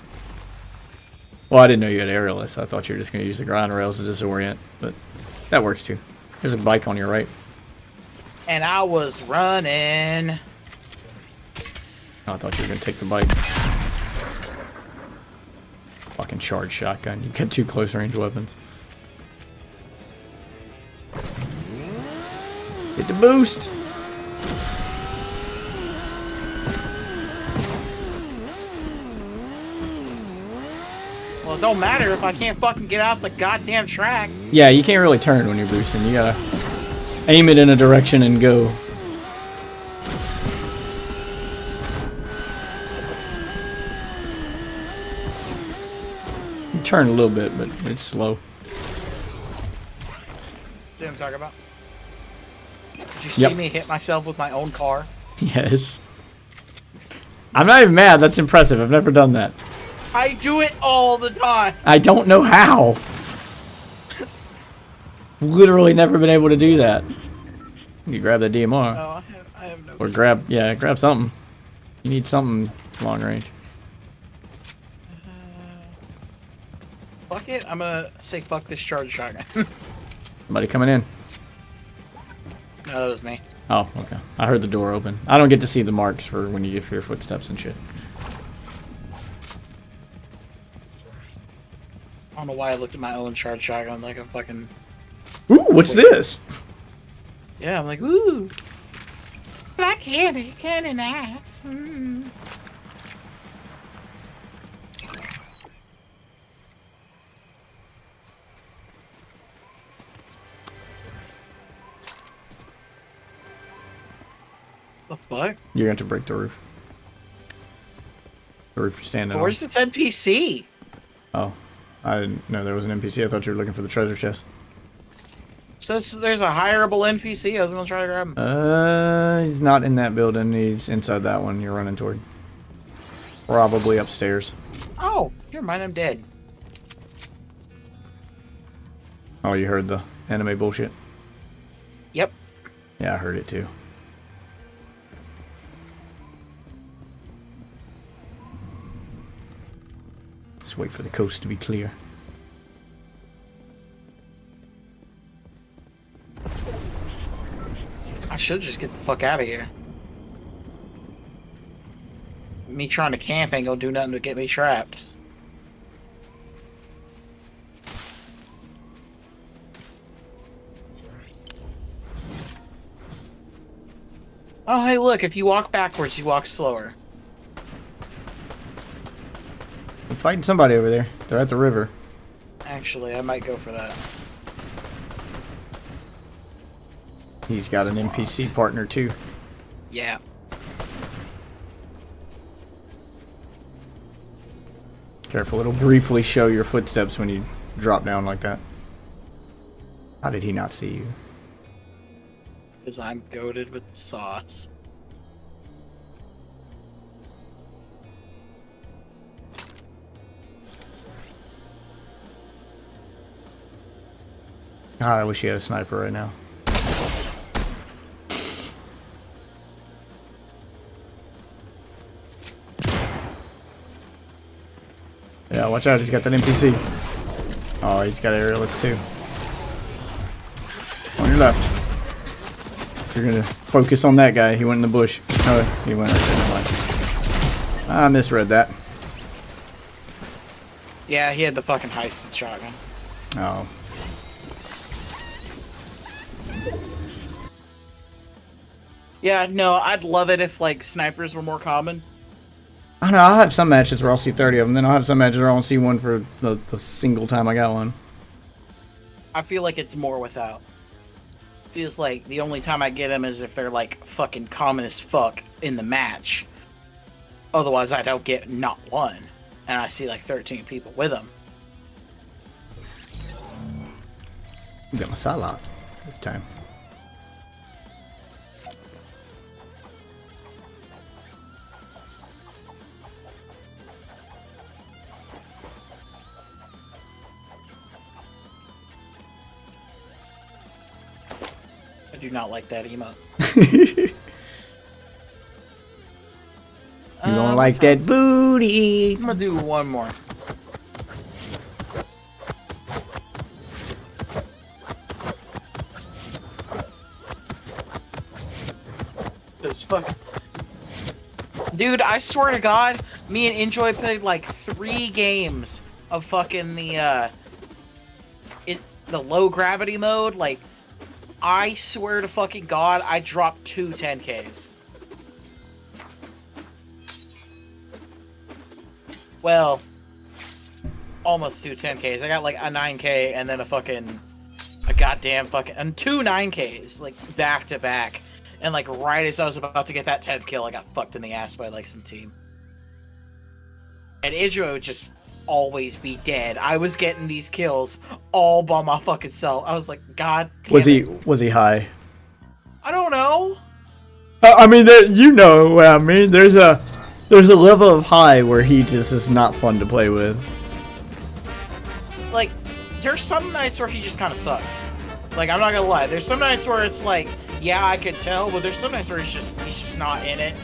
Well, I didn't know you had aerialists. I thought you were just going to use the grind rails to disorient, but that works too. There's a bike on your right. And I was running. Oh, I thought you were going to take the bike. Fucking charge shotgun. You got two close range weapons. Hit the boost. Well, it don't matter if I can't fucking get out the goddamn track. Yeah, you can't really turn when you're boosting. You gotta aim it in a direction and go. You turn a little bit, but it's slow. See what I'm talking about? Did you see me hit myself with my own car? Yes. I'm not even mad. That's impressive. I've never done that. I do it all the time. I don't know how. Literally never been able to do that. You grab that DMR. Oh, I have no. Or grab something. You need something long range. Fuck it. I'm gonna say fuck this charge shotgun. Somebody coming in. No, that was me. Oh, okay. I heard the door open. I don't get to see the marks for when you hear footsteps and shit. I don't know why I looked at my own charge shotgun like a fucking... Ooh, what's this? Yeah, I'm like, ooh. Black candy, candy nice. Mm. The fuck? You're going to break the roof. The roof you're standing on. Where's its NPC? Oh. I didn't know there was an NPC. I thought you were looking for the treasure chest. So there's a hireable NPC. I was gonna try to grab him. He's not in that building. He's inside that one you're running toward. Probably upstairs. Oh, never mind. I'm dead. Oh, you heard the anime bullshit? Yep. Yeah, I heard it too. Let's wait for the coast to be clear. I should just get the fuck out of here. Me trying to camp ain't gonna do nothing to get me trapped. Oh, hey, look, if you walk backwards, you walk slower. I'm fighting somebody over there. They're at the river. Actually, I might go for that. He's got an NPC partner too. Yeah. Careful, it'll briefly show your footsteps when you drop down like that. How did he not see you? Because I'm goated with the sauce. God, I wish he had a sniper right now. Yeah, watch out, he's got that NPC. Oh, he's got aerialists too. On your left. If you're gonna focus on that guy, he went in the bush. Oh, he went right there. I misread that. Yeah, he had the fucking heist shotgun. Oh. Yeah, no, I'd love it if, like, snipers were more common. I don't know, I'll have some matches where I'll see 30 of them, then I'll have some matches where I won't see one for the single time I got one. I feel like it's more without. Feels like the only time I get them is if they're, like, fucking common as fuck in the match. Otherwise, I don't get not one. And I see, like, 13 people with them. You got my Psylocke this time. I do not like that emote. You don't like that booty. I'm gonna do one more. This fuck. Dude, I swear to God, me and Enjoy played like 3 games of fucking the low gravity mode. Like, I swear to fucking God, I dropped 2 10Ks. Well, almost 2 10Ks. I got like a 9K and then a goddamn fucking, and 2 9Ks, like back to back. And like right as I was about to get that 10th kill, I got fucked in the ass by like some team. And Idra would just always be dead. I was getting these kills all by my fucking self. I was like, God damn it. Was he high? I don't know. I mean, you know what I mean. There's a level of high where he just is not fun to play with. Like, there's some nights where he just kind of sucks. Like, I'm not gonna lie. There's some nights where it's like, yeah, I could tell, but there's some nights where he's just not in it.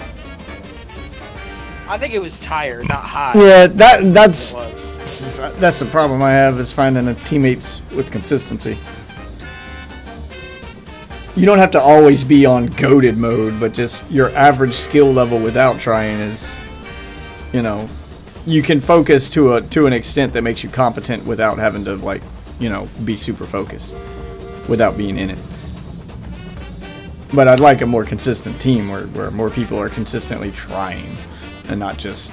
I think it was tired, not high. Yeah, that's the problem I have, is finding a teammates with consistency. You don't have to always be on goated mode, but just your average skill level without trying is, you know, you can focus to an extent that makes you competent without having to, like, you know, be super focused without being in it. But I'd like a more consistent team where more people are consistently trying and not just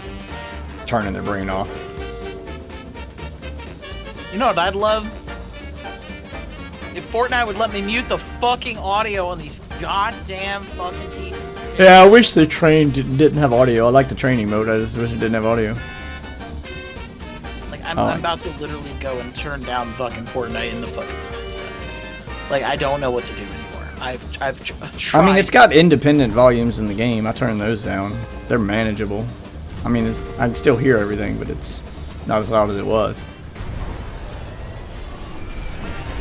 turning their brain off. You know what I'd love? If Fortnite would let me mute the fucking audio on these goddamn fucking pieces. Yeah, I wish the train didn't have audio. I like the training mode. I just wish it didn't have audio. Like, I'm about to literally go and turn down fucking Fortnite in the fucking system settings. Like, I don't know what to do anymore. I've tried. I mean, it's got independent volumes in the game. I turned those down. They're manageable. I mean, I can still hear everything, but it's not as loud as it was.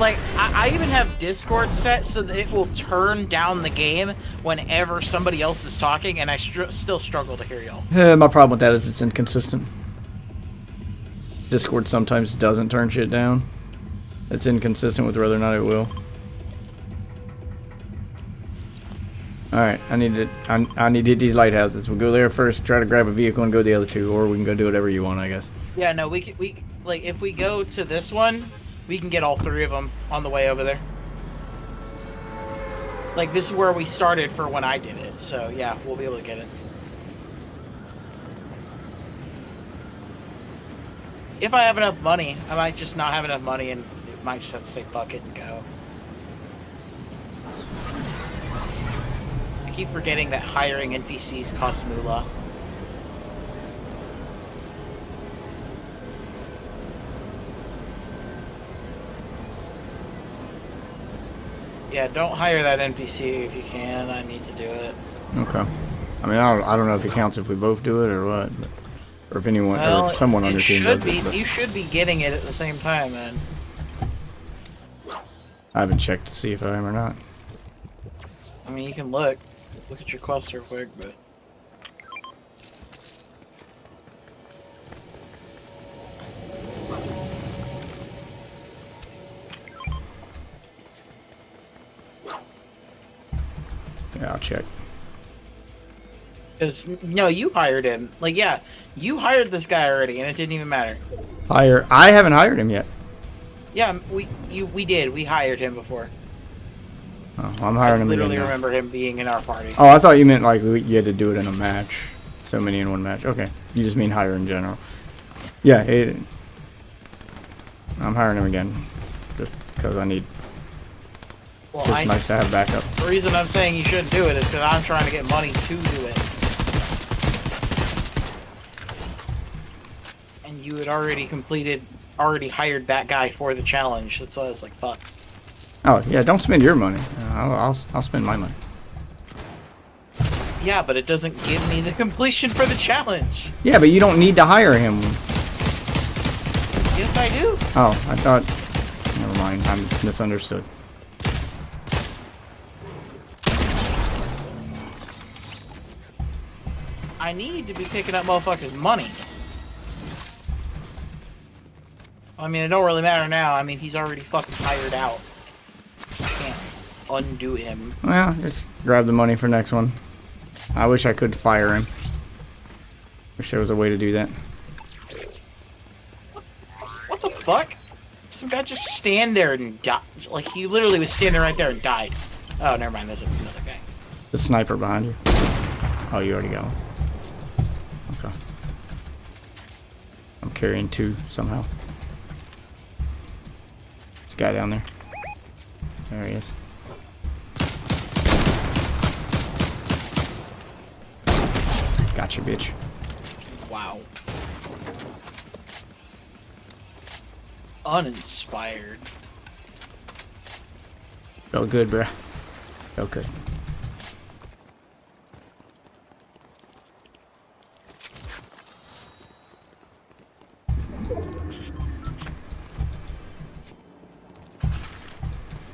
Like, I even have Discord set so that it will turn down the game whenever somebody else is talking, and I still struggle to hear y'all. My problem with that is it's inconsistent. Discord sometimes doesn't turn shit down. It's inconsistent with whether or not it will. Alright, I need to hit these lighthouses. We'll go there first, try to grab a vehicle and go the other two, or we can go do whatever you want, I guess. Yeah, no, we like, if we go to this one, we can get all 3 of them on the way over there. Like, this is where we started for when I did it, so yeah, we'll be able to get it. If I have enough money, I might just not have enough money and it might just have to say fuck it and go. I keep forgetting that hiring NPCs costs moolah. Yeah, don't hire that NPC if you can. I need to do it. Okay. I mean, I don't know if it counts if we both do it or what, but, or if anyone, or if someone on your team does it. You should be getting it at the same time, man. I haven't checked to see if I am or not. I mean, you can look at your quest real quick, but. Yeah, I'll check. Because, no, you hired him. Like, yeah, you hired this guy already, and it didn't even matter. I haven't hired him yet. Yeah, we did. We hired him before. Oh, I'm hiring him again. I literally remember him being in our party. Oh, I thought you meant like you had to do it in a match. So many in one match. Okay. You just mean hire in general. Yeah, I'm hiring him again. Just because I need... Well, it's just nice to have backup. The reason I'm saying you shouldn't do it is because I'm trying to get money to do it. And you had already hired that guy for the challenge. That's why I was like, fuck. Oh, yeah, don't spend your money. I'll spend my money. Yeah, but it doesn't give me the completion for the challenge. Yeah, but you don't need to hire him. Yes, I do. Oh, I thought... Never mind, I misunderstood. I need to be picking up motherfuckers' money. I mean, it don't really matter now. I mean, he's already fucking hired out. I can't undo him. Well, just grab the money for next one. I wish I could fire him. Wish there was a way to do that. What the fuck? Some guy just stand there and die. Like, he literally was standing right there and died. Oh, never mind. There's another guy. The sniper behind you. Oh, you already got one. Okay. I'm carrying 2 somehow. There's a guy down there. There he is. Gotcha, bitch. Wow. Uninspired. Felt good, bruh. Felt good.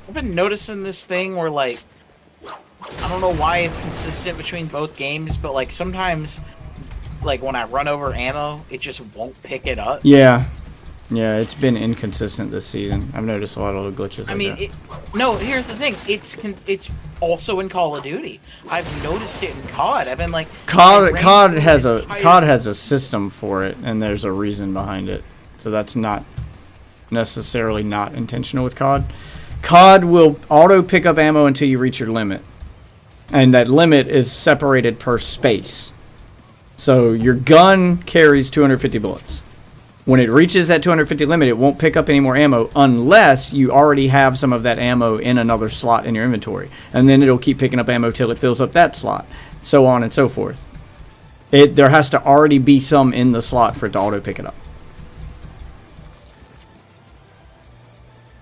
I've been noticing this thing where, like, I don't know why it's consistent between both games, but, like, sometimes, like, when I run over ammo, it just won't pick it up. Yeah. Yeah, it's been inconsistent this season. I've noticed a lot of the glitches. I mean, no, here's the thing. It's also in Call of Duty. I've noticed it in COD. I've been like... COD has a system for it, and there's a reason behind it. So that's not necessarily not intentional with COD. COD will auto pick up ammo until you reach your limit. And that limit is separated per space. So your gun carries 250 bullets. When it reaches that 250 limit, it won't pick up any more ammo unless you already have some of that ammo in another slot in your inventory. And then it'll keep picking up ammo till it fills up that slot. So on and so forth. There has to already be some in the slot for it to auto pick it up.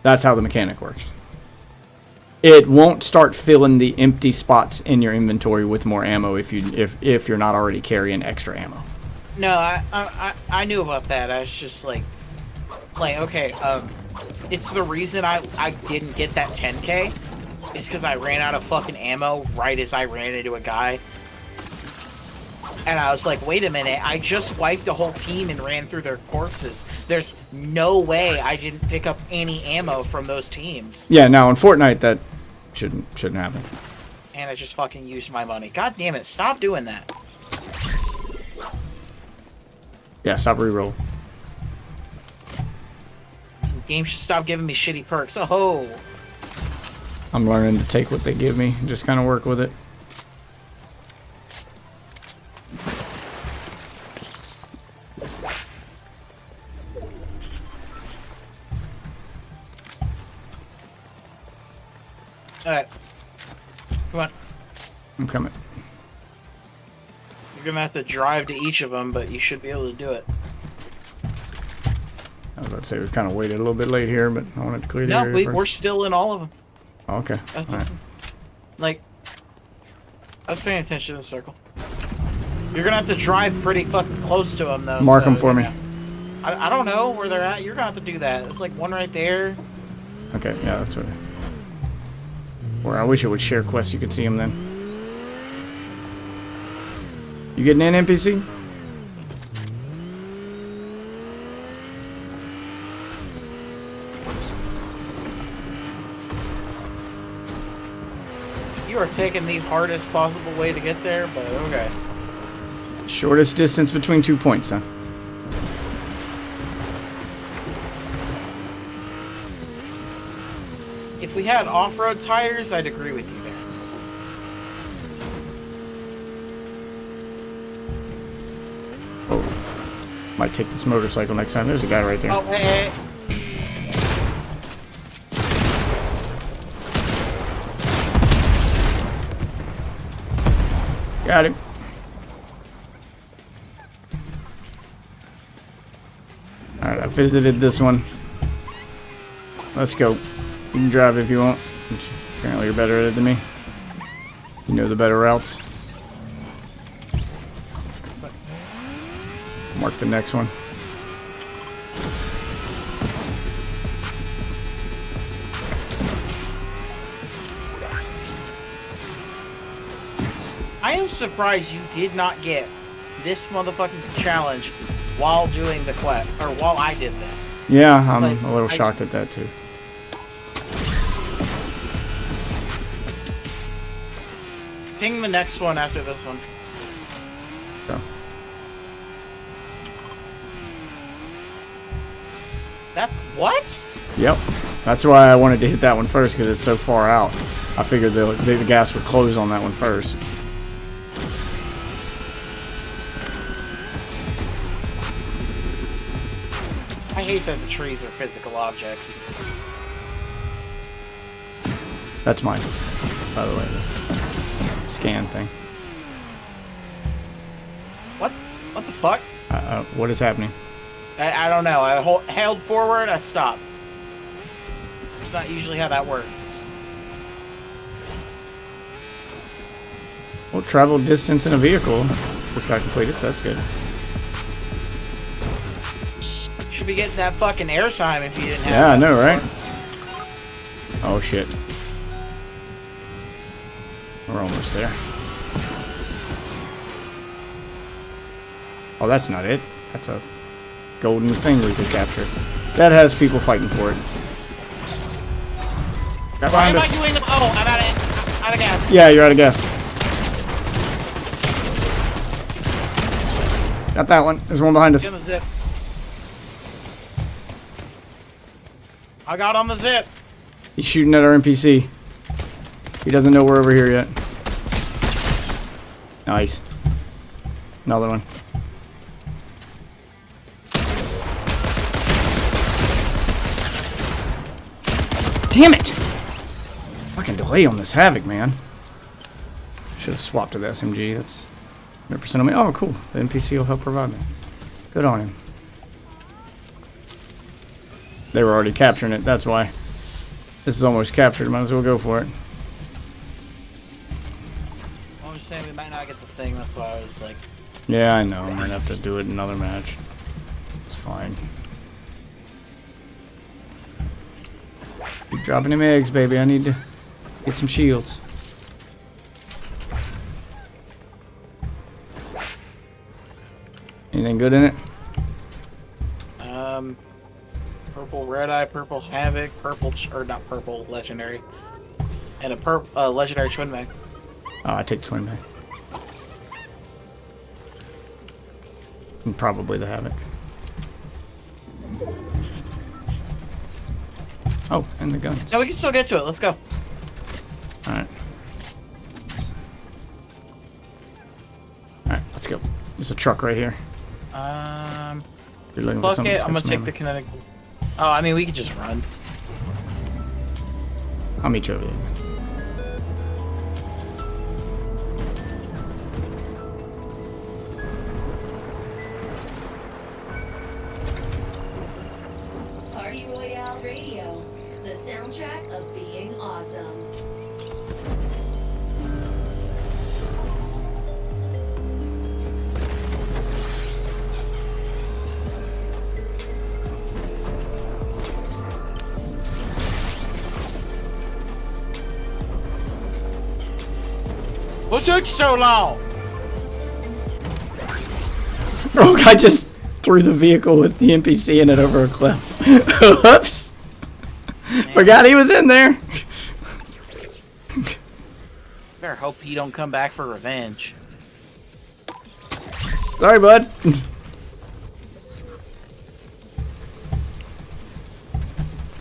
That's how the mechanic works. It won't start filling the empty spots in your inventory with more ammo if you're not already carrying extra ammo. No, I knew about that. I was just like okay, it's the reason I didn't get that 10K. It's because I ran out of fucking ammo right as I ran into a guy. And I was like, wait a minute, I just wiped the whole team and ran through their corpses. There's no way I didn't pick up any ammo from those teams. Yeah, now in Fortnite that shouldn't happen. And I just fucking used my money. God damn it, stop doing that. Yeah, stop reroll. Game should stop giving me shitty perks. Oh. I'm learning to take what they give me and just kind of work with it. Alright. Come on. I'm coming. You're gonna have to drive to each of them, but you should be able to do it. I was about to say we kind of waited a little bit late here, but I wanted to clear the area No, we're still in all of them. Oh, okay. All right. Like, I was paying attention to the circle. You're gonna have to drive pretty fucking close to them, though. Mark them for me. I don't know where they're at. You're gonna have to do that. There's like one right there. Okay, yeah, that's what. Or I wish it would share quests. You could see them then. You getting in, NPC? You are taking the hardest possible way to get there, but okay. Shortest distance between 2 points, huh? If we had off-road tires, I'd agree with you there. Oh, might take this motorcycle next time. There's a guy right there. Oh, hey. Got him. Alright, I visited this one. Let's go. You can drive if you want. Apparently you're better at it than me. You know the better routes. Mark the next one. I am surprised you did not get this motherfucking challenge while doing the quest, or while I did this. Yeah, I'm a little shocked at that too. Ping the next one after this one. So. That what? Yep. That's why I wanted to hit that one first, because it's so far out. I figured the gas would close on that one first. I hate that the trees are physical objects. That's mine, by the way. The scan thing. What? What the fuck? What is happening? I don't know. I held forward, I stopped. It's not usually how that works. Well, travel distance in a vehicle just got completed, so that's good. Should be getting that fucking airtime if you didn't have. Yeah, I know, that right? Oh shit. We're almost there. Oh, that's not it. That's a golden thing we could capture. That has people fighting for it. Got Why behind am I us. doing the? Oh, I'm out of gas. Yeah, you're out of gas. Got that one. There's one behind us. Get on the zip. I got on the zip. He's shooting at our NPC. He doesn't know we're over here yet. Nice. Another one. Damn it! Fucking delay on this Havoc, man. Should have swapped to the SMG. That's 100% on me. Oh, cool. The NPC will help provide me. Good on him. They were already capturing it. That's why. This is almost captured. Might as well go for it. I was saying we might not get the thing. That's why I was like. Yeah, I know. I might have to do it in another match. It's fine. Keep dropping him eggs, baby. I need to get some shields. Anything good in it? Purple Red Eye, Purple Havoc, or not purple, Legendary. And a Legendary Twin Mag. Oh, I take the twin mag. And probably the Havoc. Oh, and the guns. No, we can still get to it. Let's go. Alright. Alright, let's go. There's a truck right here. If you're looking for Fuck something it. that's I'm got gonna some take the ammo. kinetic. Oh, I mean, we could just run. I'll meet you over there. Party Royale Radio, the soundtrack of being awesome. What took you so long? Bro, I just threw the vehicle with the NPC in it over a cliff. Whoops. Forgot he was in there. Better hope he don't come back for revenge. Sorry, bud.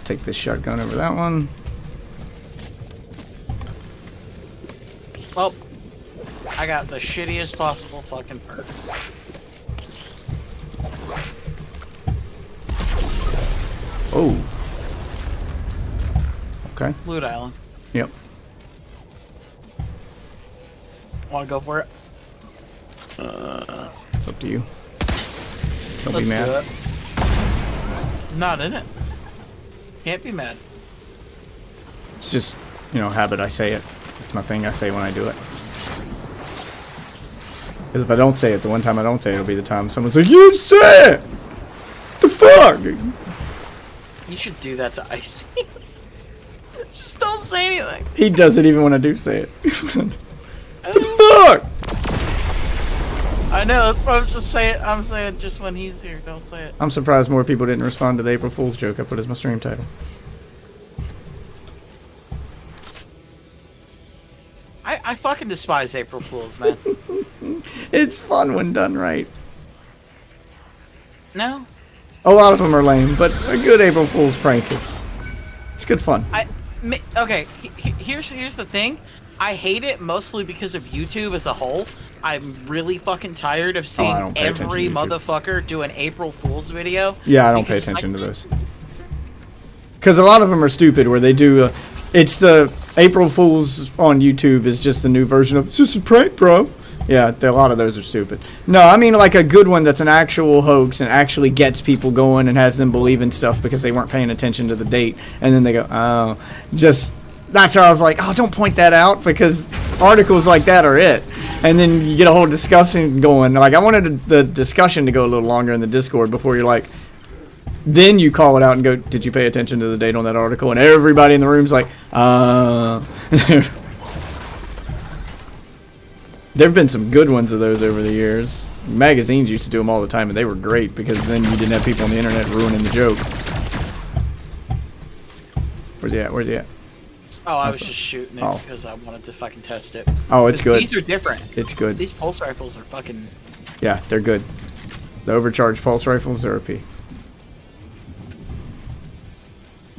Take this shotgun over that one. Well, I got the shittiest possible fucking perks. Oh. Okay. Loot Island. Yep. Want to go for it? It's up to you. Don't Let's be mad. do it. Not in it. Can't be mad. It's just, you know, habit. I say it. It's my thing. I say when I do it. Because if I don't say it, the one time I don't say it, it'll be the time someone's like, "You say it! What the fuck?" You should do that to Icy. Just don't say anything. He doesn't even want to do say it. The fuck? I know. That's what I'm just saying. I'm saying just when he's here, don't say it. I'm surprised more people didn't respond to the April Fool's joke I put as my stream title. I fucking despise April Fools, man. It's fun when done right. No, A lot of them are lame, but a good April Fool's prank is it's good fun. Okay, here's the thing. I hate it mostly because of YouTube as a whole. I'm really fucking tired of seeing every motherfucker do an April Fool's video. Yeah, I don't pay attention to those. Because a lot of them are stupid, where they do... it's the April Fool's on YouTube is just the new version of, it's just a prank, bro. Yeah, a lot of those are stupid. No, I mean like a good one that's an actual hoax and actually gets people going and has them believing stuff because they weren't paying attention to the date. And then they go, oh, just... That's where I was like, oh, don't point that out, because articles like that are it. And then you get a whole discussion going. Like, I wanted the discussion to go a little longer in the Discord before you're like... Then you call it out and go, did you pay attention to the date on that article? And everybody in the room's like, There have been some good ones of those over the years. Magazines used to do them all the time, and they were great because then you didn't have people on the internet ruining the joke. Where's he at? Where's he at? Oh, I was just shooting it because I wanted to fucking test it. Oh, it's good. These are different. It's good. These pulse rifles are fucking... Yeah, they're good. The overcharged pulse rifles are OP.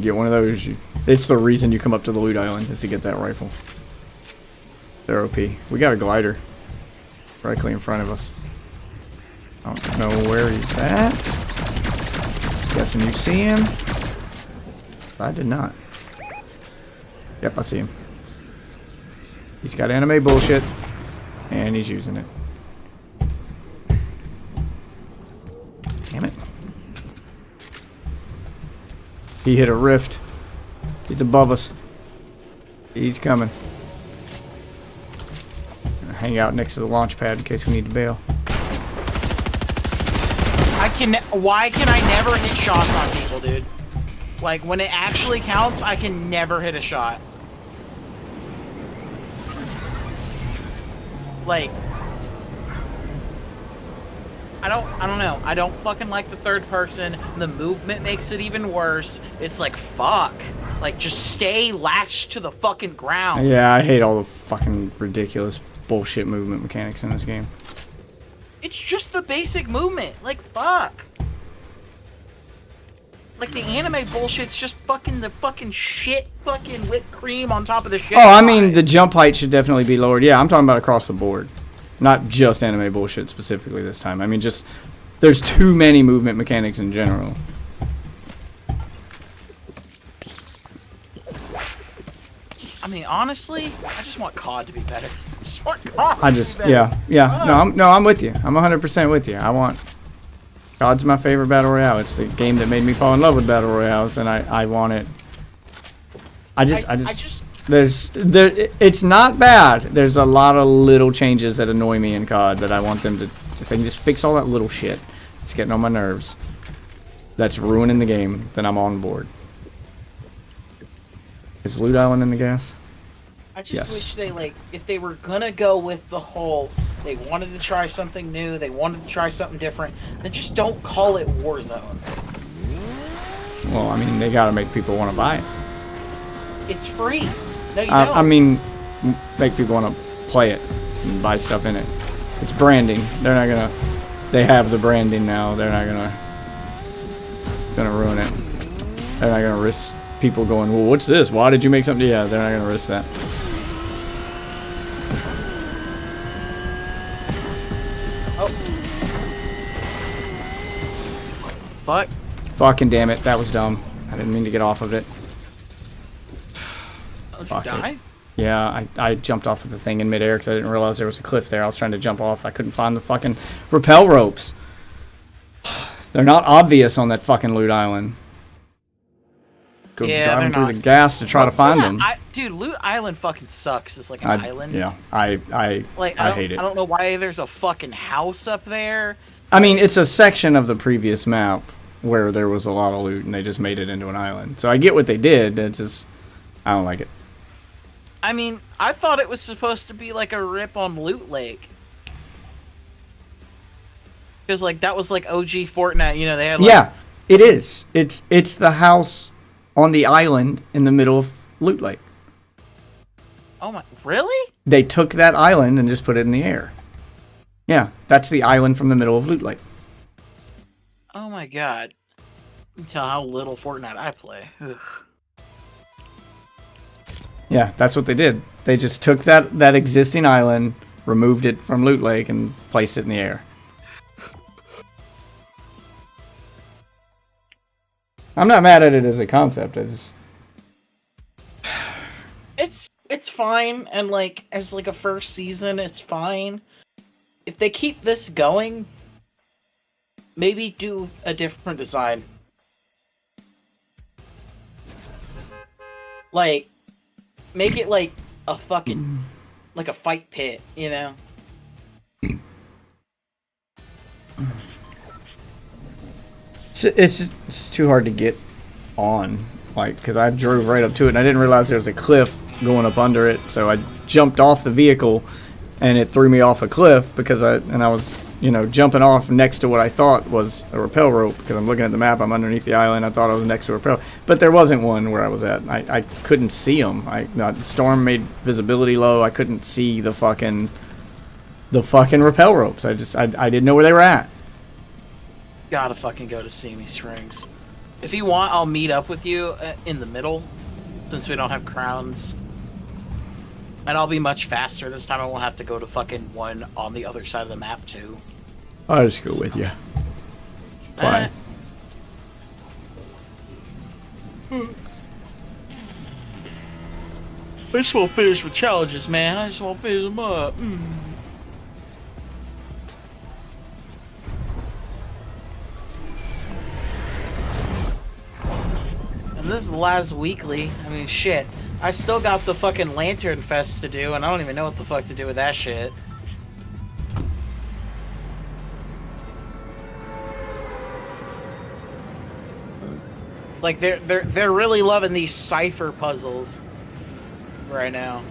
Get one of those. It's the reason you come up to the loot island, is to get that rifle. They're OP. We got a glider directly in front of us. I don't know where he's at. Guessing you see him. I did not. Yep, I see him. He's got anime bullshit, and he's using it. Damn it. He hit a rift. He's above us. He's coming. Gonna hang out next to the launch pad in case we need to bail. Why can I never hit shots on people, dude? Like, when it actually counts, I can never hit a shot. Like, I don't know. I don't fucking like the third person. The movement makes it even worse. It's like, fuck. Like, just stay latched to the fucking ground. Yeah, I hate all the fucking ridiculous bullshit movement mechanics in this game. It's just the basic movement. Like, fuck. Like, the anime bullshit's just fucking the fucking shit fucking whipped cream on top of the shit. Oh, I mean, the jump height should definitely be lowered. Yeah, I'm talking about across the board. Not just anime bullshit specifically this time. I mean, just... There's too many movement mechanics in general. I mean, honestly, I just want COD to be better. I just want COD to be better. Yeah. No, I'm with you. I'm 100% with you. I want... COD's my favorite battle royale. It's the game that made me fall in love with battle royales, and I want it. It's not bad. There's a lot of little changes that annoy me in COD that I want them to... If they can just fix all that little shit, it's getting on my nerves. That's ruining the game. Then I'm on board. Is Loot Island in the gas? I just wish they, like, if they were gonna go with the whole, they wanted to try something new, they wanted to try something different, then just don't call it Warzone. Well, I mean, they gotta make people want to buy it. It's free. No, you don't. I mean, make people want to play it and buy stuff in it. It's branding. They're not gonna... They have the branding now. They're not gonna ruin it. They're not gonna risk people going, well, what's this? Why did you make something? Yeah, they're not gonna risk that. Oh. Fuck. Fucking damn it. That was dumb. I didn't mean to get off of it. Did you die? Yeah, I jumped off of the thing in midair because I didn't realize there was a cliff there. I was trying to jump off. I couldn't find the fucking rappel ropes. They're not obvious on that fucking Loot Island. Go driving through the gas to try to find them. Dude, Loot Island fucking sucks. It's like an island. Yeah, I hate it. I don't know why there's a fucking house up there. I mean, it's a section of the previous map where there was a lot of loot and they just made it into an island. So I get what they did. It's just, I don't like it. I mean, I thought it was supposed to be like a rip on Loot Lake. Because, like, that was like OG Fortnite, you know, they had like... Yeah, it is. It's the house on the island in the middle of Loot Lake. Oh my, really? They took that island and just put it in the air. Yeah, that's the island from the middle of Loot Lake. Oh my god. You can tell how little Fortnite I play. Ugh. Yeah, that's what they did. They just took that existing island, removed it from Loot Lake, and placed it in the air. I'm not mad at it as a concept. I just... It's fine, and like as like a first season, it's fine. If they keep this going, maybe do a different design. Like, make it like a fucking like a fight pit, you know? It's too hard to get on, like, because I drove right up to it and I didn't realize there was a cliff going up under it, so I jumped off the vehicle and it threw me off a cliff because I was, you know, jumping off next to what I thought was a rappel rope because I'm looking at the map. I'm underneath the island. I thought I was next to a rappel, but there wasn't one where I was at. I couldn't see them. The storm made visibility low. I couldn't see the fucking rappel ropes. I didn't know where they were at. Gotta fucking go to Simi Springs. If you want, I'll meet up with you in the middle, since we don't have crowns. And I'll be much faster this time. I won't have to go to fucking one on the other side of the map too. I'll just go with you. Why? I just want to finish with challenges, man. I just want to finish them up. And this is the last weekly. I mean, shit. I still got the fucking Lantern Fest to do, and I don't even know what the fuck to do with that shit. Like they're really loving these cipher puzzles right now.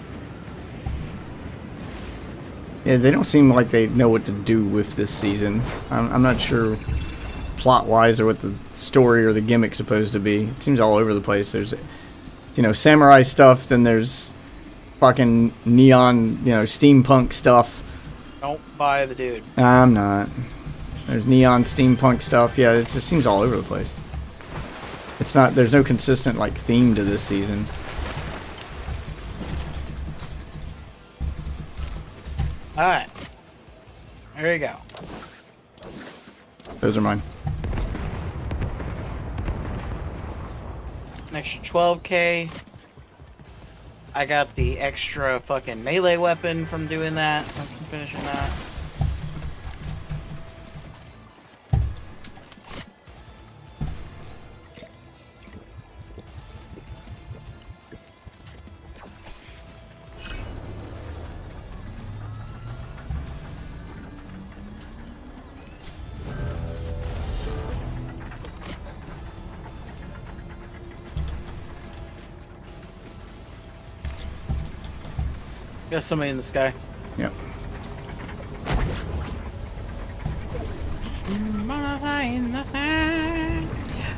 Yeah, they don't seem like they know what to do with this season. I'm not sure plot-wise or what the story or the gimmick's supposed to be. It seems all over the place. There's, you know, samurai stuff, then there's fucking neon, you know, steampunk stuff. Don't buy the dude. I'm not. There's neon steampunk stuff. Yeah, it just seems all over the place. It's not, there's no consistent, like, theme to this season. Alright. There you go. Those are mine. An extra 12k. I got the extra fucking melee weapon from doing that, from finishing that. Got somebody in the sky. Yep.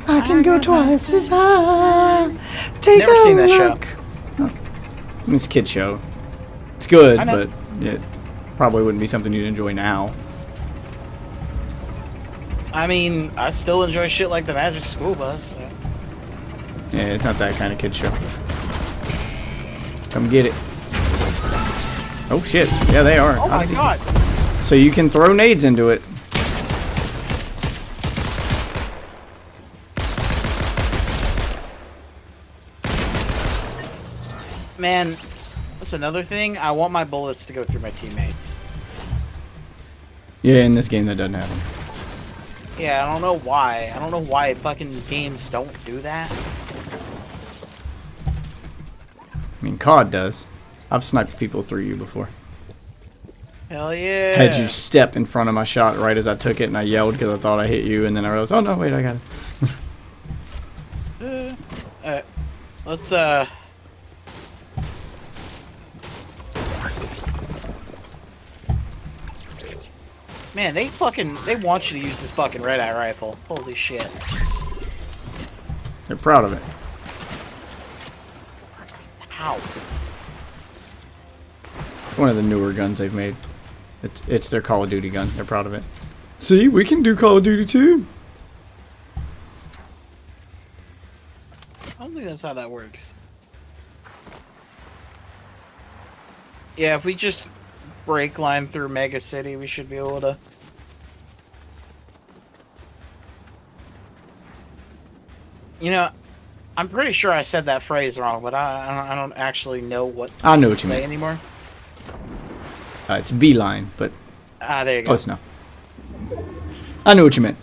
I can go twice as high. Take Never seen that show. Oh. It's a kid show. It's good, I know. but it probably wouldn't be something you'd enjoy now. I mean, I still enjoy shit like the Magic School Bus. So. Yeah, it's not that kind of kid show. Come get it. Oh shit! Yeah, they are. Oh my god! So you can throw nades into it. Man, that's another thing. I want my bullets to go through my teammates. Yeah, in this game that doesn't happen. Yeah, I don't know why. I don't know why fucking games don't do that. I mean, COD does. I've sniped people through you before. Hell yeah. Had you step in front of my shot right as I took it, and I yelled because I thought I hit you, and then I realized, oh no, wait, I got it. Alright. Let's, Man, they want you to use this fucking red-eye rifle. Holy shit. They're proud of it. How? One of the newer guns they've made. It's their Call of Duty gun. They're proud of it. See, we can do Call of Duty too. don't think that's how that works. Yeah, if we just brake line through Mega City, we should be able to. You know, I'm pretty sure I said that phrase wrong, but I don't actually know what I know what to you say mean. anymore. It's beeline, but There you go. close enough. I knew what you meant.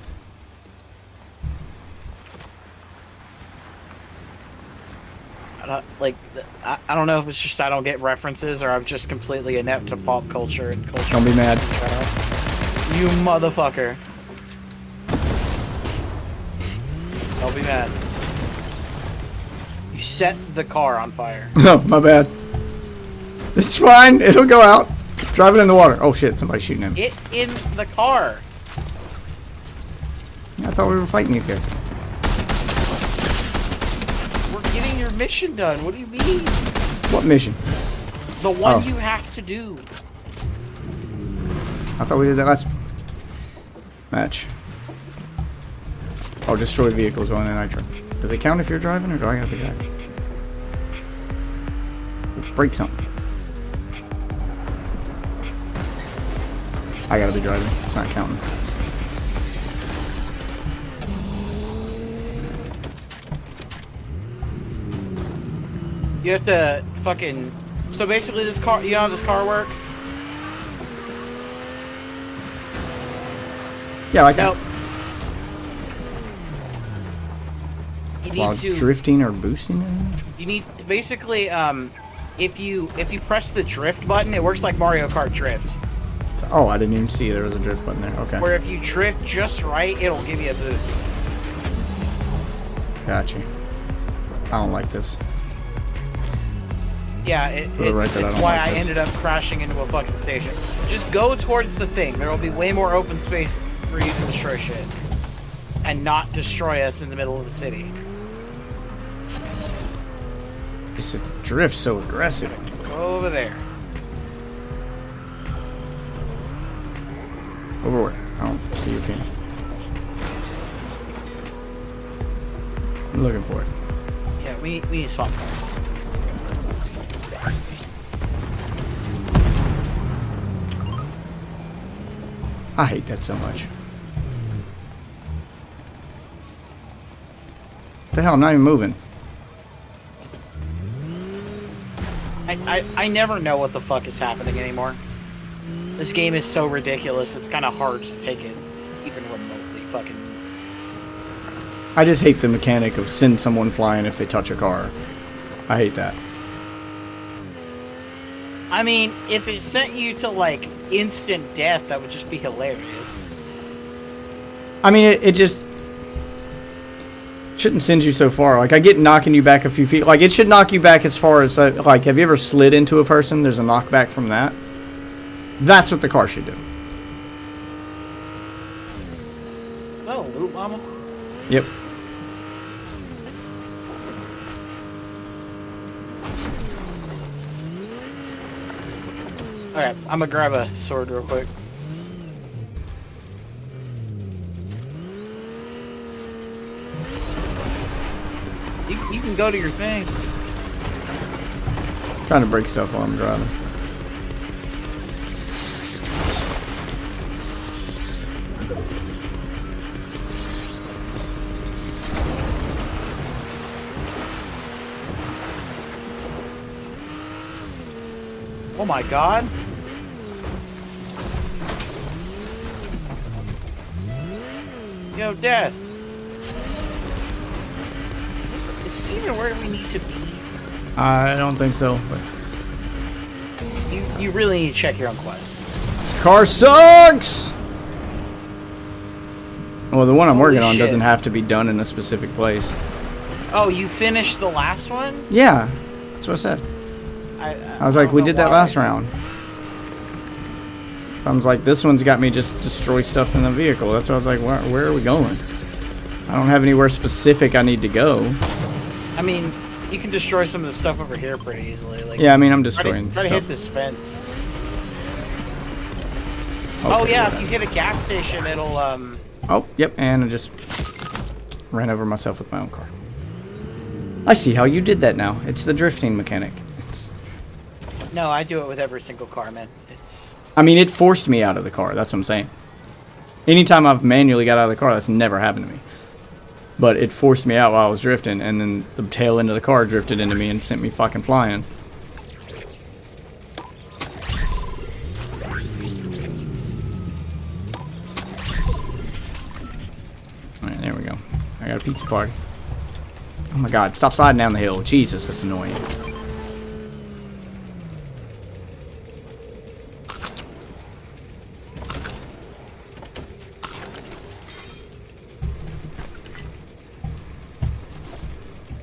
I don't know if it's just I don't get references or I'm just completely inept to pop culture and culture. Don't be mad. You motherfucker. Don't be mad. You set the car on fire. No, my bad. It's fine. It'll go out. Drive it in the water. Oh shit, somebody's shooting him. Get in the car. I thought we were fighting these guys. We're getting your mission done. What do you mean? What mission? The one Oh. you have to do. I thought we did that last match. Oh, destroy vehicles on an nitro. Does it count if you're driving, or do I gotta be driving? Break something. I gotta be driving. It's not counting. You have to fucking. So basically, this car. You know how this car works? Yeah, like No. that. You need While to. drifting or boosting it? You need basically. If you press the drift button, it works like Mario Kart Drift. Oh, I didn't even see there was a drift button there. Okay. Where if you drift just right, it'll give you a boost. Gotcha. I don't like this. Yeah, For the it's record, I don't why like I this. ended up crashing into a fucking station. Just go towards the thing. There will be way more open space for you to destroy shit. And not destroy us in the middle of the city. This drift's so aggressive. Go over there. Over where? I don't see your pin. I'm looking for it. Yeah, we need to swap cars. I hate that so much. What the hell? I'm not even moving. I never know what the fuck is happening anymore. This game is so ridiculous, it's kind of hard to take it even remotely fucking... I just hate the mechanic of send someone flying if they touch a car. I hate that. I mean, if it sent you to, like, instant death, that would just be hilarious. I mean, it just shouldn't send you so far. Like, I get knocking you back a few feet. Like, it should knock you back as far as, like, have you ever slid into a person? There's a knockback from that. That's what the car should do. Oh, loot mama. Yep. Alright, I'm gonna grab a sword real quick. You can go to your thing. Trying to break stuff while I'm driving. Oh my god. Yo, Death. Is this even where we need to be? I don't think so. But You really need to check your own quest. this car sucks! Well, the one I'm Holy working on shit. doesn't have to be done in a specific place. Oh, you finished the last one? Yeah, that's what I said. I was like, don't we know did that why. last round. I was like, this one's got me just destroy stuff in the vehicle. That's why I was like, where are we going? I don't have anywhere specific I need to go. I mean, you can destroy some of the stuff over here pretty easily. Like, Yeah, I mean, I'm try destroying to hit stuff. this fence. Okay, Oh yeah, if you hit a gas station, it'll Oh, yep, and I just ran over myself with my own car. I see how you did that now. It's the drifting mechanic. No, I do it with every single car, man. I mean, it forced me out of the car. That's what I'm saying. Anytime I've manually got out of the car, that's never happened to me. But it forced me out while I was drifting, and then the tail end of the car drifted into me and sent me fucking flying. Alright, there we go. I got a pizza party. Oh my god, stop sliding down the hill. Jesus, that's annoying.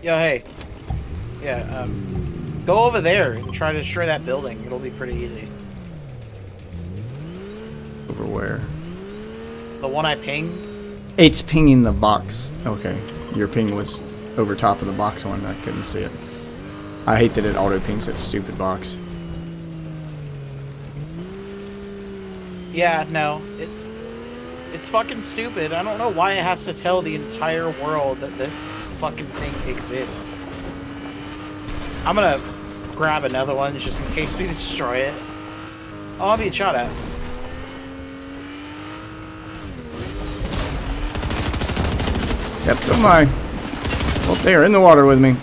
Yo, hey. Yeah, go over there and try to destroy that building. It'll be pretty easy. Over where? The one I pinged? It's pinging the box. Okay, your ping was over top of the box one. I couldn't see it. I hate that it auto pings that stupid box. Yeah, no. It's fucking stupid. I don't know why it has to tell the entire world that this fucking thing exists. I'm gonna grab another one just in case we destroy it. Oh, I'll be shot at. Yep, so am I. Well, they are in the water with me.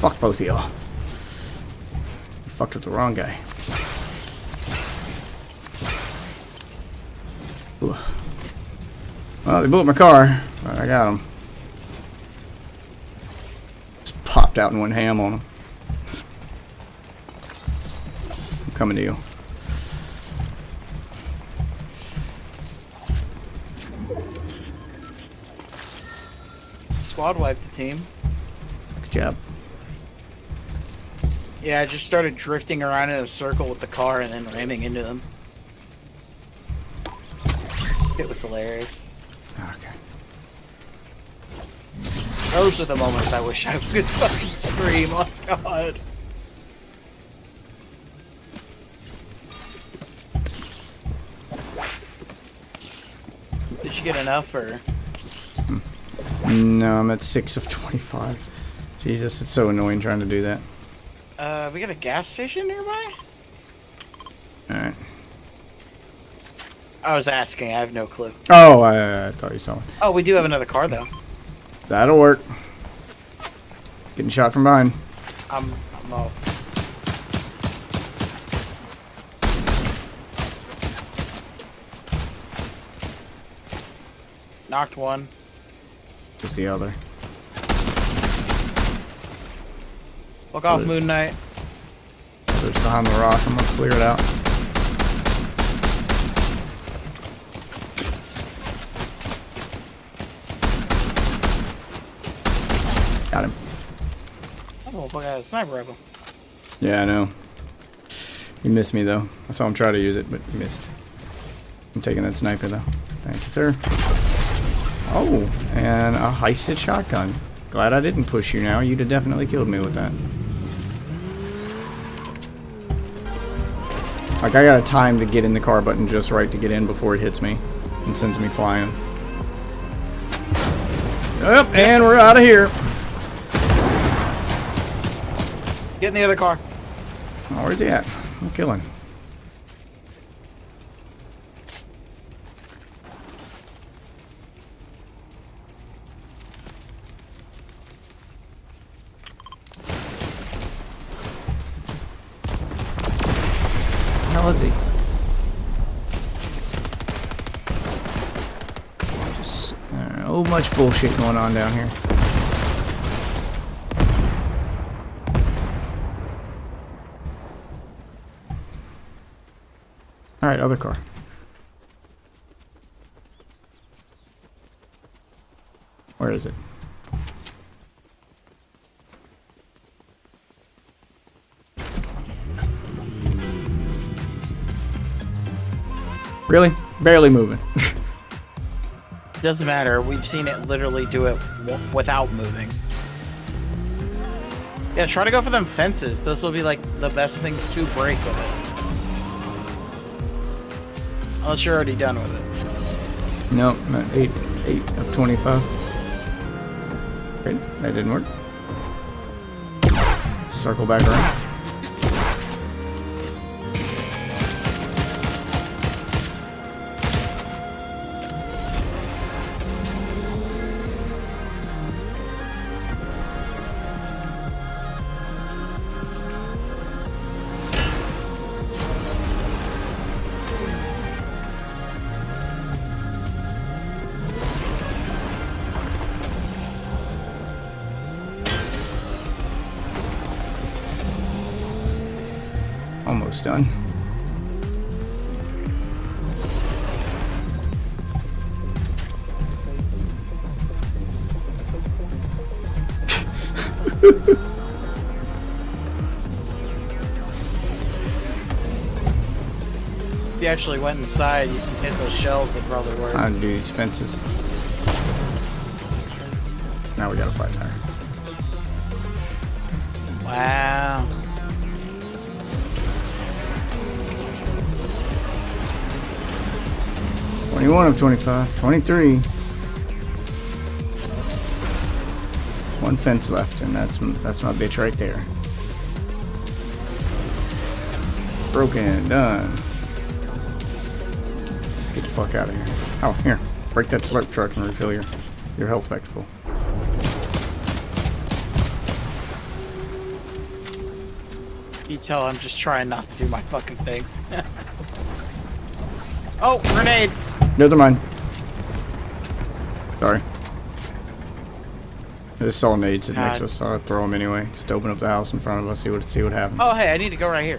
Fuck both of y'all. You fucked with the wrong guy. Ooh. Well, they blew up my car, but I got him. Just popped out and went ham on him. I'm coming to you. Squad wiped the team. Good job. Yeah, I just started drifting around in a circle with the car and then ramming into them. It was hilarious. Okay. Those are the moments I wish I could fucking scream. Oh god. Did you get enough or? No, I'm at 6 of 25. Jesus, it's so annoying trying to do that. We got a gas station nearby? Alright. I was asking, I have no clue. Oh, I thought you saw it. Oh, we do have another car though. That'll work. Getting shot from behind. I'm off. Knocked one. Just the other. Look off, Moon Knight. There's behind the rock. I'm gonna clear it out. Got him. Oh, fuck, I had a sniper rifle. Yeah, I know. He missed me though. I saw him try to use it, but he missed. I'm taking that sniper though. Thank you, sir. Oh, and a heisted shotgun. Glad I didn't push you now. You'd have definitely killed me with that. Like, I got a time to get in the car button just right to get in before it hits me and sends me flying. Yep, and we're out of here. Get in the other car. Oh, where's he at? I'm killing. How is he? Just, oh, much bullshit going on down here. All right, other car. Where is it? Really? Barely moving. Doesn't matter. We've seen it literally do it without moving. Yeah, try to go for them fences. Those will be like the best things to break with it. Unless you're already done with it. No, not 8 of 25. Okay, that didn't work. Circle back around. Almost done. If you actually went inside, you can hit those shells that probably work. Undo these fences. Now we got a flat tire. Wow. $21 of 25. 23. One fence left, and that's my bitch right there. Broken. Done. Let's get the fuck out of here. Oh, here. Break that slurp truck and refill your health back to full. You tell I'm just trying not to do my fucking thing. Oh, grenades! No, they're mine. Sorry. I just saw nades sitting next to us, so I'll throw them anyway. Just open up the house in front of us, see what happens. Oh, hey, I need to go right here.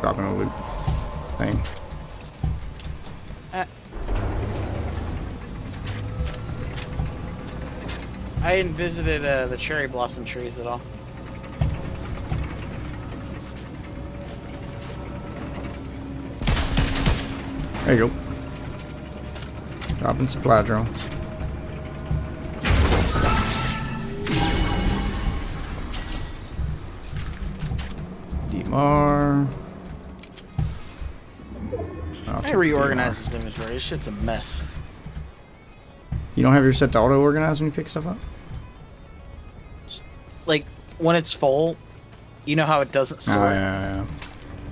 Dropping a loot thing. I hadn't visited the cherry blossom trees at all. There you go. Dropping supply drones. DMR. I reorganize this inventory. This shit's a mess. You don't have your set to auto organize when you pick stuff up? Like, when it's full, you know how it doesn't sort? Oh, yeah.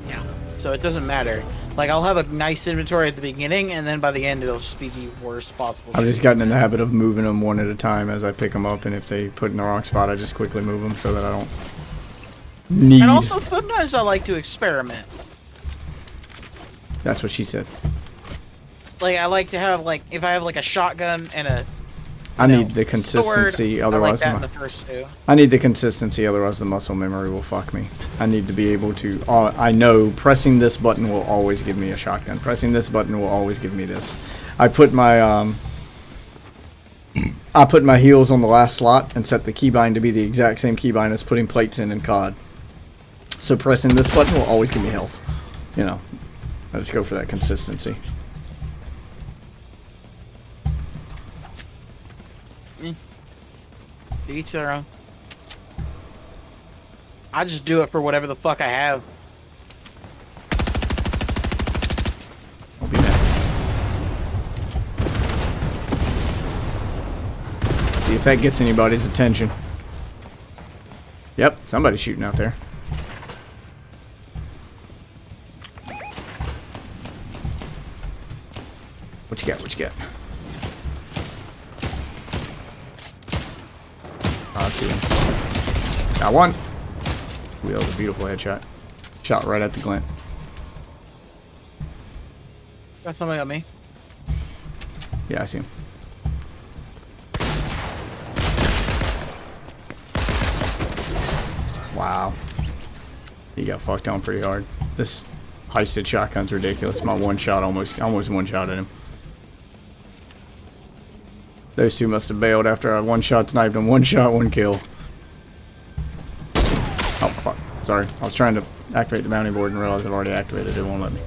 Yeah. So it doesn't matter. Like, I'll have a nice inventory at the beginning, and then by the end, it'll just be the worst possible I've shit. just gotten in the habit of moving them one at a time as I pick them up, and if they put in the wrong spot, I just quickly move them so that I don't need... And also, sometimes I like to experiment. That's what she said. Like, I like to have, like, if I have, like, a shotgun and a... I need the consistency, sword, otherwise I like that in the first two. I need the consistency, otherwise the muscle memory will fuck me. I need to be able to... I know pressing this button will always give me a shotgun. Pressing this button will always give me this. I put my heels on the last slot and set the keybind to be the exact same keybind as putting plates in COD. So pressing this button will always give me health. You know, I just go for that consistency. To each their own. I just do it for whatever the fuck I have. I'll be mad. See if that gets anybody's attention. Yep, somebody's shooting out there. What you got? What you got? Oh, I see him. Got one. Ooh, that was a beautiful headshot. Shot right at the glint. Got somebody on me. Yeah, I see him. Wow. He got fucked on pretty hard. This heisted shotgun's ridiculous. My one shot almost one shot at him. Those two must have bailed after I one shot sniped him. One shot, one kill. Oh, fuck. Sorry. I was trying to activate the bounty board and realized I've already activated it. It won't let me.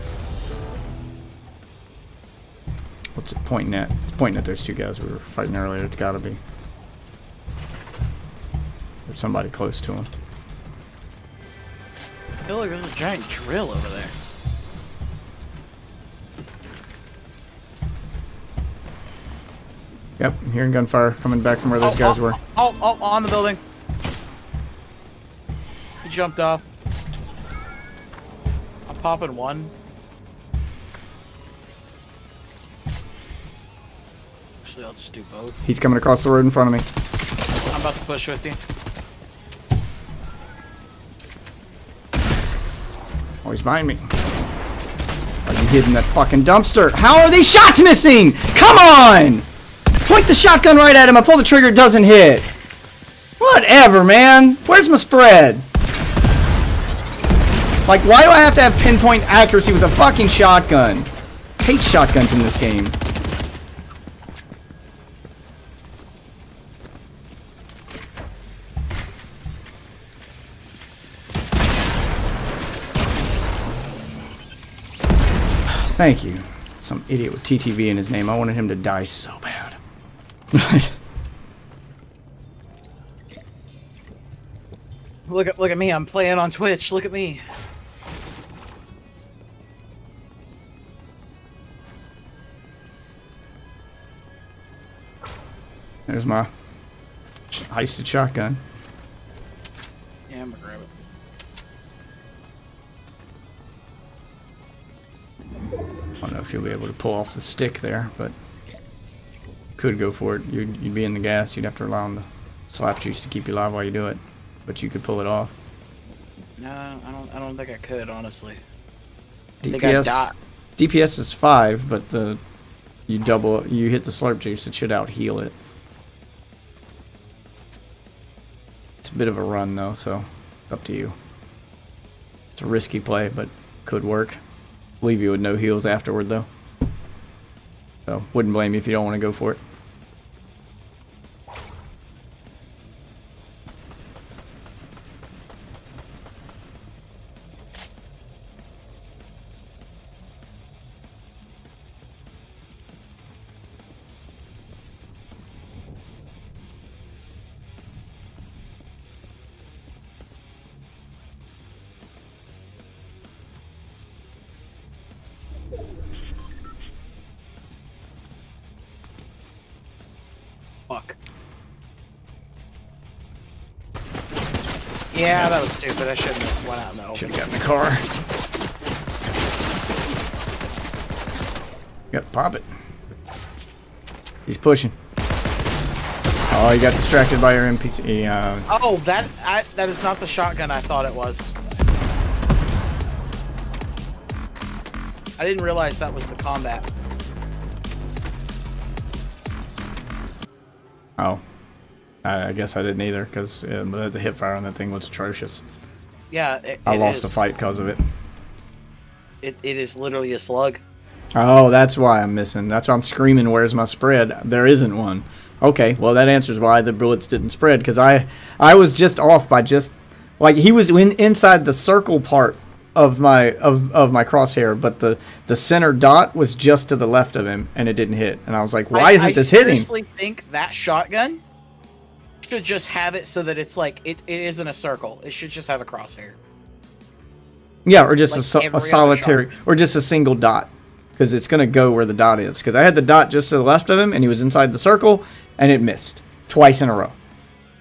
What's it pointing at? It's pointing at those two guys we were fighting earlier. It's gotta be. There's somebody close to him. I feel like there's a giant drill over there. Yep, I'm hearing gunfire coming back from where those guys were. Oh, on the building. He jumped off. I'm popping one. Actually, I'll just do both. He's coming across the road in front of me. I'm about to push with you. Oh, he's behind me. Are you hid in that fucking dumpster? How are these shots missing? Come on! Point the shotgun right at him. I pull the trigger, it doesn't hit. Whatever, man. Where's my spread? Like, why do I have to have pinpoint accuracy with a fucking shotgun? I hate shotguns in this game. Thank you. Some idiot with TTV in his name. I wanted him to die so bad. Look at me. I'm playing on Twitch. Look at me. There's my heisted shotgun. Yeah, I'm gonna grab it. I don't know if you'll be able to pull off the stick there, but could go for it. You'd be in the gas. You'd have to rely on the slap juice to keep you alive while you do it, but you could pull it off. No, I don't think I could, honestly. I think I died. DPS is 5, but you hit the slurp juice, it should out heal it. It's a bit of a run though, so it's up to you. It's a risky play, but could work. Leave you with no heals afterward though. So wouldn't blame you if you don't want to go for it. Fuck. Yeah, that was stupid. I shouldn't have went out in the open. Should have got in the car. Yep, pop it. He's pushing. Oh, you got distracted by your NPC. Oh, that is not the shotgun I thought it was. I didn't realize that was the combat. Oh. I guess I didn't either, because the hip fire on that thing was atrocious. Yeah, I lost a fight because of it. It is literally a slug. Oh, that's why I'm missing. That's why I'm screaming, where's my spread? There isn't one. Okay, well that answers why the bullets didn't spread, because I was just off by just... Like, he was inside the circle part of my crosshair, but the center dot was just to the left of him, and it didn't hit. And I was like, why isn't this hitting? I seriously think that shotgun should just have it so that it's like, it isn't a circle. It should just have a crosshair. Yeah, or just like a solitary, or just a single dot. Because it's going to go where the dot is. Because I had the dot just to the left of him, and he was inside the circle, and it missed. Twice in a row.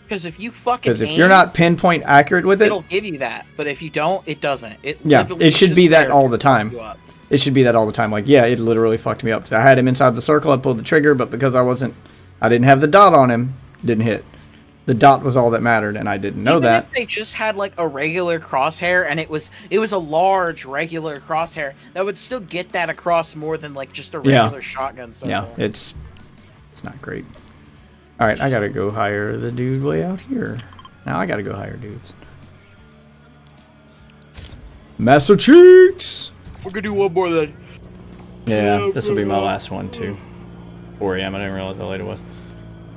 Because if you fucking Because if you're not pinpoint accurate with it... It'll give you that. But if you don't, it doesn't. It should be that all the time. It should be that all the time. Like, yeah, it literally fucked me up. I had him inside the circle, I pulled the trigger, but because I didn't have the dot on him, didn't hit. The dot was all that mattered, and I didn't know that. Even if they just had like a regular crosshair, and it was a large regular crosshair, that would still get that across more than like just a regular shotgun. Yeah, it's not great. All right, I gotta go hire the dude way out here. Now I gotta go hire dudes. Master Cheeks. We're gonna do one more then. Yeah, this will be my last one too. 4 a.m. I didn't realize how late it was.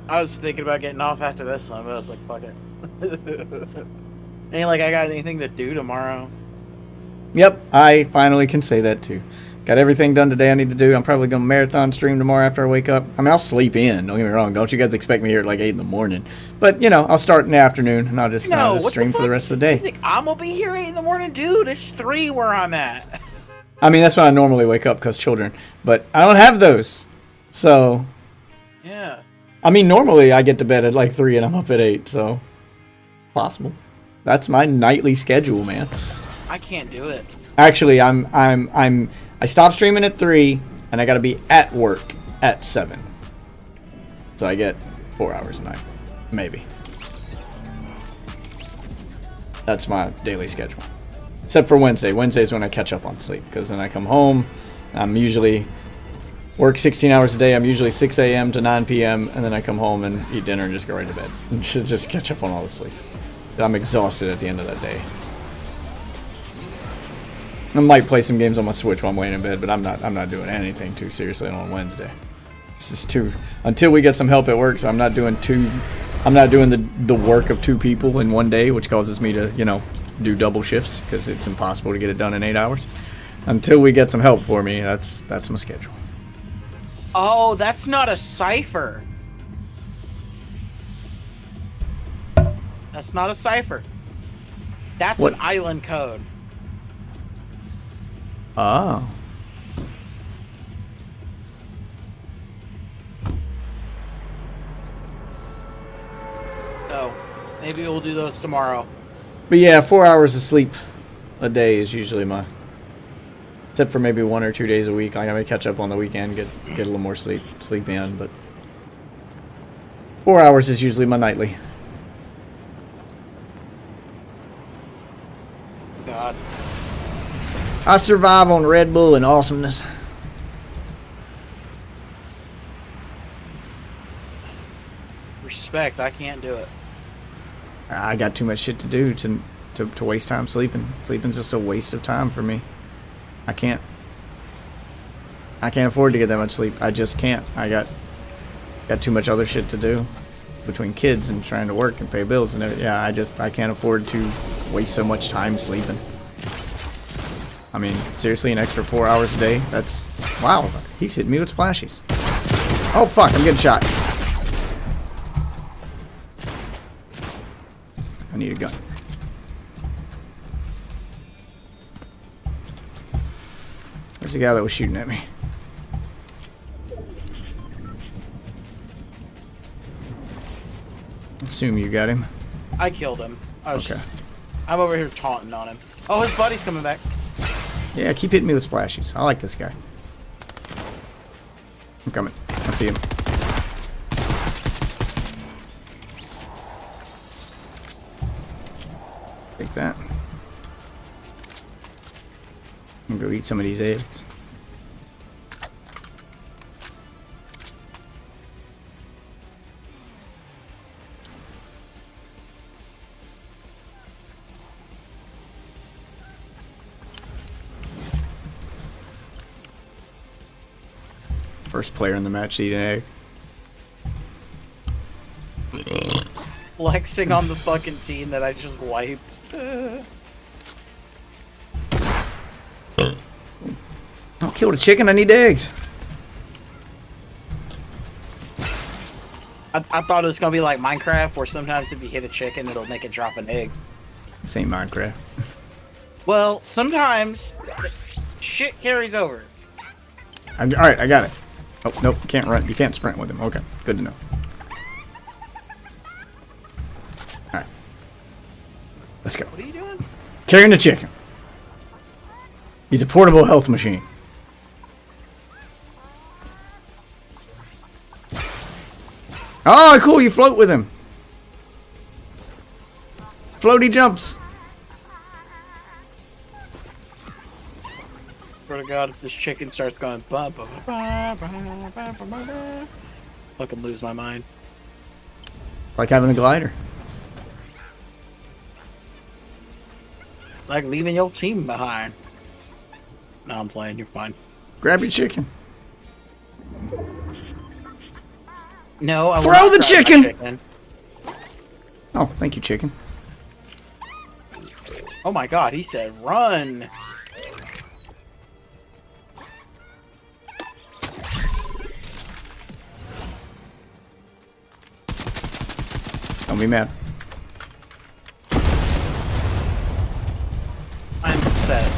I was thinking about getting off after this one, but I was like, fuck it. Ain't like I got anything to do tomorrow. Yep, I finally can say that too. Got everything done today I need to do. I'm probably going to marathon stream tomorrow after I wake up. I mean, I'll sleep in. Don't get me wrong. Don't you guys expect me here at like 8 in the morning. But, you know, I'll start in the afternoon, and I'll just stream for the rest of the day. You think I'm going to be here 8 in the morning? Dude, it's 3 where I'm at. I mean, that's when I normally wake up because children. But I don't have those. So... Yeah. I mean, normally I get to bed at like 3 and I'm up at 8, so... Possible. That's my nightly schedule, man. I can't do it. Actually, I stop streaming at 3, and I gotta be at work at 7. So I get 4 hours a night. Maybe. That's my daily schedule. Except for Wednesday. Wednesday's when I catch up on sleep, because then I come home, I'm usually... Work 16 hours a day, I'm usually 6 a.m. to 9 p.m., and then I come home and eat dinner and just go right to bed. And just catch up on all the sleep. I'm exhausted at the end of that day. I might play some games on my Switch while I'm laying in bed, but I'm not doing anything too seriously on Wednesday. It's just too until we get some help at work. So I'm not doing the work of 2 people in one day, which causes me to do double shifts because it's impossible to get it done in 8 hours. Until we get some help for me, that's my schedule. Oh, that's not a cipher. That's not a cipher. That's what? An island code. Oh. So, maybe we'll do those tomorrow. But yeah, 4 hours of sleep a day is usually my... Except for maybe 1 or 2 days a week. I gotta catch up on the weekend, get a little more sleep in, but... 4 hours is usually my nightly. God. I survive on Red Bull and awesomeness. Respect, I can't do it. I got too much shit to do to waste time sleeping. Sleeping's just a waste of time for me. I can't afford to get that much sleep. I just can't. I got too much other shit to do between kids and trying to work and pay bills and everything. Yeah, I can't afford to waste so much time sleeping. I mean, seriously, an extra 4 hours a day? That's... Wow, he's hitting me with splashies. Oh, fuck, I'm getting shot. I need a gun. Where's the guy that was shooting at me? Assume you got him. I killed him. I'm over here taunting on him. Oh, his buddy's coming back. Yeah, keep hitting me with splashies. I like this guy. I'm coming. I see him. Take that. I'm gonna go eat some of these eggs. First player in the match to eat an egg. Flexing on the fucking team that I just wiped. Don't kill the chicken, I need eggs. I thought it was gonna be like Minecraft, where sometimes if you hit a chicken, it'll make it drop an egg. This ain't Minecraft. Well, sometimes shit carries over. Alright, I got it. Oh, nope, can't run. You can't sprint with him. Okay, good to know. Alright. Let's go. What are you doing? Carrying the chicken. He's a portable health machine. Oh, cool, you float with him. Floaty jumps. Swear to God, if this chicken starts going fucking lose my mind. Like having a glider. Like leaving your team behind. No, I'm playing. You're fine. Grab your chicken. No, I will Throw not the grab my chicken! Oh, thank you, chicken. Oh my God, he said run. Don't be mad. I'm upset.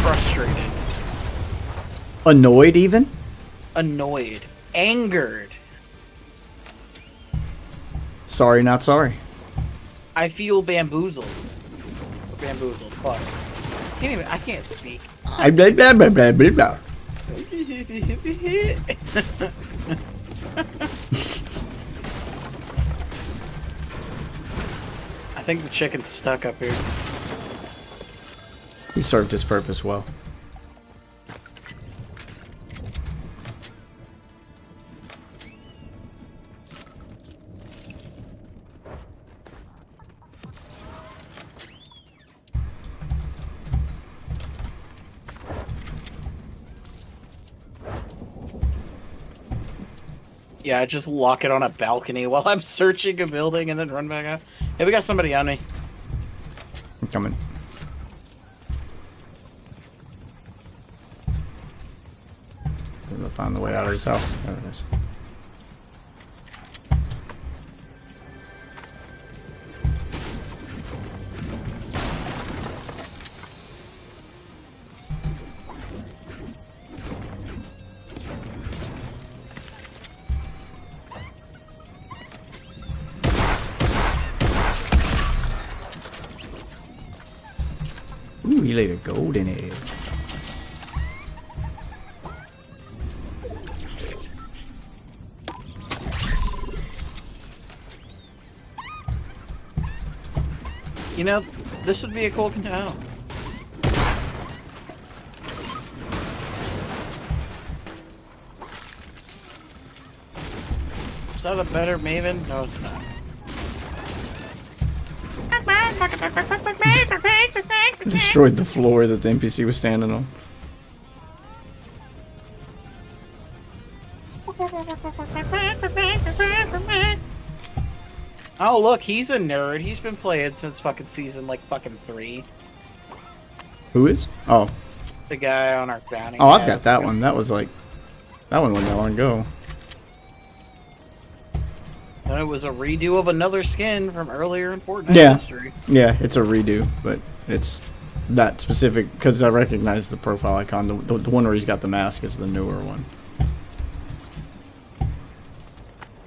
Frustrated. Annoyed even? Annoyed. Angered. Sorry, not sorry. I feel bamboozled. Bamboozled. Fuck. I can't speak. I blah blah blah blah blah blah. I think the chicken's stuck up here. He served his purpose well. Yeah, I just lock it on a balcony while I'm searching a building and then run back out. Hey, we got somebody on me. I'm coming. I'm gonna find the way out of his house. There it is. Ooh, he laid a golden egg. You know, this would be a cool town. Is that a better Maven? No, it's not. Destroyed the floor that the NPC was standing on. Oh, look, he's a nerd. He's been playing since fucking season, like, fucking 3. Who is? Oh. The guy on our bounty. Oh, I've got that one. That was like... That one wasn't that long ago. And it was a redo of another skin from earlier in Fortnite Yeah. history. Yeah, it's a redo, but it's that specific... Because I recognize the profile icon. The one where he's got the mask is the newer one.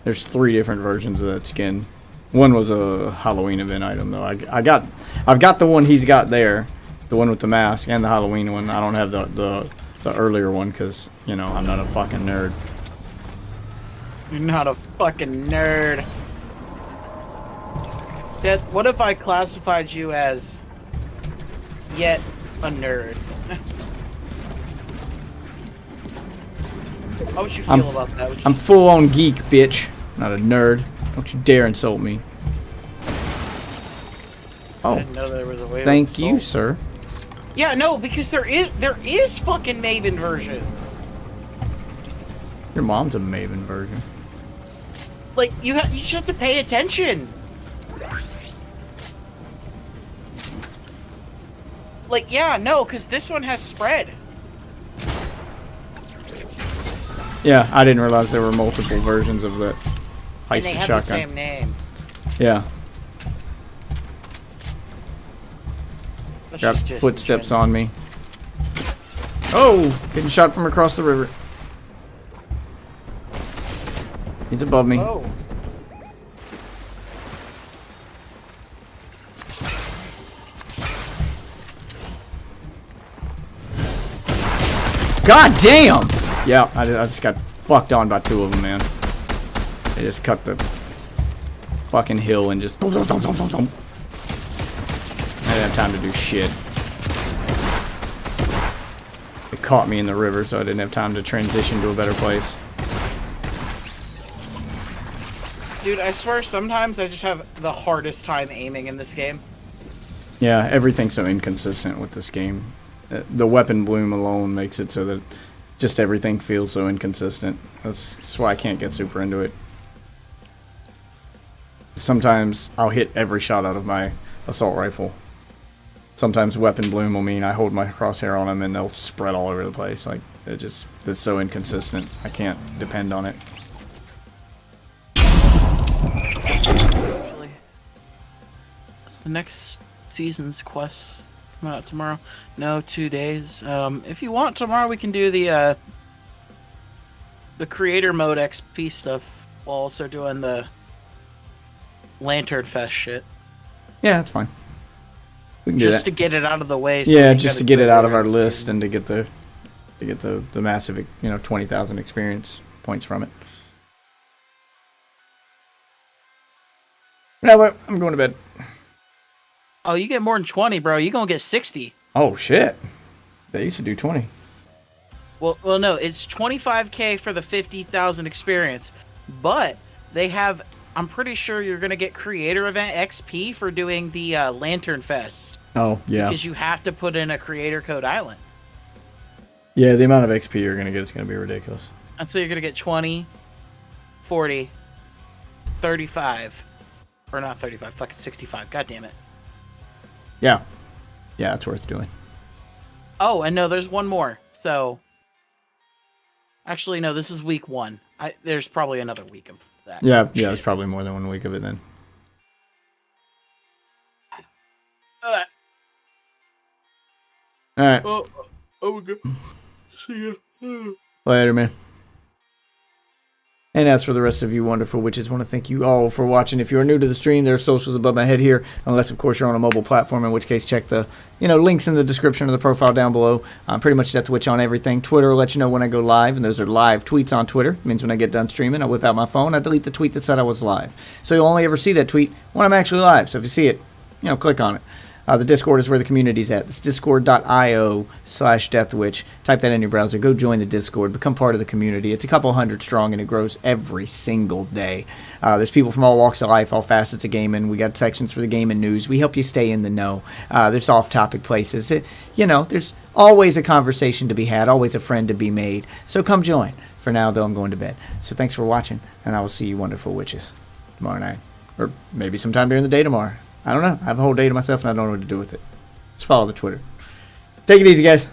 There's 3 different versions of that skin. One was a Halloween event item, though. I've got the one he's got there, the one with the mask, and the Halloween one. I don't have the earlier one because, you know, I'm not a fucking nerd. You're not a fucking nerd. Dad, what if I classified you as yet a nerd? How would you feel about that? I'm full-on geek, bitch. Not a nerd. Don't you dare insult me. Oh, I didn't know there was a way to thank you, insult. sir. Yeah, no, because there is fucking Maven versions. Your mom's a Maven version. Like you just have to pay attention. Like yeah, no, because this one has spread. Yeah, I didn't realize there were multiple versions of that And they heisted have shotgun. the same name. Yeah. That's Got just footsteps disingenuous. on me. Oh! Getting shot from across the river. He's above me. Oh. God damn! Yeah, I just got fucked on by 2 of them, man. They just cut the fucking hill and just... I didn't have time to do shit. It caught me in the river, so I didn't have time to transition to a better place. Dude, I swear sometimes I just have the hardest time aiming in this game. Yeah, everything's so inconsistent with this game. The weapon bloom alone makes it so that just everything feels so inconsistent. That's why I can't get super into it. Sometimes I'll hit every shot out of my assault rifle. Sometimes weapon bloom will mean I hold my crosshair on them and they'll spread all over the place. Like, it's so inconsistent. I can't depend on it. the next season's quest coming out tomorrow. No, 2 days. If you want, tomorrow we can do the creator mode XP stuff while also doing the Lantern Fest shit. Yeah, that's fine. We can do Just that. to get it out of the way. So Yeah, we just gotta to get do it out of our list and to get the massive, 20,000 experience points from it. Now look, I'm going to bed. Oh, you get more than 20, bro. You gonna get 60. Oh shit! They used to do 20. Well, no, it's 25k for the 50,000 experience, but they have. I'm pretty sure you're gonna get creator event XP for doing the Lantern Fest. Oh yeah. Because you have to put in a creator code island. Yeah, the amount of XP you're gonna get is gonna be ridiculous. And so you're gonna get 20, 40, 35, or not 35, fucking 65. God damn it. Yeah, it's worth doing. Oh, and no, there's one more. So, actually, no, this is week 1. There's probably another week of that. Yeah, it's probably more than 1 week of it then. All right. Oh, we go. See ya. Later, man. And as for the rest of you wonderful witches, I want to thank you all for watching. If you are new to the stream, there are socials above my head here, unless, of course, you're on a mobile platform, in which case check the links in the description of the profile down below. I'm pretty much Death Witch on everything. Twitter will let you know when I go live, and those are live tweets on Twitter. It means when I get done streaming, I whip out my phone, I delete the tweet that said I was live. So you'll only ever see that tweet when I'm actually live. So if you see it, click on it. The Discord is where the community's at. It's discord.io/deathwitch. Type that in your browser. Go join the Discord. Become part of the community. It's a couple hundred strong, and it grows every single day. There's people from all walks of life, all facets of gaming. We got sections for the gaming news. We help you stay in the know. There's off-topic places. There's always a conversation to be had, always a friend to be made. So come join. For now, though, I'm going to bed. So thanks for watching, and I will see you wonderful witches tomorrow night. Or maybe sometime during the day tomorrow. I don't know. I have a whole day to myself, and I don't know what to do with it. Just follow the Twitter. Take it easy, guys.